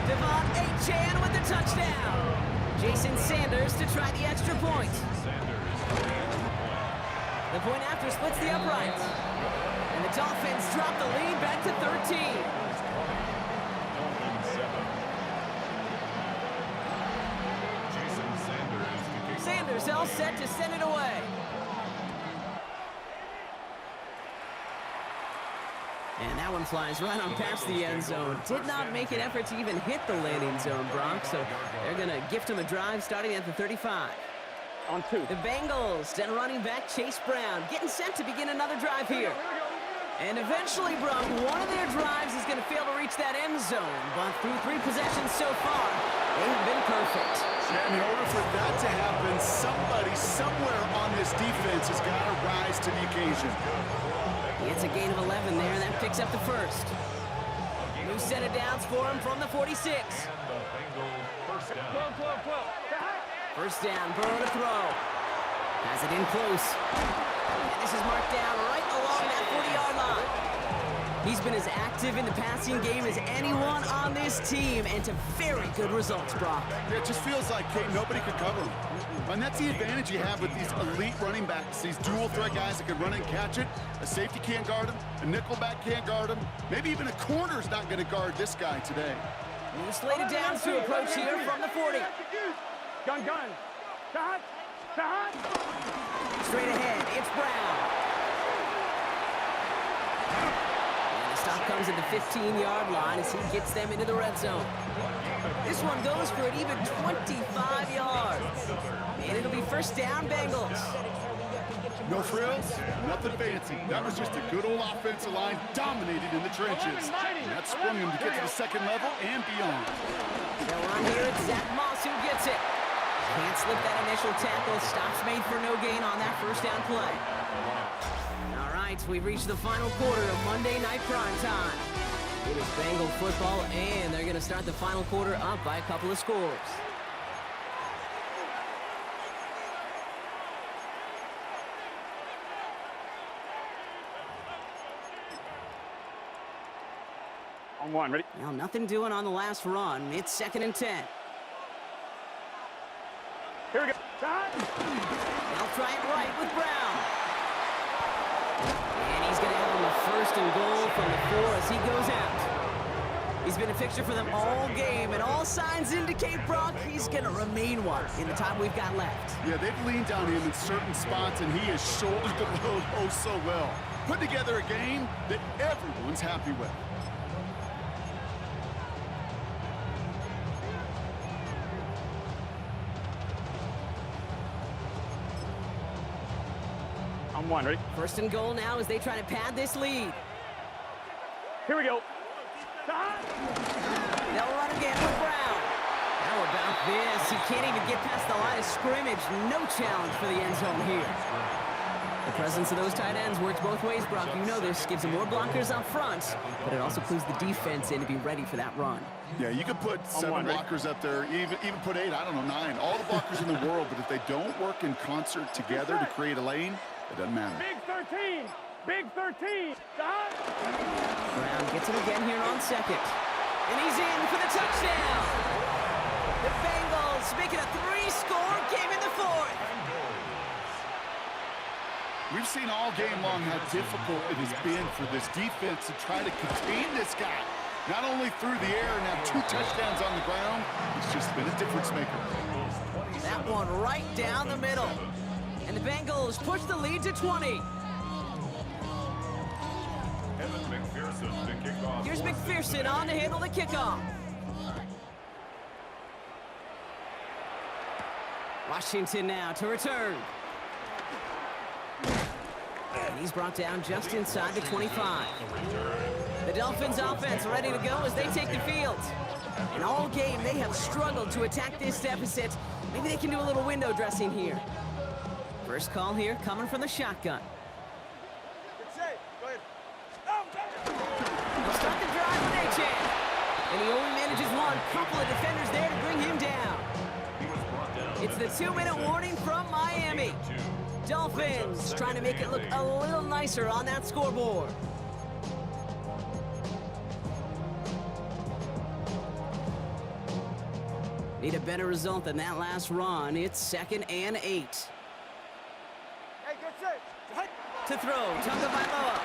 Devon Achane with the touchdown. Jason Sanders to try the extra point. The point after splits the uprights. And the Dolphins drop the lead back to 13. Sanders all set to send it away. And that one flies right on past the end zone. Did not make an effort to even hit the landing zone, Brock, so they're going to gift him a drive starting at the 35. On 2. The Bengals and running back Chase Brown getting set to begin another drive here. And eventually, Brock, one of their drives is going to fail to reach that end zone, but through 3 possessions so far, they've been perfect. Yeah, in order for that to happen, somebody somewhere on this defense has got to rise to the occasion. It's a gain of 11 there, and that picks up the first. New set of downs for him from the 46. First down, Burrow to throw. Has it in close. And this is marked down right along that 40-yard line. He's been as active in the passing game as anyone on this team, and to very good results, Brock. Yeah, it just feels like, Kate, nobody could cover him. And that's the advantage you have with these elite running backs, these dual threat guys that can run and catch it. A safety can't guard him, a nickelback can't guard him. Maybe even a corner's not going to guard this guy today. New slate of downs to approach here from the 40. Gun. Straight ahead, it's Brown. And the stop comes at the 15-yard line as he gets them into the red zone. This one goes for an even 25 yards. And it'll be first down, Bengals. No frills, nothing fancy. That was just a good old offensive line dominated in the trenches. And that sprung him to get to the second level and beyond. They'll run here, it's Zach Moss who gets it. Can't slip that initial tackle. Stops made for no gain on that first down play. All right, we've reached the final quarter of Monday Night Prime Time. It is Bengal football, and they're going to start the final quarter up by a couple of scores. On 1, ready? Well, nothing doing on the last run. It's 2nd and 10. Here we go. They'll try it right with Brown. And he's going to have him a 1st and goal from the 4 as he goes out. He's been a fixture for them all game, and all signs indicate, Brock, he's going to remain one in the time we've got left. Yeah, they've leaned on him in certain spots, and he has shouldered the load oh so well. Put together a game that everyone's happy with. On 1, ready? 1st and goal now as they try to pad this lead. Here we go. They'll run again with Brown. How about this? He can't even get past the line of scrimmage. No challenge for the end zone here. The presence of those tight ends works both ways, Brock. You know this. Gives them more blockers up front, but it also clues the defense in to be ready for that run. Yeah, you could put 7 blockers up there, even put 8, I don't know, 9. All the blockers in the world, but if they don't work in concert together to create a lane, it doesn't matter. Big 13. Big 13. Brown gets it again here on 2nd. And he's in for the touchdown. The Bengals make it a 3-score game in the 4th. We've seen all game long how difficult it has been for this defense to try to contain this guy. Not only through the air and have 2 touchdowns on the ground, it's just been a difference maker. That one right down the middle. And the Bengals push the lead to 20. Here's McPherson on to handle the kickoff. Washington now to return. And he's brought down just inside the 25. The Dolphins offense ready to go as they take the field. And all game they have struggled to attack this deficit. Maybe they can do a little window dressing here. First call here coming from the shotgun. Go ahead. And he only manages one. Couple of defenders there to bring him down. He was brought down. It's the 2-minute warning from Miami. Dolphins trying to make it look a little nicer on that scoreboard. Need a better result than that last run. It's 2nd and 8. Hey, get set. To throw, Tagovailoa.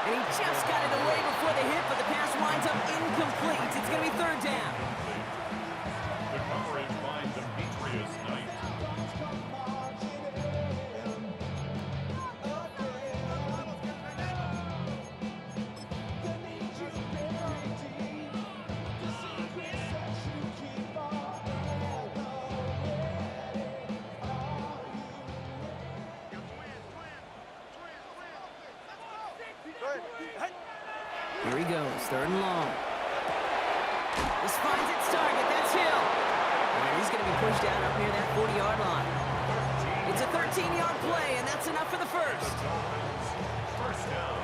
And he just got it away before the hit, but the pass winds up incomplete. It's going to be 3rd down. The coverage by Demetrius Knight. Here he goes, 3rd and long. This finds its target, that's Hill. And he's going to be pushed down up near that 40-yard line. It's a 13-yard play, and that's enough for the first. First down.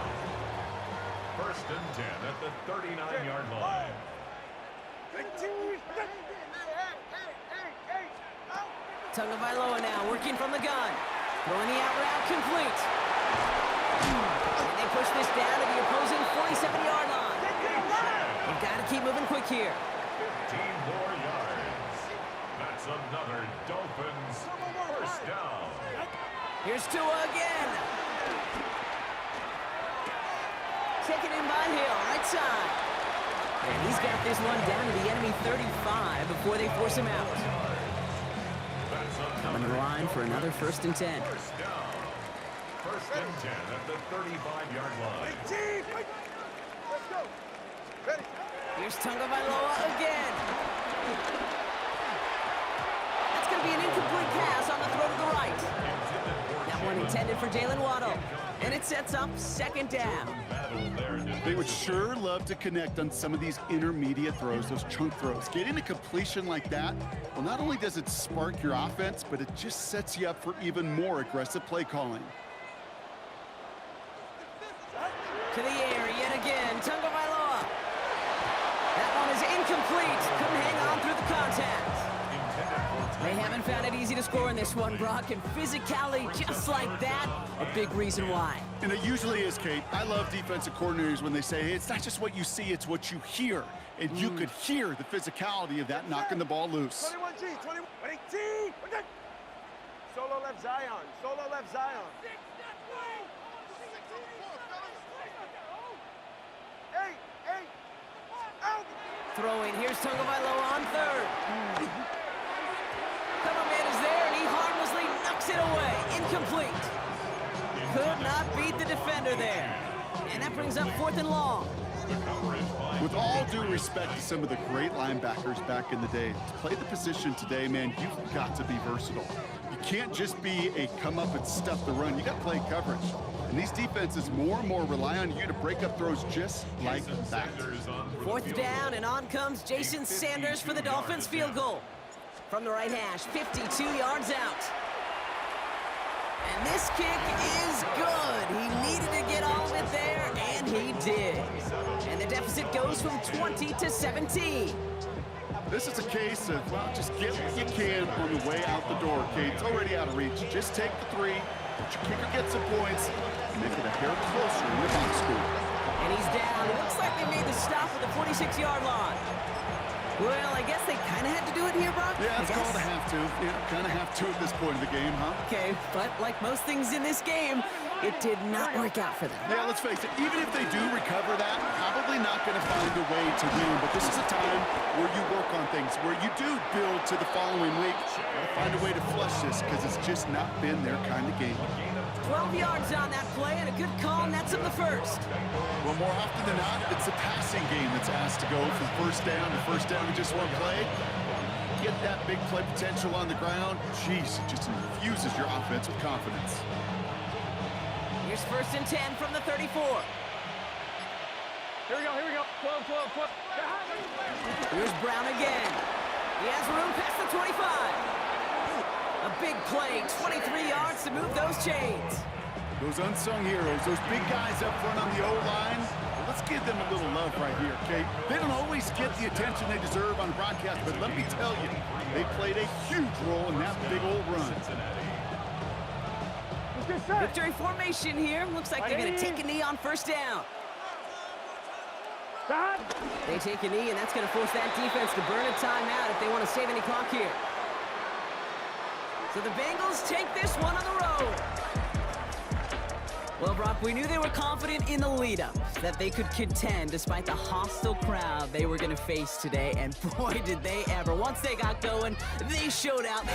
1st and 10 at the 39-yard line. Tagovailoa now working from the gun. Throwing the out route complete. They push this down to the opposing 47-yard line. You've got to keep moving quick here. 15 more yards. That's another Dolphins first down. Here's Tua again. Taken in by Hill, right side. And he's got this one down to the enemy 35 before they force him out. Coming to the line for another 1st and 10. First down. 1st and 10 at the 35-yard line. Let's go. Ready. Here's Tagovailoa again. That's going to be an incomplete pass on the throw to the right. That one intended for Jalen Waddle. And it sets up 2nd down. They would sure love to connect on some of these intermediate throws, those chunk throws. Getting a completion like that, well, not only does it spark your offense, but it just sets you up for even more aggressive play calling. To the air yet again, Tagovailoa. That one is incomplete. Couldn't hang on through the contact. They haven't found it easy to score in this one, Brock, and physicality just like that, a big reason why. And it usually is, Kate. I love defensive coordinators when they say, hey, it's not just what you see, it's what you hear. And you could hear the physicality of that knocking the ball loose. 21G, 21, 18. Solo left Zion, solo left Zion. Hey, out. Throwing, here's Tagovailoa on 3rd. Cover man is there, and he harmlessly knocks it away. Incomplete. Could not beat the defender there. And that brings up 4th and long. With all due respect to some of the great linebackers back in the day, to play the position today, man, you've got to be versatile. You can't just be a come up and stuff the run. You got to play coverage. And these defenses more and more rely on you to break up throws just like that. 4th down, and on comes Jason Sanders for the Dolphins field goal. From the right hash, 52 yards out. And this kick is good. He needed to get all of it there, and he did. And the deficit goes from 20 to 17. This is a case of, well, just get what you can on the way out the door, Kate. It's already out of reach. Just take the 3, let your kicker get some points, make it a hair closer in the box score. And he's down. It looks like they made the stop at the 46-yard line. Well, I guess they kind of had to do it here, Brock. Yeah, it's called a have to. Yeah, kind of have to at this point in the game, huh? Okay, but like most things in this game, it did not work out for them. Yeah, let's face it, even if they do recover that, probably not going to find a way to win. But this is a time where you work on things, where you do build to the following week. Gotta find a way to flush this, because it's just not been their kind of game. 12 yards on that play, and a good call nets him the first. Well, more often than not, it's the passing game that's asked to go from first down in just one play. Get that big play potential on the ground. Jeez, it just infuses your offense with confidence. Here's 1st and 10 from the 34. Here we go. 12. Here's Brown again. He has room past the 25. A big play, 23 yards to move those chains. Those unsung heroes, those big guys up front on the O-line. Let's Let's give them a little love right here, Kate. They don't always get the attention they deserve on the broadcast, but let me tell you, they played a huge role in that big old run. Victory formation here. Looks like they're going to take a knee on first down. They take a knee, and that's going to force that defense to burn a timeout if they want to save any clock here. So the Bengals take this one on the road. Well, Brock, we knew they were confident in the lead-up, that they could contend despite the hostile crowd they were going to face today, and boy, did they ever. Once they got going, they showed out.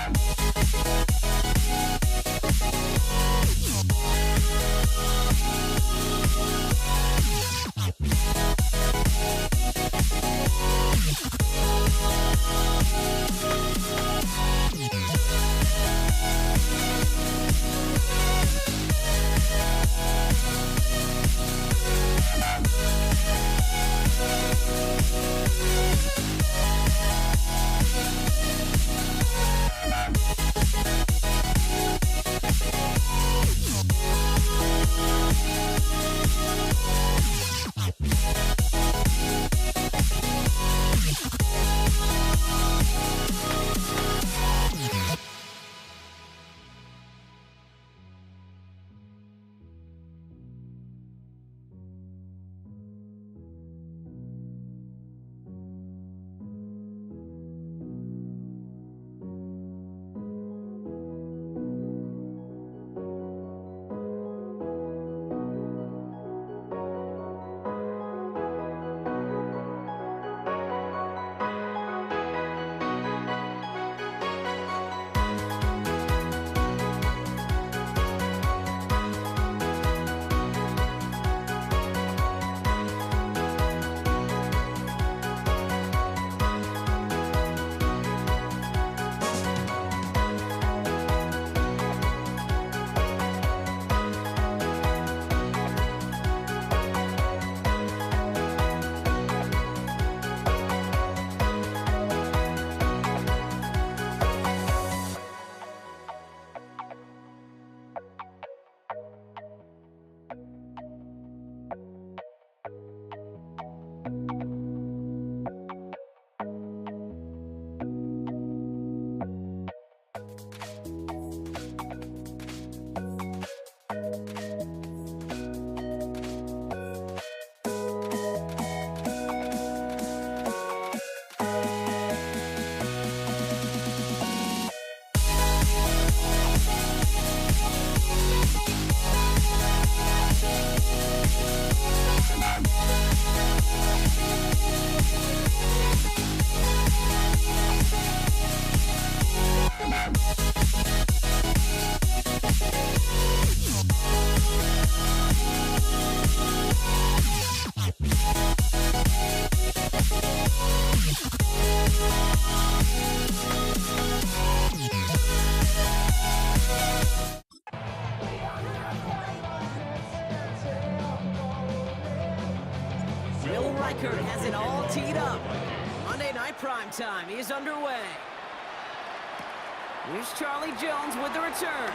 Reichert has it all teed up. Monday Night Prime Time is underway. Here's Charlie Jones with the return.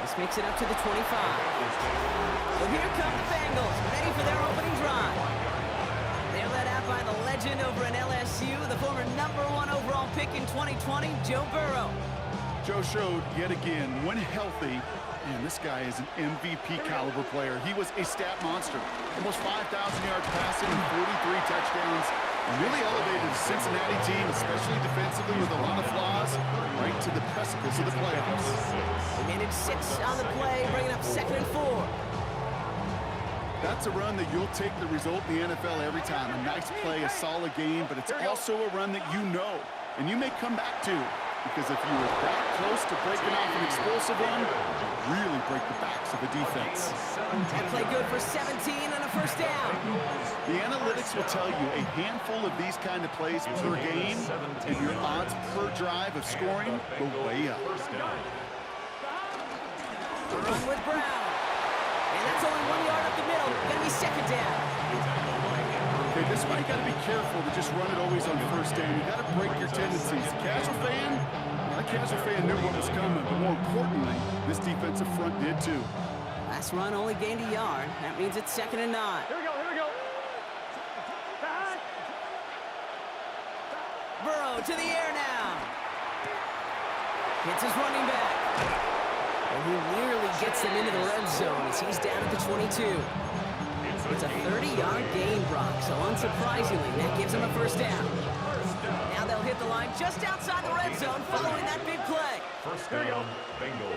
This makes it up to the 25. So here come the Bengals, ready for their opening drive. They're led out by the legend over in LSU, the former #1 overall pick in 2020, Joe Burrow. Joe showed yet again, when healthy, and this guy is an MVP caliber player. He was a stat monster. Almost 5,000 yards passing and 43 touchdowns. Really elevated the Cincinnati team, especially defensively with a lot of flaws, right to the precipice of the playoffs. They managed 6 on the play, bringing up 2nd and 4. That's a run that you'll take the result in the NFL every time. A nice play, a solid game, but it's also a run that you know, and you may come back to. Because if you were that close to breaking off an explosive run, you really break the backs of the defense. That play good for 17 and a first down. The analytics will tell you a handful of these kind of plays per game, and your odds per drive of scoring go way up. Run with Brown. And that's only 1 yard up the middle. Gonna be 2nd down. Okay, this is why you gotta be careful to just run it always on first down. You gotta break your tendencies. The casual fan knew what was coming, but more importantly, this defensive front did too. Last run only gained a yard. That means it's 2nd and 9. Here we go, here we go. Burrow to the air now. Hits his running back. And he nearly gets them into the red zone as he's down at the 22. It's a 30-yard gain, Brock, so unsurprisingly, that gives him a first down. Now they'll hit the line just outside the red zone following that big play. First down, Bengals.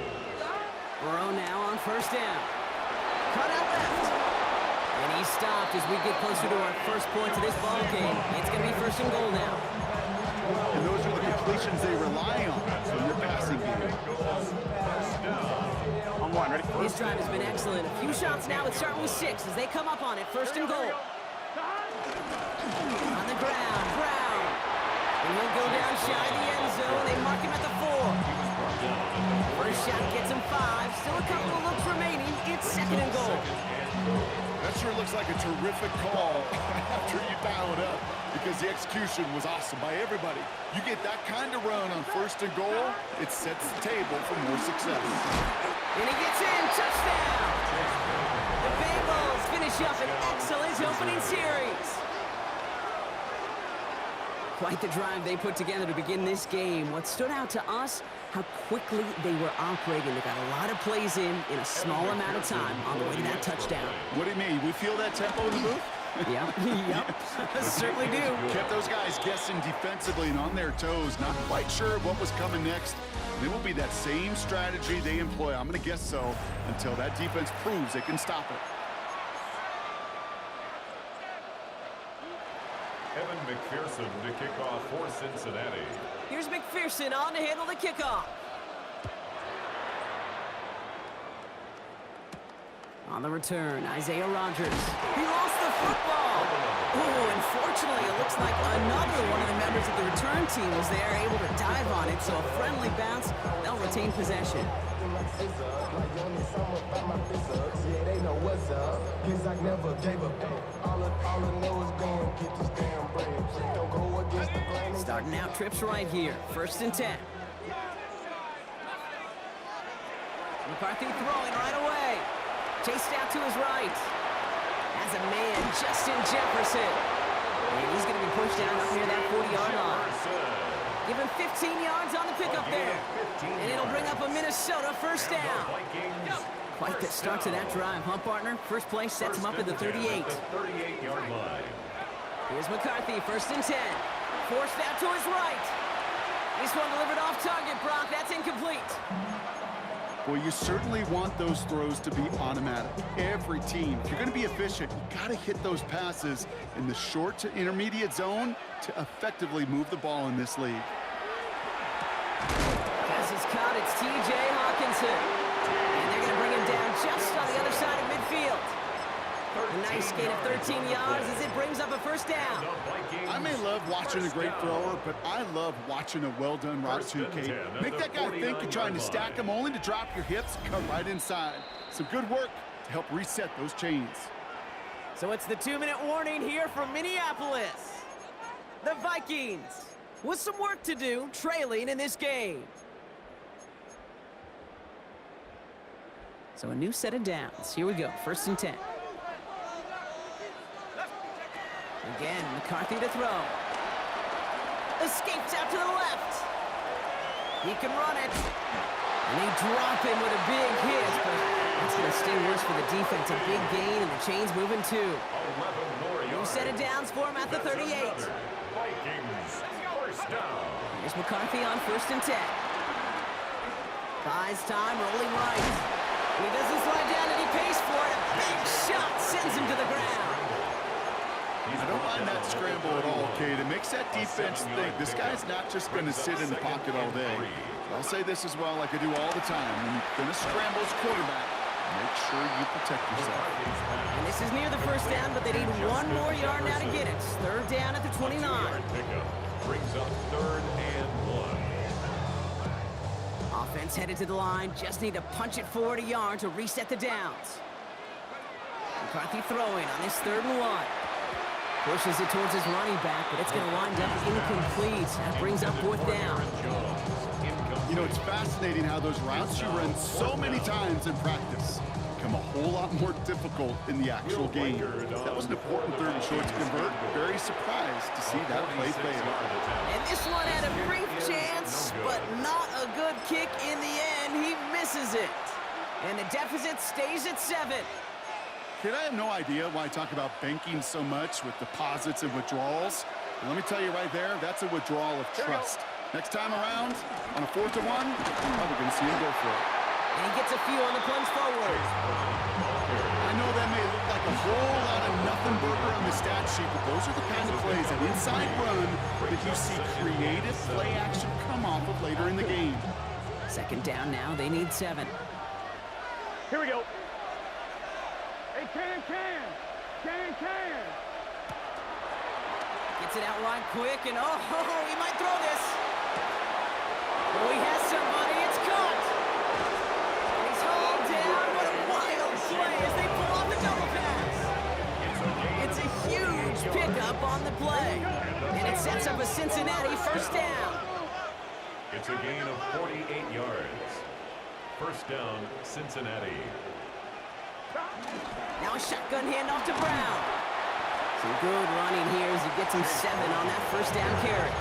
Burrow now on first down. Cut out left. And he's stopped as we get closer to our first point to this ball game. It's going to be 1st and goal now. And those are the completions they rely on in their passing game. On 1, ready? His drive has been excellent. A few shots now. It's starting with 6 as they come up on it. 1st and goal. On the ground, Brown. And he'll go down shy of the end zone. They mark him at the 4. First shot gets him 5. Still a couple of looks remaining. It's 2nd and goal. That sure looks like a terrific call after you dial it up, because the execution was awesome by everybody. You get that kind of run on 1st and goal, it sets the table for more success. And he gets in. Touchdown. The Bengals finish up an excellent opening series. Quite the drive they put together to begin this game. What stood out to us, how quickly they were operating. They got a lot of plays in a small amount of time on the way to that touchdown. What do you mean? We feel that tempo in the booth? Yep. Certainly do. Kept those guys guessing defensively and on their toes, not quite sure what was coming next. And it will be that same strategy they employ, I'm going to guess so, until that defense proves they can stop it. Evan McPherson to kick off for Cincinnati. Here's McPherson on to handle the kickoff. On the return, Isaiah Rodgers. He lost the football. Oh, unfortunately, it looks like another one of the members of the return team was there, able to dive on it. So a friendly bounce. They'll retain possession. Starting out trips right here. 1st and 10. McCarthy throwing right away. Chased out to his right. As a man, Justin Jefferson. And he's going to be pushed down up near that 40-yard line. Give him 15 yards on the pickup there. And it'll bring up a Minnesota first down. Quite the start to that drive, huh, partner? First play sets him up at the 38. 38-yard line. Here's McCarthy, 1st and 10. Forced out to his right. This one delivered off target, Brock. That's incomplete. Well, you certainly want those throws to be automatic. Every team, if you're going to be efficient, you got to hit those passes in the short to intermediate zone to effectively move the ball in this league. Pass is caught. It's T.J. Hawkinson. And they're going to bring him down just on the other side of midfield. A nice gain of 13 yards as it brings up a first down. I may love watching a great thrower, but I love watching a well-done route too, Kate. Make that guy think you're trying to stack him only to drop your hips and come right inside. Some good work to help reset those chains. So it's the 2-minute warning here from Minneapolis. The Vikings with some work to do, trailing in this game. So a new set of downs. Here we go, 1st and 10. Again, McCarthy to throw. Escapes out to the left. He can run it. And they drop him with a big hit, but that's going to stay worse for the defense. A big gain, and the chain's moving too. New set of downs for him at the 38. Vikings, first down. Here's McCarthy on 1st and 10. Buys time, rolling right. And he doesn't slide down, and he pays for it. A big shot sends him to the ground. I don't mind that scramble at all, Kate. It makes that defense think this guy's not just going to sit in the pocket all day. I'll say this as well, like I do all the time. When you're going to scramble as quarterback, make sure you protect yourself. And this is near the first down, but they need one more yard now to get it. 3rd down at the 29. Pickup brings up 3rd and 1. Offense headed to the line. Just need to punch it forward a yard to reset the downs. McCarthy throwing on this 3rd and 1. Pushes it towards his running back, but it's going to wind up incomplete. That brings up 4th down. You know, it's fascinating how those routes you run so many times in practice become a whole lot more difficult in the actual game. That was an important third and short to convert. Very surprised to see that play fail. And this one had a brief chance, but not a good kick in the end. He misses it. And the deficit stays at 7. Kid, I have no idea why I talk about banking so much with deposits and withdrawals. And let me tell you right there, that's a withdrawal of trust. Next time around, on a 4th and 1, I'm probably going to see him go for it. And he gets a few on the plunge forward. I know that may look like a whole lot of nothing burger on the stat sheet, but those are the kind of plays, an inside run, that you see creative play action come off of later in the game. 2nd down now, they need 7. Here we go. Hey, can. Gets it out right quick, and he might throw this. Oh, he has somebody, it's caught. He's hauled down, what a wild play as they pull off the double pass. It's a huge pickup on the play, and it sets up a Cincinnati 1st down. It's a gain of 48 yards. 1st down, Cincinnati. Now a shotgun handoff to Brown. Some good running here as he gets him 7 on that 1st down carry.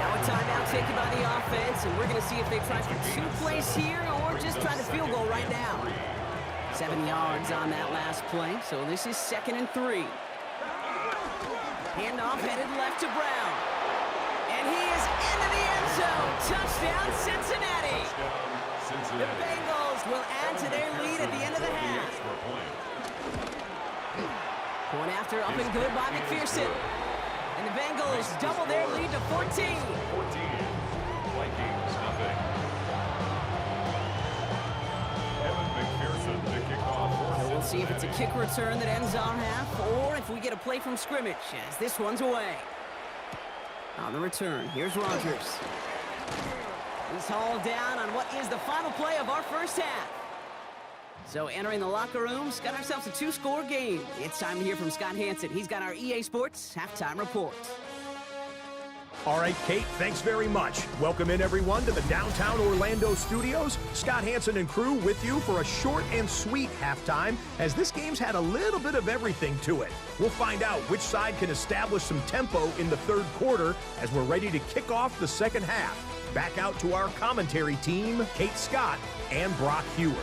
Now a timeout taken by the offense, and we're going to see if they try for 2 plays here or just try to field goal right now. 7 yards on that last play, so this is 2nd and 3. Handoff headed left to Brown. And he is into the end zone. Touchdown, Cincinnati. The Bengals will add to their lead at the end of the half. Point after up and good by McPherson. And the Bengals double their lead to 14. 14. Vikings, nothing. Evan McPherson to kick off. So we'll see if it's a kick return that ends our half, or if we get a play from scrimmage, as this one's away. On the return, here's Rodgers. He's hauled down on what is the final play of our 1st half. So entering the locker rooms, got ourselves a 2-score game. It's time to hear from Scott Hanson. He's got our EA Sports halftime report. All right, Kate, thanks very much. Welcome in, everyone, to the downtown Orlando studios. Scott Hanson and crew with you for a short and sweet halftime, as this game's had a little bit of everything to it. We'll find out which side can establish some tempo in the 3rd quarter as we're ready to kick off the 2nd half. Back out to our commentary team, Kate Scott and Brock Hewer.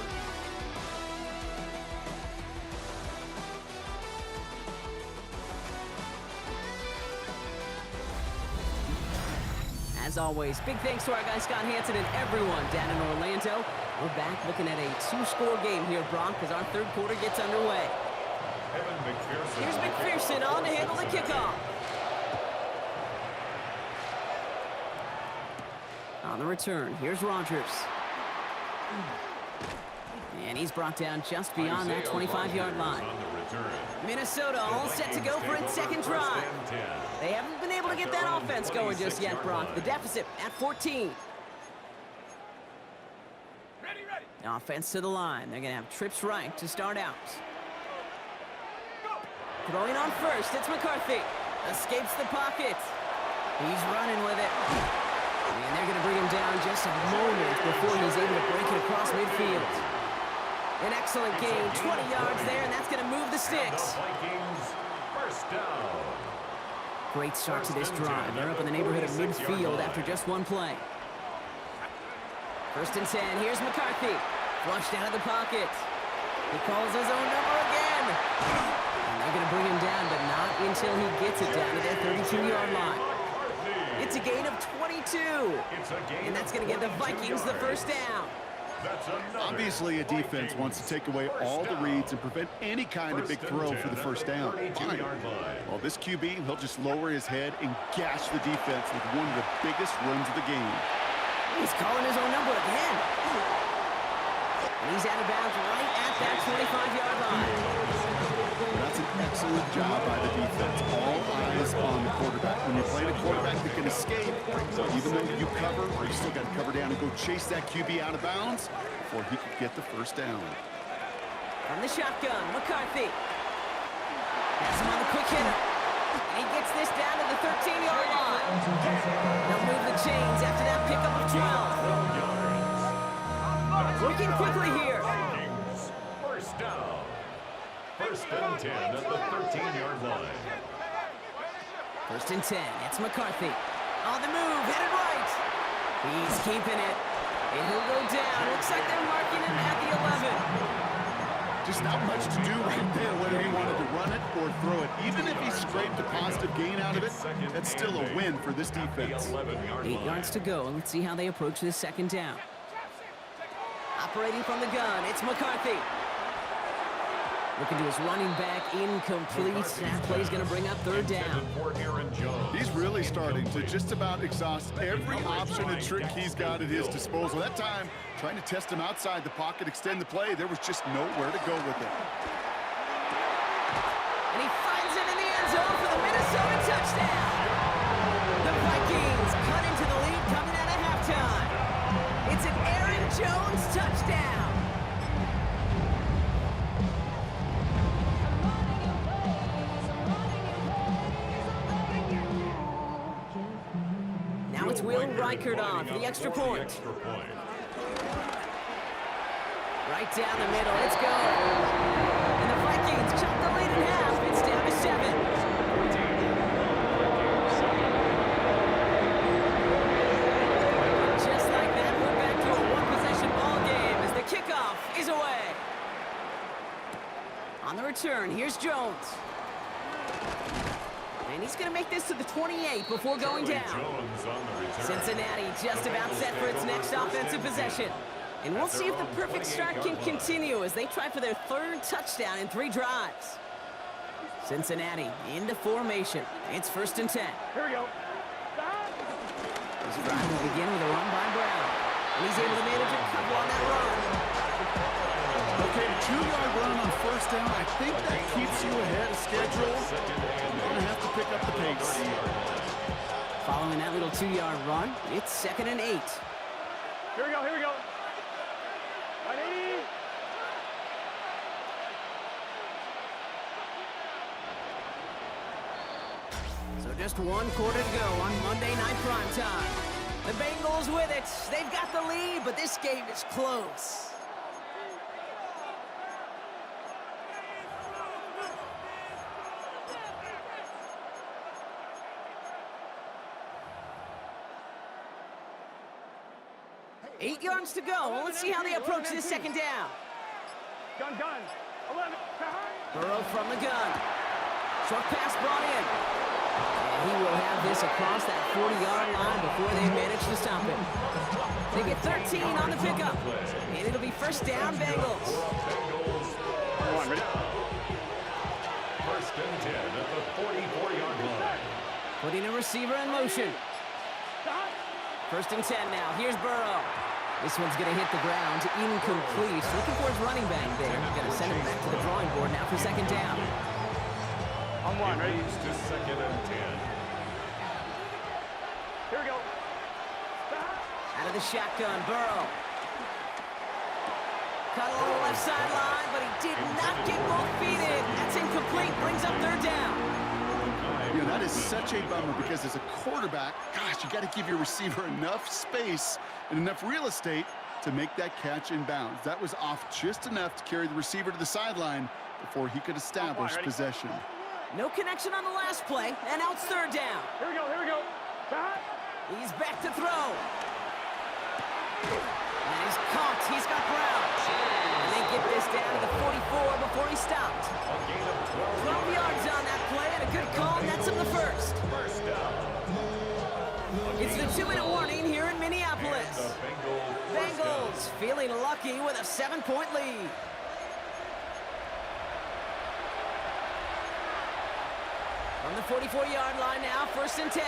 As always, big thanks to our guy Scott Hanson and everyone down in Orlando. We're back looking at a 2-score game here, Brock, as our 3rd quarter gets underway. Evan McPherson. Here's McPherson on to handle the kickoff. On the return, here's Rodgers. And he's brought down just beyond that 25-yard line. Minnesota all set to go for its 2nd drive. They haven't been able to get that offense going just yet, Brock. The deficit at 14. Offense to the line. They're going to have trips right to start out. Throwing on first, it's McCarthy. Escapes the pocket. He's running with it. And they're going to bring him down just a moment before he's able to break it across midfield. An excellent gain, 20 yards there, and that's going to move the sticks. Vikings, 1st down. Great start to this drive. They're up in the neighborhood of midfield after just 1 play. 1st and 10, here's McCarthy. Flushed out of the pocket. He calls his own number again. And they're going to bring him down, but not until he gets it down to their 32-yard line. It's a gain of 22. And that's going to give the Vikings the 1st down. Obviously, a defense wants to take away all the reads and prevent any kind of big throw for the 1st down. Fine. Well, this QB, he'll just lower his head and gash the defense with one of the biggest runs of the game. He's calling his own number again. And he's out of bounds right at that 25-yard line. That's an excellent job by the defense. All eyes on the quarterback. When you're playing a quarterback that can escape, even though you cover, you still got to cover down and go chase that QB out of bounds before he could get the 1st down. From the shotgun, McCarthy. Has him on the quick hitter. And he gets this down to the 13-yard line. They'll move the chains after that pickup of 12. Working quickly here. First and 10 at the 13-yard line. First and 10. It's McCarthy. On the move, headed right. He's keeping it. And he'll go down. Looks like they're marking him at the 11. Just not much to do right there, whether he wanted to run it or throw it. Even if he scraped a positive gain out of it, that's still a win for this defense. 8 yards to go, and let's see how they approach this second down. Operating from the gun, it's McCarthy. Looking to his running back, incomplete. That play's going to bring up third down. He's really starting to just about exhaust every option and trick he's got at his disposal. That time, trying to test him outside the pocket, extend the play, there was just nowhere to go with it. And he finds it in the end zone for the Minnesota touchdown. The Vikings cut into the lead coming out of halftime. It's an Aaron Jones touchdown. Now it's Will Reichert on for the extra point. Right down the middle, it's going. And the Vikings chop the lead in half. It's down to 7. Just like that, we're back to a one-possession ball game as the kickoff is away. On the return, here's Jones. And he's going to make this to the 28 before going down. Cincinnati just about set for its next offensive possession. And we'll see if the perfect start can continue as they try for their third touchdown in 3 drives. Cincinnati into formation. It's first and 10. Here we go. This drive will begin with a run by Brown. And he's able to manage a couple on that run. Okay, 2-yard run on first down. I think that keeps you ahead of schedule. You're going to have to pick up the pace. Following that little 2-yard run, it's second and 8. Here we go, here we go. Ready? So just 1 quarter to go on Monday Night Primetime. The Bengals with it. They've got the lead, but this game is close. Eight yards to go. Well, let's see how they approach this second down. Gun. 11. Burrow from the gun. Short pass brought in. And he will have this across that 40-yard line before they manage to stop him. They get 13 on the pickup. And it'll be first down, Bengals. Come on, ready? First and 10 at the 44-yard line. Putting a receiver in motion. First and 10 now. Here's Burrow. This one's going to hit the ground. Incomplete. Looking for his running back there. Going to send him back to the drawing board now for second down. On 1, ready? Moves to second and 10. Here we go. Out of the shotgun, Burrow. Cut along the left sideline, but he did not get both feet in. That's incomplete. Brings up third down. You know, that is such a bummer because as a quarterback, gosh, you got to give your receiver enough space and enough real estate to make that catch in bounds. That was off just enough to carry the receiver to the sideline before he could establish possession. No connection on the last play, and now it's third down. Here we go. He's back to throw. And he's caught. He's got Brown. And they get this down to the 44 before he stopped. 12 yards on that play, and a good call nets him the first. It's the 2-minute warning here in Minneapolis. Bengals feeling lucky with a 7-point lead. From the 44-yard line now, first and 10.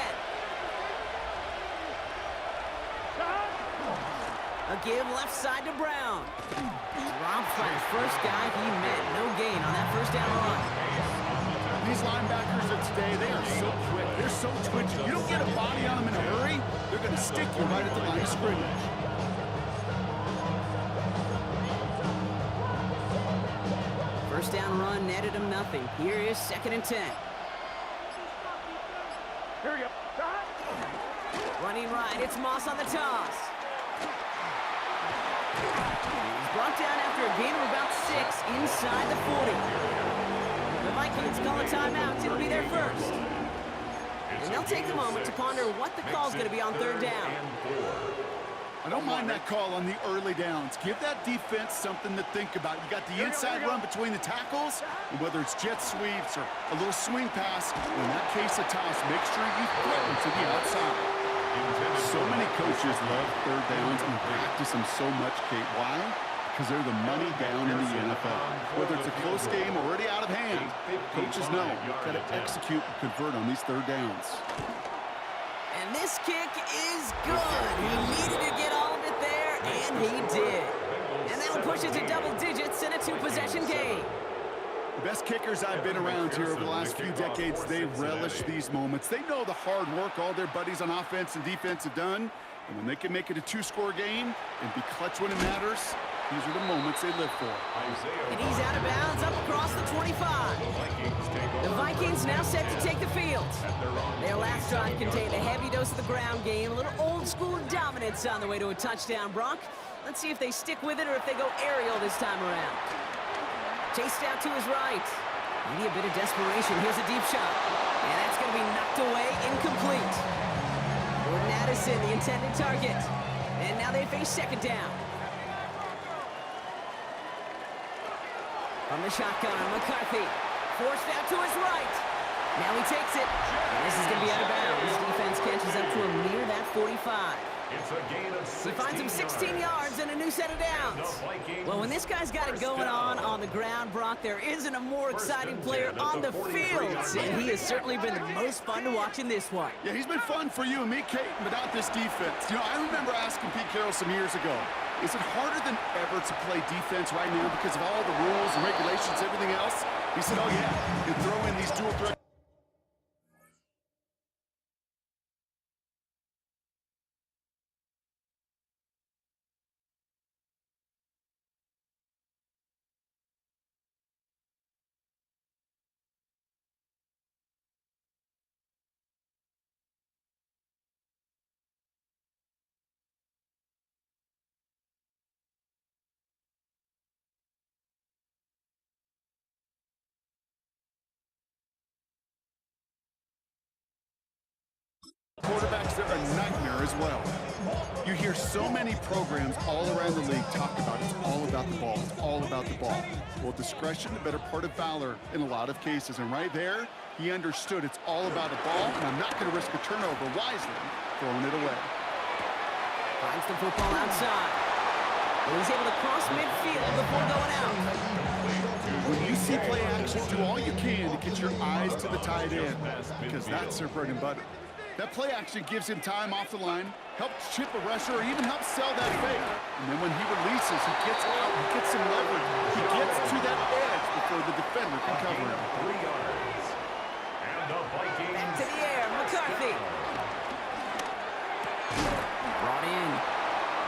A give left side to Brown. Dropped by the first guy he met. No gain on that first down run. These linebackers of today, they are so quick. They're so twitchy. You don't get a body on them in a hurry, they're going to stick you right at the line of scrimmage. First down run netted him nothing. Here is second and 10. Here we go. Running right, it's Moss on the toss. He's brought down after a gain of about 6 inside the 40. Vikings call a timeout. It'll be their first. And they'll take a moment to ponder what the call's going to be on third down. I don't mind that call on the early downs. Give that defense something to think about. You got the inside run between the tackles, and whether it's jet sweeps or a little swing pass, in that case of toss, make sure you throw to the outside. So many coaches love third downs and practice them so much, Kate. Why? Because they're the money down in the NFL. Whether it's a close game or already out of hand, coaches know you've got to execute and convert on these third downs. And this kick is good. He needed to get all of it there, and he did. And that'll push it to double digits in a two-possession game. The best kickers I've been around here over the last few decades, they relish these moments. They know the hard work all their buddies on offense and defense have done. And when they can make it a two-score game and be clutch when it matters, these are the moments they live for. And he's out of bounds up across the 25. The Vikings now set to take the field. Their last drive contained a heavy dose of the ground game, a little old-school dominance on the way to a touchdown, Brock. Let's see if they stick with it or if they go aerial this time around. Chased out to his right. Maybe a bit of desperation. Here's a deep shot. And that's going to be knocked away, incomplete. Jordan Addison, the intended target. And now they face second down. From the shotgun, McCarthy. Forced out to his right. Now he takes it. And this is going to be out of bounds. Defense catches up to him near that 45. It's a gain of 16 He finds him 16 yards and a new set of downs. Well, when this guy's got it going on the ground, Brock, there isn't a more exciting player on the field. And he has certainly been the most fun to watch in this one. Yeah, he's been fun for you and me, Kate, but not this defense. You know, I remember asking Pete Carroll some years ago, is it harder than ever to play defense right now because of all the rules and regulations, everything else? He said, oh yeah, you throw in these dual threat. Quarterbacks are a nightmare as well. You hear so many programs all around the league talk about it's all about the ball, it's all about the ball. Well, discretion, the better part of valor in a lot of cases. And right there, he understood it's all about a ball, and I'm not going to risk a turnover wisely, throwing it away. Finds the football outside. And he's able to cross midfield before going out. When you see play action, do all you can to get your eyes to the tight end, because that's their bread and butter. That play action gives him time off the line, helps chip a rusher, or even helps sell that fake. And then when he releases, he gets out, he gets some leverage. He gets to that edge before the defender can cover him. 3 yards. And the Vikings. Back to the air, McCarthy. Brought in.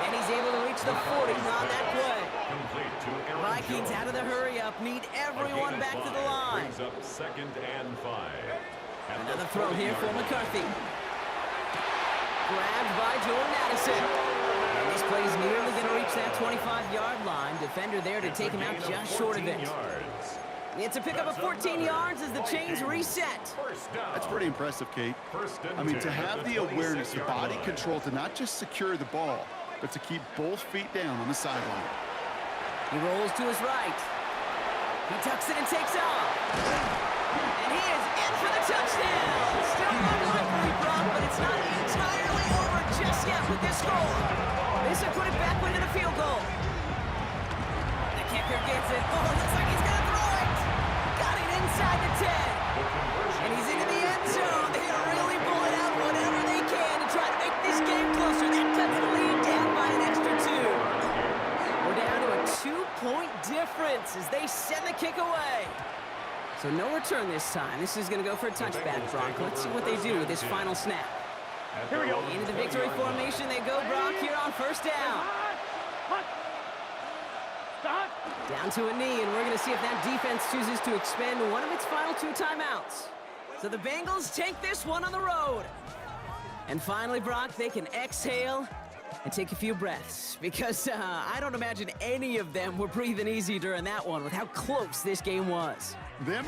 And he's able to reach the 40 on that play. Complete to Aaron Vikings Jones. out of the hurry-up, need everyone back to the line. Brings up 2nd and 5. Another throw here for McCarthy. Grabbed by Jordan Addison. And this play's nearly going to reach that 25-yard line. Defender there to take him out just short of it. It's a pickup of 14 yards as the chains reset. That's pretty impressive, Kate. I mean, to have the awareness, the body control to not just secure the ball, but to keep both feet down on the sideline. He rolls to his right. He tucks it and takes off. And he is in for the touchdown. Still unlikely, Brock, but it's not entirely over just yet with this score. This will put it back within a field goal. The kicker gets it. Oh, looks like he's going to throw it. Got it inside the 10. And he's into the end zone. They're really pulling out whatever they can to try to make this game closer. That cuts the lead down by an extra 2. We're down to a 2-point difference as they send the kick away. So no return this time. This is going to go for a touchback, Brock. Let's see what they do with this final snap. Here we go. Into the victory formation they go, Brock, here on first down. Down to a knee, and we're going to see if that defense chooses to expend one of its final 2 timeouts. So the Bengals take this one on the road. And finally, Brock, they can exhale and take a few breaths, because I don't imagine any of them were breathing easy during that one with how close this game was. Them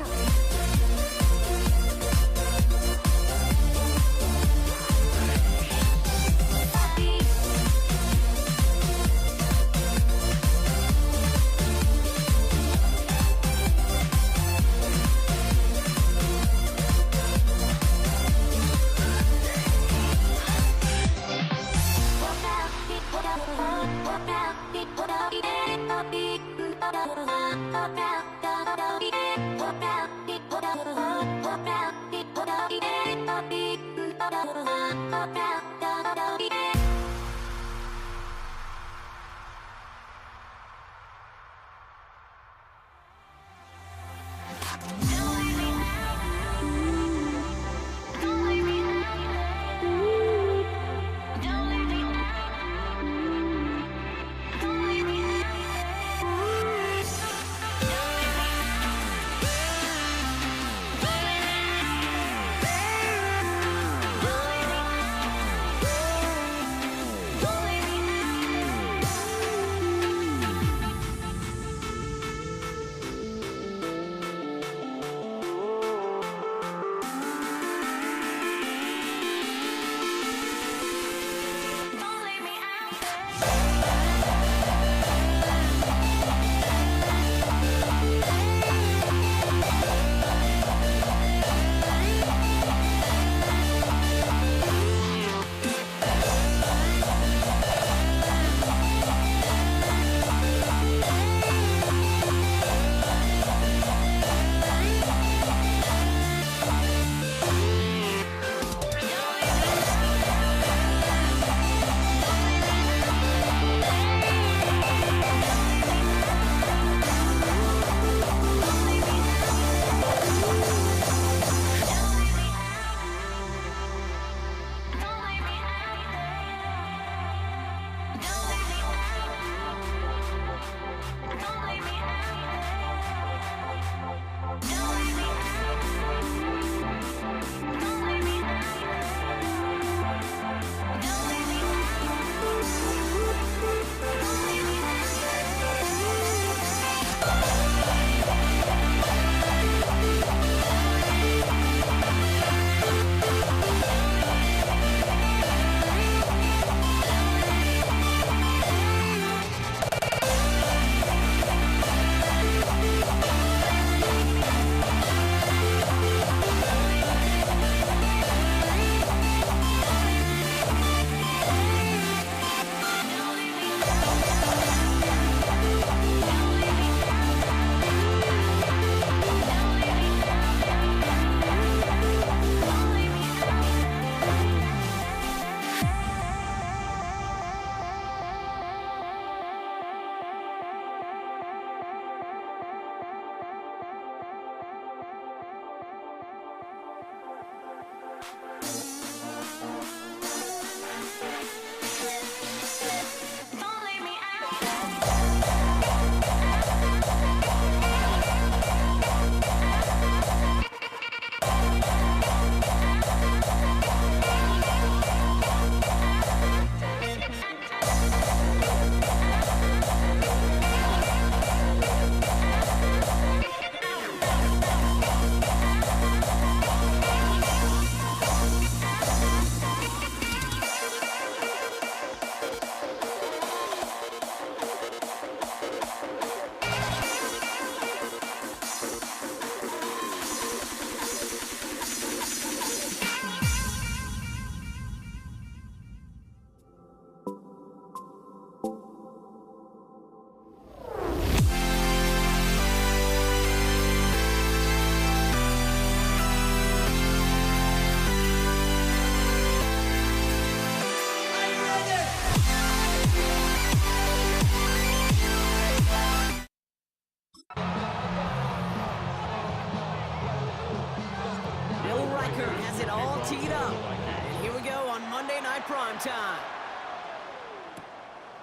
teed up. And here we go on Monday Night Primetime.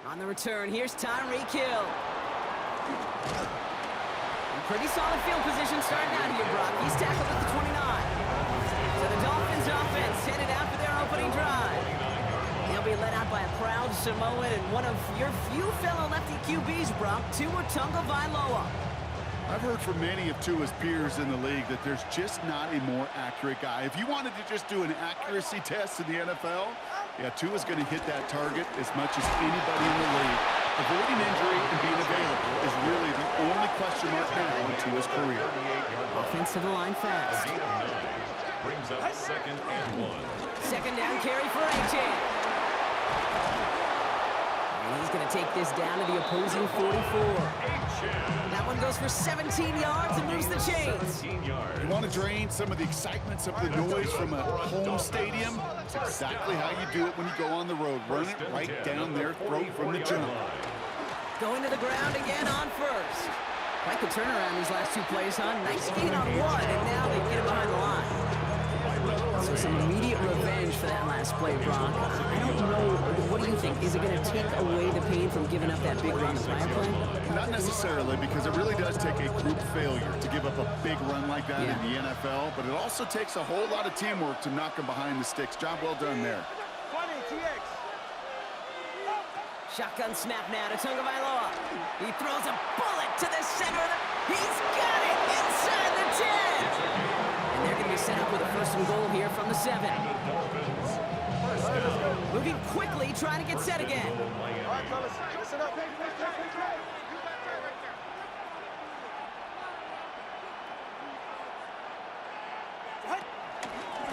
On the return, here's Tyreek Hill. Pretty solid field position starting out here, Brock. He's tackled at the 29. So the Dolphins offense headed out for their opening drive. They'll be led out by a proud Samoan and one of your few fellow lefty QBs, Brock, Tua Tagovailoa. I've heard from many of Tua's peers in the league that there's just not a more accurate guy. If you wanted to just do an accuracy test in the NFL, yeah, Tua's going to hit that target as much as anybody in the league. Avoiding injury and being available is really the only question mark now in Tua's career. Offensive line fast. Brings up 2nd and 1. Second down carry for A.J. And he's going to take this down to the opposing 44. That one goes for 17 yards and moves the chains. 17 yards. You want to drain some of the excitement, some of the noise from a home stadium? It's exactly how you do it when you go on the road. Run it right down their throat from the jump. Going to the ground again on first. Quite the turnaround these last two plays, huh? Nice gain on one, and now they get him behind the line. So some immediate revenge for that last play, Brock. I don't know, what do you think? Is it going to take away the pain from giving up that big run the prior play? Not necessarily, because it really does take a group failure to give up a big run like that in the NFL, but it also takes a whole lot of teamwork to knock them behind the sticks. Job well done there. 20, TX. Shotgun snap now to Tagovailoa. He throws a bullet to the center. He's got it inside the 10. And they're going to be set up with a first and goal here from the 7. Moving quickly, trying to get set again. All right, fellas, listen up.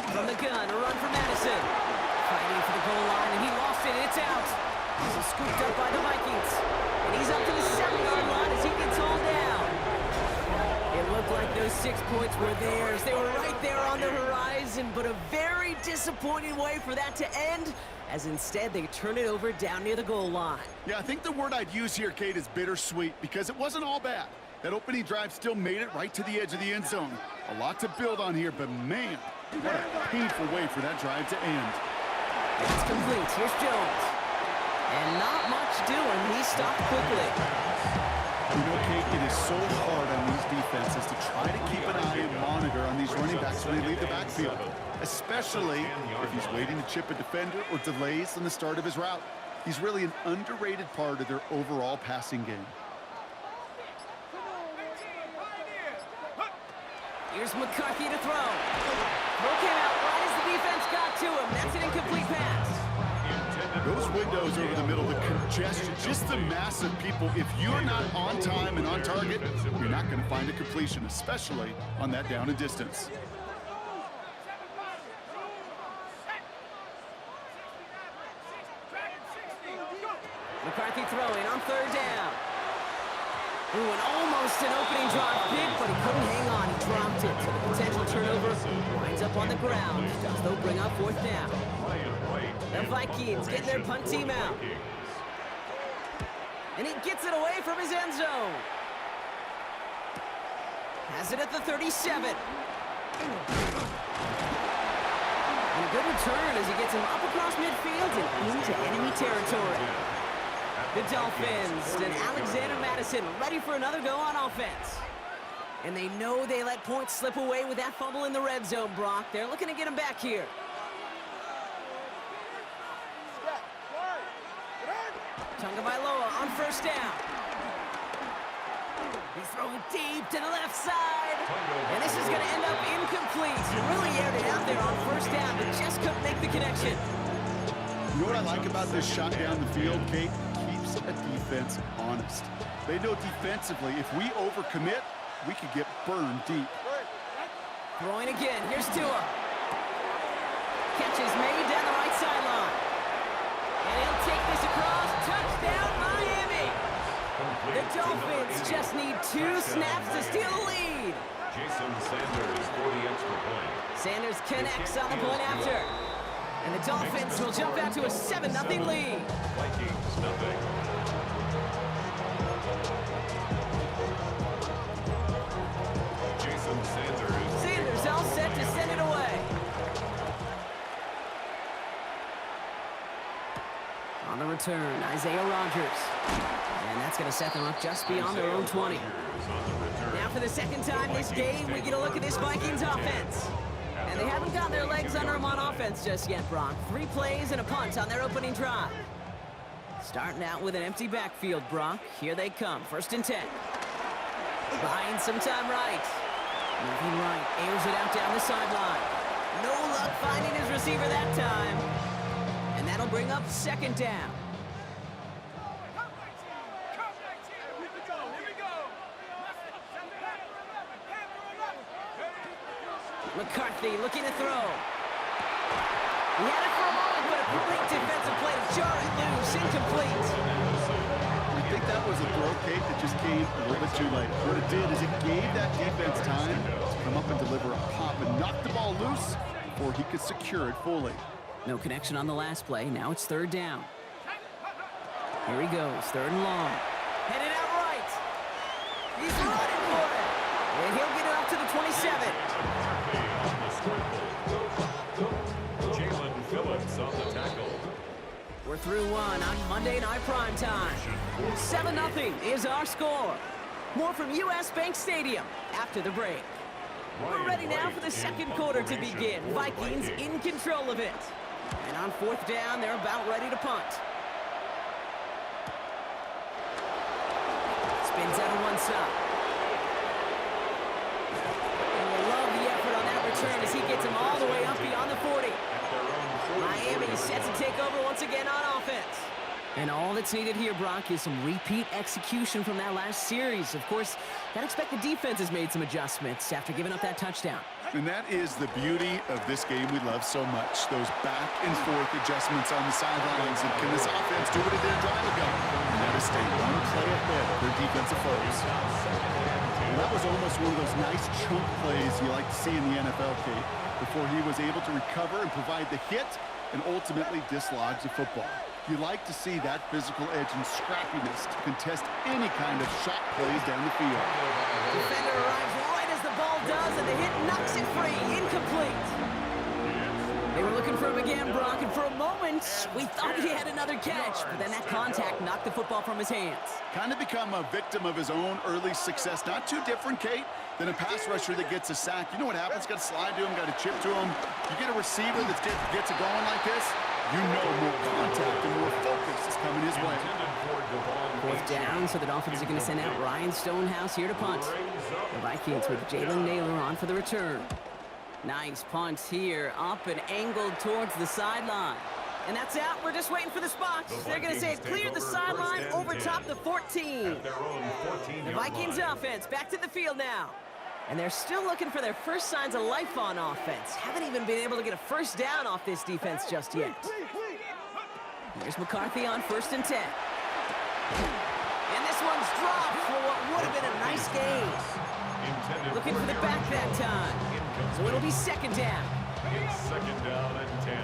From the gun, a run for Madison. Fighting for the goal line, and he lost it. It's out. He's scooped up by the Vikings. And he's up to the 7-yard line as he gets hauled down. It looked like those 6 points were theirs. They were right there on the horizon, but a very disappointing way for that to end, as instead they turn it over down near the goal line. Yeah, I think the word I'd use here, Kate, is bittersweet, because it wasn't all bad. That opening drive still made it right to the edge of the end zone. A lot to build on here, but man, what a painful way for that drive to end. It's complete. Here's Jones. And not much doing. He stopped quickly. You know, Kate, it is so hard on these defenses to try to keep an eye and monitor on these running backs when they leave the backfield, especially if he's waiting to chip a defender or delays on the start of his route. He's really an underrated part of their overall passing game. Here's McCarthy to throw. Throw came out right as the defense got to him. That's an incomplete pass. Those windows over the middle, the congestion, just the mass of people. If you're not on time and on target, you're not going to find a completion, especially on that down and distance. McCarthy throwing on third down. Ooh, and almost an opening drive pick, but he couldn't hang on. He dropped it. So the potential turnover winds up on the ground. Does they'll bring up fourth down. The Vikings get their punt team out. And he gets it away from his end zone. Has it at the 37. And a good return as he gets him up across midfield and into enemy territory. The Dolphins and Alexander Madison ready for another go on offense. And they know they let points slip away with that fumble in the red zone, Brock. They're looking to get him back here. Tagovailoa on first down. He's throwing deep to the left side. And this is going to end up incomplete. He really aired it out there on first down, but just couldn't make the connection. You know what I like about this shot down the field, Kate? Keeps a defense honest. They know defensively, if we overcommit, we could get burned deep. Throwing again. Here's Tua. Catch is made down the right sideline. And he'll take this across. Touchdown, Miami. The Dolphins just need 2 snaps to steal the lead. Jason Sanders for the extra point. Sanders connects on the point after. And the Dolphins will jump out to a 7-0 lead. Vikings, nothing. Jason Sanders. Sanders all set to send it away. On the return, Isaiah Rodgers. And that's going to set them up just beyond their own 20. Now for the second time this game, we get a look at this Vikings offense. And they haven't got their legs under them on offense just yet, Brock. 3 plays and a punt on their opening drive. Starting out with an empty backfield, Brock. Here they come, 1st and 10. Buying some time right. Moving right, airs it out down the sideline. No luck finding his receiver that time. And that'll bring up 2nd down. McCarthy looking to throw. He had it for a moment, but a Great defensive play to jar it loose. Incomplete. I think that was a throw, Kate, that just came a little bit too late. What it did is it gave that defense time to come up and deliver a pop and knock the ball loose before he could secure it fully. No connection on the last play. Now it's third down. Here he goes, third and long. Headed out right. He's running for it. And he'll get it up to the 27. Jalen Phillips on the tackle. We're through one on Monday Night Primetime. 7-0 is our score. More from US Bank Stadium after the break. We're ready now for the second quarter to begin. Vikings in control of it. And on fourth down, they're about ready to punt. Spins out of one side. And we love the effort on that return as he gets him all the way up beyond the 40. Miami set to take over once again on offense. And all that's needed here, Brock, is some repeat execution from that last series. Of course, gotta expect the defense has made some adjustments after giving up that touchdown. And that is the beauty of this game we love so much. Those back and forth adjustments on the sidelines. And can this offense do what it did a drive ago? And that is stay one play ahead of their defensive foes. And that was almost one of those nice chunk plays you like to see in the NFL, Kate, before he was able to recover and provide the hit and ultimately dislodge the football. You like to see that physical edge and scrappiness to contest any kind of shot plays down the field. Defender arrives right as the ball does, and the hit knocks it free. Incomplete. They were looking for him again, Brock, and for a moment, we thought he had another catch, but then that contact knocked the football from his hands. Kind of become a victim of his own early success. Not too different, Kate, than a pass rusher that gets a sack. You know what happens? Got to slide to him, got to chip to him. You get a receiver that gets it going like this, you know more contact and more focus is coming his way. Fourth down, so the Dolphins are going to send out Ryan Stonehouse here to punt. The Vikings with Jalen Naylor on for the return. Nice punt here, up and angled towards the sideline. And that's out. We're just waiting for the spots. They're going to say it cleared the sideline over top the 14. The Vikings offense back to the field now. And they're still looking for their first signs of life on offense. Haven't even been able to get a first down off this defense just yet. Here's McCarthy on 1st and 10. And this one's dropped for what would have been a nice gain. Looking for the back that time. So it'll be second down. It's second down and 10.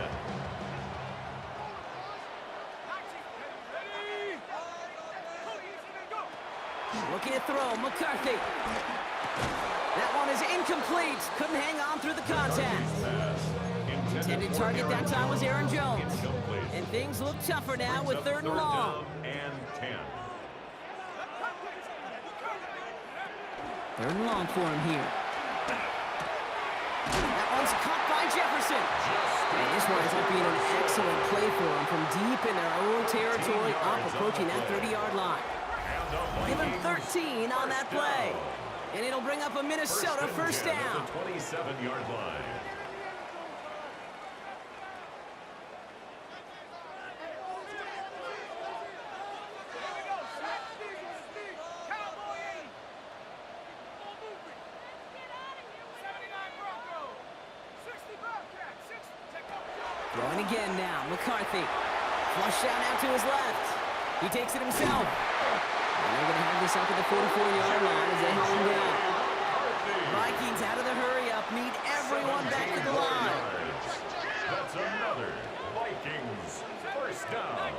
Looking to throw, McCarthy. That one is incomplete. Couldn't hang on through the contact. Intended target that time was Aaron Jones. And things look tougher now with third and long. And 10. Third and long for him here. That one's caught by Jefferson. And this winds up being an excellent play for him from deep in their own territory, up approaching that 30-yard line. Give him 13 on that play. And it'll bring up a Minnesota first down. 27-yard line. Throwing again now, McCarthy. Flush down out to his left. He takes it himself. And they're going to have this up at the 44-yard line as they hold him down. Vikings out of the hurry-up, need everyone back to the line. That's another Vikings first down.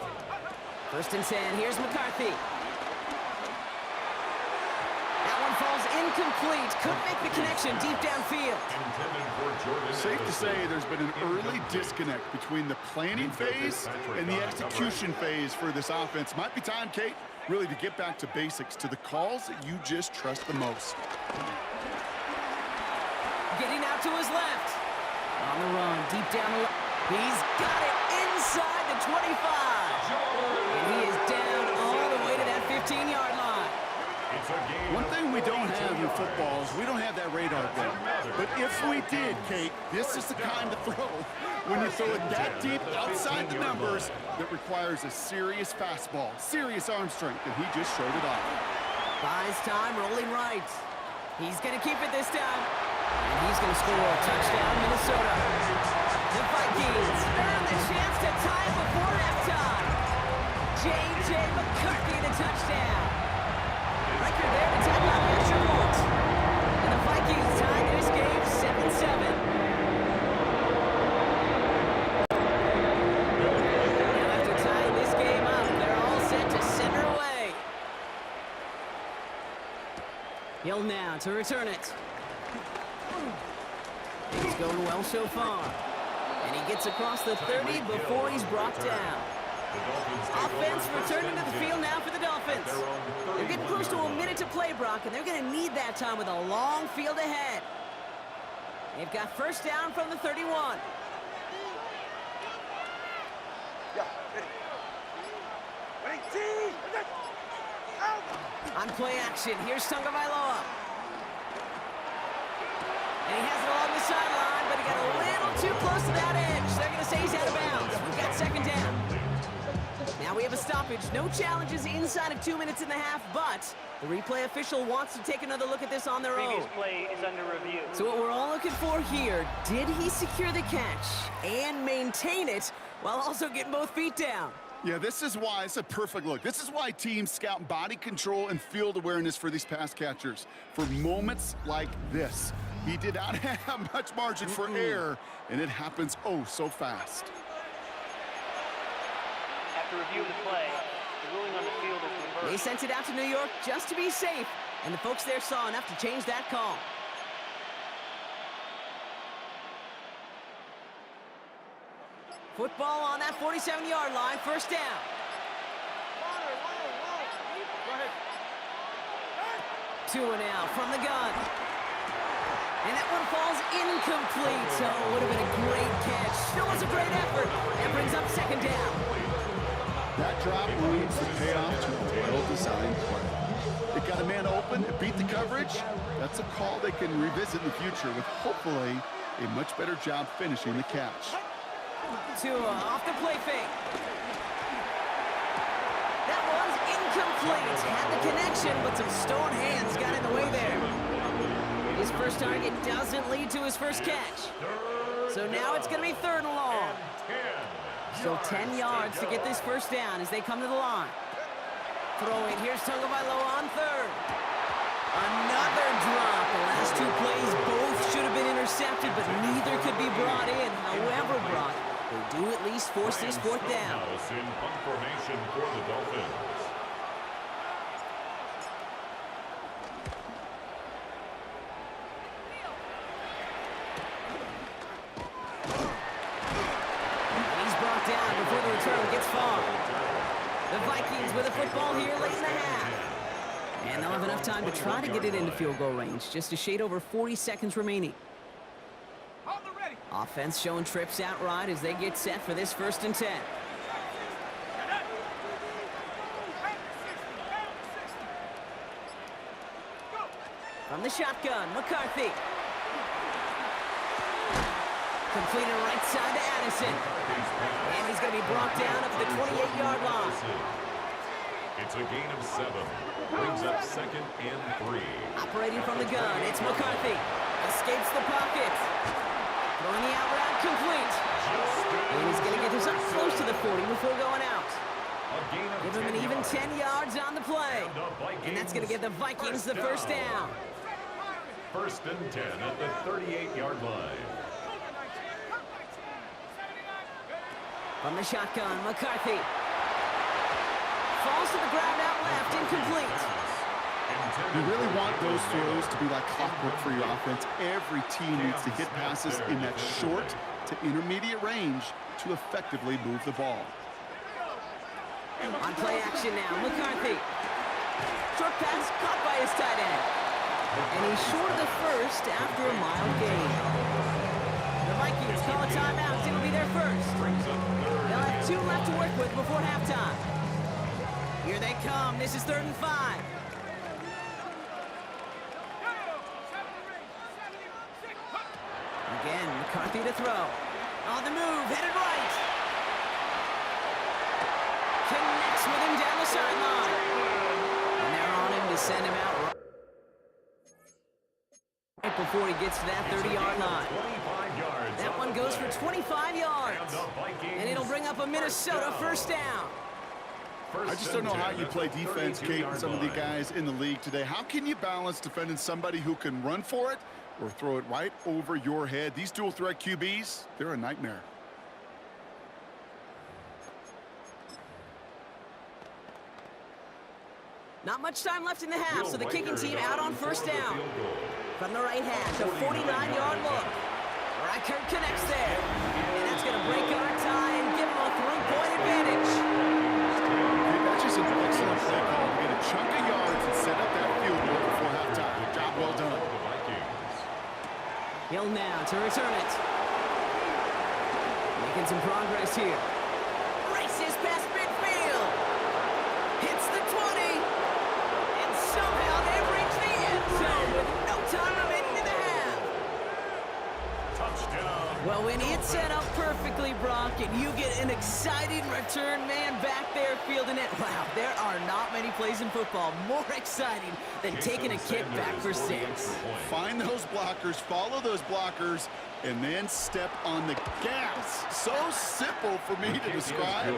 1st and 10, here's McCarthy. That one falls incomplete. Couldn't make the connection deep downfield. Safe to say there's been an early disconnect between the planning phase and the execution phase for this offense. Might be time, Kate, really to get back to basics, to the calls that you just trust the most. Getting out to his left. On the run, deep down the left. He's got it inside the 25. And he is down all the way to that 15-yard line. One thing we don't have in football is we don't have that radar gun. But if we did, Kate, this is the kind of throw when you throw it that deep outside the numbers that requires a serious fastball, serious arm strength, and he just showed it off. Buys time, rolling right. He's going to keep it this time. And he's going to score a touchdown, Minnesota. The Vikings earn the chance to tie J.J. McCarthy, the touchdown. Record there to tap out the extra point. And the Vikings tie this game 7-7. Now after tying this game up, they're all set to center away. Hill now to return it. Things going well so far. And he gets across the 30 before he's brought down. Offense returning to the field now for the Dolphins. They're getting close to a minute to play, Brock, and they're going to need that time with a long field ahead. They've got first down from the 31. On play action, here's Tagovailoa. And he has it along the sideline, but he got a little too close to that edge. They're going to say he's out of bounds. We've got second down. Now we have a stoppage. No challenges inside of 2 minutes and a half, but the replay official wants to take another look at this on their own. Previous play is under review. So what we're all looking for here, did he secure the catch and maintain it while also getting both feet down? Yeah, this is why it's a perfect look. This is why teams scout body control and field awareness for these pass catchers. For moments like this, he did not have much margin for error, and it happens oh so fast. After reviewing the play, the ruling on the field is reversed. They sent it out to New York just to be safe, and the folks there saw enough to change that call. Football on that 47-yard line, first down. Tua now from the gun. And that one falls incomplete. So it would have been a great catch. Still was a great effort. And brings up second down. That drop leads the payoff to a well-designed play. It got a man open, it beat the coverage. That's a call they can revisit in the future with hopefully a much better job finishing the catch. Tua off the play fake. That one's incomplete. Had the connection, but some stone hands got in the way there. His first target doesn't lead to his first catch. So now it's going to be third and long. Still 10 yards to get this first down as they come to the line. Throwing, here's Tagovailoa on third. Another drop. The last two plays both should have been intercepted, but neither could be brought in. However, Brock, they do at least force this fourth down. In punt formation for the Dolphins. Down before the return gets far. The Vikings with a football here late in the half. And they'll have enough time to try to get it into field goal range. Just a shade over 40 seconds remaining. Offense showing trips out right as they get set for this 1st and 10. From the shotgun, McCarthy. Completed right side to Addison. And he's going to be brought down up to the 28-yard line. It's a gain of 7. Brings up 2nd and 3. Operating from the gun, it's McCarthy. Escapes the pocket. Throwing the out route complete. And he's going to get this up close to the 40 before going out. Give him an even 10 yards on the play. And that's going to give the Vikings the first down. 1st and 10 at the 38-yard line. From the shotgun, McCarthy. Falls to the ground out left, incomplete. You really want those throws to be like clockwork for your offense. Every team needs to hit passes in that short to intermediate range to effectively move the ball. On play action now, McCarthy. Short pass caught by his tight end. And he's short of the first after a mild gain. The Vikings call a timeout. It'll be their first. They'll have 2 left to work with before halftime. Here they come. This is 3rd and 5. Again, McCarthy to throw. On the move, headed right. Connects with him down the sideline. And they're on him to send him out right before he gets to that 30-yard line. That one goes for 25 yards. And it'll bring up a Minnesota first down. I just don't know how you play defense, Kate, and some of the guys in the league today. How can you balance defending somebody who can run for it or throw it right over your head? These dual threat QBs, they're a nightmare. Not much time left in the half, so the kicking team out on first down. From the right hash, a 49-yard look. Reichert connects there. And that's going to break our tie and give them a 3-point advantage. Okay, that's just an excellent play call to get a chunk of yards and set up that field goal before halftime. Job well done. Hill now to return it. Making some progress here. Races past midfield. Hits the 20. And somehow they reach the end zone with no time remaining in the half. Touchdown. Well, when it's set up perfectly, Brock, and you get an exciting return man back there fielding it, wow, there are not many plays in football more exciting than taking a kick back for 6. Find those blockers, follow those blockers, and then step on the gas. So simple for me to describe,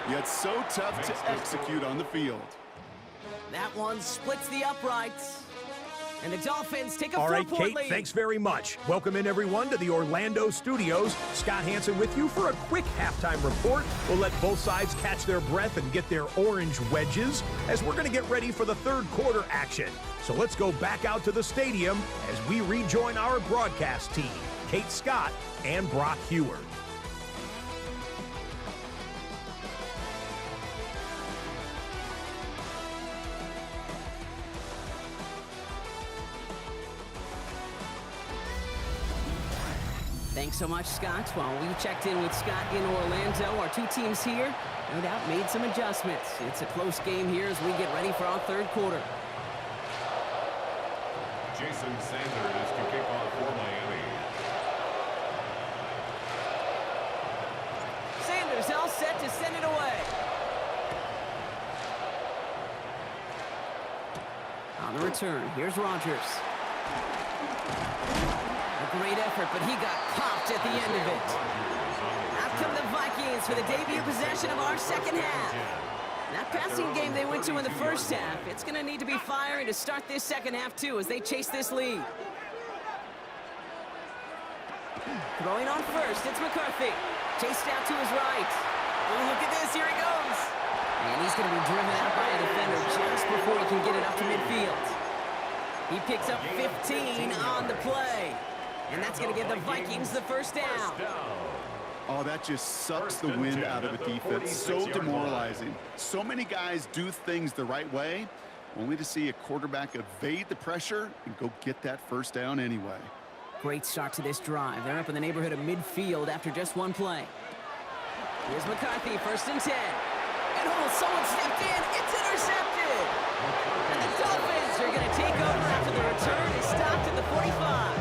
yet so tough to execute on the field. That one splits the uprights. And the Dolphins take a All right, 4-point Kate, lead. thanks very much. Welcome in, everyone, to the Orlando studios. Scott Hansen with you for a quick halftime report. We'll let both sides catch their breath and get their orange wedges as we're going to get ready for the third quarter action. So let's go back out to the stadium as we rejoin our broadcast team, Kate Scott and Brock Huard. Thanks so much, Scott. While we checked in with Scott in Orlando, our two teams here, no doubt, made some adjustments. It's a close game here as we get ready for our third quarter. Jason Sanders to kick off for Miami. Sanders all set to send it away. On the return, here's Rodgers. A great effort, but he got popped at the end of it. Out come the Vikings for the debut possession of our second half. That passing game they went to in the first half, it's going to need to be firing to start this second half, too, as they chase this lead. Throwing on first, it's McCarthy. Chased out to his right. Oh, look at this, here he goes. And he's going to be driven out by a defender just before he can get it up to midfield. He picks up 15 on the play. And that's going to give the Vikings the first down. Oh, that just sucks the wind out of a defense. So demoralizing. So many guys do things the right way, only to see a quarterback evade the pressure and go get that first down anyway. Great start to this drive. They're up in the neighborhood of midfield after just one play. Here's McCarthy, 1st and 10. And oh, someone stepped in. It's intercepted. And the Dolphins are going to take over after the return is stopped at the 45.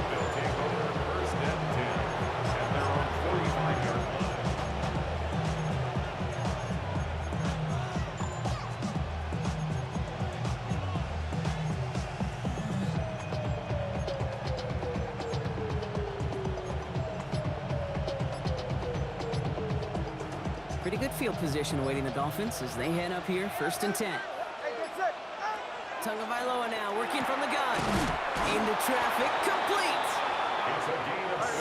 Pretty good field position awaiting the Dolphins as they head up here, 1st and 10. Tagovailoa now working from the gun. Into traffic, complete.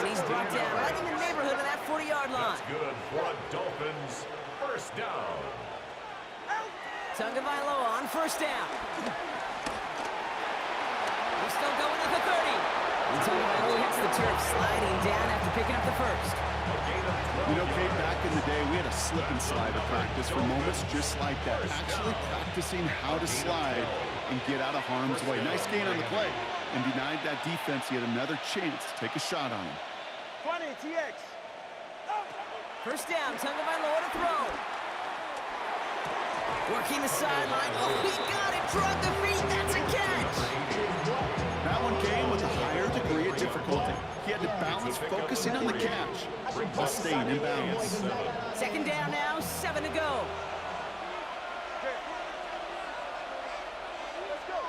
And he's brought down right in the neighborhood of that 40-yard line. That's good for the Dolphins. First down. Tagovailoa on first down. He's still going at the 30. And Tagovailoa hits the turf, sliding down after picking up the first. You know, Kate, back in the day, we had a slip and slide at practice for moments just like that. Actually practicing how to slide and get out of harm's way. Nice gain on the play, and denied that defense yet another chance to take a shot on him. 20, TX. First down, Tagovailoa to throw. Working the sideline. Oh, he got it. Drug the feet. That's a catch. That one came with a higher degree of difficulty. He had to balance focusing on the catch while staying in bounds. Second down now, 7 to go. Let's go.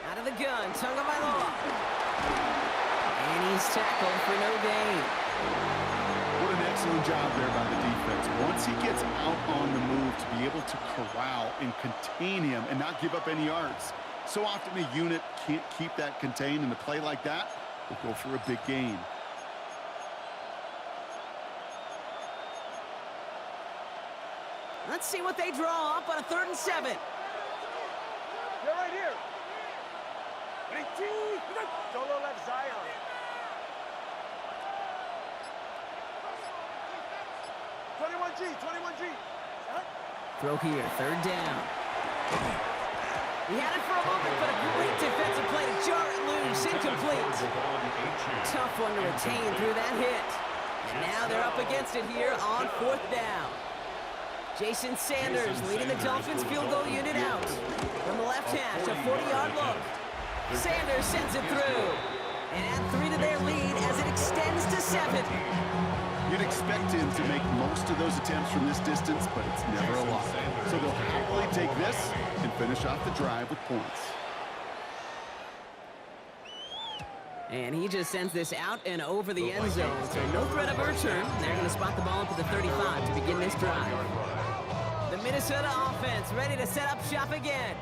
Out of the gun, Tagovailoa. And he's tackled for no gain. What an excellent job there by the defense. Once he gets out on the move, to be able to corral and contain him and not give up any yards. So often the unit can't keep that contained, and a play like that will go for a big gain. Let's see what they draw up on a 3rd and 7. You're right here. 18. Solo left Zion. Twenty-one G. Throw here, 3rd down. He had it for a moment, but a great defensive play to jar it loose. Incomplete. Tough one to retain through that hit. And now they're up against it here on 4th down. Jason Sanders leading the Dolphins field goal unit out. From the left hash, a 40-yard look. Sanders sends it through. And add 3 to their lead as it extends to 7. You'd expect him to make most of those attempts from this distance, but it's never a lot. So they'll happily take this and finish off the drive with points. And he just sends this out and over the end zone. So no threat of a return. They're going to spot the ball up at the 35 to begin this drive. The Minnesota offense ready to set up shop again.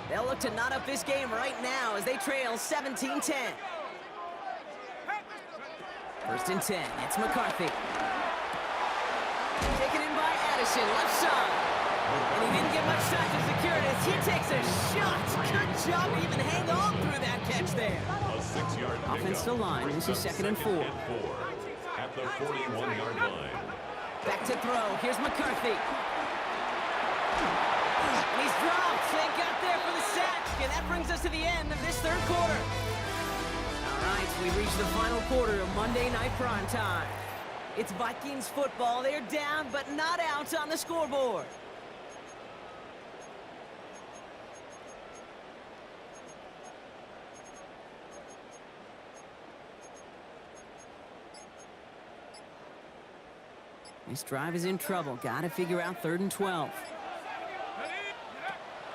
They'll look to knot up this game right now as they trail 17-10. 1st and 10. It's McCarthy. Taken in by Addison, left side. And he didn't get much time to secure it as he takes a shot. Good job to even hang on through that catch there. A 6-yard Offensive line. This is 2nd and 4. At the 41-yard line. Back to throw. Here's McCarthy. And he's dropped. Thank God there for the sack. And that brings us to the end of this 3rd quarter. All right, we've reached the final quarter of Monday Night Primetime. It's Vikings football. They're down, but not out on the scoreboard. This drive is in trouble. Got to figure out 3rd and 12.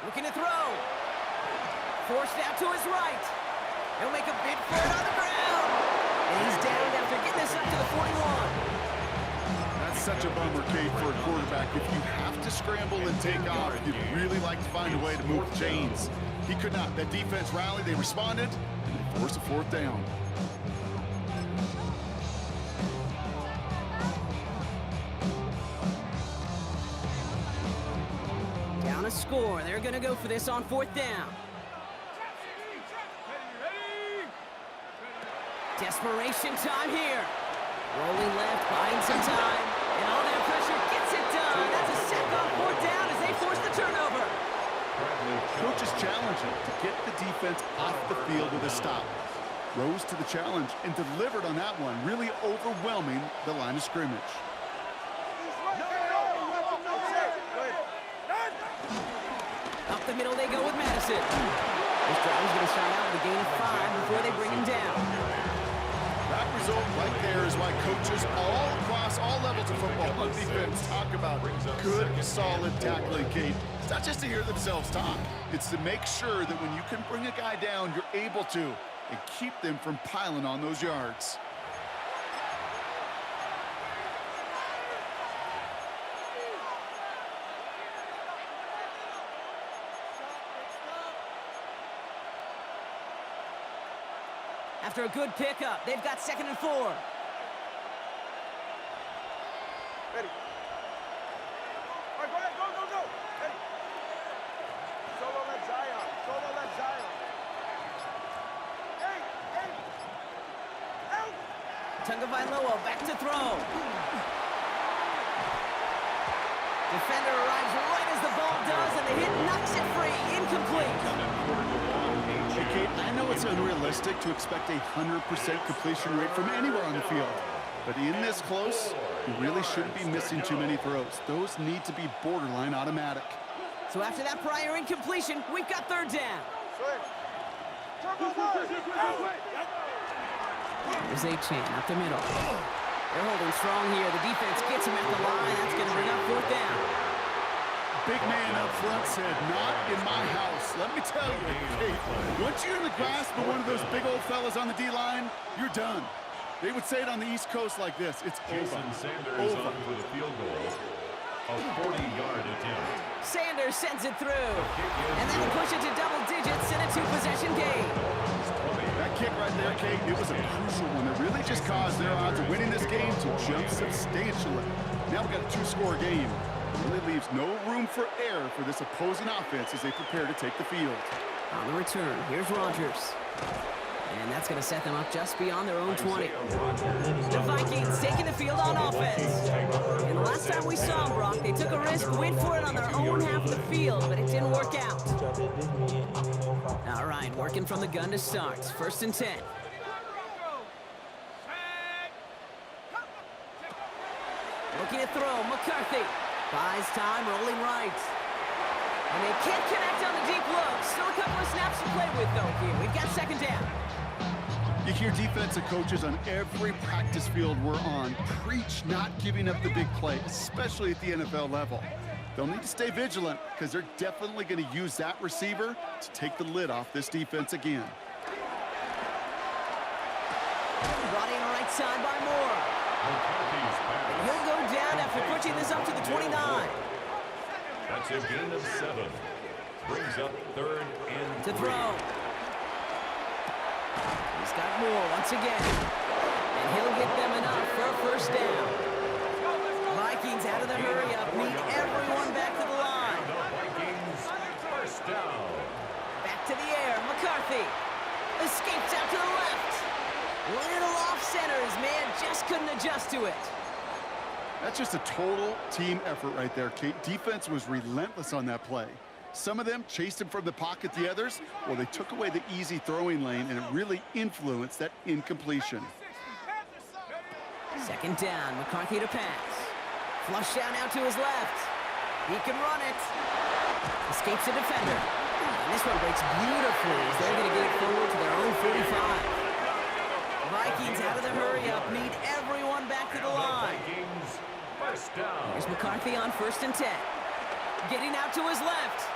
Looking to throw. Forced out to his right. He'll make a big for it on the ground. And he's down after getting this up to the 41. That's such a bummer, Kate, for a quarterback. If you have to scramble and take off, you'd really like to find a way to move the chains. He could not. That defense rallied. They responded, and they forced a 4th down. Down a score. They're going to go for this on 4th down. Desperation time here. Rolling left, buying some time. And all that pressure gets it done. That's a sack on 4th down as they force the turnover. Coach is challenging to get the defense off the field with a stop. Rose to the challenge and delivered on that one, really overwhelming the line of scrimmage. Up the middle they go with Madison. This drive is going to start out with a gain of 5 before they bring him down. That result right there is why coaches all across all levels of football on defense talk about good, solid tackling, Kate. It's not just to hear themselves talk. It's to make sure that when you can bring a guy down, you're able to, and keep them from piling on those yards. After a good pickup, they've got 2nd and 4. Ready. All right, go ahead, go. Ready. Solo left Zion. Hey. Out. Tagovailoa back to throw. Defender arrives right as the ball does, and the hit knocks it free. Incomplete. Okay, I know it's unrealistic to expect a 100% completion rate from anywhere on the field. But in this close, you really shouldn't be missing too many throws. Those need to be borderline automatic. So after that prior incompletion, we've got 3rd down. There's A-Chain up the middle. They're holding strong here. The defense gets him at the line. That's going to bring up 4th down. Big man up front said, not in my house. Let me tell you, Kate, once you're in the grasp of one of those big old fellas on the D-line, you're done. They would say it on the East Coast like this. It's Jason over. Sanders on for the field goal. A 40-yard attempt. Sanders sends it through. And then push it to double digits in a two-possession game. That kick right there, Kate, it was a crucial one that really just caused their odds of winning this game to jump substantially. Now we've got a two-score game. It really leaves no room for error for this opposing offense as they prepare to take the field. On the return, here's Rodgers. And that's going to set them up just beyond their own 20. The Vikings taking the field on offense. And the last time we saw them, Brock, they took a risk, went for it on their own half of the field, but it didn't work out. All right, working from the gun to start. 1st and 10. Looking to throw, McCarthy. Buys time, rolling right. And they can't connect on the deep look. Still a couple of snaps to play with, though, here. We've got 2nd down. You hear defensive coaches on every practice field we're on preach not giving up the big play, especially at the NFL level. They'll need to stay vigilant because they're definitely going to use that receiver to take the lid off this defense again. Brought in right side by Moore. And he'll go down after pushing this up to the 29. That's a gain of 7. Brings up 3rd and 3. To throw. He's got Moore once again. And he'll get them enough for a 1st down. Vikings out of the hurry-up. Need everyone back to the line. Vikings, 1st down. Back to the air. McCarthy escapes out to the left. Little off-center. His man just couldn't adjust to it. That's just a total team effort right there, Kate. Defense was relentless on that play. Some of them chased him from the pocket. The others, well, they took away the easy throwing lane, and it really influenced that incompletion. 2nd down. McCarthy to pass. Flush down out to his left. He can run it. Escapes the defender. And this one breaks beautifully as they're going to get it forward to their own 45. Vikings out of the hurry-up. Need everyone back to the line. Vikings, 1st down. Here's McCarthy on 1st and 10. Getting out to his left.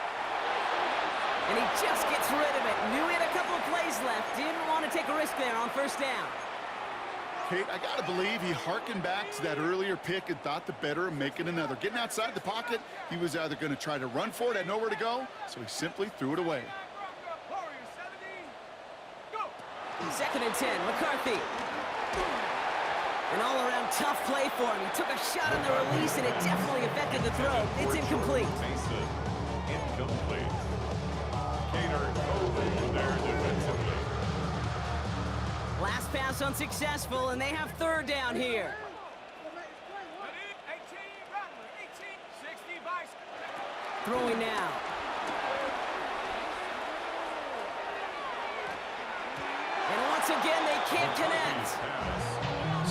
And he just gets rid of it. Knew he had a couple of plays left. Didn't want to take a risk there on 1st down. Kate, I got to believe he hearkened back to that earlier pick and thought the better of making another. Getting outside the pocket, he was either going to try to run for it, had nowhere to go, so he simply threw it away. 2nd and 10, McCarthy. An all-around tough play for him. He took a shot on the release, and it definitely affected the throw. It's incomplete. Mason, incomplete. Cater Coleman there defensively. Last pass unsuccessful, and they have 3rd down here. Throwing now. And once again, they can't connect.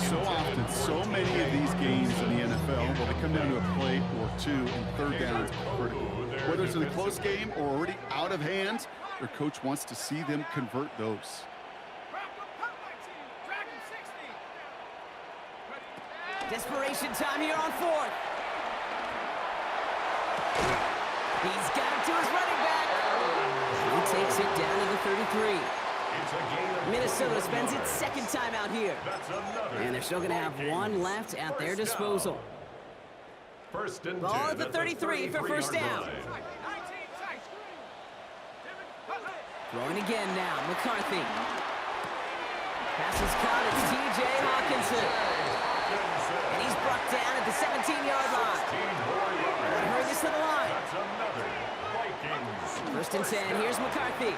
So often, so many of these games in the NFL, well, they come down to a play or two, and 3rd downs are critical. Whether it's in a close game or already out of hand, their coach wants to see them convert those. Desperation time here on 4th. He's got it to his running back. He takes it down to the 33. Minnesota spends its 2nd time out here. And they're still going to have one left at their disposal. 1st and 10. Ball at the 33 for 1st down. Throwing again now, McCarthy. Pass is caught, it's T.J. Hawkinson. And he's brought down at the 17-yard line. He hurried this to the line. 1st and 10, here's McCarthy.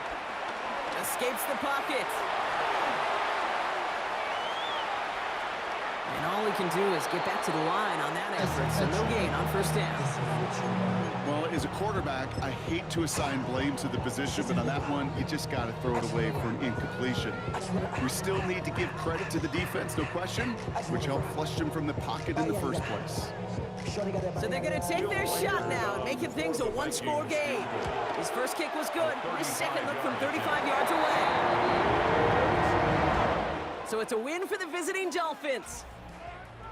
Escapes the pocket. And all he can do is get back to the line on that effort, so no gain on 1st down. Well, as a quarterback, I hate to assign blame to the position, but on that one, you just got to throw it away for an incompletion. We still need to give credit to the defense, no question, which helped flush him from the pocket in the first place. So they're going to take their shot now and making things a one-score game. His first kick was good. His second looked from 35 yards away. So it's a win for the visiting Dolphins.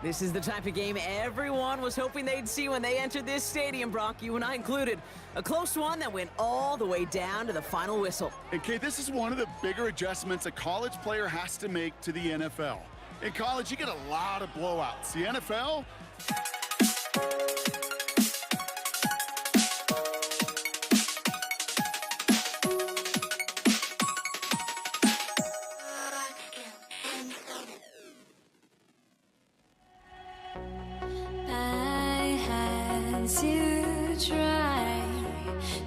This is the type of game everyone was hoping they'd see when they entered this stadium, Brock, you and I included. A close one that went all the way down to the final whistle. And Kate, this is one of the bigger adjustments a college player has to make to the NFL. In college, you get a lot of blowouts. The NFL, I had to try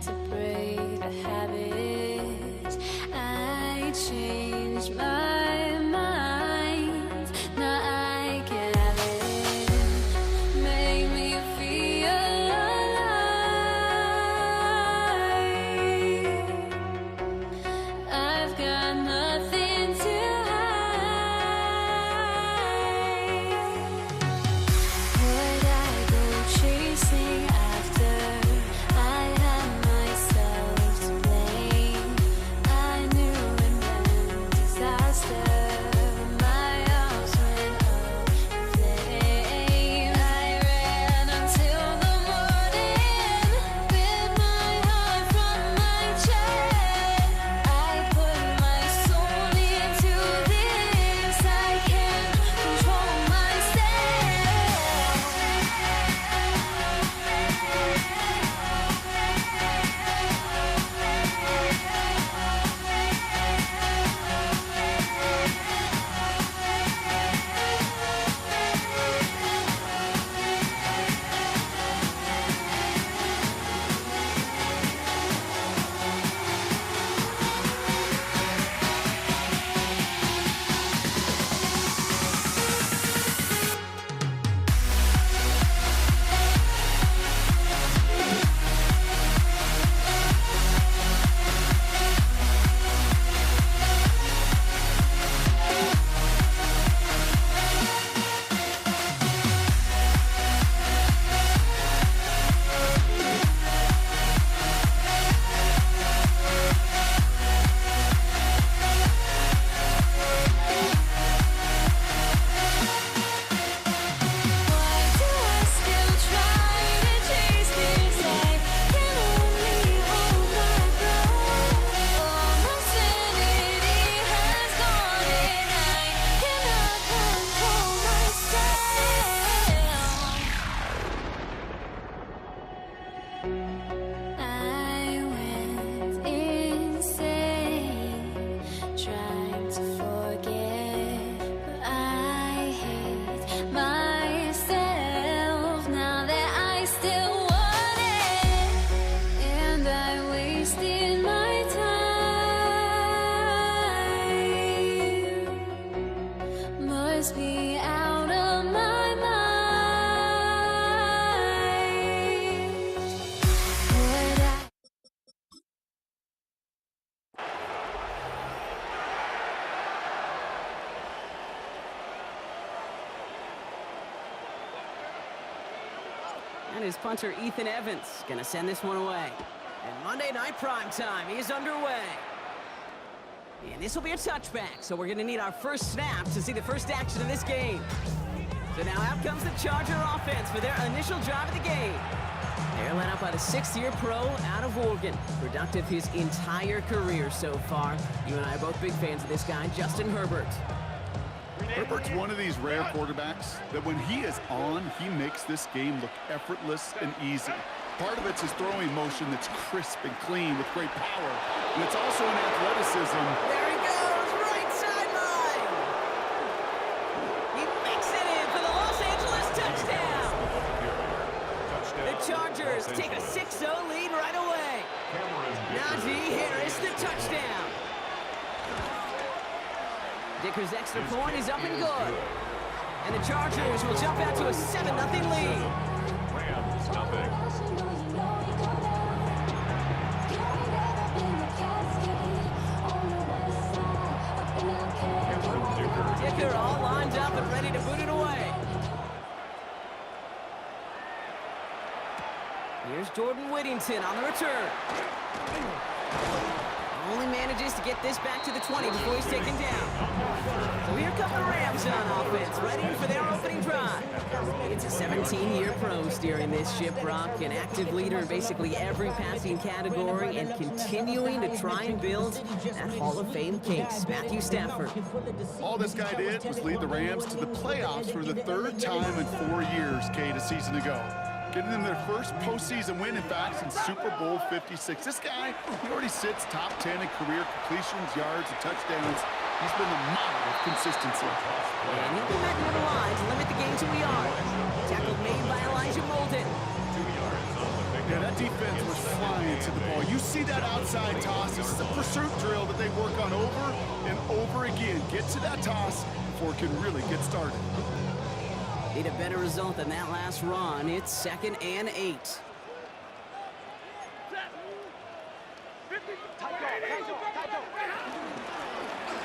to break the habit. I changed my mind. Now I can have it. Make me feel alive. I've got nothing to would I go chasing after? I had myself to blame. I knew it meant disaster. My arms went up in flames. I ran until the morning with my heart from my chest. I put my soul into this. I can't control myself. Why do I still try to chase this? I can only hold my breath. All my sanity has gone and I cannot control myself. I went insane trying to forget, but I hate myself now that I still want it, and I wasted my time. Must be out of my mind. Would I? And his punter, Ethan Evans, gonna send this one away. And Monday Night Prime Time is underway. And this will be a touchback, so we're gonna need our first snap to see the first action of this game. So now out comes the Charger offense for their initial drive of the game. They're led up by the 6th-year pro out of Oregon. Productive his entire career so far. You and I are both big fans of this guy, Justin Herbert. Herbert's one of these rare quarterbacks that when he is on, he makes this game look effortless and easy. Part of it's his throwing motion that's crisp and clean with great power, and it's also an athleticism. There he goes, right sideline. He makes it in for the Los Angeles touchdown. The Chargers take a 6-0 lead right away. Najee Harris, the touchdown. Dicker's extra point is up and good. And the Chargers will jump out to a 7-0 lead. Rams, nothing. Dicker all lined up and ready to boot it away. Here's Jordan Whittington on the return. Only manages to get this back to the 20 before he's taken down. So here come the Rams Bucks on offense, ready for their opening drive. It's a 17-year pro steering this ship, Brock, an active leader in basically every passing category and continuing to try and build that Hall of Fame case. Matthew Stafford. All this guy did was lead the Rams to the playoffs for the third time in 4 years, Kate, a season ago. Getting them their first postseason win, in fact, since Super Bowl 56. This guy, he already sits top 10 in career completions, yards, and touchdowns. He's been the model of consistency. And he'll be met near the line to limit the game to a yard. Tackle made by Elijah Molden. 2 yards on the pickup. Yeah, that defense was flying to the ball. You see that outside toss. This is a pursuit drill that they work on over and over again. Get to that toss before it can really get started. Need a better result than that last run. It's 2nd and 8.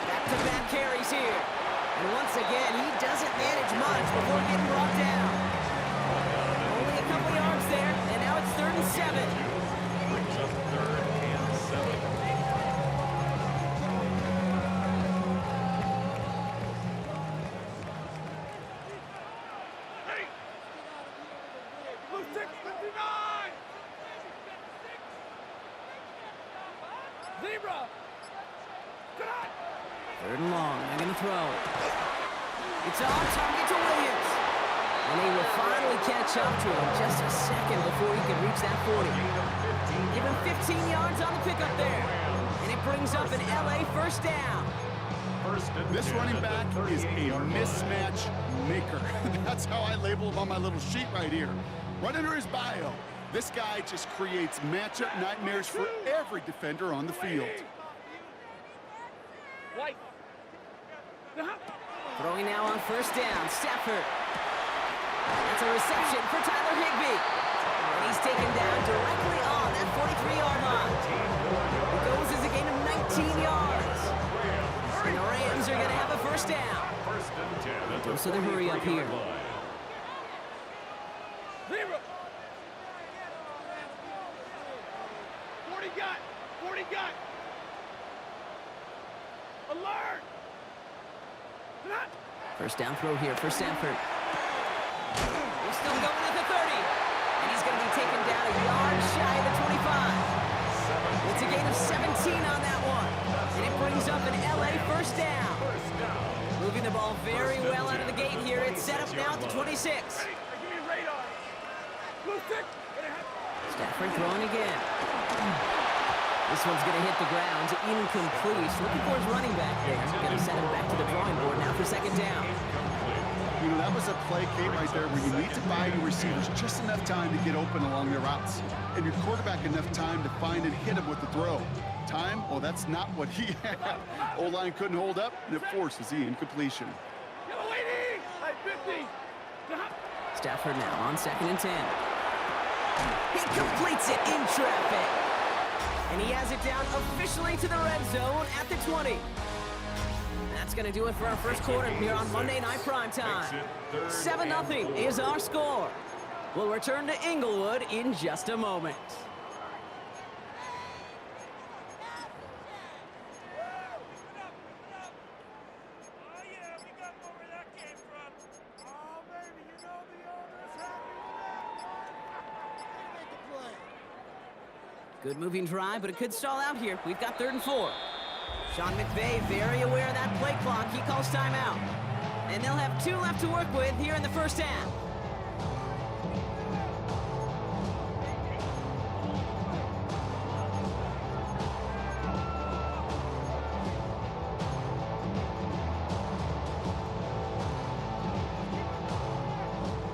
Back-to-back carries here. And once again, he doesn't manage much before getting brought down. Only a couple yards there, and now it's 3rd and 7. Brings up 3rd and 7. Zebra! 3rd and long. They're going to throw. It's on target to Williams. And he will finally catch up to him just a second before he can reach that 40. Give him 15 yards on the pickup there. And it brings up an LA first down. This running back is a mismatch maker. That's how I label him on my little sheet right here. Right under his bio. This guy just creates matchup nightmares for every defender on the field. White. Throwing now on 1st down. Stafford. That's a reception for Tyler Higbee. And he's taken down directly on that 43-yard line. It goes as a gain of 19 yards. And the Rams are going to have a 1st down. Goes to the hurry up here. Zebra! 40 got! 40 got! Alert! 1st down throw here for Stafford. He's still going at the 30. And he's going to be taken down a yard shy of the 25. It's a gain of 17 on that one. And it brings up an LA 1st down. Moving the ball very well out of the gate here. It's set up now at the 26. Give me radar! Blue stick! Stafford throwing again. This one's going to hit the ground. Incomplete. Looking for his running back there. Going to send him back to the drawing board now for 2nd down. You know, that was a play, Kate, right there where you need to buy your receivers just enough time to get open along their routes. And your quarterback enough time to find and hit him with the throw. Time? Well, that's not what he had. O-line couldn't hold up, and it forces the incompletion. Yellow 80! Like 50! Stafford now on 2nd and 10. He completes it in traffic. And he has it down officially to the red zone at the 20. That's going to do it for our first quarter here on Monday Night Primetime. 7-0 is our score. We'll return to Inglewood in just a moment. Good moving drive, but it could stall out here. We've got 3rd and 4. Sean McVay very aware of that play clock. He calls timeout. And they'll have 2 left to work with here in the 1st half.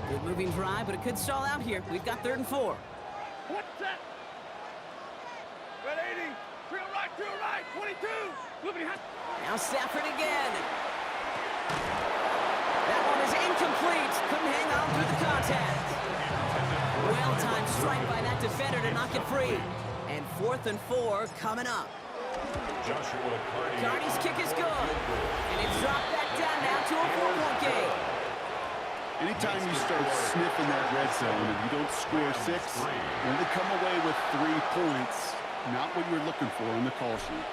Good moving drive, but it could stall out here. We've got 3rd and 4. What's that? Red 80! Drill right! 22! Moving hot! Now Stafford again. That one is incomplete. Couldn't hang on through the contact. Well-timed strike by that defender to knock it free. And 4th and 4 coming up. Joshua Carney's kick is good. And it's dropped back down now to a 4-point game. Anytime you start sniffing that red zone and you don't score 6, and they come away with 3 points, not what you're looking for in the call sheet.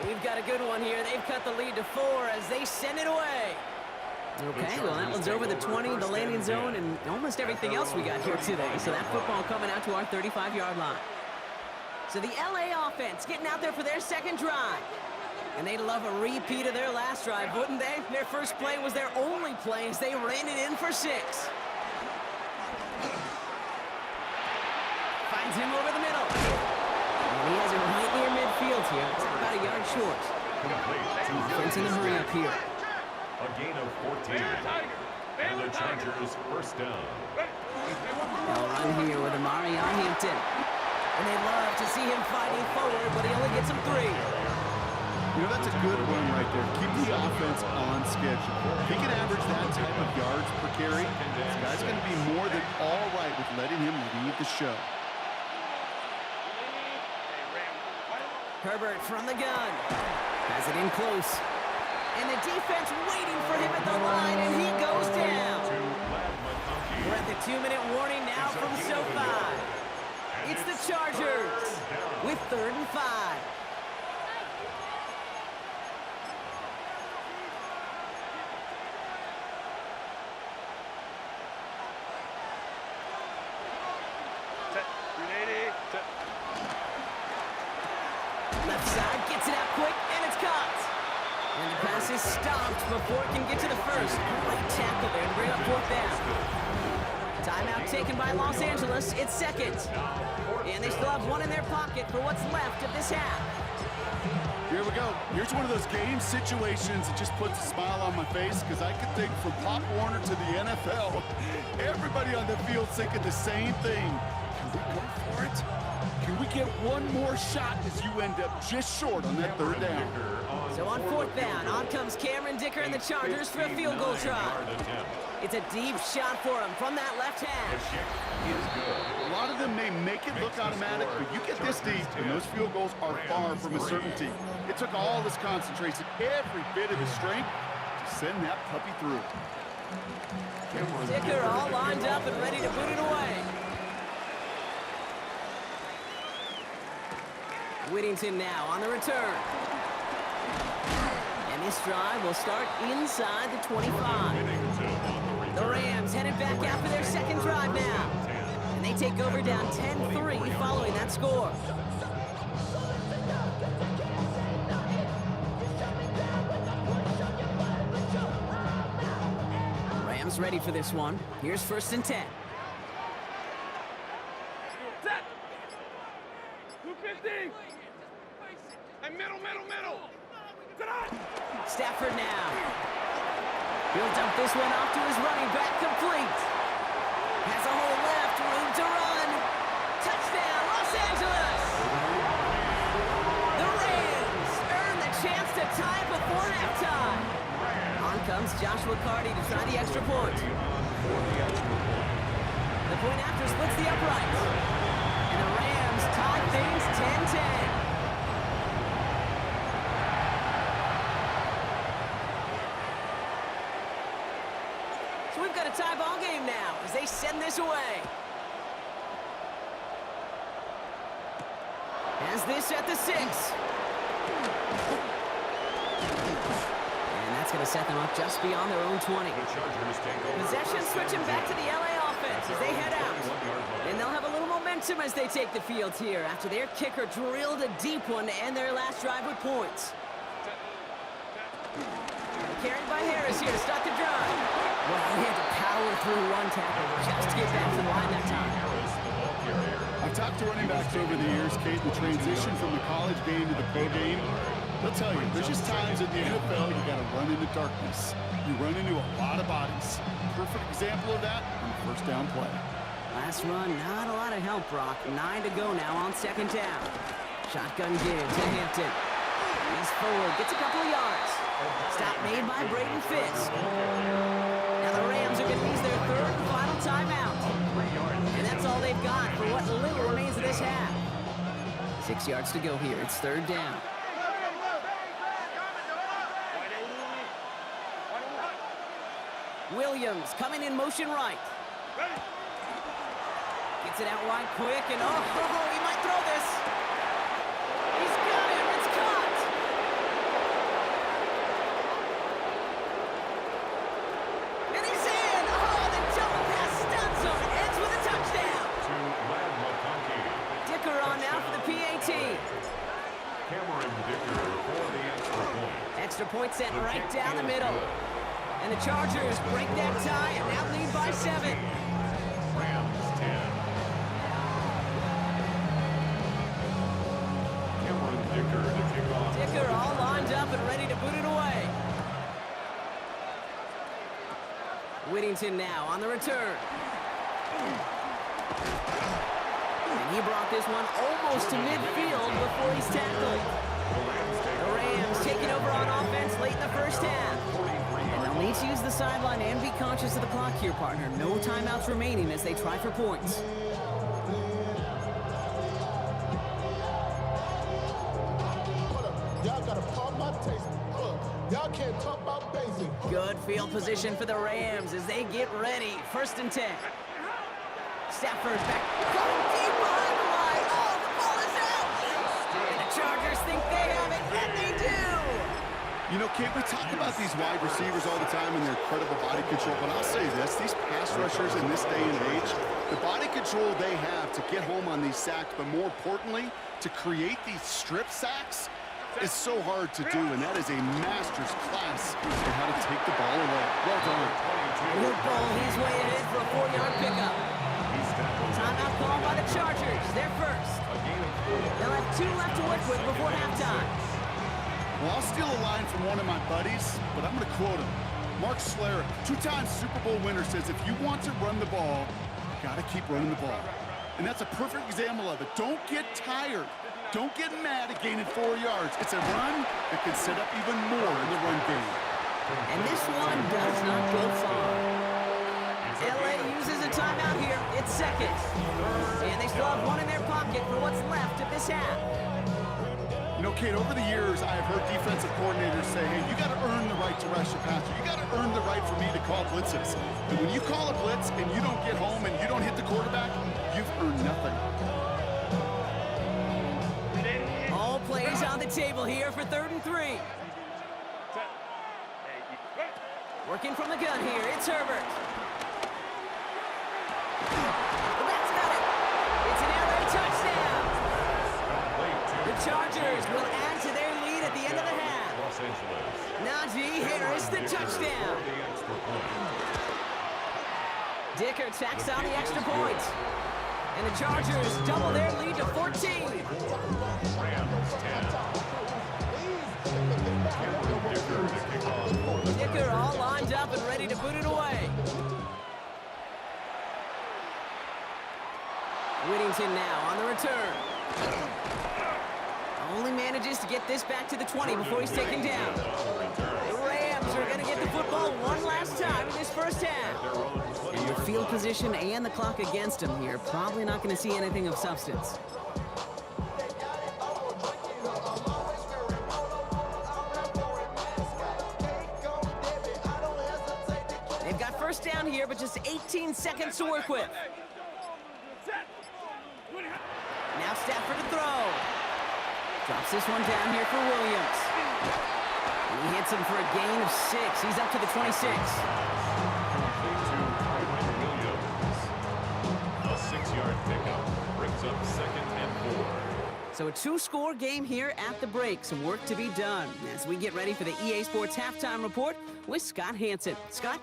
We've got a good one here. They've cut the lead to 4 as they send it away. Okay, well, that one's over the 20, the landing zone, and almost everything else we got here today. So that football coming out to our 35-yard line. So the LA offense getting out there for their second drive. And they'd love a repeat of their last drive, wouldn't they? Their first play was their only play as they ran it in for 6. Finds him over the middle. And he has it right near midfield here. It's about a yard short. Offense in the hurry up here. A gain of 14. And the Chargers first down. They'll run here with Amari on Hampton. And they'd love to see him fighting forward, but he only gets him 3. You know, that's a good run right there. Keep the offense on schedule. If he can average that type of yards per carry, this guy's going to be more than all right with letting him lead the show. Herbert from the gun. Has it in close. And the defense waiting for him at the line, and he goes down. We're at the 2-minute warning now from SoFi. It's the Chargers with 3rd and 5. Left side gets it out quick, and it's caught. And the pass is stopped before it can get to the first. Great tackle there to bring up 4th down. Timeout taken by Los Angeles. It's 2nd. And they still have 1 in their pocket for what's left of this half. Here we go. Here's one of those game situations that just puts a smile on my face because I could think from Pop Warner to the NFL. Everybody on the field thinking the same thing. Can we go for it? Can we get one more shot as you end up just short on that 3rd down? So on 4th down, on comes Cameron Dicker and the Chargers for a field goal try. It's a deep shot for him from that left half. A lot of them may make it look automatic, but you get this deep, and those field goals are far from a certainty. It took all his concentration, every bit of his strength, to send that puppy through. Dicker all lined up and ready to boot it away. Whittington now on the return. And this drive will start inside the 25. The Rams headed back after their second drive now. And they take over down 10-3 following that score. Rams ready for this one. Here's 1st and 10. Set. 250. And middle. Stafford now. He'll dump this one off to his running back, complete. Has a hole left, room to run. Touchdown, Los Angeles! The Rams earn the chance to tie before halftime. On comes Joshua Carty to try the extra point. The point after splits the uprights. And the Rams tie things 10-10. So we've got a tie ball game now as they send this away. Has this at the 6. And that's going to set them up just beyond their own 20. Possession switching back to the LA offense as they head out. And they'll have a little momentum as they take the field here after their kicker drilled a deep one to end their last drive with points. Carried by Harris here to start the drive. Well, he had to power through one tackle just to get back to the line that time. I've talked to running backs over the years, Kate, the transition from the college game to the pro game. They'll tell you, there's just times in the NFL you got to run into darkness. You run into a lot of bodies. Perfect example of that on the 1st down play. Last run, not a lot of help, Brock. 9 to go now on 2nd down. Shotgun give to Hampton. He's forward, gets a couple of yards. Stop made by Braden Fisk. Now the Rams are going to use their 3rd and final timeout. And that's all they've got for what little remains of this half. 6 yards to go here. It's 3rd down. Williams coming in motion right. Gets it out wide quick, and he might throw this. He's got him. It's caught. point sent right down the middle. And the Chargers break that tie and now lead by 7. Rams 10. Cameron Dicker to kick off. Dicker all lined up and ready to boot it away. Whittington now on the return. And he brought this one almost to midfield before he's tackled. The Rams taking over on offense late in the first half. And they'll need to use the sideline and be conscious of the clock here, partner. No timeouts remaining as they try for points. Y'all gotta pump my taste. Y'all can't talk about basic. Good field position for the Rams as they get ready. 1st and 10. Stafford back. Going deep behind the line. Oh, the ball is out. And the Chargers think they have it, and they do. You know, Kate, we talk about these wide receivers all the time and their incredible body control, but I'll say this, these pass rushers in this day and age, the body control they have to get home on these sacks, but more importantly, to create these strip sacks is so hard to do, and that is a master's class in how to take the ball away. Well done. Luke Ball, he's way ahead for a 4-yard pickup. Timeout called by the Chargers. They're first. They'll have 2 left to work with before halftime. Well, I'll steal a line from one of my buddies, but I'm going to quote him. Mark Schlereth, 2-time Super Bowl winner, says if you want to run the ball, you got to keep running the ball. And that's a perfect example of it. Don't get tired. Don't get mad at gaining 4 yards. It's a run that can set up even more in the run game. And this one does not go far. LA uses a timeout here. It's seconds. And they still have one in their pocket for what's left of this half. You know, Kate, over the years, I have heard defensive coordinators say, hey, you got to earn the right to rush your passer. You got to earn the right for me to call blitzes. And when you call a blitz and you don't get home and you don't hit the quarterback, you've earned nothing. All plays on the table here for 3rd and 3. Working from the gun here, it's Herbert. Well, that's got it. It's an LA touchdown. The Chargers will add to their lead at the end of the half. Najee Harris, the touchdown. Dicker tacks on the extra point. And the Chargers double their lead to 14. Dicker all lined up and ready to boot it away. Whittington now on the return. Only manages to get this back to the 20 before he's taken down. The Rams are going to get the football one last time in this first half. And with field position and the clock against him here, probably not going to see anything of substance. They've got first down here, but just 18 seconds to work with. Now Stafford to throw. Drops this one down here for Williams. And he hits him for a gain of 6. He's up to the 26. A 6-yard pickup brings up 2nd and 4. So a 2-score game here at the break. Some work to be done as we get ready for the EA Sports Halftime Report with Scott Hanson. Scott?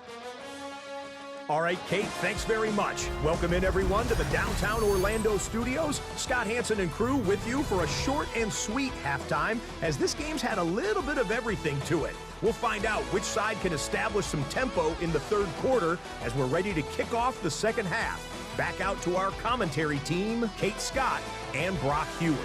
All right, Kate, thanks very much. Welcome in, everyone, to the downtown Orlando studios. Scott Hanson and crew with you for a short and sweet halftime, as this game's had a little bit of everything to it. We'll find out which side can establish some tempo in the 3rd quarter as we're ready to kick off the 2nd half. Back out to our commentary team, Kate Scott and Brock Heward.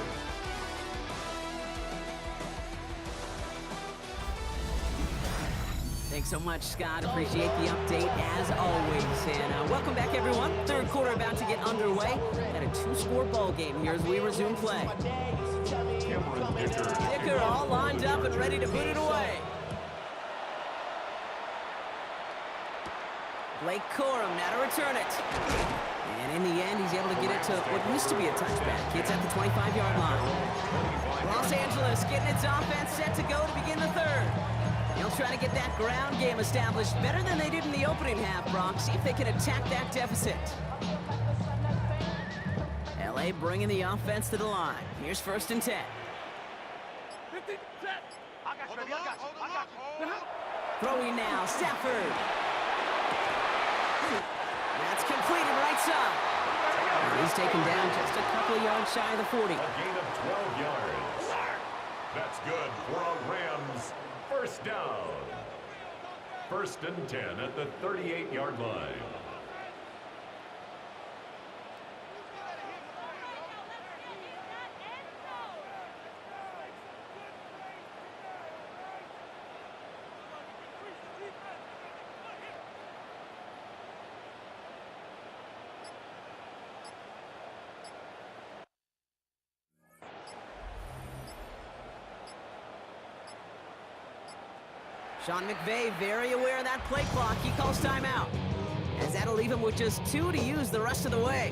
Thanks so much, Scott. Appreciate the update as always. And welcome back, everyone. 3rd quarter about to get underway. At a 2-score ball game here as we resume play. Dicker all lined up and ready to put it away. Blake Corum now to return it. And in the end, he's able to get it to what used to be a touchback. It's at the 25-yard line. Los Angeles getting its offense set to go to begin the 3rd. They'll try to get that ground game established better than they did in the opening half, Brock. See if they can attack that deficit. LA bringing the offense to the line. Here's 1st and 10. 50, set. I got Throwing now, Stafford. That's completed right side. He's taken down just a couple yards shy of the 40. A gain of 12 yards. That's good for a Rams first down. 1st and 10 at the 38-yard line. Sean McVay very aware of that play clock. He calls timeout, as that'll leave him with just 2 to use the rest of the way.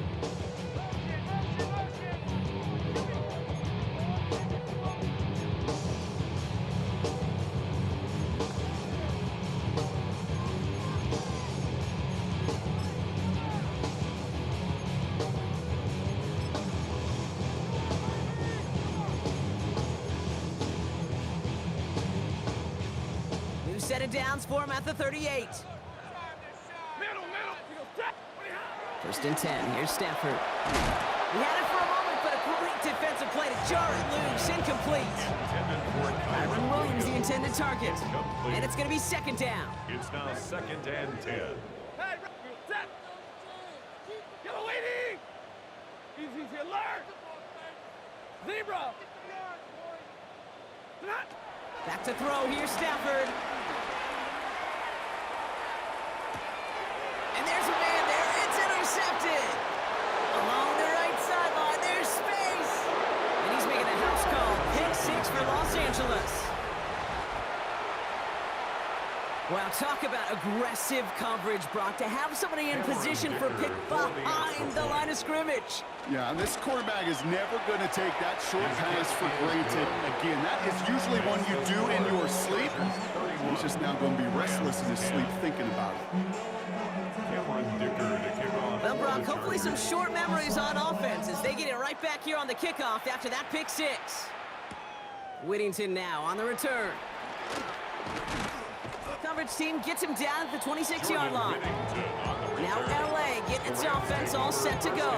Set it downs for him at the 38. 1st and 10. Here's Stafford. He had it for a moment, but a great defensive play to jar it loose. Incomplete. Kyron Williams, the intended target. And it's going to be 2nd down. It's now 2nd and 10. Hey, set. Get a lady. Easy, alert. Zebra. Back to throw. Here's Stafford. And there's a man there. It's intercepted. Along the right sideline, there's space. And he's making a house call. Pick 6 for Los Angeles. Well, talk about aggressive coverage, Brock. To have somebody in position for pick behind the line of scrimmage. Yeah, and this quarterback is never going to take that short pass for granted. Again, that is usually one you do in your sleep. He's just now going to be restless in his sleep thinking about it. Well, Brock, hopefully some short memories on offense as they get it right back here on the kickoff after that pick 6. Whittington now on the return. Coverage team gets him down at the 26-yard line. Now LA getting its offense all set to go.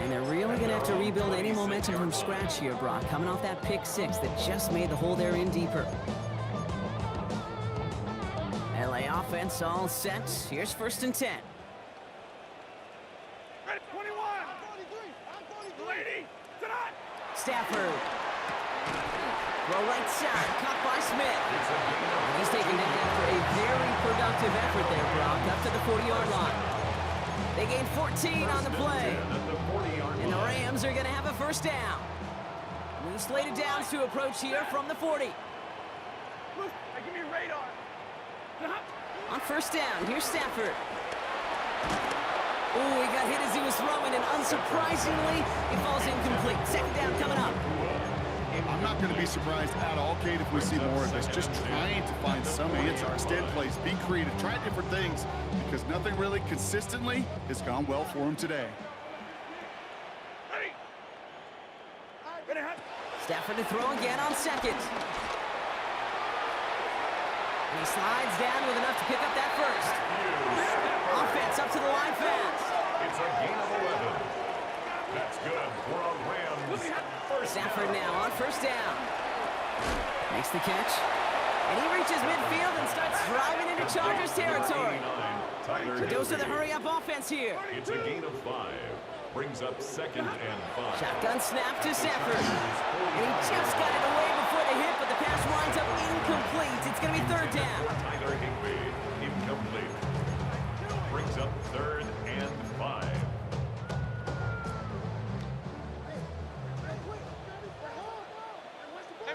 And they're really going to have to rebuild any momentum from scratch here, Brock, coming off that pick 6 that just made the hole they're in deeper. LA offense all set. Here's 1st and 10. 21. Lady. Tonight. Stafford. Throw right side. Caught by Smith. He's taken down after a very productive effort there, Brock, up to the 40-yard line. They gain 14 on the play. And the Rams are going to have a 1st down. New slated downs to approach here from the 40. Look, give me radar. On 1st down, here's Stafford. Oh, he got hit as he was throwing, and unsurprisingly, it falls incomplete. 2nd down coming up. I'm not going to be surprised at all, Kate, if we see more of this. Just trying to find some answer. Extend plays, be creative, try different things, because nothing really consistently has gone well for him today. Stafford to throw again on 2nd. And he slides down with enough to pick up that 1st. Offense up to the line fast. It's a gain of 11. That's good for a Rams first Stafford down. now on 1st down. Makes the catch. And he reaches midfield and starts driving into Chargers territory. The dose of the hurry-up offense here. It's a gain of 5. Brings up 2nd and 5. Shotgun snap to Stafford. And he just got it away before the hit, but the pass winds up incomplete. It's going to be 3rd down. Tyler Higbee, incomplete. Brings up 3rd and 5.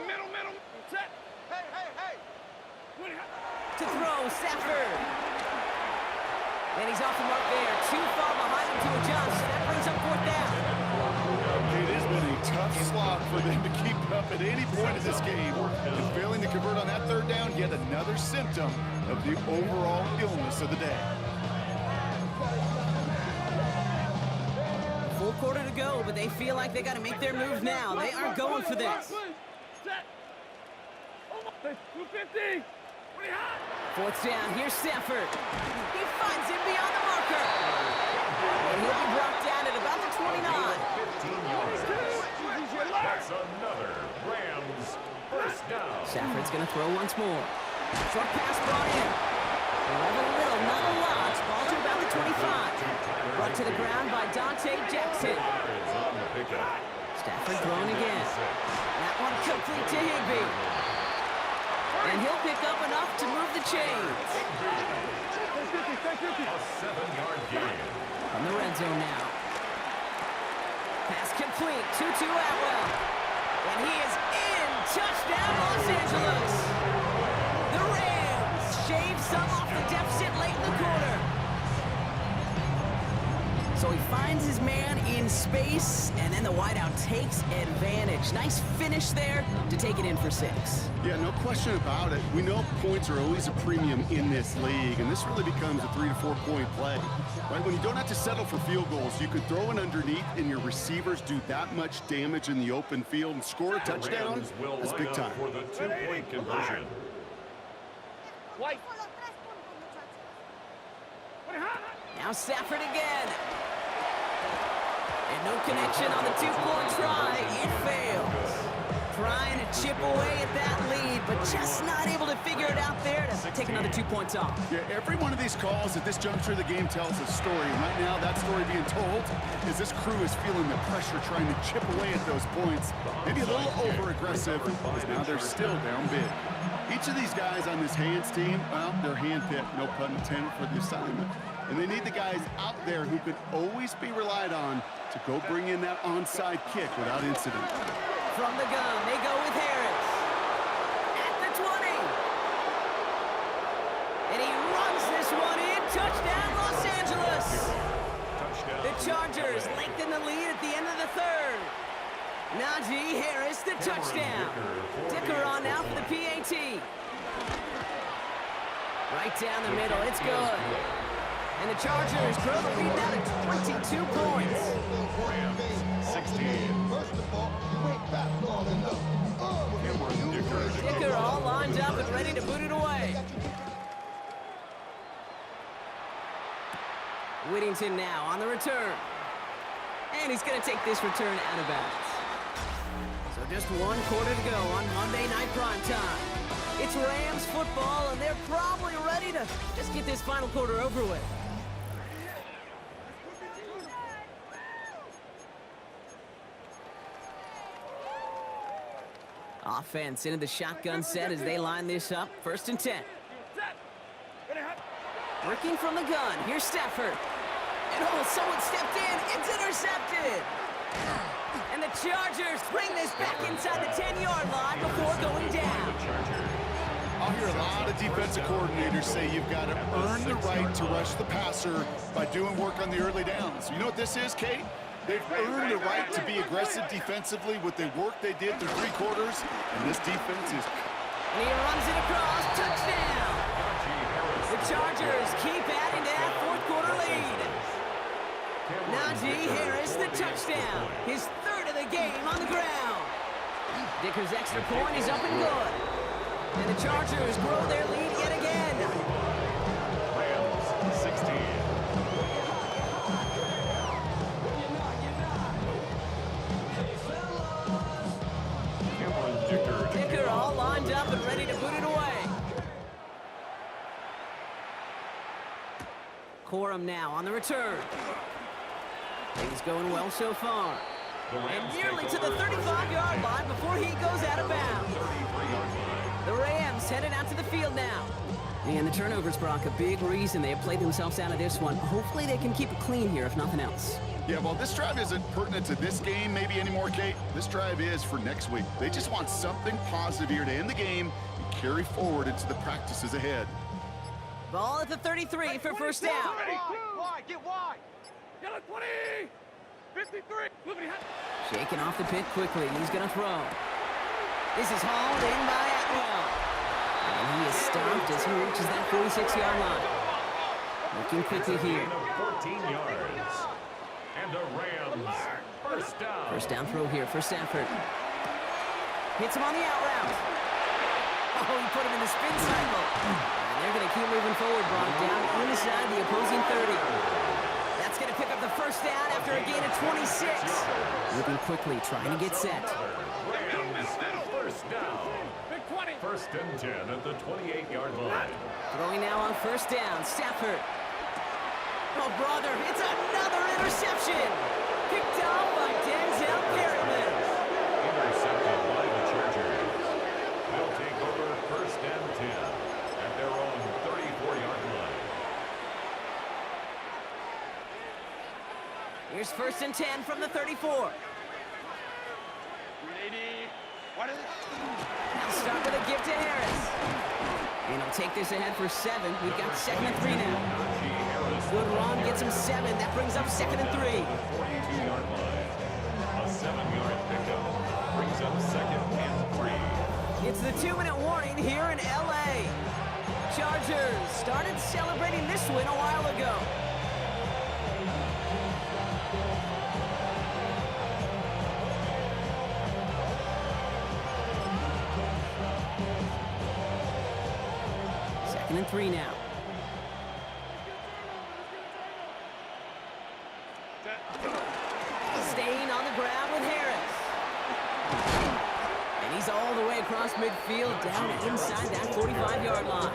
Middle. Set. Hey. To throw, Stafford. And he's off the mark there. Too far behind him to adjust. That brings up 4th down. It has been a tough slog for them to keep up at any point in this game. And failing to convert on that 3rd down, yet another symptom of the overall illness of the day. Full quarter to go, but they feel like they got to make their move now. They are going for this. Set. Oh my. 250. Pretty hot. Fourth down, here's Stafford. He finds him beyond the marker. And he'll be brought down at about the 29. 15 yards. That's another Rams first down. Stafford's going to throw once more. Short pass brought in. They'll have a little, not a lot. Ball to about the 25. Brought to the ground by Dante Jackson. Is on the pickup. Stafford thrown again. That one complete to Higbee. And he'll pick up enough to move the chains. A 7-yard gain. From the red zone now. Pass complete. Tutu Atwell. And he is in. Touchdown, Los Angeles. The Rams shave some off the deficit late in the quarter. So he finds his man in space, and then the wideout takes advantage. Nice finish there to take it in for 6. Yeah, no question about it. We know points are always a premium in this league, and this really becomes a 3 to 4 point play. Right? When you don't have to settle for field goals, you could throw it underneath, and your receivers do that much damage in the open field and score a touchdown. Rams will That's line big up time. for the 2-point conversion. White. Now Stafford again. And no connection on the 2-point try. It fails. Trying to chip away at that lead, but just not able to figure it out there to take another 2 points off. Yeah, every one of these calls at this juncture of the game tells a story. And right now, that story being told is this crew is feeling the pressure trying to chip away at those points. Maybe a little over-aggressive, because now they're still down big. Each of these guys on this Hands team, well, they're hand-picked, no pun intended, for the assignment. And they need the guys out there who can always be relied on to go bring in that onside kick without incident. From the gun, they go with Harris. At the 20. And he runs this one in. Touchdown, Los Angeles. The Chargers lengthen the lead at the end of the third. Najee Harris, the touchdown. Dicker on now for the PAT. Right down the middle, it's good. And the Chargers grow the lead down to 22 points. Rams 16. Dicker all lined up and ready to boot it away. Whittington now on the return. And he's going to take this return out of bounds. So just 1 quarter to go on Monday Night Primetime. It's Rams football, and they're probably ready to just get this final quarter over with. Offense into the shotgun set as they line this up. 1st and 10. Working from the gun. Here's Stafford. And oh, someone stepped in. It's intercepted. And the Chargers bring this back inside the 10-yard line before going down. I'll hear a lot of defensive coordinators say you've got to earn the right to rush the passer by doing work on the early downs. You know what this is, Kate? They've earned the right to be aggressive defensively with the work they did through 3 quarters, and this defense is... And he runs it across. Touchdown! The Chargers keep adding to that 4th quarter lead. Najee Harris, the touchdown. His 3rd of the game on the ground. Dicker's extra point is up and good. And the Chargers grow their lead yet again. Rams 16. Dicker all lined up and ready to boot it away. Corum now on the return. Things going well so far. And nearly to the 35-yard line before he goes out of bounds. The Rams headed out to the field now. And the turnovers, Brock, a big reason they have played themselves out of this one. Hopefully they can keep it clean here, if nothing else. Yeah, well, this drive isn't pertinent to this game maybe anymore, Kate. This drive is for next week. They just want something positive here to end the game and carry forward into the practices ahead. Ball at the 33 for first down. Wide, get wide. Yellow 20. 53. Shaking off the pit quickly. He's going to throw. This is hauled in by Atwell. And he is stopped as he reaches that 46-yard line. Looking quickly here. 14 yards. And the Rams first down. First down throw here for Stafford. Hits him on the out route. Oh, he put him in the spin cycle. And they're going to keep moving forward, Brock, down inside the opposing 30. That's going to pick up the first down after a gain of 26. Moving quickly, trying to get set. Rams, first down. First and 10 at the 28-yard line. Throwing now on first down, Stafford. Oh, brother, it's another interception. Picked off by Denzel Perryman. Intercepted by the Chargers. They'll take over first and 10 at their own 34-yard line. Here's first and 10 from the 34. Now start with a give to Harris. And he'll take this ahead for 7. We've got second and 3 now. Good run, gets him 7. That brings up second and 3. 42-yard line. A 7-yard pickup brings up second and 3. It's the 2-minute warning here in L.A. Chargers started celebrating this win a while ago. Second and 3 now. Staying on the ground with Harris. And he's all the way across midfield, down inside that 45-yard line.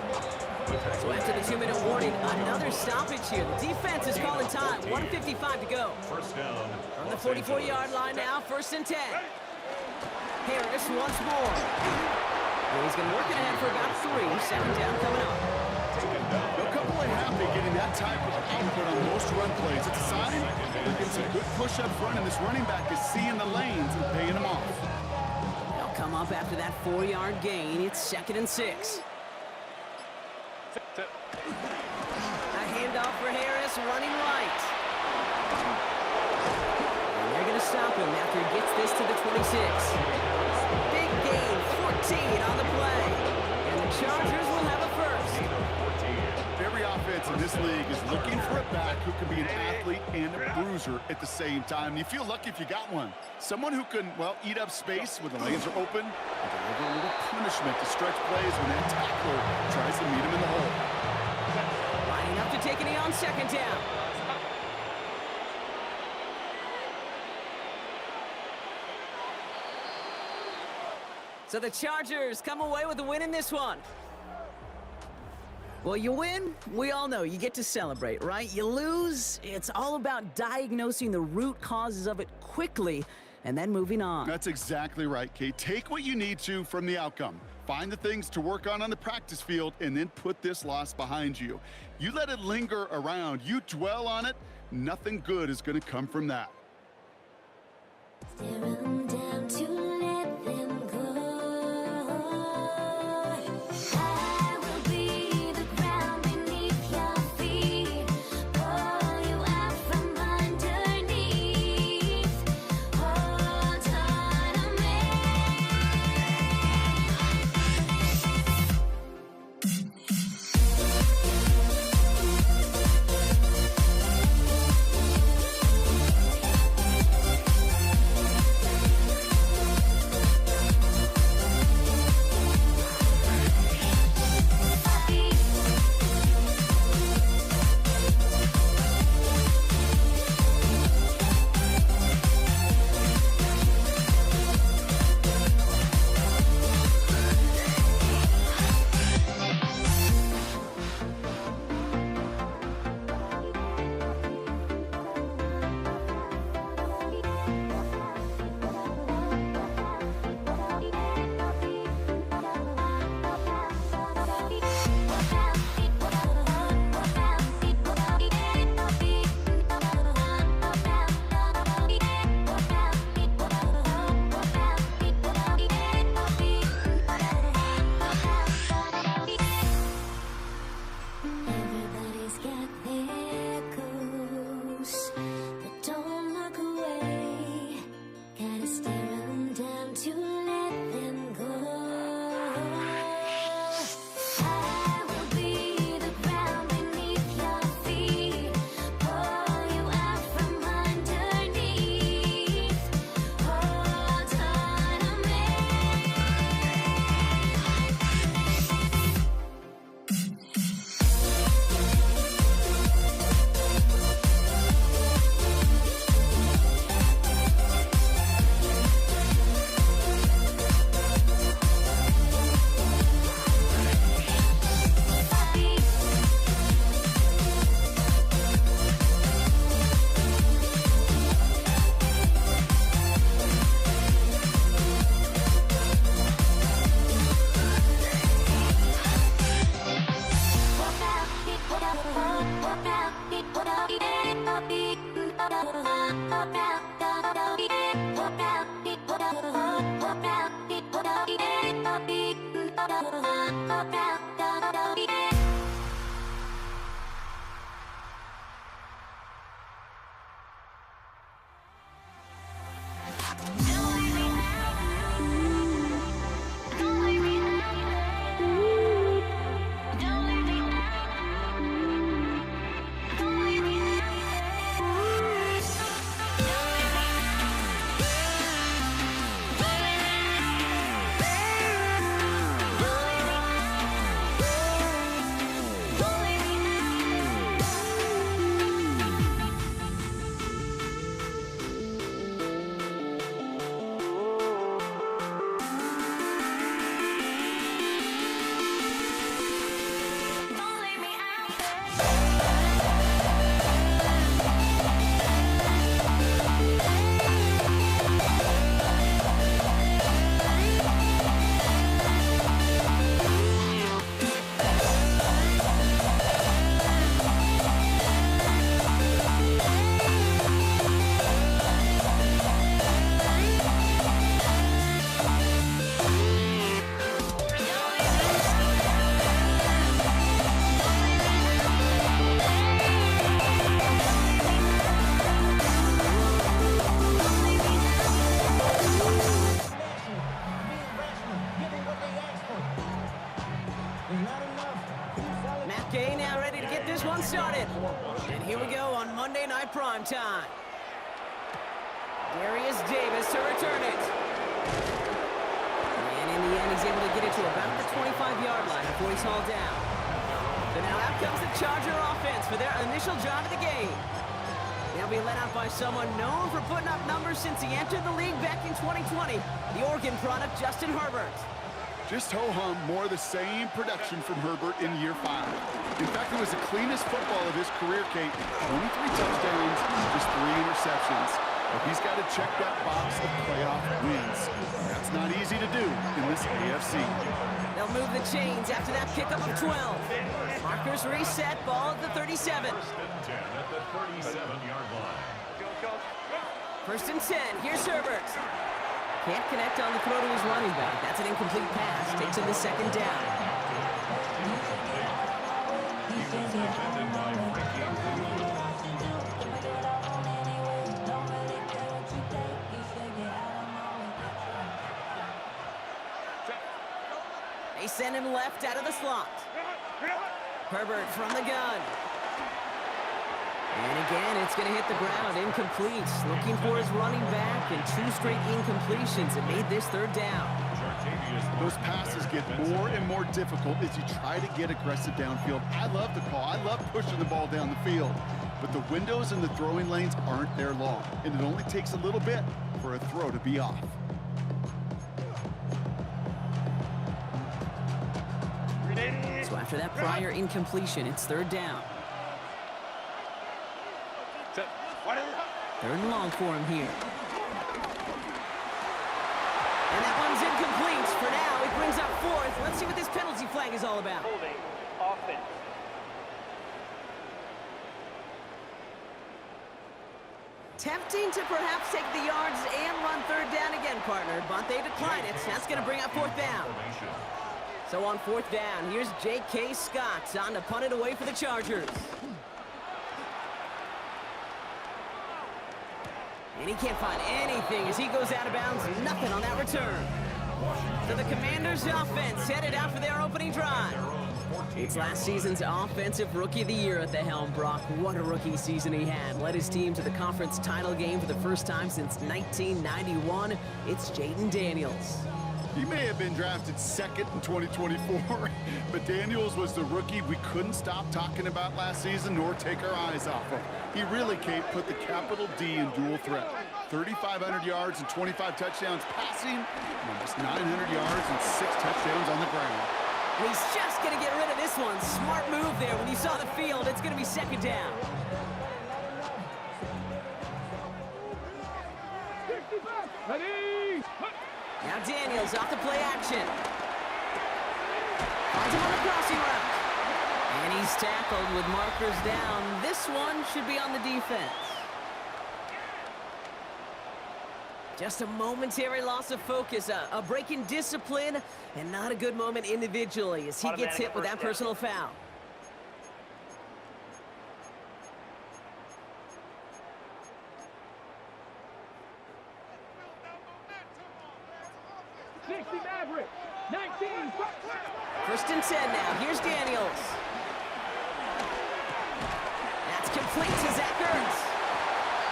So after the 2-minute warning, another stoppage here. The defense is calling time. 1:55 to go. First down. From the 44-yard line now, first and 10. Harris once more. Well, he's going to work it ahead for about 3. Second down coming up. A couple are happy getting that type of output on most run plays. It's a sign they're getting some good push up front, and this running back is seeing the lanes and paying them off. They'll come up after that 4-yard gain. It's second and 6. A handoff for Harris, running right. And they're going to stop him after he gets this to the 26. Big gain, 14 on the play. And the Chargers will have a first. Every offense in this league is looking for a back who can be an athlete and a bruiser at the same time. And you feel lucky if you got one. Someone who can, well, eat up space when the lanes are open and deliver a little punishment to stretch plays when that tackler tries to meet him in the hole. Lining up to take a knee on second down. So the Chargers come away with a win in this one. Well, you win, we all know you get to celebrate, right? You lose, it's all about diagnosing the root causes of it quickly and then moving on. That's exactly right, Kate. Take what you need to from the outcome. Find the things to work on the practice field and then put this loss behind you. You let it linger around, you dwell on it, nothing good is going to come from that. Stare 'em down to let them go. I will be the ground beneath your feet. Pull you out from underneath. Hold on to me. Matt Gay now ready to get this one started. And here we go on Monday Night Prime Time. Darius Davis to return it. And in the end, he's able to get it to about the 25-yard line before he's hauled down. So now out comes the Charger offense for their initial drive of the game. They'll be led out by someone known for putting up numbers since he entered the league back in 2020, the Oregon product, Justin Herbert. Just ho-hum, more of the same production from Herbert in year 5. In fact, it was the cleanest football of his career, Kate. 23 touchdowns, just 3 interceptions. But he's got to check that box of playoff wins. That's not easy to do in this AFC. They'll move the chains after that pickup of 12. Markers reset, ball at the 37. First and 10 at the 37-yard line. First and 10, here's Herbert. Can't connect on the throw to his running back. That's an incomplete pass. Takes him the second down. Defended by Frankie Louis. They send him left out of the slot. Herbert from the gun. And again, it's going to hit the ground, incomplete. Looking for his running back, and 2 straight incompletions. It made this third down. Those passes get more and more difficult as you try to get aggressive downfield. I love the call. I love pushing the ball down the field. But the windows in the throwing lanes aren't there long, and it only takes a little bit for a throw to be off. So after that prior incompletion, it's third down. Third and long for him here. And that one's incomplete. For now, it brings up 4th. Let's see what this penalty flag is all about. Holding offense. Tempting to perhaps take the yards and run third down again, partner, but they decline it. That's going to bring up 4th down. So on 4th down, here's J.K. Scott on to punt it away for the Chargers. And he can't find anything as he goes out of bounds. Nothing on that return. So the Commanders' offense headed out for their opening drive. It's last season's Offensive Rookie of the Year at the helm, Brock. What a rookie season he had. Led his team to the conference title game for the first time since 1991. It's Jayden Daniels. He may have been drafted 2nd in 2024, but Daniels was the rookie we couldn't stop talking about last season nor take our eyes off of. He really, Kate, put the capital D in dual threat. 3,500 yards and 25 touchdowns passing, and almost 900 yards and 6 touchdowns on the ground. He's just going to get rid of this one. Smart move there. When you saw the field, it's going to be second down. Now Daniels off the play action. Finds him on the crossing route. And he's tackled with markers down. This one should be on the defense. Just a momentary loss of focus, a break in discipline, and not a good moment individually as he gets hit with that personal foul. First and 10 now. Here's Daniels. That's complete to Zach Ertz.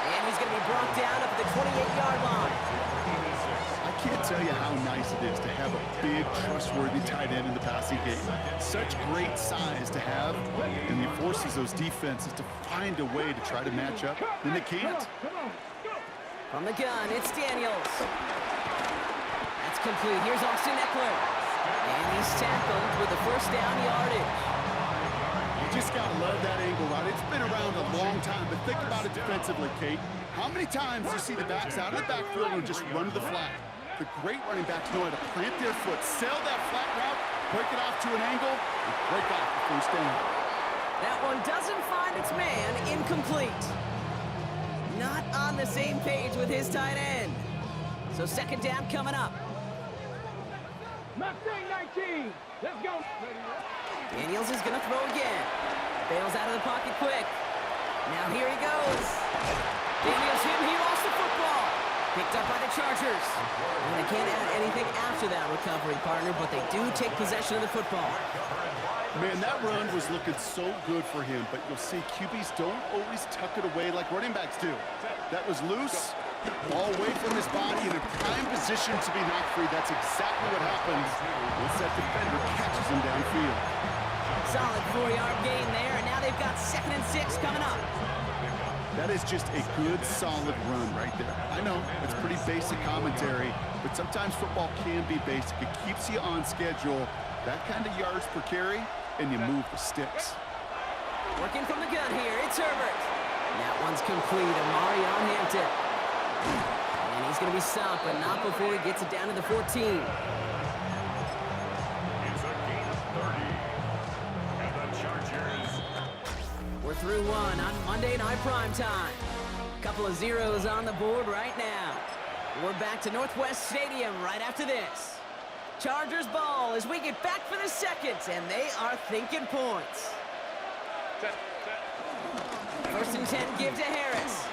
And he's going to be brought down up at the 28-yard line. I can't tell you how nice it is to have a big, trustworthy tight end in the passing game. Such great size to have, and he forces those defenses to find a way to try to match up, and they can't. From the gun, it's Daniels. That's complete. Here's Austin Eckler. And he's tackled with the first down yardage. You just got to love that angle, right? It's been around a long time, but think about it defensively, Kate. How many times do you see the backs out of the backfield and just run to the flat? The great running backs know how to plant their foot, sail that flat route, break it off to an angle, and break off the first down. That one doesn't find its man. Incomplete. Not on the same page with his tight end. So second down coming up. Mustang 19. Let's go. Daniels is going to throw again. Bails out of the pocket quick. Now here he goes. Daniels hit and he lost the football. Picked up by the Chargers. And they can't add anything after that recovery, partner, but they do take possession of the football. Man, that run was looking so good for him, but you'll see QBs don't always tuck it away like running backs do. That was loose, ball away from his body in a prime position to be knocked free. That's exactly what happens once that defender catches him downfield. Solid 4-yard gain there, and now they've got 2nd and 6 coming up. That is just a good, solid run right there. I know, it's pretty basic commentary, but sometimes football can be basic. It keeps you on schedule. That kind of yards per carry, and you move the sticks. Working from the gun here, it's Herbert. And that one's complete, Amari on Hampton. And he's going to be stopped, but not before he gets it down to the 14. It's a gain of 30. And the Chargers. We're through one on Monday Night Primetime. Couple of zeros on the board right now. We're back to Northwest Stadium right after this. Chargers ball as we get back for the second, and they are thinking points. First and 10, give to Harris.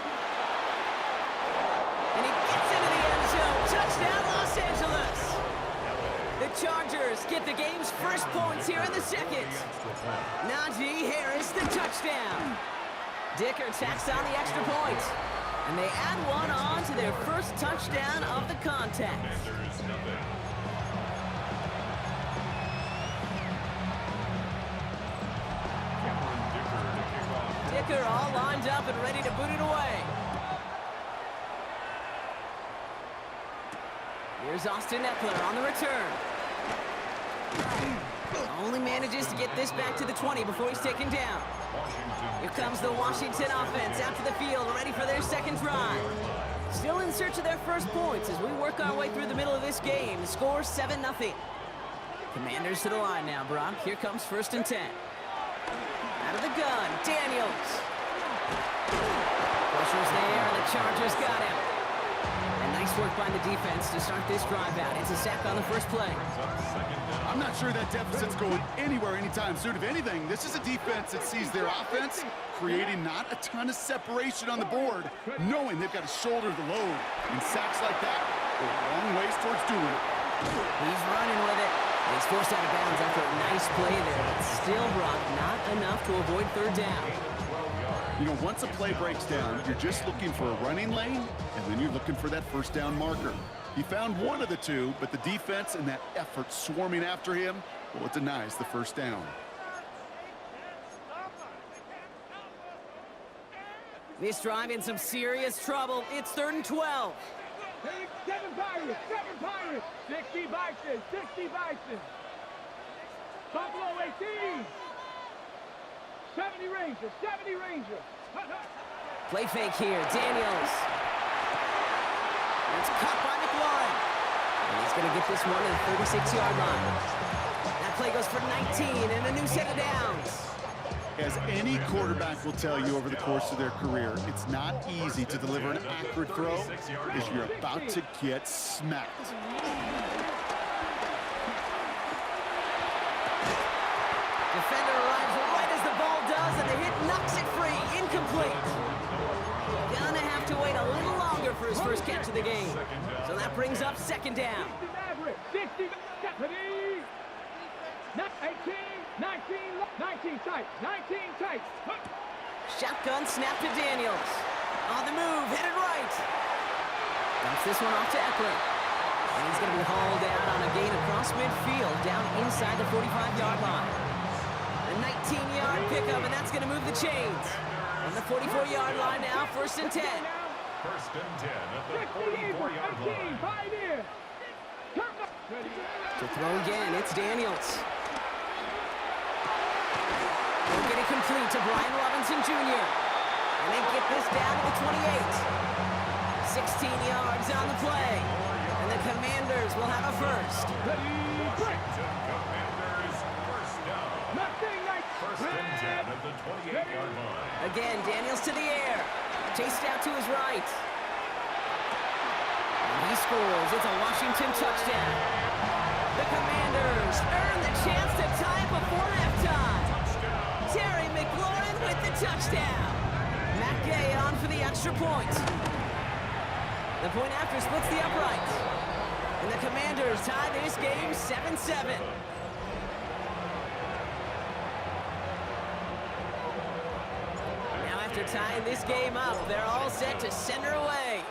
And he gets into the end zone. Touchdown, Los Angeles. The Chargers get the game's first points here in the second. Najee Harris, the touchdown. Dicker tacks on the extra point. And they add one on to their first touchdown of the contest. Dicker all lined up and ready to boot it away. Here's Austin Eckler on the return. Only manages to get this back to the 20 before he's taken down. Here comes the Washington offense out to the field, ready for their second drive. Still in search of their first points as we work our way through the middle of this game. The score 7-0. Commanders to the line now, Brock. Here comes first and 10. Out of the gun, Daniels. Pressure's there, and the Chargers got him. And nice work by the defense to start this drive out. It's a sack on the first play. I'm not sure that deficit's going anywhere anytime soon. If anything, this is a defense that sees their offense creating not a ton of separation on the board, knowing they've got to shoulder the load. And sacks like that go a long ways towards doing it. He's running with it. He's forced out of bounds after a nice play there, but still, Brock, not enough to avoid third down. You know, once a play breaks down, you're just looking for a running lane, and then you're looking for that first down marker. He found one of the two, but the defense and that effort swarming after him, well, it denies the first down. This drive in some serious trouble. It's 3rd and 12. 7 Pirates, 60 Bison. Buffalo 18. 70 Rangers. Play fake here, Daniels. It's caught by McLaurin. And he's going to get this one to the 36-yard line. That play goes for 19 and a new set of downs. As any quarterback will tell you over the course of their career, it's not easy to deliver an accurate throw as you're about to get smacked. Defender arrives right as the ball does, and the hit knocks it free. Incomplete. Gonna have to wait a little longer for his first catch of the game. So that brings up second down. 60, 18, 19 tight, 19 tight. Shotgun snap to Daniels. On the move, headed right. Dumps this one off to Eckler. And he's going to be hauled out on a gain across midfield, down inside the 45-yard line. A 19-yard pickup, and that's going to move the chains. On the 44-yard line now, 1st and 10. 1st and 10 at the 44-yard line. To throw again, it's Daniels. They'll get it complete to Brian Robinson Jr. And they get this down to the 28. 16 yards on the play. And the Commanders will have a first. Washington Commanders first down. 1st and 10 at the 28-yard line. Again, Daniels to the air. Chased out to his right. And he scores. It's a Washington touchdown. The Commanders earn the chance to tie it before halftime. Terry McLaurin with the touchdown. Matt Gay on for the extra point. The point after splits the uprights. And the Commanders tie this game 7-7. Now after tying this game up, they're all set to send her away.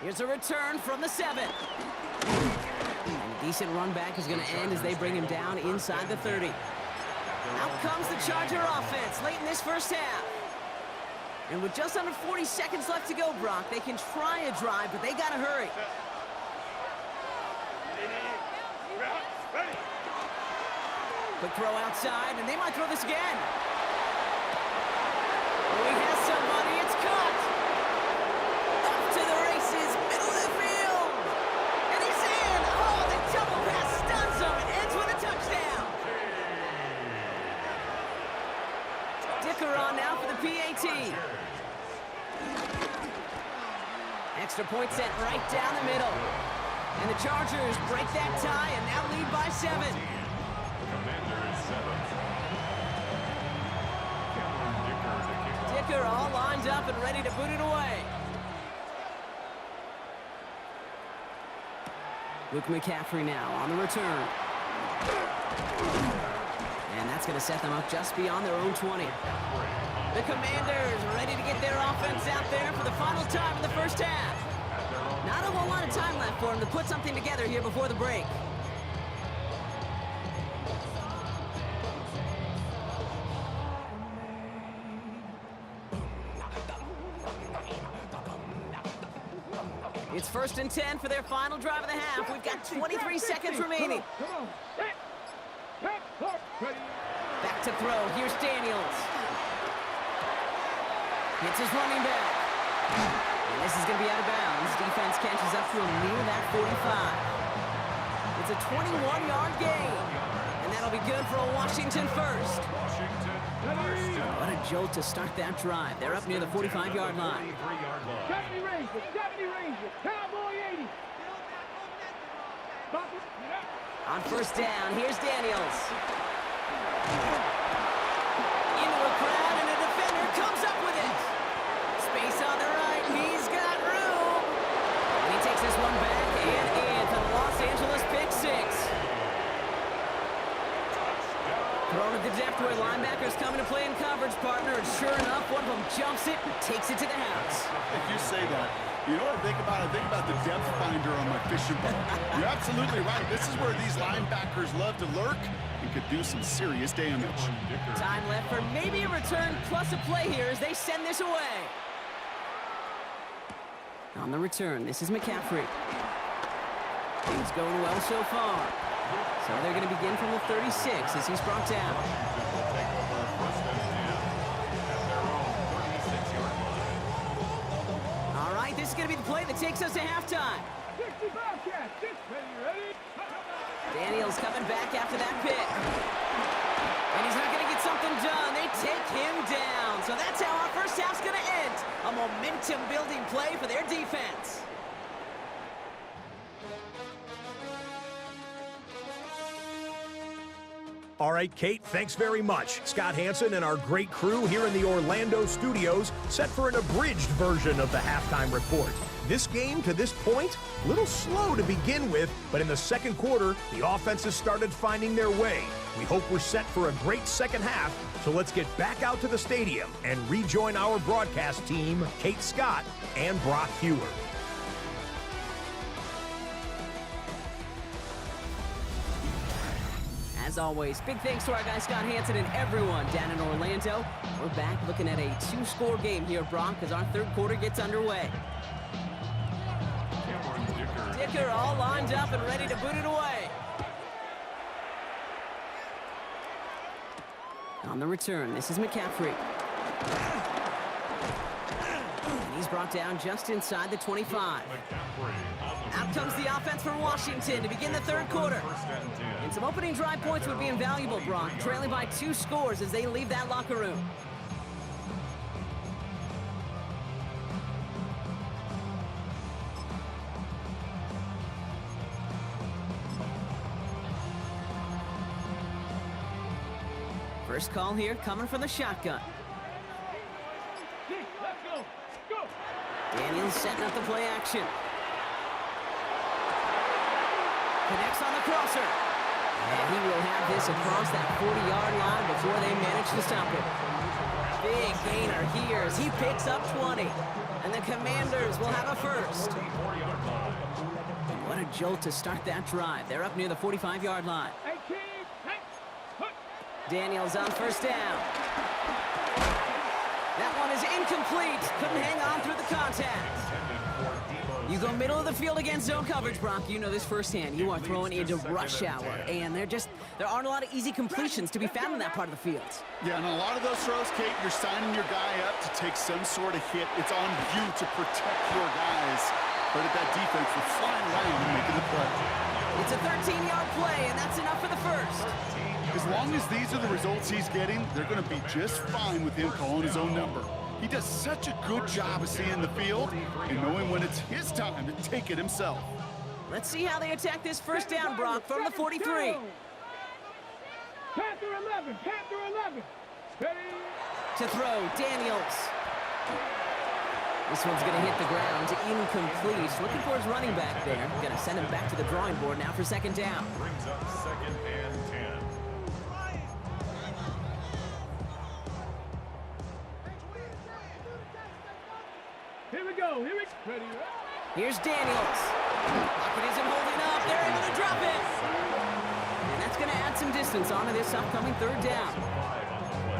Here's a return from the 7. And a decent run back is going to end as they bring him down inside the 30. Out comes the Charger offense late in this first half. And with just under 40 seconds left to go, Brock, they can try a drive, but they got to hurry. Quick throw outside, and they might throw this again. Oh, he has somebody. It's caught. Up to the races, middle of the field. And he's in. Oh, the double pass stuns him and ends with a touchdown. Dicker on now for the PAT. Extra point sent right down the middle. And the Chargers break that tie and now lead by 7. Dicker all lined up and ready to boot it away. Luke McCaffrey now on the return. And that's going to set them up just beyond their own 20. The Commanders ready to get their offense out there for the final time in the first half. Not a whole lot of time left for them to put something together here before the break. It's 1st and 10 for their final drive of the half. We've got 23 seconds remaining. Back to throw. Here's Daniels. Hits his running back. And this is going to be out of bounds. Defense catches up to him near that 45. It's a 21-yard gain. And that'll be good for a Washington first. What a jolt to start that drive. They're up near the 45-yard line. 70 Rangers, Cowboy 80. On first down, here's Daniels. Into a crowd, and a defender comes up with it. Space on the right, he's got room. And he takes this one back and in for the Los Angeles pick 6. Thrown at the depth where linebackers coming to play in coverage, partner, and sure enough, one of them jumps it and takes it to the house. If you say that, you know what I think about? I think about the depth finder on my fishing boat. You're absolutely right. This is where these linebackers love to lurk and could do some serious damage. Time left for maybe a return plus a play here as they send this away. On the return, this is McCaffrey. Things going well so far. So they're going to begin from the 36 as he's brought down. All right, this is going to be the play that takes us to halftime. Daniels coming back after that pick. And he's not going to get something done. They take him down. So that's how our first half's going to end. A momentum-building play for their defense. All right, Kate, thanks very much. Scott Hanson and our great crew here in the Orlando studios set for an abridged version of the halftime report. This game, to this point, a little slow to begin with, but in the second quarter, the offenses started finding their way. We hope we're set for a great second half, so let's get back out to the stadium and rejoin our broadcast team, Kate Scott and Brock Hewer. As always, big thanks to our guy Scott Hanson and everyone down in Orlando. We're back looking at a two-score game here, Brock, as our third quarter gets underway. Dicker all lined up and ready to boot it away. On the return, this is McCaffrey. And he's brought down just inside the 25. Out comes the offense for Washington to begin the third quarter. And some opening drive points would be invaluable, Brock, trailing by 2 scores as they leave that locker room. First call here coming from the shotgun. Let's go. Go. Daniels setting up the play action. Connects on the crosser. And he will have this across that 40-yard line before they manage to stop it. Big gainer here as he picks up 20. And the Commanders will have a first. And what a jolt to start that drive. They're up near the 45-yard line. Daniels on first down. That one is incomplete. Couldn't hang on through the contact. You go middle of the field against zone coverage, Brock. You know this firsthand. You are throwing into rush hour, and there aren't a lot of easy completions to be found in that part of the field. Yeah, and a lot of those throws, Kate, you're signing your guy up to take some sort of hit. It's on you to protect your guys. But at that defense, we're flying around and making the play. It's a 13-yard play, and that's enough for the first. As long as these are the results he's getting, they're going to be just fine with him calling his own number. He does such a good job of seeing the field and knowing when it's his time to take it himself. Let's see how they attack this first down, Brock, from the 43. Panther 11. Panther 11. Ready. To throw, Daniels. This one's going to hit the ground, incomplete. Looking for his running back there. Going to send him back to the drawing board now for second down. Brings up 2nd and 10. Here we go. Here we go. Ready. Here's Daniels. Pocket isn't holding up. They're able to drop it. And that's going to add some distance onto this upcoming third down.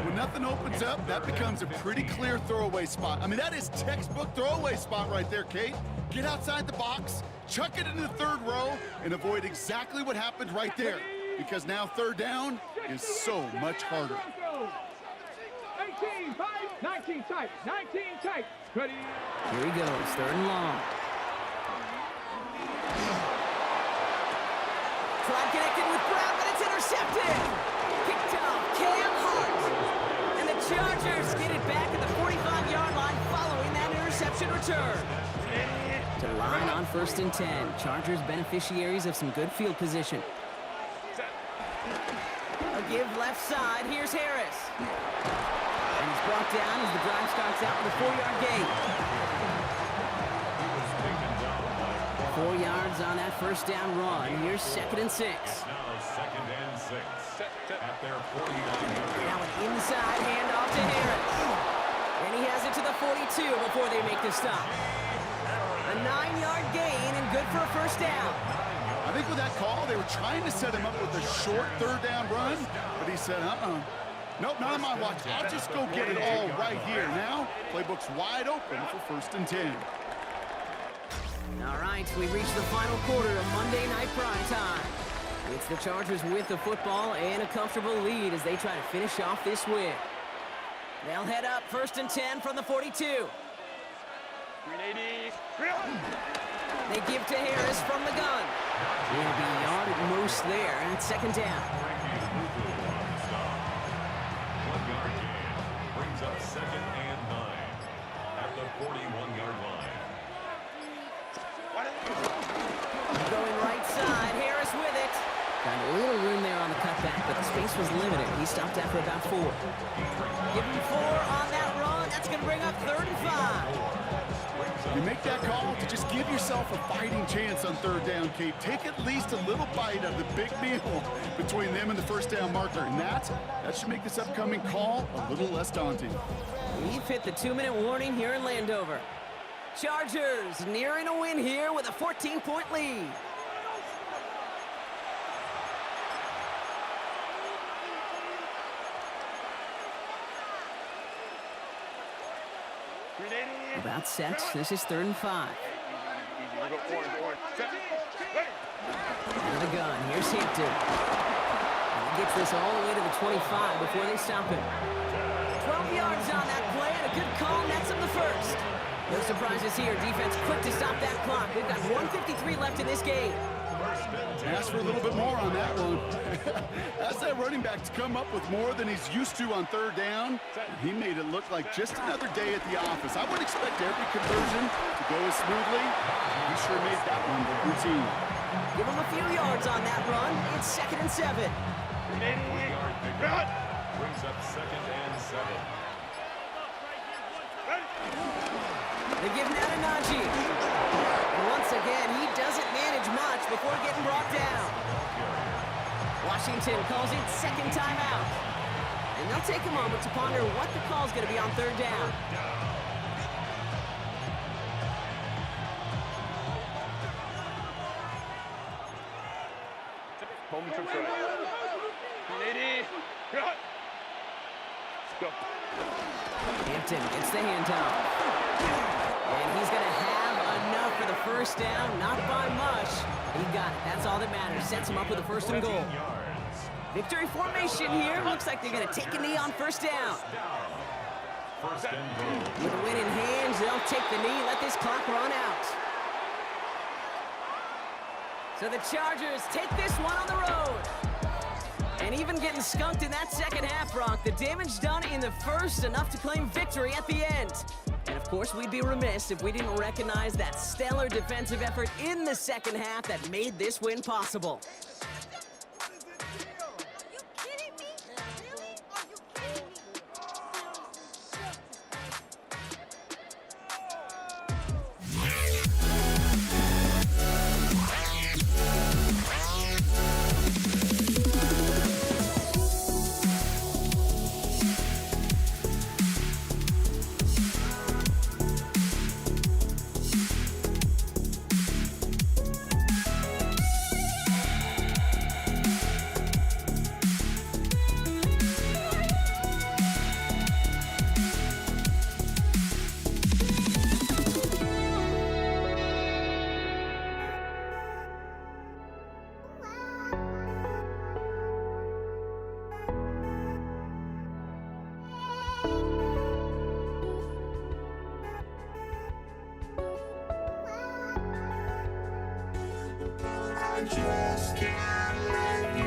When nothing opens up, that becomes a pretty clear throwaway spot. I mean, that is textbook throwaway spot right there, Kate. Get outside the box, chuck it into the third row, and avoid exactly what happened right there. Because now third down is so much harder. 18 tight, 19 tight, 19 tight. Ready. Here he goes, third and long. Tried connected with Brown, but it's intercepted. Picked off Cam Hart. And the Chargers get it back at the 45-yard line following that interception return. To line on 1st and 10. Chargers beneficiaries of some good field position. A give left side. Here's Harris. And he's brought down as the drive starts out with a 4-yard gain. 4 yards on that first down run. Here's 2nd and 6. Now 2nd and 6 at their 49-yard. Now an inside handoff to Harris. And he has it to the 42 before they make the stop. A 9-yard gain and good for a first down. I think with that call, they were trying to set him up with a short third down run, but he said, nope, not on my watch. I'll just go get it all right here. Now, playbook's wide open for 1st and 10. All right, we reach the final quarter of Monday Night Prime Time. It's the Chargers with the football and a comfortable lead as they try to finish off this win. They'll head up 1st and 10 from the 42. 380. They give to Harris from the gun. He'll be a yard at most there, and it's second down. 1-yard gain brings up 2nd and 9 at the 41-yard line. Going right side, Harris with it. Got a little room there on the cutback, but the space was limited. He stopped after about 4. Give him 4 on that run. That's going to bring up 3rd and 5. You make that call to just give yourself a fighting chance on 3rd down, Kate. Take at least a little bite of the big meal between them and the 1st down marker, and that should make this upcoming call a little less daunting. We've hit the 2-minute warning here in Landover. Chargers nearing a win here with a 14-point lead. About set. This is 3rd and 5. Out of the gun. Here's Hampton. And he gets this all the way to the 25 before they stop him. 12 yards on that play and a good call nets him the 1st. No surprises here. Defense quick to stop that clock. We've got 1:53 left in this game. Ask for a little bit more on that one. Ask that running back to come up with more than he's used to on 3rd down. He made it look like just another day at the office. I would expect every conversion to go as smoothly. He sure made that one look routine. Give him a few yards on that run. It's 2nd and 7. Brings up 2nd and 7. They give now to Najee. And once again, he doesn't manage much before getting brought down. Washington calls it 2nd timeout. And they'll take a moment to ponder what the call's going to be on 3rd down. Home trips right. 180. Cut. Go. Hampton gets the handoff. And he's going to have enough for the 1st down. Not by much. He got it. That's all that matters. Sets him up with a 1st and goal. Victory formation here. Looks like they're going to take a knee on 1st down. 1st and goal. With a win in hands, they'll take the knee, let this clock run out. So the Chargers take this one on the road. And even getting skunked in that 2nd half, Brock, the damage done in the 1st, enough to claim victory at the end. And of course, we'd be remiss if we didn't recognize that stellar defensive effort in the 2nd half that made this win possible. Just can't let you.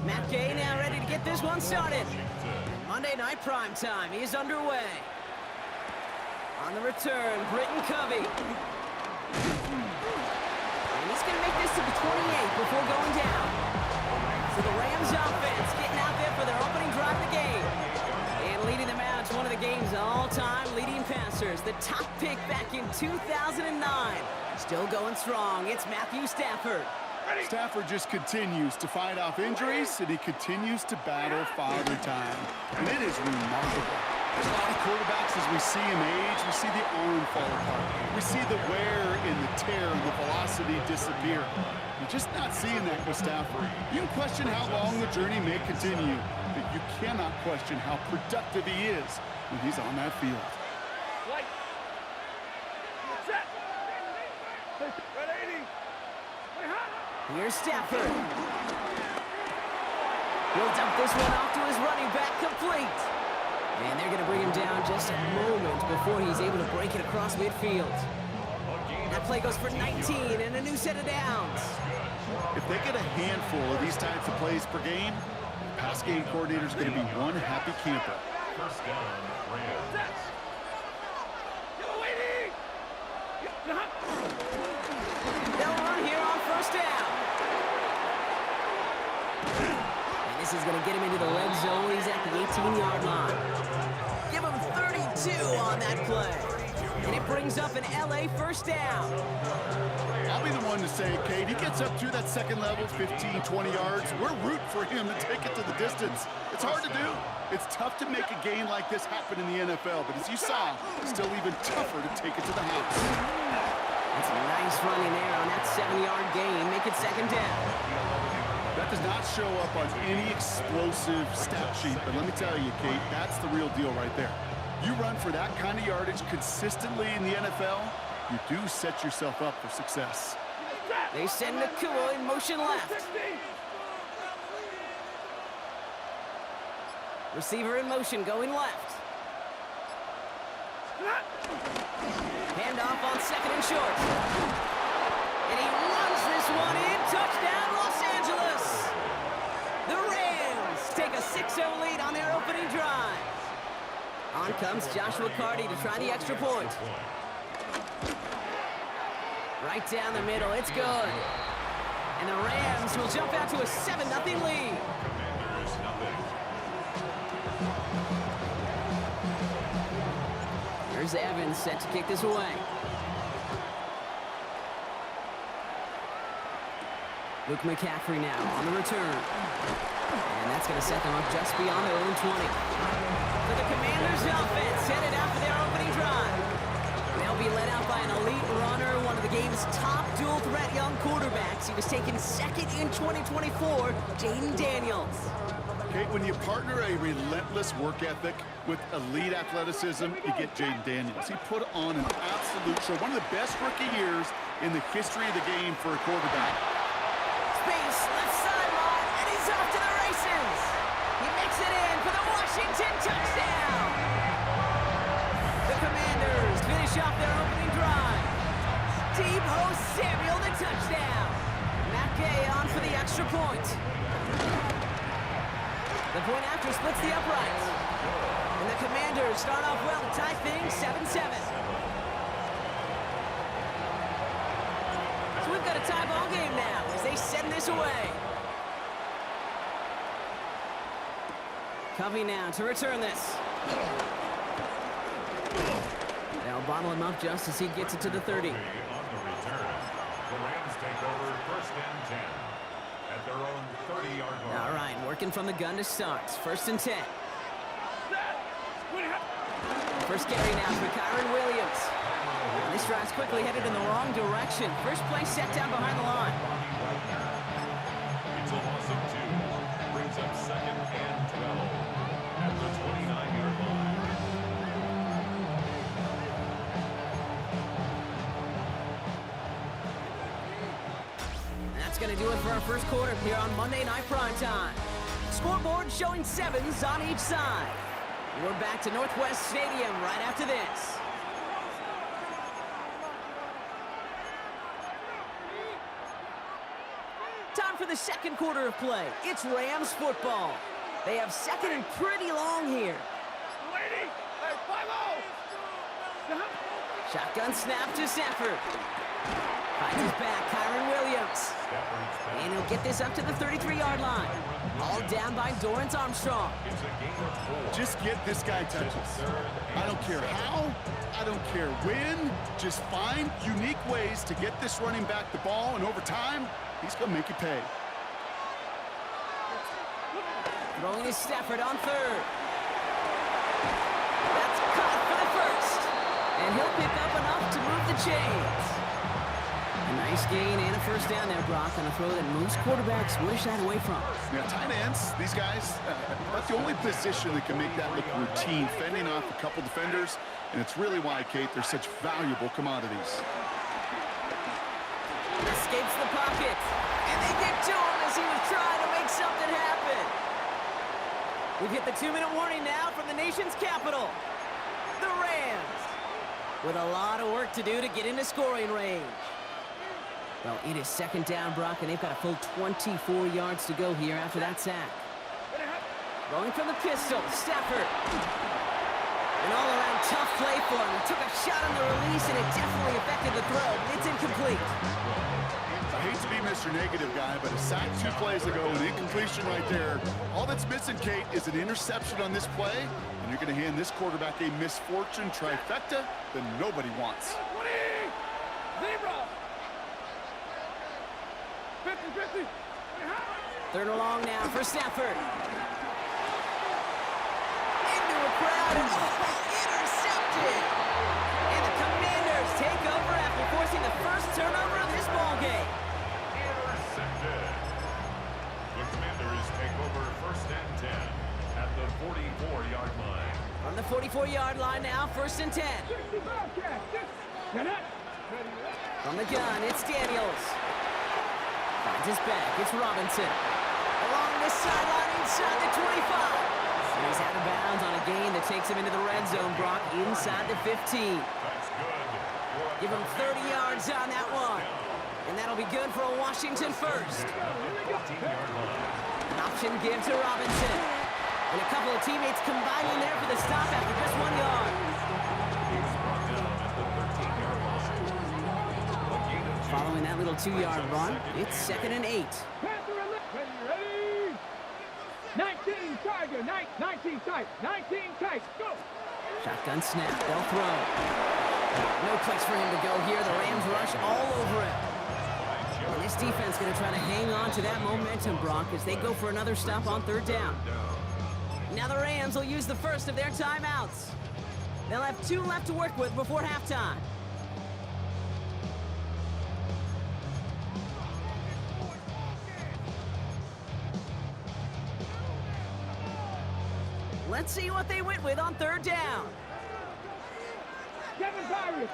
Matt Gay now ready to get this one started. Monday Night Primetime is underway. On the return, Britton Covey. And he's going to make this to the 28 before going down. So the Rams offense getting out there for their opening drive of the game. And leading them out, one of the game's all-time leading passers. The top pick back in 2009. Still going strong, it's Matthew Stafford. Stafford just continues to fight off injuries, and he continues to battle Father Time. And it is remarkable. There's a lot of quarterbacks as we see him age, we see the arm fall apart. We see the wear and the tear and the velocity disappear. You're just not seeing that with Stafford. You can question how long the journey may continue, but you cannot question how productive he is when he's on that field. Here's Stafford. He'll dump this one off to his running back, complete. And they're going to bring him down just a moment before he's able to break it across midfield. That play goes for 19 and a new set of downs. If they get a handful of these types of plays per game, the pass game coordinator's going to be one happy camper. First down, Rams. They'll run here on first down. And this is going to get him into the red zone. He's at the 18-yard line. Give him 32 on that play. And it brings up an LA first down. I'll be the one to say, Kate, he gets up to that second level, 15, 20 yards. We're rooting for him to take it to the distance. It's hard to do. It's tough to make a game like this happen in the NFL, but as you saw, it's still even tougher to take it to the house. That's a nice running there on that 7-yard gain. Make it second down. That does not show up on any explosive stat sheet, but let me tell you, Kate, that's the real deal right there. You run for that kind of yardage consistently in the NFL, you do set yourself up for success. They send Nakua in motion left. Receiver in motion going left. Handoff on second and short. And he runs this one in. Touchdown, Los Angeles. The Rams take a 6-0 lead on their opening drive. On comes Joshua Carty to try the extra point. Right down the middle, it's good. And the Rams will jump out to a 7-0 lead. Here's Evans set to kick this away. Luke McCaffrey now on the return. And that's going to set them up just beyond their own 20. For the Commanders offense, headed out for their opening drive. They'll be led out by an elite runner, one of the game's top dual-threat young quarterbacks. He was taken second in 2024, Jaden Daniels. Kate, when you partner a relentless work ethic with elite athleticism, you get Jaden Daniels. He put on an absolute show. One of the best rookie years in the history of the game for a quarterback. Space, left sideline, and he's off to the races. He makes it in for the Washington touchdown. The Commanders finish off their opening drive. Deebo Samuel, the touchdown. Matt Gay on for the extra point. The point after splits the uprights. And the Commanders start off well to tie things 7-7. So we've got a tie ball game now as they send this away. Covey now to return this. They'll bottle him up just as he gets it to the 30. On the return, the Rams take over first and 10 at their own 30-yard line. All right, working from the gun to start. First and 10. First carry now for Kyron Williams. And this drive's quickly headed in the wrong direction. First play set down behind the line. It's a loss of 2. Brings up second and 12 at the 29-yard line. And that's going to do it for our first quarter here on Monday Night Primetime. Scoreboard showing 7s on each side. We're back to Northwest Stadium right after this. Time for for the second quarter of play. It's Rams football. They have second and pretty long here. Lady! Hey, 5-0! Shotgun snap to Stafford. Finds his back, Kyron Williams. And he'll get this up to the 33-yard line. All down by Dorrance Armstrong. Just get this guy touches. I don't care how, I don't care when. Just find unique ways to get this running back the ball, and over time, he's going to make you pay. Throwing to Stafford on third. That's caught for the first. And he'll pick up enough to move the chains. A nice gain and a first down there, Brock, on a throw that most quarterbacks wish that away from. Yeah, tight ends, these guys, that's the only position that can make that look routine, fending off a couple defenders, and it's really why, Kate, they're such valuable commodities. Escapes the pocket, and they get to him as he was trying to make something happen. We've hit the 2-minute warning now from the nation's capital, the Rams, with a lot of work to do to get into scoring range. Well, it is second down, Brock, and they've got a full 24 yards to go here after that sack. Going from the pistol, Stafford. An all-around tough play for him. He took a shot on the release, and it definitely affected the throw. It's incomplete. I hate to be Mr. Negative guy, but a sack 2 plays ago, an incompletion right there. All that's missing, Kate, is an interception on this play, and you're going to hand this quarterback a misfortune trifecta that nobody wants. 20! Zebra! 50-50! Third and long now for Stafford. Into a crowd, and intercepted! And the Commanders take over after forcing the first turnover of this ballgame. Intercepted. The Commanders take over first and 10 at the 44-yard line. From the 44-yard line now, first and 10. From the gun, it's Daniels. Finds his back, it's Robinson. Along this sideline inside the 25. And he's out of bounds on a gain that takes him into the red zone, Brock, inside the 15. That's good. Give him 30 yards on that one. And that'll be good for a Washington first. An option give to Robinson. And a couple of teammates combining there for the stop after just 1 yard. Following that little 2-yard run, it's second and 8. Ready? 19 Tiger, 19 tight, 19 tight, go! Shotgun snap, they'll throw. No place for him to go here. The Rams rush all over him. And this defense going to try to hang on to that momentum, Brock, as they go for another stop on third down. Now the Rams will use the first of their timeouts. They'll have 2 left to work with before halftime. Let's see what they went with on third down. 7 Pirates,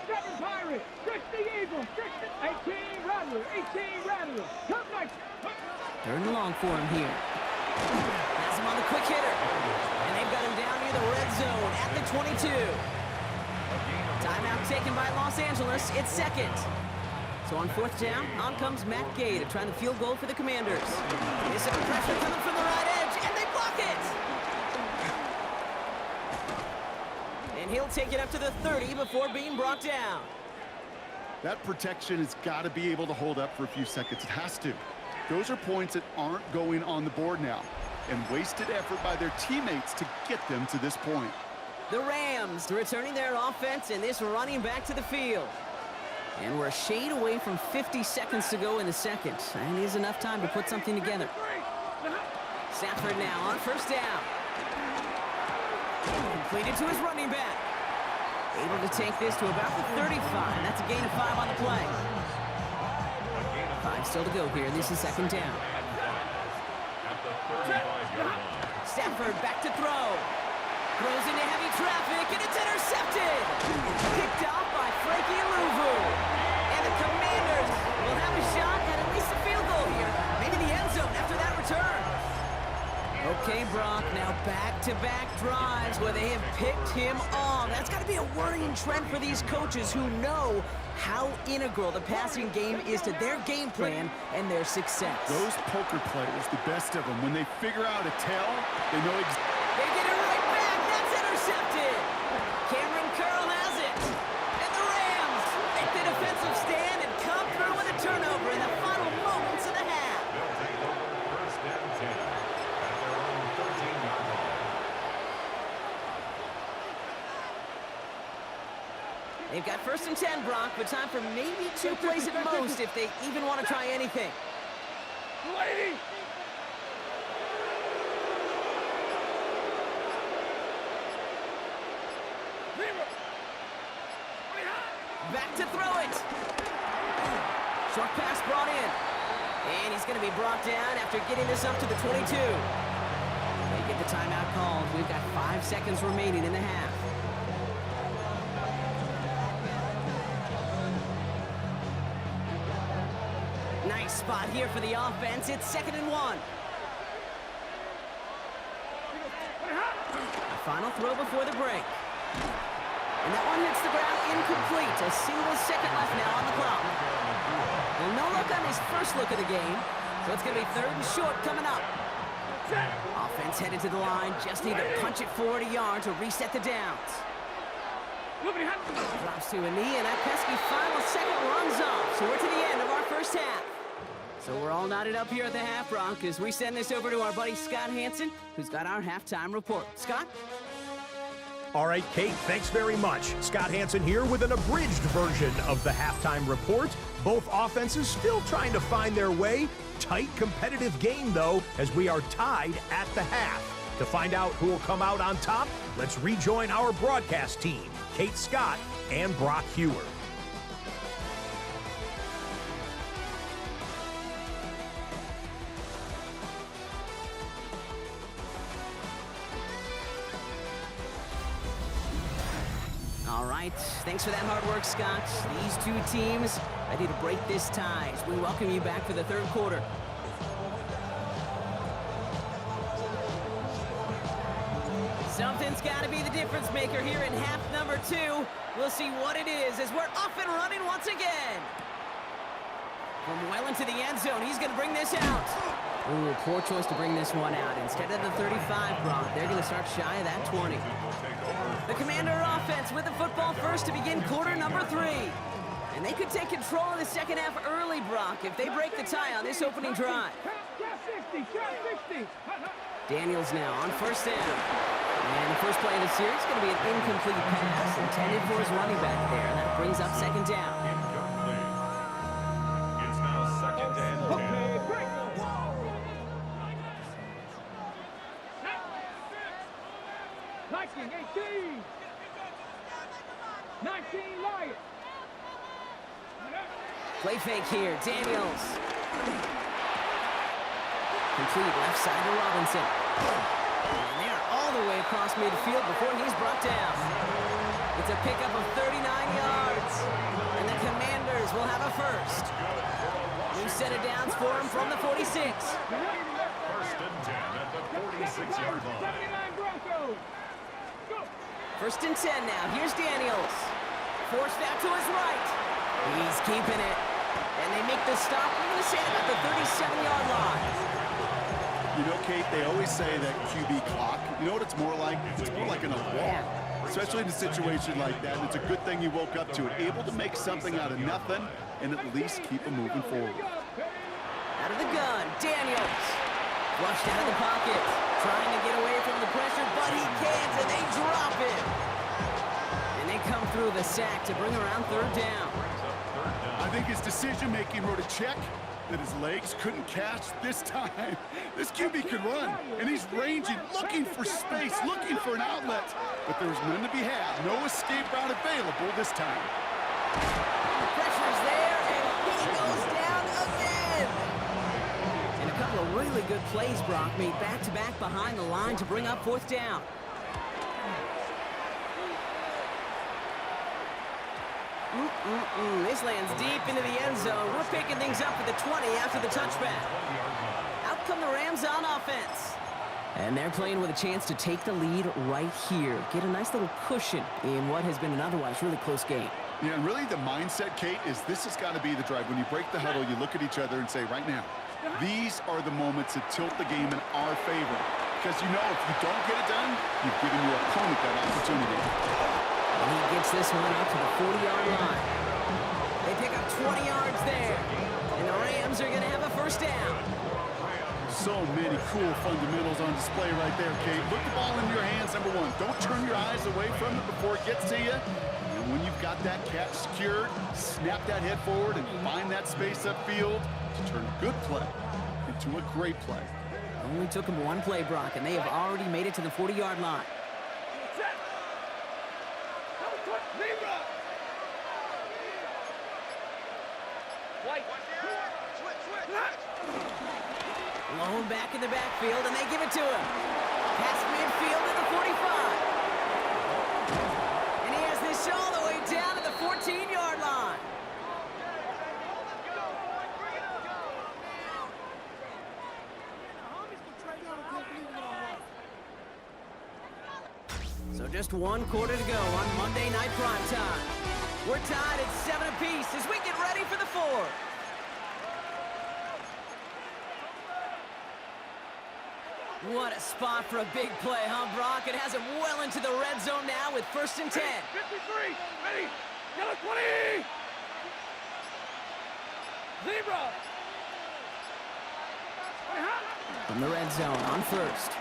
60 Eagles, 18 Rattlers, 18 Rattlers, come like... Third and long for him here. Has him on the quick hitter. And they've got him down near the red zone at the 22. Timeout taken by Los Angeles. It's second. So on fourth down, on comes Matt Gay to try the field goal for the Commanders. There's some pressure coming from the right edge, and they block it! And he'll take it up to the 30 before being brought down. That protection has got to be able to hold up for a few seconds. It has to. Those are points that aren't going on the board now, and wasted effort by their teammates to get them to this point. The Rams returning their offense and this running back to the field. And we're a shade away from 50 seconds to go in the second. And it is enough time to put something together. Stafford now on first down. Completed to his running back. Able to take this to about the 35. That's a gain of 5 on the play. 5 still to go here. This is second down. Stafford back to throw. Throws into heavy traffic, and it's intercepted. Picked off by Frankie Louvu. And the Commanders will have a shot at least a field goal here. Maybe the end zone after that return. A Okay, Brock, now back-to-back drives where they have picked him off. That's got to be a worrying trend for these coaches who know how integral the passing game is to their game plan and their success. Those poker players, the best of them, when they figure out a tell, they know exactly. They get it right back. That's intercepted. Cameron Curl has it. And the Rams make the defensive stand and come through with a turnover in the final moments of the half. They'll take over first and 10 at their own 13-yard line. They've got first and 10, Brock, but time for maybe 2 plays at most if they even want to try anything. Lady! Back to throw it. Short pass brought in. And he's going to be brought down after getting this up to the 22. They get the timeout called. We've got 5 seconds remaining in the half. Nice spot here for the offense. It's 2nd and 1. A final throw before the break. And that one hits the ground incomplete. A single second left now on the clock. Well, no look on his first look of the game. So it's going to be 3rd and short coming up. Offense headed to the line. Just need to punch it 40 yards to reset the downs. Drops to a knee, and that pesky final second runs off. So we're to the end of our first half. So we're all knotted up here at the half, Bronc, as we send this over to our buddy Scott Hanson, who's got our halftime report. Scott? All right, Kate, thanks very much. Scott Hanson here with an abridged version of the halftime report. Both offenses still trying to find their way. Tight, competitive game, though, as we are tied at the half. To find out who will come out on top, let's rejoin our broadcast team, Kate Scott and Brock Hewer. All right, thanks for that hard work, Scott. These two teams ready to break this tie as we welcome you back for the 3rd quarter. Something's got to be the difference maker here in half number 2. We'll see what it is as we're off and running once again. From well into the end zone, he's going to bring this out. Ooh, poor choice to bring this one out. Instead of the 35, Brock, they're going to start shy of that 20. The Commander offense with the football first to begin quarter number 3. And they could take control of the second half early, Brock, if they break the tie on this opening drive. Daniels now on first down. And the first play of the series is going to be an incomplete pass intended for his running back there. And that brings up 2nd down. Incomplete. It's now 2nd and 10. 19 Lions. Play fake here, Daniels. Complete left side to Robinson. And they're all the way across midfield before he's brought down. It's a pickup of 39 yards. And the Commanders will have a first. New set of downs for him from the 46. 1st and 10 at the 46-yard line. 1st and 10 now. Here's Daniels. Forced out to his right. He's keeping it. And they make the stop. I'm going to say about the 37-yard line. You know, Kate, they always say that QB clock, you know what it's more like? It's more like an alarm, especially in a situation like that. And it's a good thing you woke up to it, able to make something out of nothing and at least keep them moving forward. Out of the gun, Daniels. Flushed out of the pocket, trying to get away from the pressure, but he can't, and they drop it. And they come through the sack to bring around 3rd down. I think his decision-making wrote a check that his legs couldn't catch this time. This QB could run, and he's ranging, looking for space, looking for an outlet. But there's none to be had. No escape route available this time. The pressure's there, and he goes down again. And a couple of really good plays, Brock, made back-to-back behind the line to bring up 4th down. This lands deep into the end zone. We're picking things up at the 20 after the touchback. Out come the Rams on offense. And they're playing with a chance to take the lead right here. Get a nice little cushion in what has been an otherwise really close game. Yeah, and really the mindset, Kate, is this has got to be the drive. When you break the huddle, you look at each other and say, right now, these are the moments that tilt the game in our favor. Because you know if you don't get it done, you've given your opponent that opportunity. And he gets this one up to the 40-yard line. They pick up 20 yards there. And the Rams are going to have a first down. So many cool fundamentals on display right there, Kate. Put the ball in your hands, number one. Don't turn your eyes away from it before it gets to you. And when you've got that catch secured, snap that head forward and find that space upfield to turn a good play into a great play. Only took them one play, Brock, and they have already made it to the 40-yard line. Lone back in the backfield, and they give it to him. Past midfield at the 45. And he has this all the way down to the 14-yard line. So just one quarter to go on Monday Night Primetime. We're tied at 7 apiece as we get ready for the fourth. What a spot for a big play, huh, Brock? It has him well into the red zone now with 1st and 10. 53, ready, yellow 20! Zebra! From the red zone on 1st.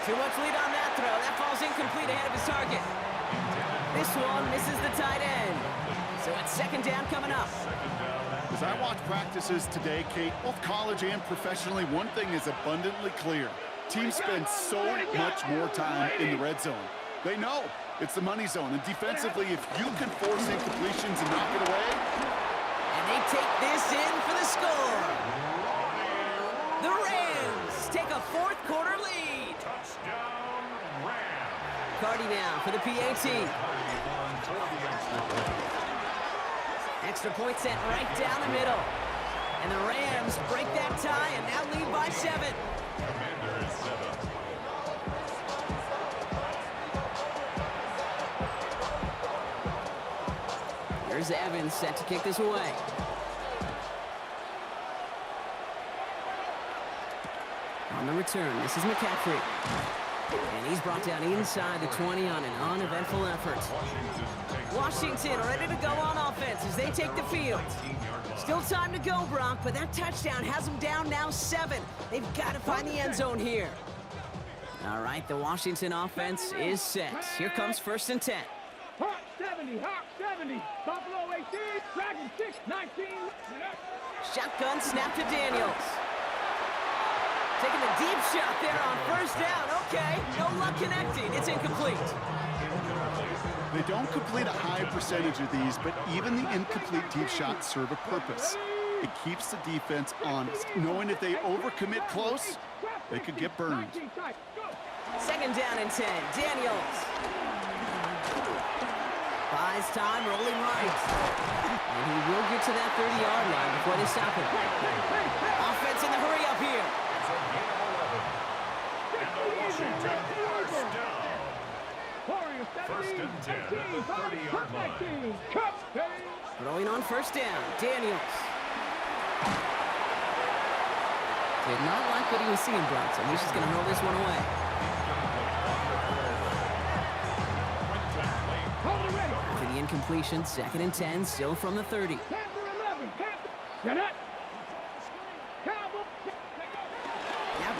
Too much lead on that throw. That falls incomplete ahead of his target. This one misses the tight end. So it's 2nd down coming up. As I watch practices today, Kate, both college and professionally, one thing is abundantly clear. Teams spend so much more time in the red zone. They know it's the money zone. And defensively, if you can force incompletions and knock it away. And they take this in for the score. The Rams take a 4th quarter lead. Touchdown, Rams. Cardi now for the PAT. Extra point set right down the middle. And the Rams break that tie and now lead by 7. Commanders 7. Here's Evans set to kick this away. On the return, this is McCaffrey. And he's brought down inside the 20 on an uneventful effort. Washington ready to go on offense as they take the field. Still time to go, Brock, but that touchdown has them down now 7. They've got to find the end zone here. All right, the Washington offense is set. Here comes 1st and 10. Hawk 70, Hawk 70, Buffalo 18, Dragon 6, 19. Shotgun snap to Daniels. Taking the deep shot there on 1st down. Okay, no luck connecting. It's incomplete. They don't complete a high percentage of these, but even the incomplete deep shots serve a purpose. It keeps the defense honest, knowing if they overcommit close, they could get burned. 2nd down and 10. Daniels. Buys time, rolling right. And he will get to that 30-yard line before they stop him. Offense in the hurry up here. Washington first down. 1st and 10 at the 30-yard line. Throwing on 1st down, Daniels. Did not like what he was seeing, Brock, so he's just going to hurl this one away. After the incompletion, 2nd and 10, still from the 30. Now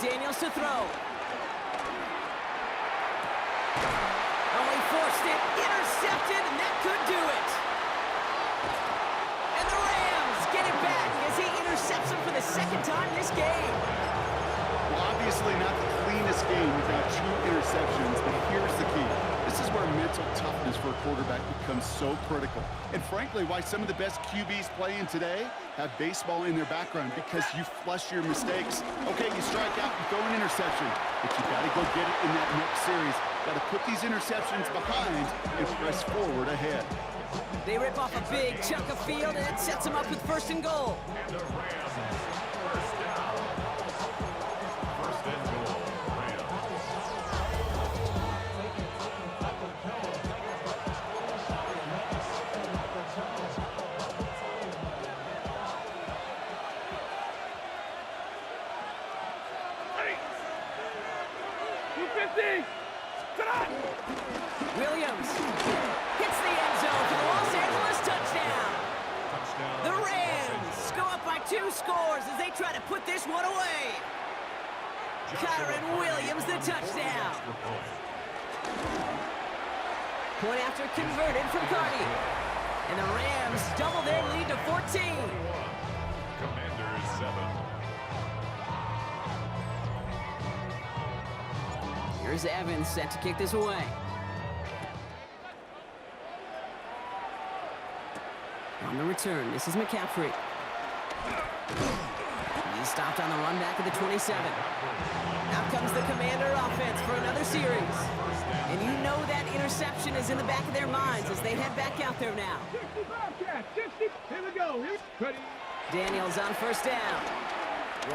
Daniels to throw. Oh, he forced it, intercepted, and that could do it. And the Rams get it back as he intercepts him for the 2nd time this game. Well, obviously not the cleanest game without 2 interceptions, but here's the key. This is where mental toughness for a quarterback becomes so critical. And frankly, why some of the best QBs playing today have baseball in their background, because you flush your mistakes. Okay, you strike out and throw an interception, but you got to go get it in that next series. Got to put these interceptions behind and press forward ahead. They rip off a big chunk of field, and it sets them up with 1st and goal. And the Rams first down. 1st and goal. 250. Williams hits the end zone for the Los Angeles touchdown. The Rams go up by 2 scores as they try to put this one away. Kyron Williams, the touchdown. Point after converted from Cardi. And the Rams double their lead to 14. Commanders 7. Here's Evans set to kick this away. On the return, this is McCaffrey. He's stopped on the run back of the 27. Out comes the Commander offense for another series. And you know that interception is in the back of their minds as they head back out there now. 60. Here we go. Ready. Daniels on first down.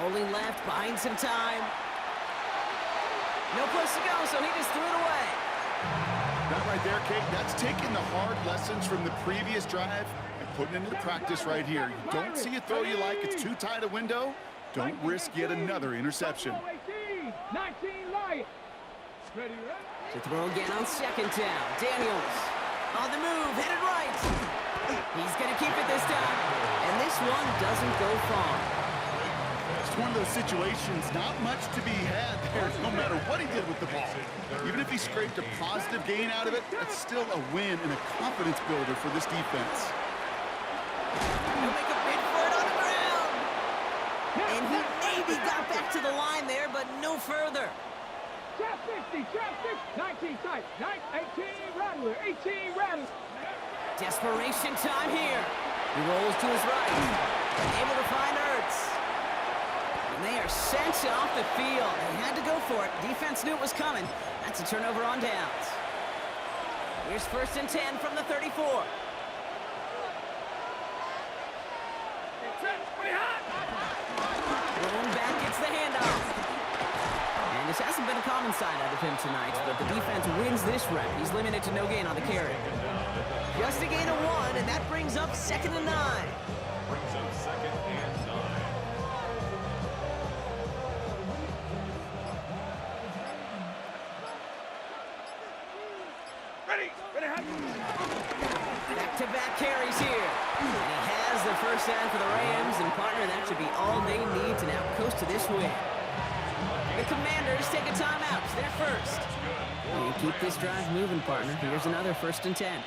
Rolling left, buying some time. No place to go, so he just threw it away. That right there, Kate, that's taking the hard lessons from the previous drive and putting it into practice right here. You don't see a throw you like, it's too tight a window. Don't risk yet another interception. 19 Lions. Ready, To throw again on second down. Daniels on the move, headed right. He's going to keep it this time. And this one doesn't go far. It's one of those situations, not much to be had there, no matter what he did with the ball. Even if he scraped a positive gain out of it, that's still a win and a confidence builder for this defense. He'll make a bid for it on the ground. And he maybe got back to the line there, but no further. Trap 60, 19 tight, 18 Rattler, 18 Rattler. Desperation time here. He rolls to his right. Able to find Ertz. And they are sent off the field. They had to go for it. Defense knew it was coming. That's a turnover on downs. Here's 1st and 10 from the 34. Rolling back gets the handoff. And this hasn't been a common side out of him tonight, but the defense wins this rep. He's limited to no gain on the carry. Just a gain of 1, and that brings up 2nd and 9. Brings up 2nd and 9. Ready. Back-to-back carries here. And he has the first down for the Rams, and partner, that should be all they need to now coast to this win. The Commanders take a timeout. They're first. You keep this drive moving, partner. Here's another 1st and 10.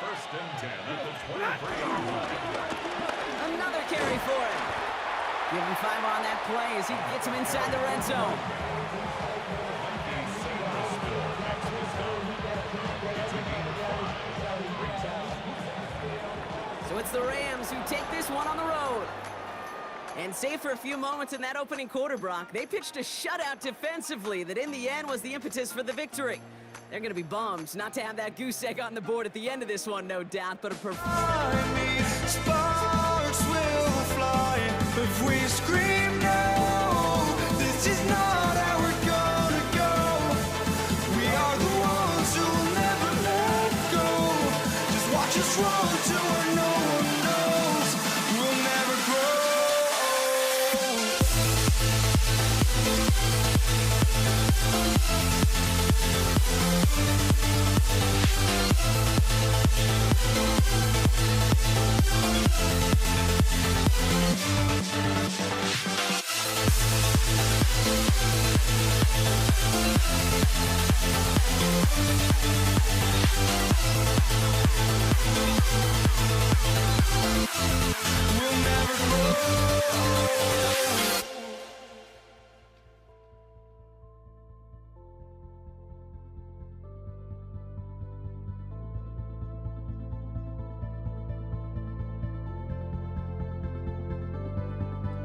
1st and 10 at the 23-yard line. Another carry for him. Give him 5 on that play as he gets him inside the red zone. So it's the Rams who take this one on the road. And save for a few moments in that opening quarter, Brock, they pitched a shutout defensively that in the end was the impetus for the victory. They're going to be bummed not to have that goose egg on the board at the end of this one, no doubt, but a Sparks will fly if we scream no. This is not how we're gonna go. We are the ones who will never let go. Just watch us run to where no one knows. We'll never grow. We'll never grow.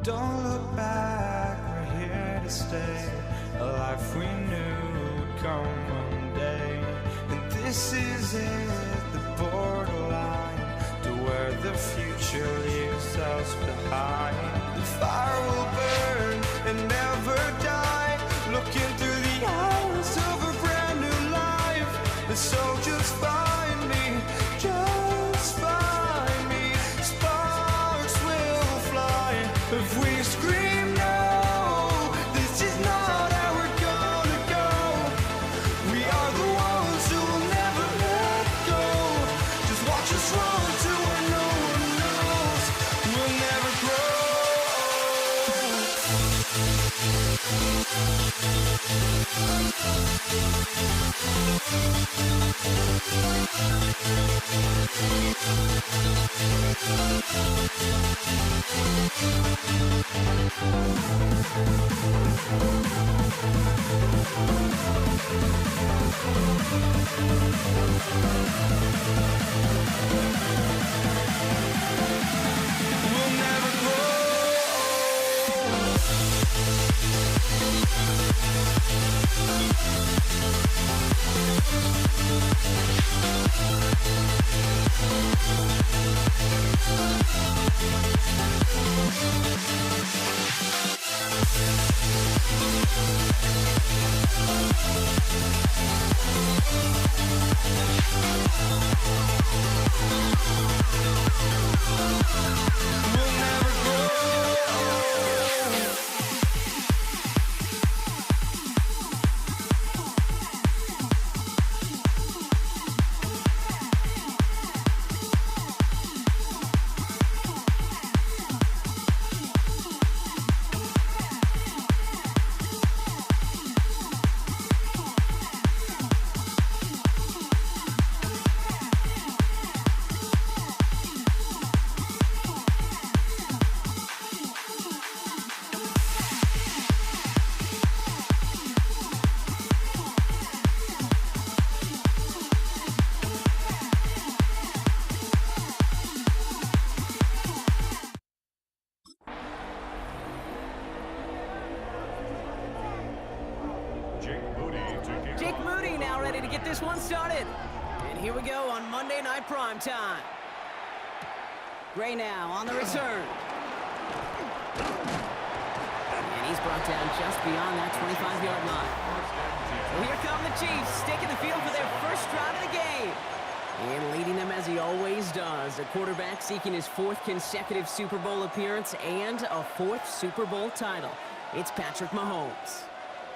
Don't look back, we're here to stay. A life we knew would come one day. And this is it, the borderline to where the future leaves us behind. The fire will burn and never die. Looking through the eyes of a brand new life. And so just find me, just find me. Sparks will fly if we scream no. This is not how we're gonna go. We'll never grow. We'll never grow. Jake Moody now ready to get this one started. And here we go on Monday Night Primetime. Gray now on the return. And he's brought down just beyond that 25-yard line. So here come the Chiefs, taking the field for their first drive of the game. And leading them as he always does, a quarterback seeking his 4th consecutive Super Bowl appearance and a 4th Super Bowl title. It's Patrick Mahomes.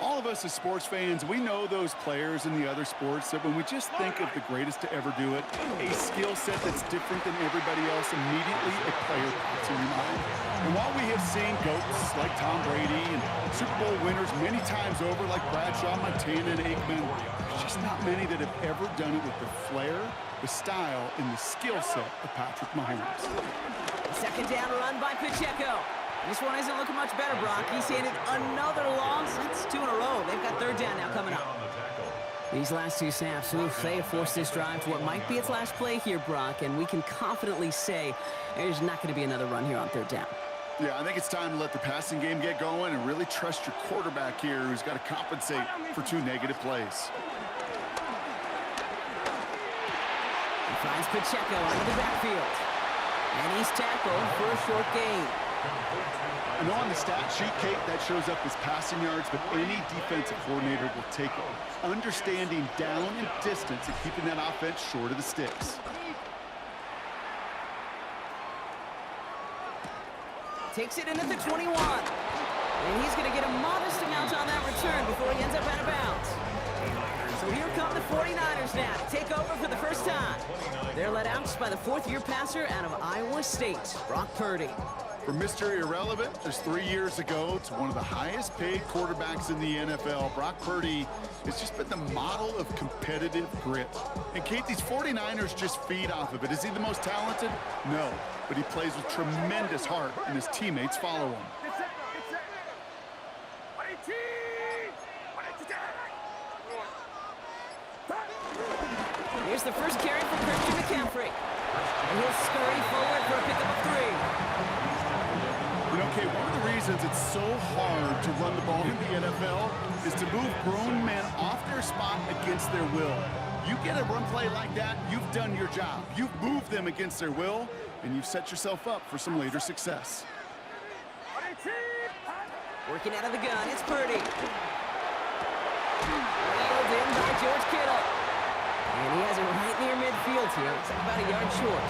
All of us as sports fans, we know those players in the other sports that when we just think of the greatest to ever do it, a skill set that's different than everybody else, immediately a player pops in your mind. And while we have seen GOATs like Tom Brady and Super Bowl winners many times over like Bradshaw, Montana, and Aikman, there's just not many that have ever done it with the flair, the style, and the skill set of Patrick Mahomes. Second down run by Pacheco. This one isn't looking much better, Brock. He's handed another loss. That's 2 in a row. They've got third down now coming up. These last 2 snaps, they have forced this drive to what might be its last play here, Brock, and we can confidently say there's not going to be another run here on third down. Yeah, I think it's time to let the passing game get going and really trust your quarterback here who's got to compensate for 2 negative plays. He finds Pacheco out of the backfield. And he's tackled for a short gain. I know on the stat sheet, Kate, that shows up as passing yards, but any defensive coordinator will take it. Understanding down and distance and keeping that offense short of the sticks. Takes it in at the 21. And he's going to get a modest amount on that return before he ends up out of bounds. So here come the 49ers now to take over for the first time. They're led out by the 4th-year passer out of Iowa State, Brock Purdy. From Mr. Irrelevant just 3 years ago to one of the highest paid quarterbacks in the NFL, Brock Purdy has just been the model of competitive grit. And Kate, these 49ers just feed off of it. Is he the most talented? No, but he plays with tremendous heart and his teammates follow him. Here's the first carry for Christian McCaffrey. And he'll scurry forward for a pickup of 3. You know, Kate, one of the reasons it's so hard to run the ball in the NFL is to move grown men off their spot against their will. You get a run play like that, you've done your job. You've moved them against their will, and you've set yourself up for some later success. Working out of the gun, it's Purdy. Reeled in by George Kittle. And he has it right near midfield here. It's like about a yard short.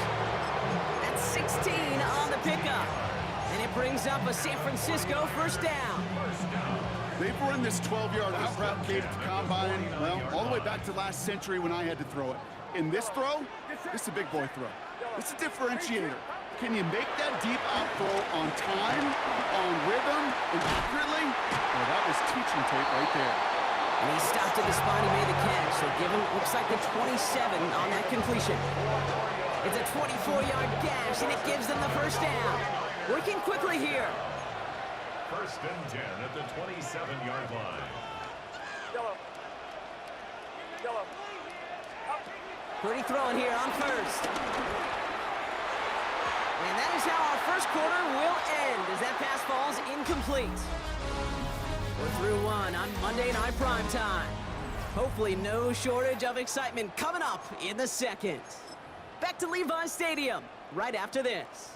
That's 16 on the pickup. And it brings up a San Francisco first down. They've run this 12-yard out route, Kate, at the combine, well, all the way back to last century when I had to throw it. In this throw, this is a big boy throw. It's a differentiator. Can you make that deep out throw on time, on rhythm, and accurately? Well, that was teaching tape right there. And he stopped at the spot he made the catch, so give him, looks like the 27 on that completion. It's a 24-yard gash, and it gives them the first down. Working quickly here. First and 10 at the 27-yard line. Yellow. Yellow. Purdy throwing here on first. And that is how our first quarter will end as that pass falls incomplete. We're through one on Monday Night Prime Time. Hopefully no shortage of excitement coming up in the second. Back to Levi's Stadium right after this.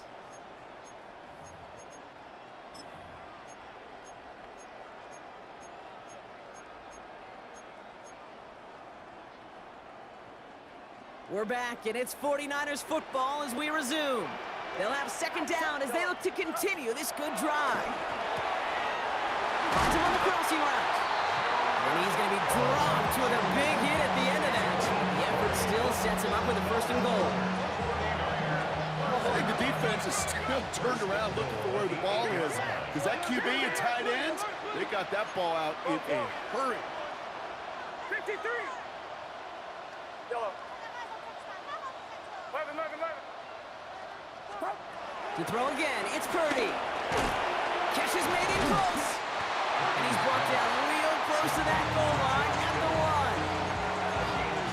We're back, and it's 49ers football as we resume. They'll have second down as they look to continue this good drive. Finds him on the crossing route. And he's going to be dropped with a big hit at the end of that. The effort still sets him up with a first and goal. I think the defense is still turned around looking for where the ball is. Because that QB and tight end, they got that ball out in a hurry. 53. Yellow. 11. To throw again, it's Purdy. Catch is made in close. And he's brought down real close to that goal line at the one.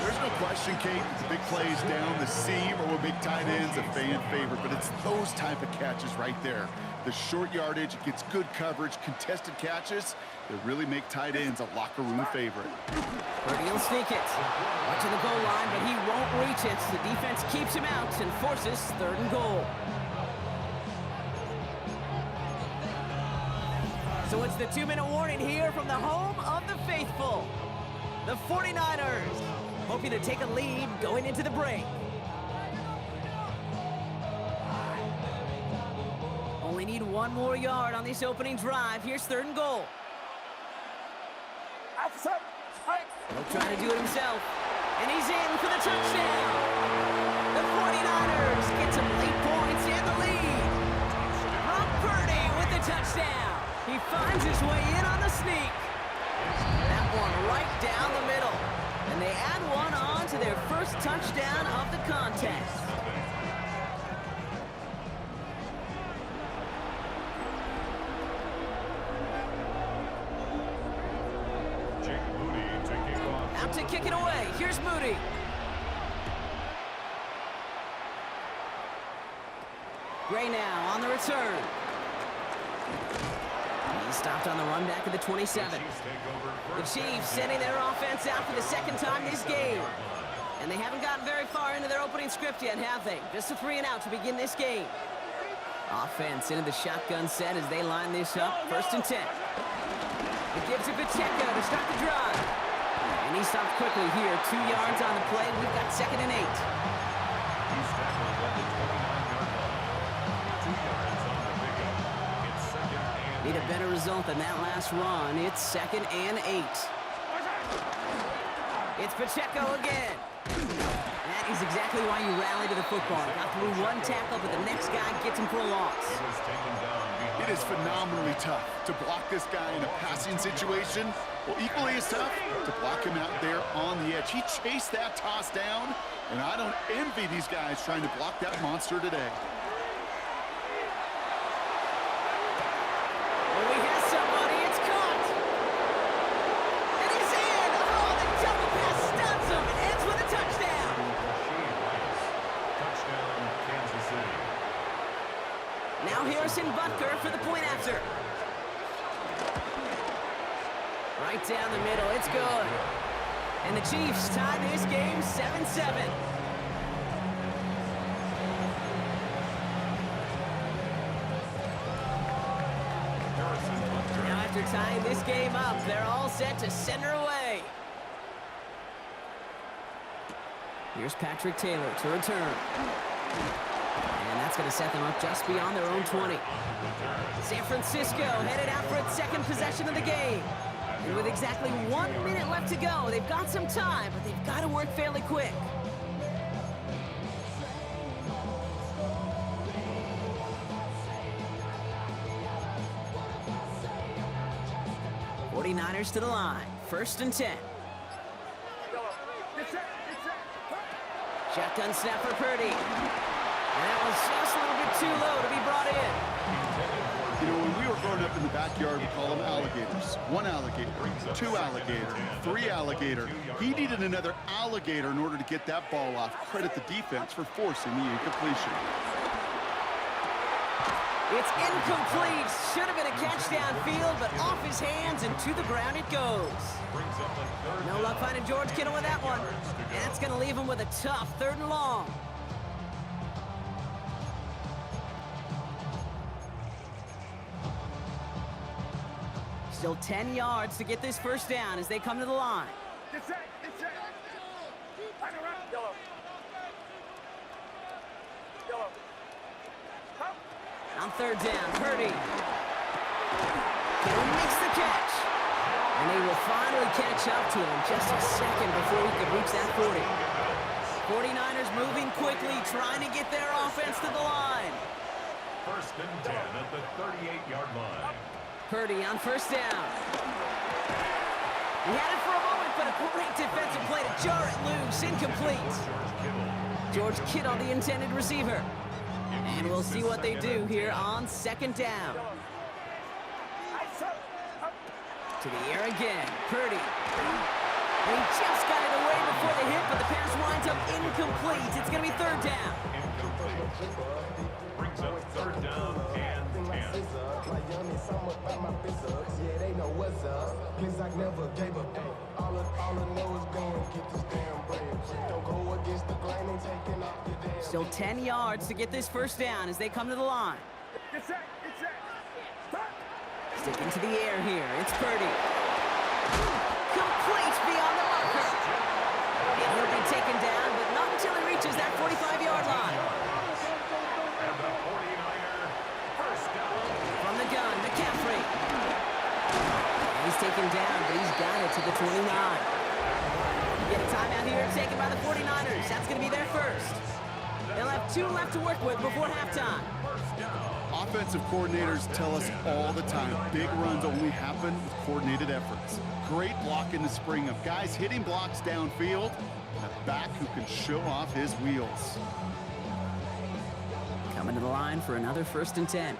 There's no question, Kate, the big plays down the seam or with big tight ends, a fan favorite, but it's those type of catches right there. The short yardage, it gets good coverage, contested catches that really make tight ends a locker room favorite. Purdy will sneak it. Watching the goal line, but he won't reach it. The defense keeps him out and forces third and goal. So it's the 2-minute warning here from the home of the faithful. The 49ers hoping to take a lead going into the break. Only need one more yard on this opening drive. Here's third and goal. He'll try to do it himself. And he's in for the touchdown. The 49ers get some late points and the lead. Brock Purdy with the touchdown. He finds his way in on the sneak. That one right down the middle. And they add one on to their first touchdown of the contest. Out to kick it away. Here's Moody. Gray now on the return. He stopped on the run back of the 27. The Chiefs sending their offense out for the second time this game. And they haven't gotten very far into their opening script yet, have they? Just a 3 and out to begin this game. Offense into the shotgun set as they line this up. First and 10. It gives it Pacheco to start the drive. And he stopped quickly here. 2 yards on the play. We've got second and 8. He's tackled at the 29-yard line. 2 yards on the pickup. It's second and Need a better result than that last run. It's second and 8. It's Pacheco again. That is exactly why you rally to the football. Got through one tackle, but the next guy gets him for a loss. was taken down behind. It is phenomenally tough to block this guy in a passing situation. Well, equally as tough to block him out there on the edge. He chased that toss down, and I don't envy these guys trying to block that monster today. Well, we have somebody. It's caught. And he's in. Oh, the double pass stuns him and ends with a touchdown. Touchdown, Kansas City. Now Harrison Butker for the point after. Right down the middle, it's good. And the Chiefs tie this game 7-7. Now after tying this game up, they're all set to send her away. Here's Patrick Taylor to return. And that's going to set them up just beyond their own 20. San Francisco headed out for its second possession of the game. And with exactly 1 minute left to go, they've got some time, but they've got to work fairly quick. '49ers to the line. 1st and 10. Get set, get set. Shotgun snap for Purdy. And that was just a little bit too low to be brought in. You know, when we were growing up in the backyard, we call them alligators. 1 alligator, 2 alligator, 3 alligator. He needed another alligator in order to get that ball off. Credit the defense for forcing the incompletion. It's incomplete. Should have been a catch downfield, but off his hands and to the ground it goes. No luck finding George Kittle with that one. And that's going to leave him with a tough 3rd and long. Still 10 yards to get this 1st down as they come to the line. Get set, get set. Back around. Yellow. Yellow. Come. On 3rd down, Purdy. Kittle makes the catch. And they will finally catch up to him just a second before he could reach that 40. 49ers moving quickly, trying to get their offense to the line. 1st and 10 at the 38-yard line. Purdy on 1st down. He had it for a moment, but a great defensive play to jar it loose. Incomplete. George Kittle, the intended receiver. And we'll see what they do here on 2nd down. To the air again, Purdy. He just got it away before the hit, but the pass winds up incomplete. It's going to be 3rd down. Brings up 3rd down and 10. Still 10 yards to get this 1st down as they come to the line. Get set, get set. Sticking to the air here, it's Purdy. Complete beyond the marker. And he'll be taken down, but not until he reaches that 45-yard line. And the 49er 1st down. From the gun, McCaffrey. He's taken down, but he's got it to the 29. Get a timeout here taken by the 49ers. That's going to be their 1st. They'll have 2 left to work with before halftime. Offensive coordinators tell us all the time, big runs only happen with coordinated efforts. Great block in the spring of guys hitting blocks downfield, and a back who can show off his wheels. Coming to the line for another 1st and 10.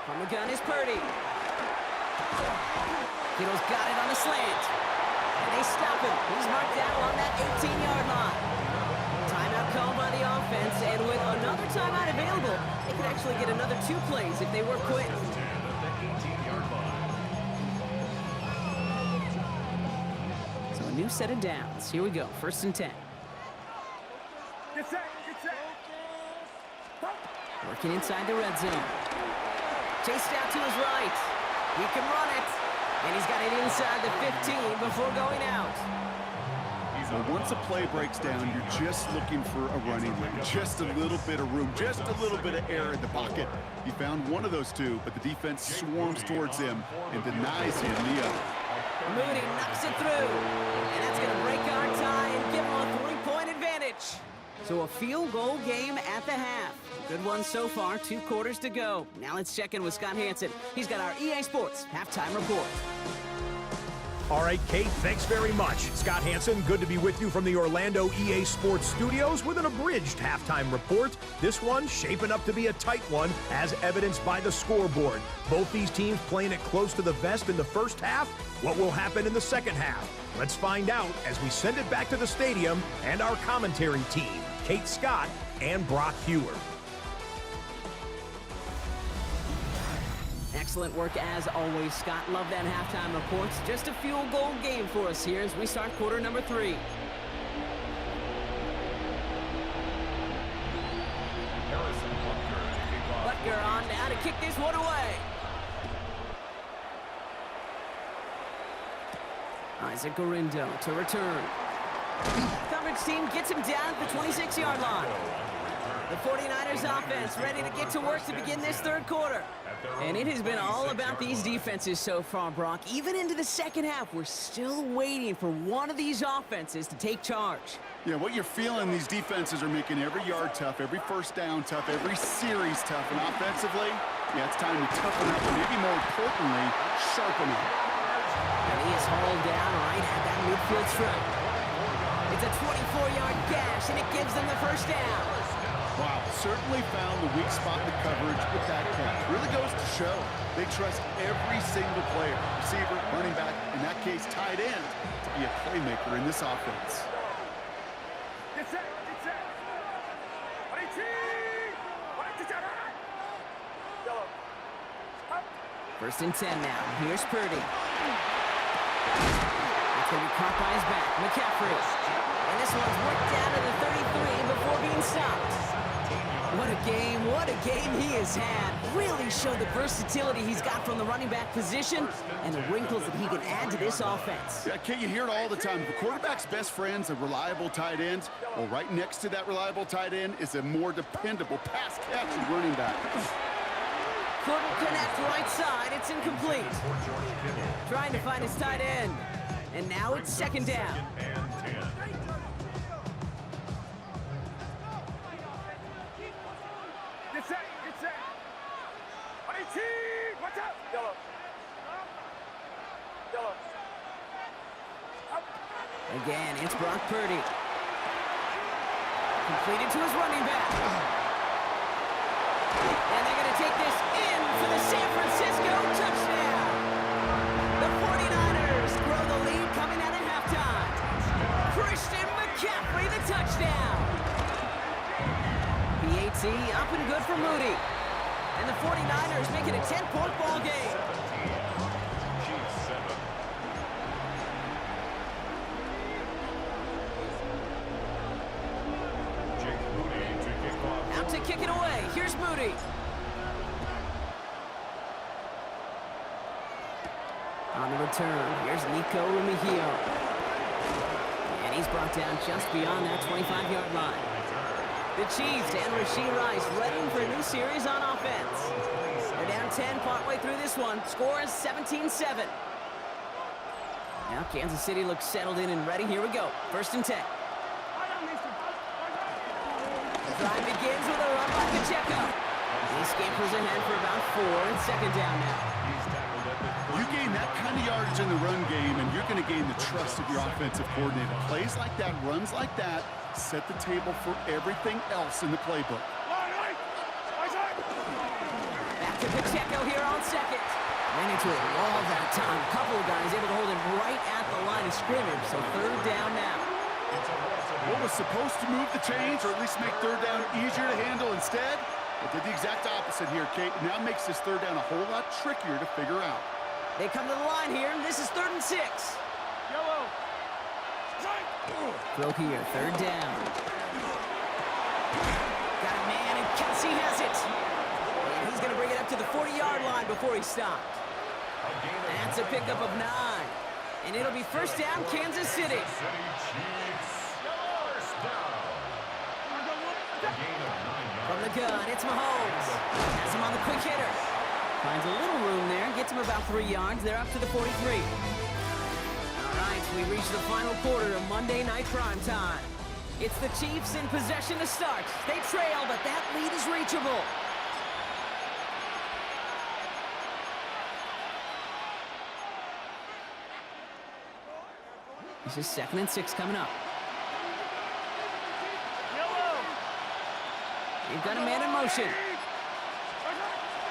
From the gun is Purdy. Kittle's got it on the slant. And they stop him. He's marked down along that 18-yard line. Timeout called by the offense, and with another timeout available, they could actually get another 2 plays if they work quick. So a new set of downs. Here we go, 1st and 10. Get set, get set. Working inside the red zone. Chased out to his right. He can run it. And he's got it inside the 15 before going out. Well, once a play breaks down, you're just looking for a running lane. Just a little bit of room, just a little bit of air in the pocket. He found one of those 2, but the defense swarms towards him and denies him the other. Mooney knocks it through. And that's going to break our tie and give him a 3-point advantage. So a field goal game at the half. Good one so far, 2 quarters to go. Now let's check in with Scott Hanson. He's got our EA Sports halftime report. All right, Kate, thanks very much. Scott Hanson, good to be with you from the Orlando EA Sports Studios with an abridged halftime report. This one shaping up to be a tight one, as evidenced by the scoreboard. Both these teams playing it close to the vest in the 1st half. What will happen in the 2nd half? Let's find out as we send it back to the stadium and our commentary team, Kate Scott and Brock Hewer. Excellent work as always, Scott. Love that halftime reports. Just a field goal game for us here as we start quarter number 3. Butker on now to kick this one away. Isaac Gorindo to return. Coverage team gets him down at the 26-yard line. The 49ers offense ready to get to work to begin this 3rd quarter. And it has been all about these defenses so far, Brock. Even into the 2nd half, we're still waiting for one of these offenses to take charge. Yeah, what you're feeling, these defenses are making every yard tough, every 1st down tough, every series tough. And offensively, Yeah, it's time to toughen up and maybe more importantly, sharpen up. And he is hauled down right at that midfield stripe. It's a 24-yard gash, and it gives them the first down. Wow, certainly found the weak spot in the coverage with that catch. Really goes to show they trust every single player, receiver, running back, in that case, tight end, to be a playmaker in this offense. Get set, get set. Ready, team. Ready, to set. Yellow. Up. First and 10 now. Here's Purdy. It's going to be caught by his back. McCaffrey. And this one's worked down to the 33 before being stopped. What a game he has had. Really showed the versatility he's got from the running back position and the wrinkles that he can add to this offense. Yeah, Kate, you hear it all the time. The quarterback's best friend's a reliable tight end. Well, right next to that reliable tight end is a more dependable pass-catching running back. Couldn't connect right side. It's incomplete. Trying to find his tight end. And now it's second down. Get set, get set. Ready, team. Watch out. Yellow. Yellow. Up. Again, it's Brock Purdy. Completed to his running back. And they're going to take this in for the San Francisco touchdown. The 49ers grow the lead coming out at halftime. Christian McCaffrey, the touchdown. PAT up and good for Moody. And the 49ers make it a 10-point ball game. Chiefs 7. Jake Moody to kick off. Out to kick it away. Here's Moody. On the return, here's Nico Remigio. And he's brought down just beyond that 25-yard line. The Chiefs and Rashee Rice ready for a new series on offense. They're down 10 partway through this one. Score is 17-7. Now Kansas City looks settled in and ready. Here we go. First and 10. The drive begins with a run by Pacheco. He scampers ahead for about 4. It's second down now. You gain that kind of yardage in the run game, and you're going to gain the trust of your offensive coordinator. Plays like that, runs like that, set the table for everything else in the playbook. Back to Pacheco here on second. Ran into a wall that time. A couple of guys able to hold him right at the line of scrimmage, so third down now. What was supposed to move the chains, or at least make third down easier to handle instead? It did the exact opposite here, Kate. Now makes this third down a whole lot trickier to figure out. They come to the line here. This is 3rd and 6. Yellow. Throw here, third down. Got a man, and Kelsey has it. And he's going to bring it up to the 40-yard line before he stopped. That's a pickup of 9. And it'll be first down, Kansas City. From the gun, it's Mahomes. Has him on the quick hitter. Finds a little room there, gets him about 3 yards. They're up to the 43. All right, we reach the final quarter of Monday Night Prime Time. It's the Chiefs in possession to start. They trail, but that lead is reachable. This is 2nd and 6 coming up. They've got a man in motion.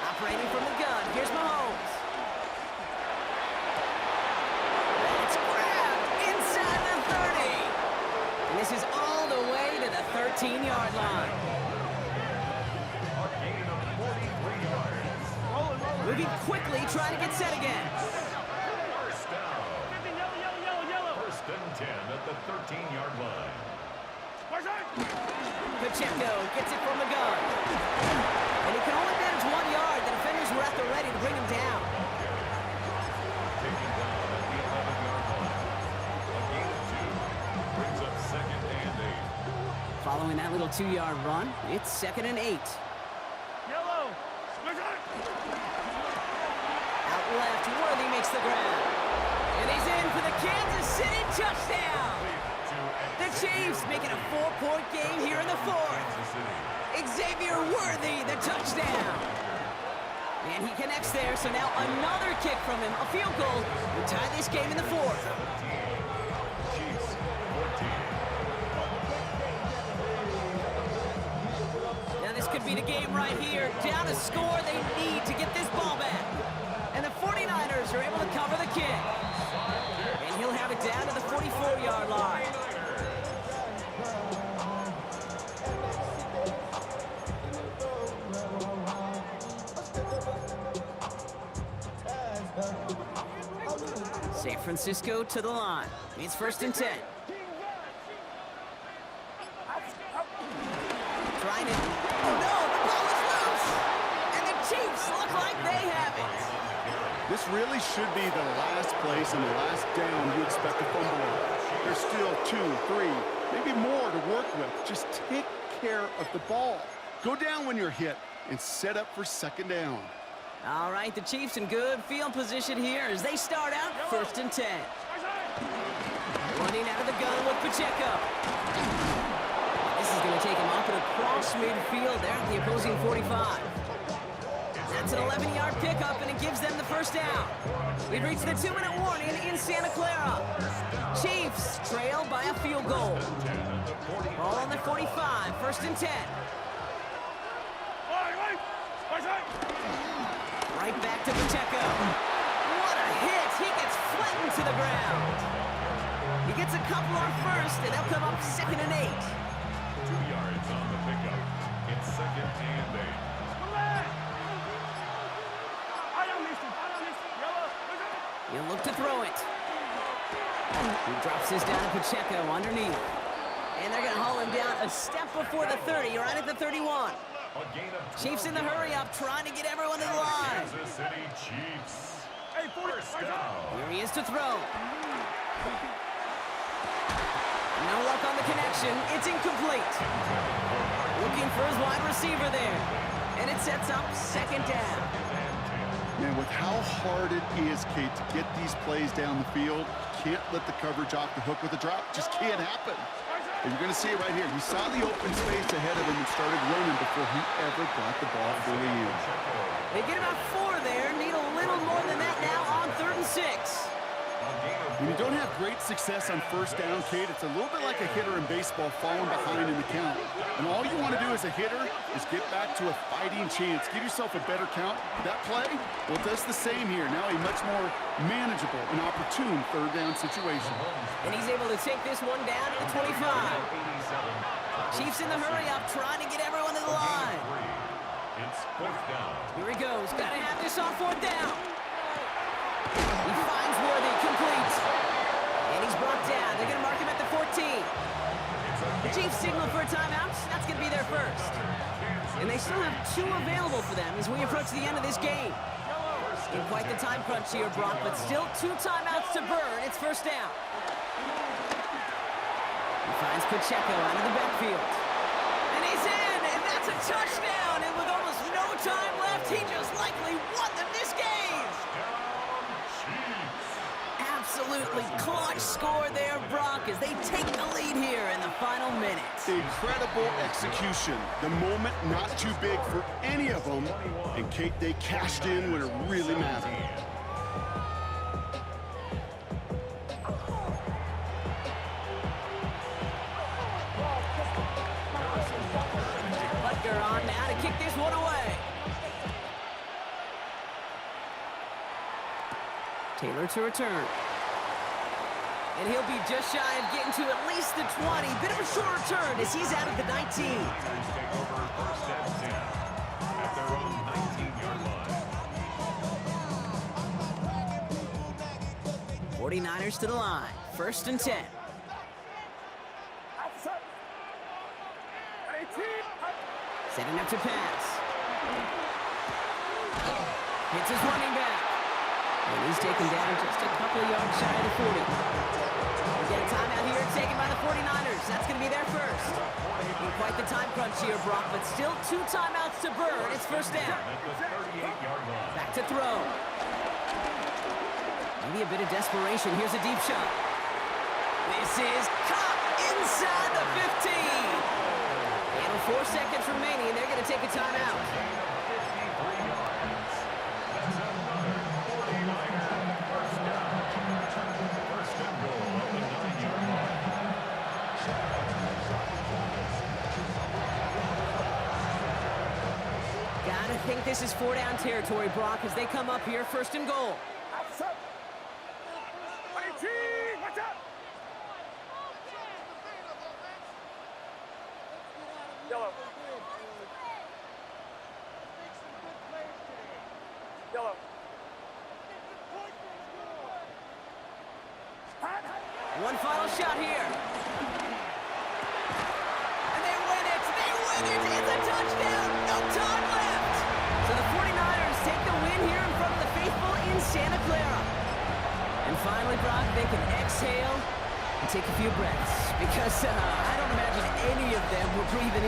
Operating from the gun. Here's Mahomes. It's grabbed inside the 30. And this is all the way to the 13-yard line. Moving quickly, trying to get set again. First down. First and 10 at the 13-yard line. Pacheco gets it from the gun. And he can only manage 1 yard. The defenders were at the ready to bring him down. Taken down at the 11-yard line. A gain of 2 brings up 2nd and 8. Following that little 2-yard run, it's 2nd and 8. Out left, Worthy makes the grab. And he's in for the Kansas City touchdown. The Chiefs making a 4-point game here in the 4th. Xavier Worthy, the touchdown. And he connects there, so now another kick from him. A field goal would tie this game in the fourth. Now this could be the game right here. Down to score, they need to get this ball back. And the 49ers are able to cover the kick. And he'll have it down to the 44-yard line. San Francisco to the line. It's 1st and 10. Trying to... Oh no, the ball is loose! And the Chiefs look like they have it. This really should be the last place and the last down you expect to fumble. There's still 2, 3, maybe more to work with. Just take care of the ball. Go down when you're hit and set up for 2nd down. All right, the Chiefs in good field position here as they start out 1st and 10. Running out of the gun with Pacheco. This is going to take him up and across midfield there at the opposing 45. That's an 11-yard pickup, and it gives them the 1st down. We've reached the 2-minute warning in Santa Clara. Chiefs trail by a field goal. Ball on the 45, 1st and 10. Right back to Pacheco. What a hit! He gets flattened to the ground. He gets a couple on 1st, and they'll come up 2nd and 8. 2 yards on the pickup. It's 2nd and 8. He'll look to throw it. He drops this down to Pacheco underneath. And they're going to haul him down a step before the 30, right at the 31. Chiefs in the hurry up, trying to get everyone to the line. Kansas City Chiefs. First down. Here he is to throw. No luck on the connection. It's incomplete. Looking for his wide receiver there. And it sets up 2nd down. Man, with how hard it is, Kate, to get these plays down the field, you can't let the coverage off the hook with a drop. Just can't happen. And you're going to see it right here. He saw the open space ahead of him and started running before he ever got the ball fully in. They get about 4 there. Need a little more than that now on 3rd and 6. When you don't have great success on 1st down, Kate, it's a little bit like a hitter in baseball falling behind in the count. And all you want to do as a hitter is get back to a fighting chance. Give yourself a better count. That play, well, it does the same here. Now a much more manageable and opportune 3rd down situation. And he's able to take this one down at the 25. Chiefs in the hurry up, trying to get everyone to the line. It's 4th down. Here he goes. Got to have this on 4th down. He finds Worthy, complete. And he's brought down. They're going to mark him at the 14. The Chiefs signal for a timeout. That's going to be their 1st. And they still have 2 available for them as we approach the end of this game. In quite the time crunch here, Brock, but still 2 timeouts to burn. It's 1st down. He finds Pacheco out of the backfield. And he's in, and that's a touchdown. And with almost no time left, he just likely won them this game. Absolutely clutch score there, Brock, as they take the lead here in the final minutes. Incredible execution. The moment not too big for any of them. And Kate, they cashed in when it really mattered. Butker on now to kick this one away. Taylor to return. And he'll be just shy of getting to at least the 20. Bit of a short return as he's out of the 19. Take over 1st and 10 at their own 19-yard line. 49ers to the line. 1st and 10. Setting up to pass. Hits his running back. And he's taken down just a couple of yards shy of the 40. We get a timeout here taken by the 49ers. That's going to be their 1st. In quite the time crunch here, Brock, but still 2 timeouts to burn. It's 1st down. Back to throw. Maybe a bit of desperation. Here's a deep shot. This is caught inside the 15. And with 4 seconds remaining, they're going to take a timeout. think this is 4-down territory, Brock, as they come up here first and goal. Watch out! Yellow. Yellow. One final shot here. And they win it! They win it! It's a touchdown! No time left! So the 49ers take the win here in front of the faithful in Santa Clara. And finally, Brock, they can exhale and take a few breaths. Because I don't imagine any of them were breathing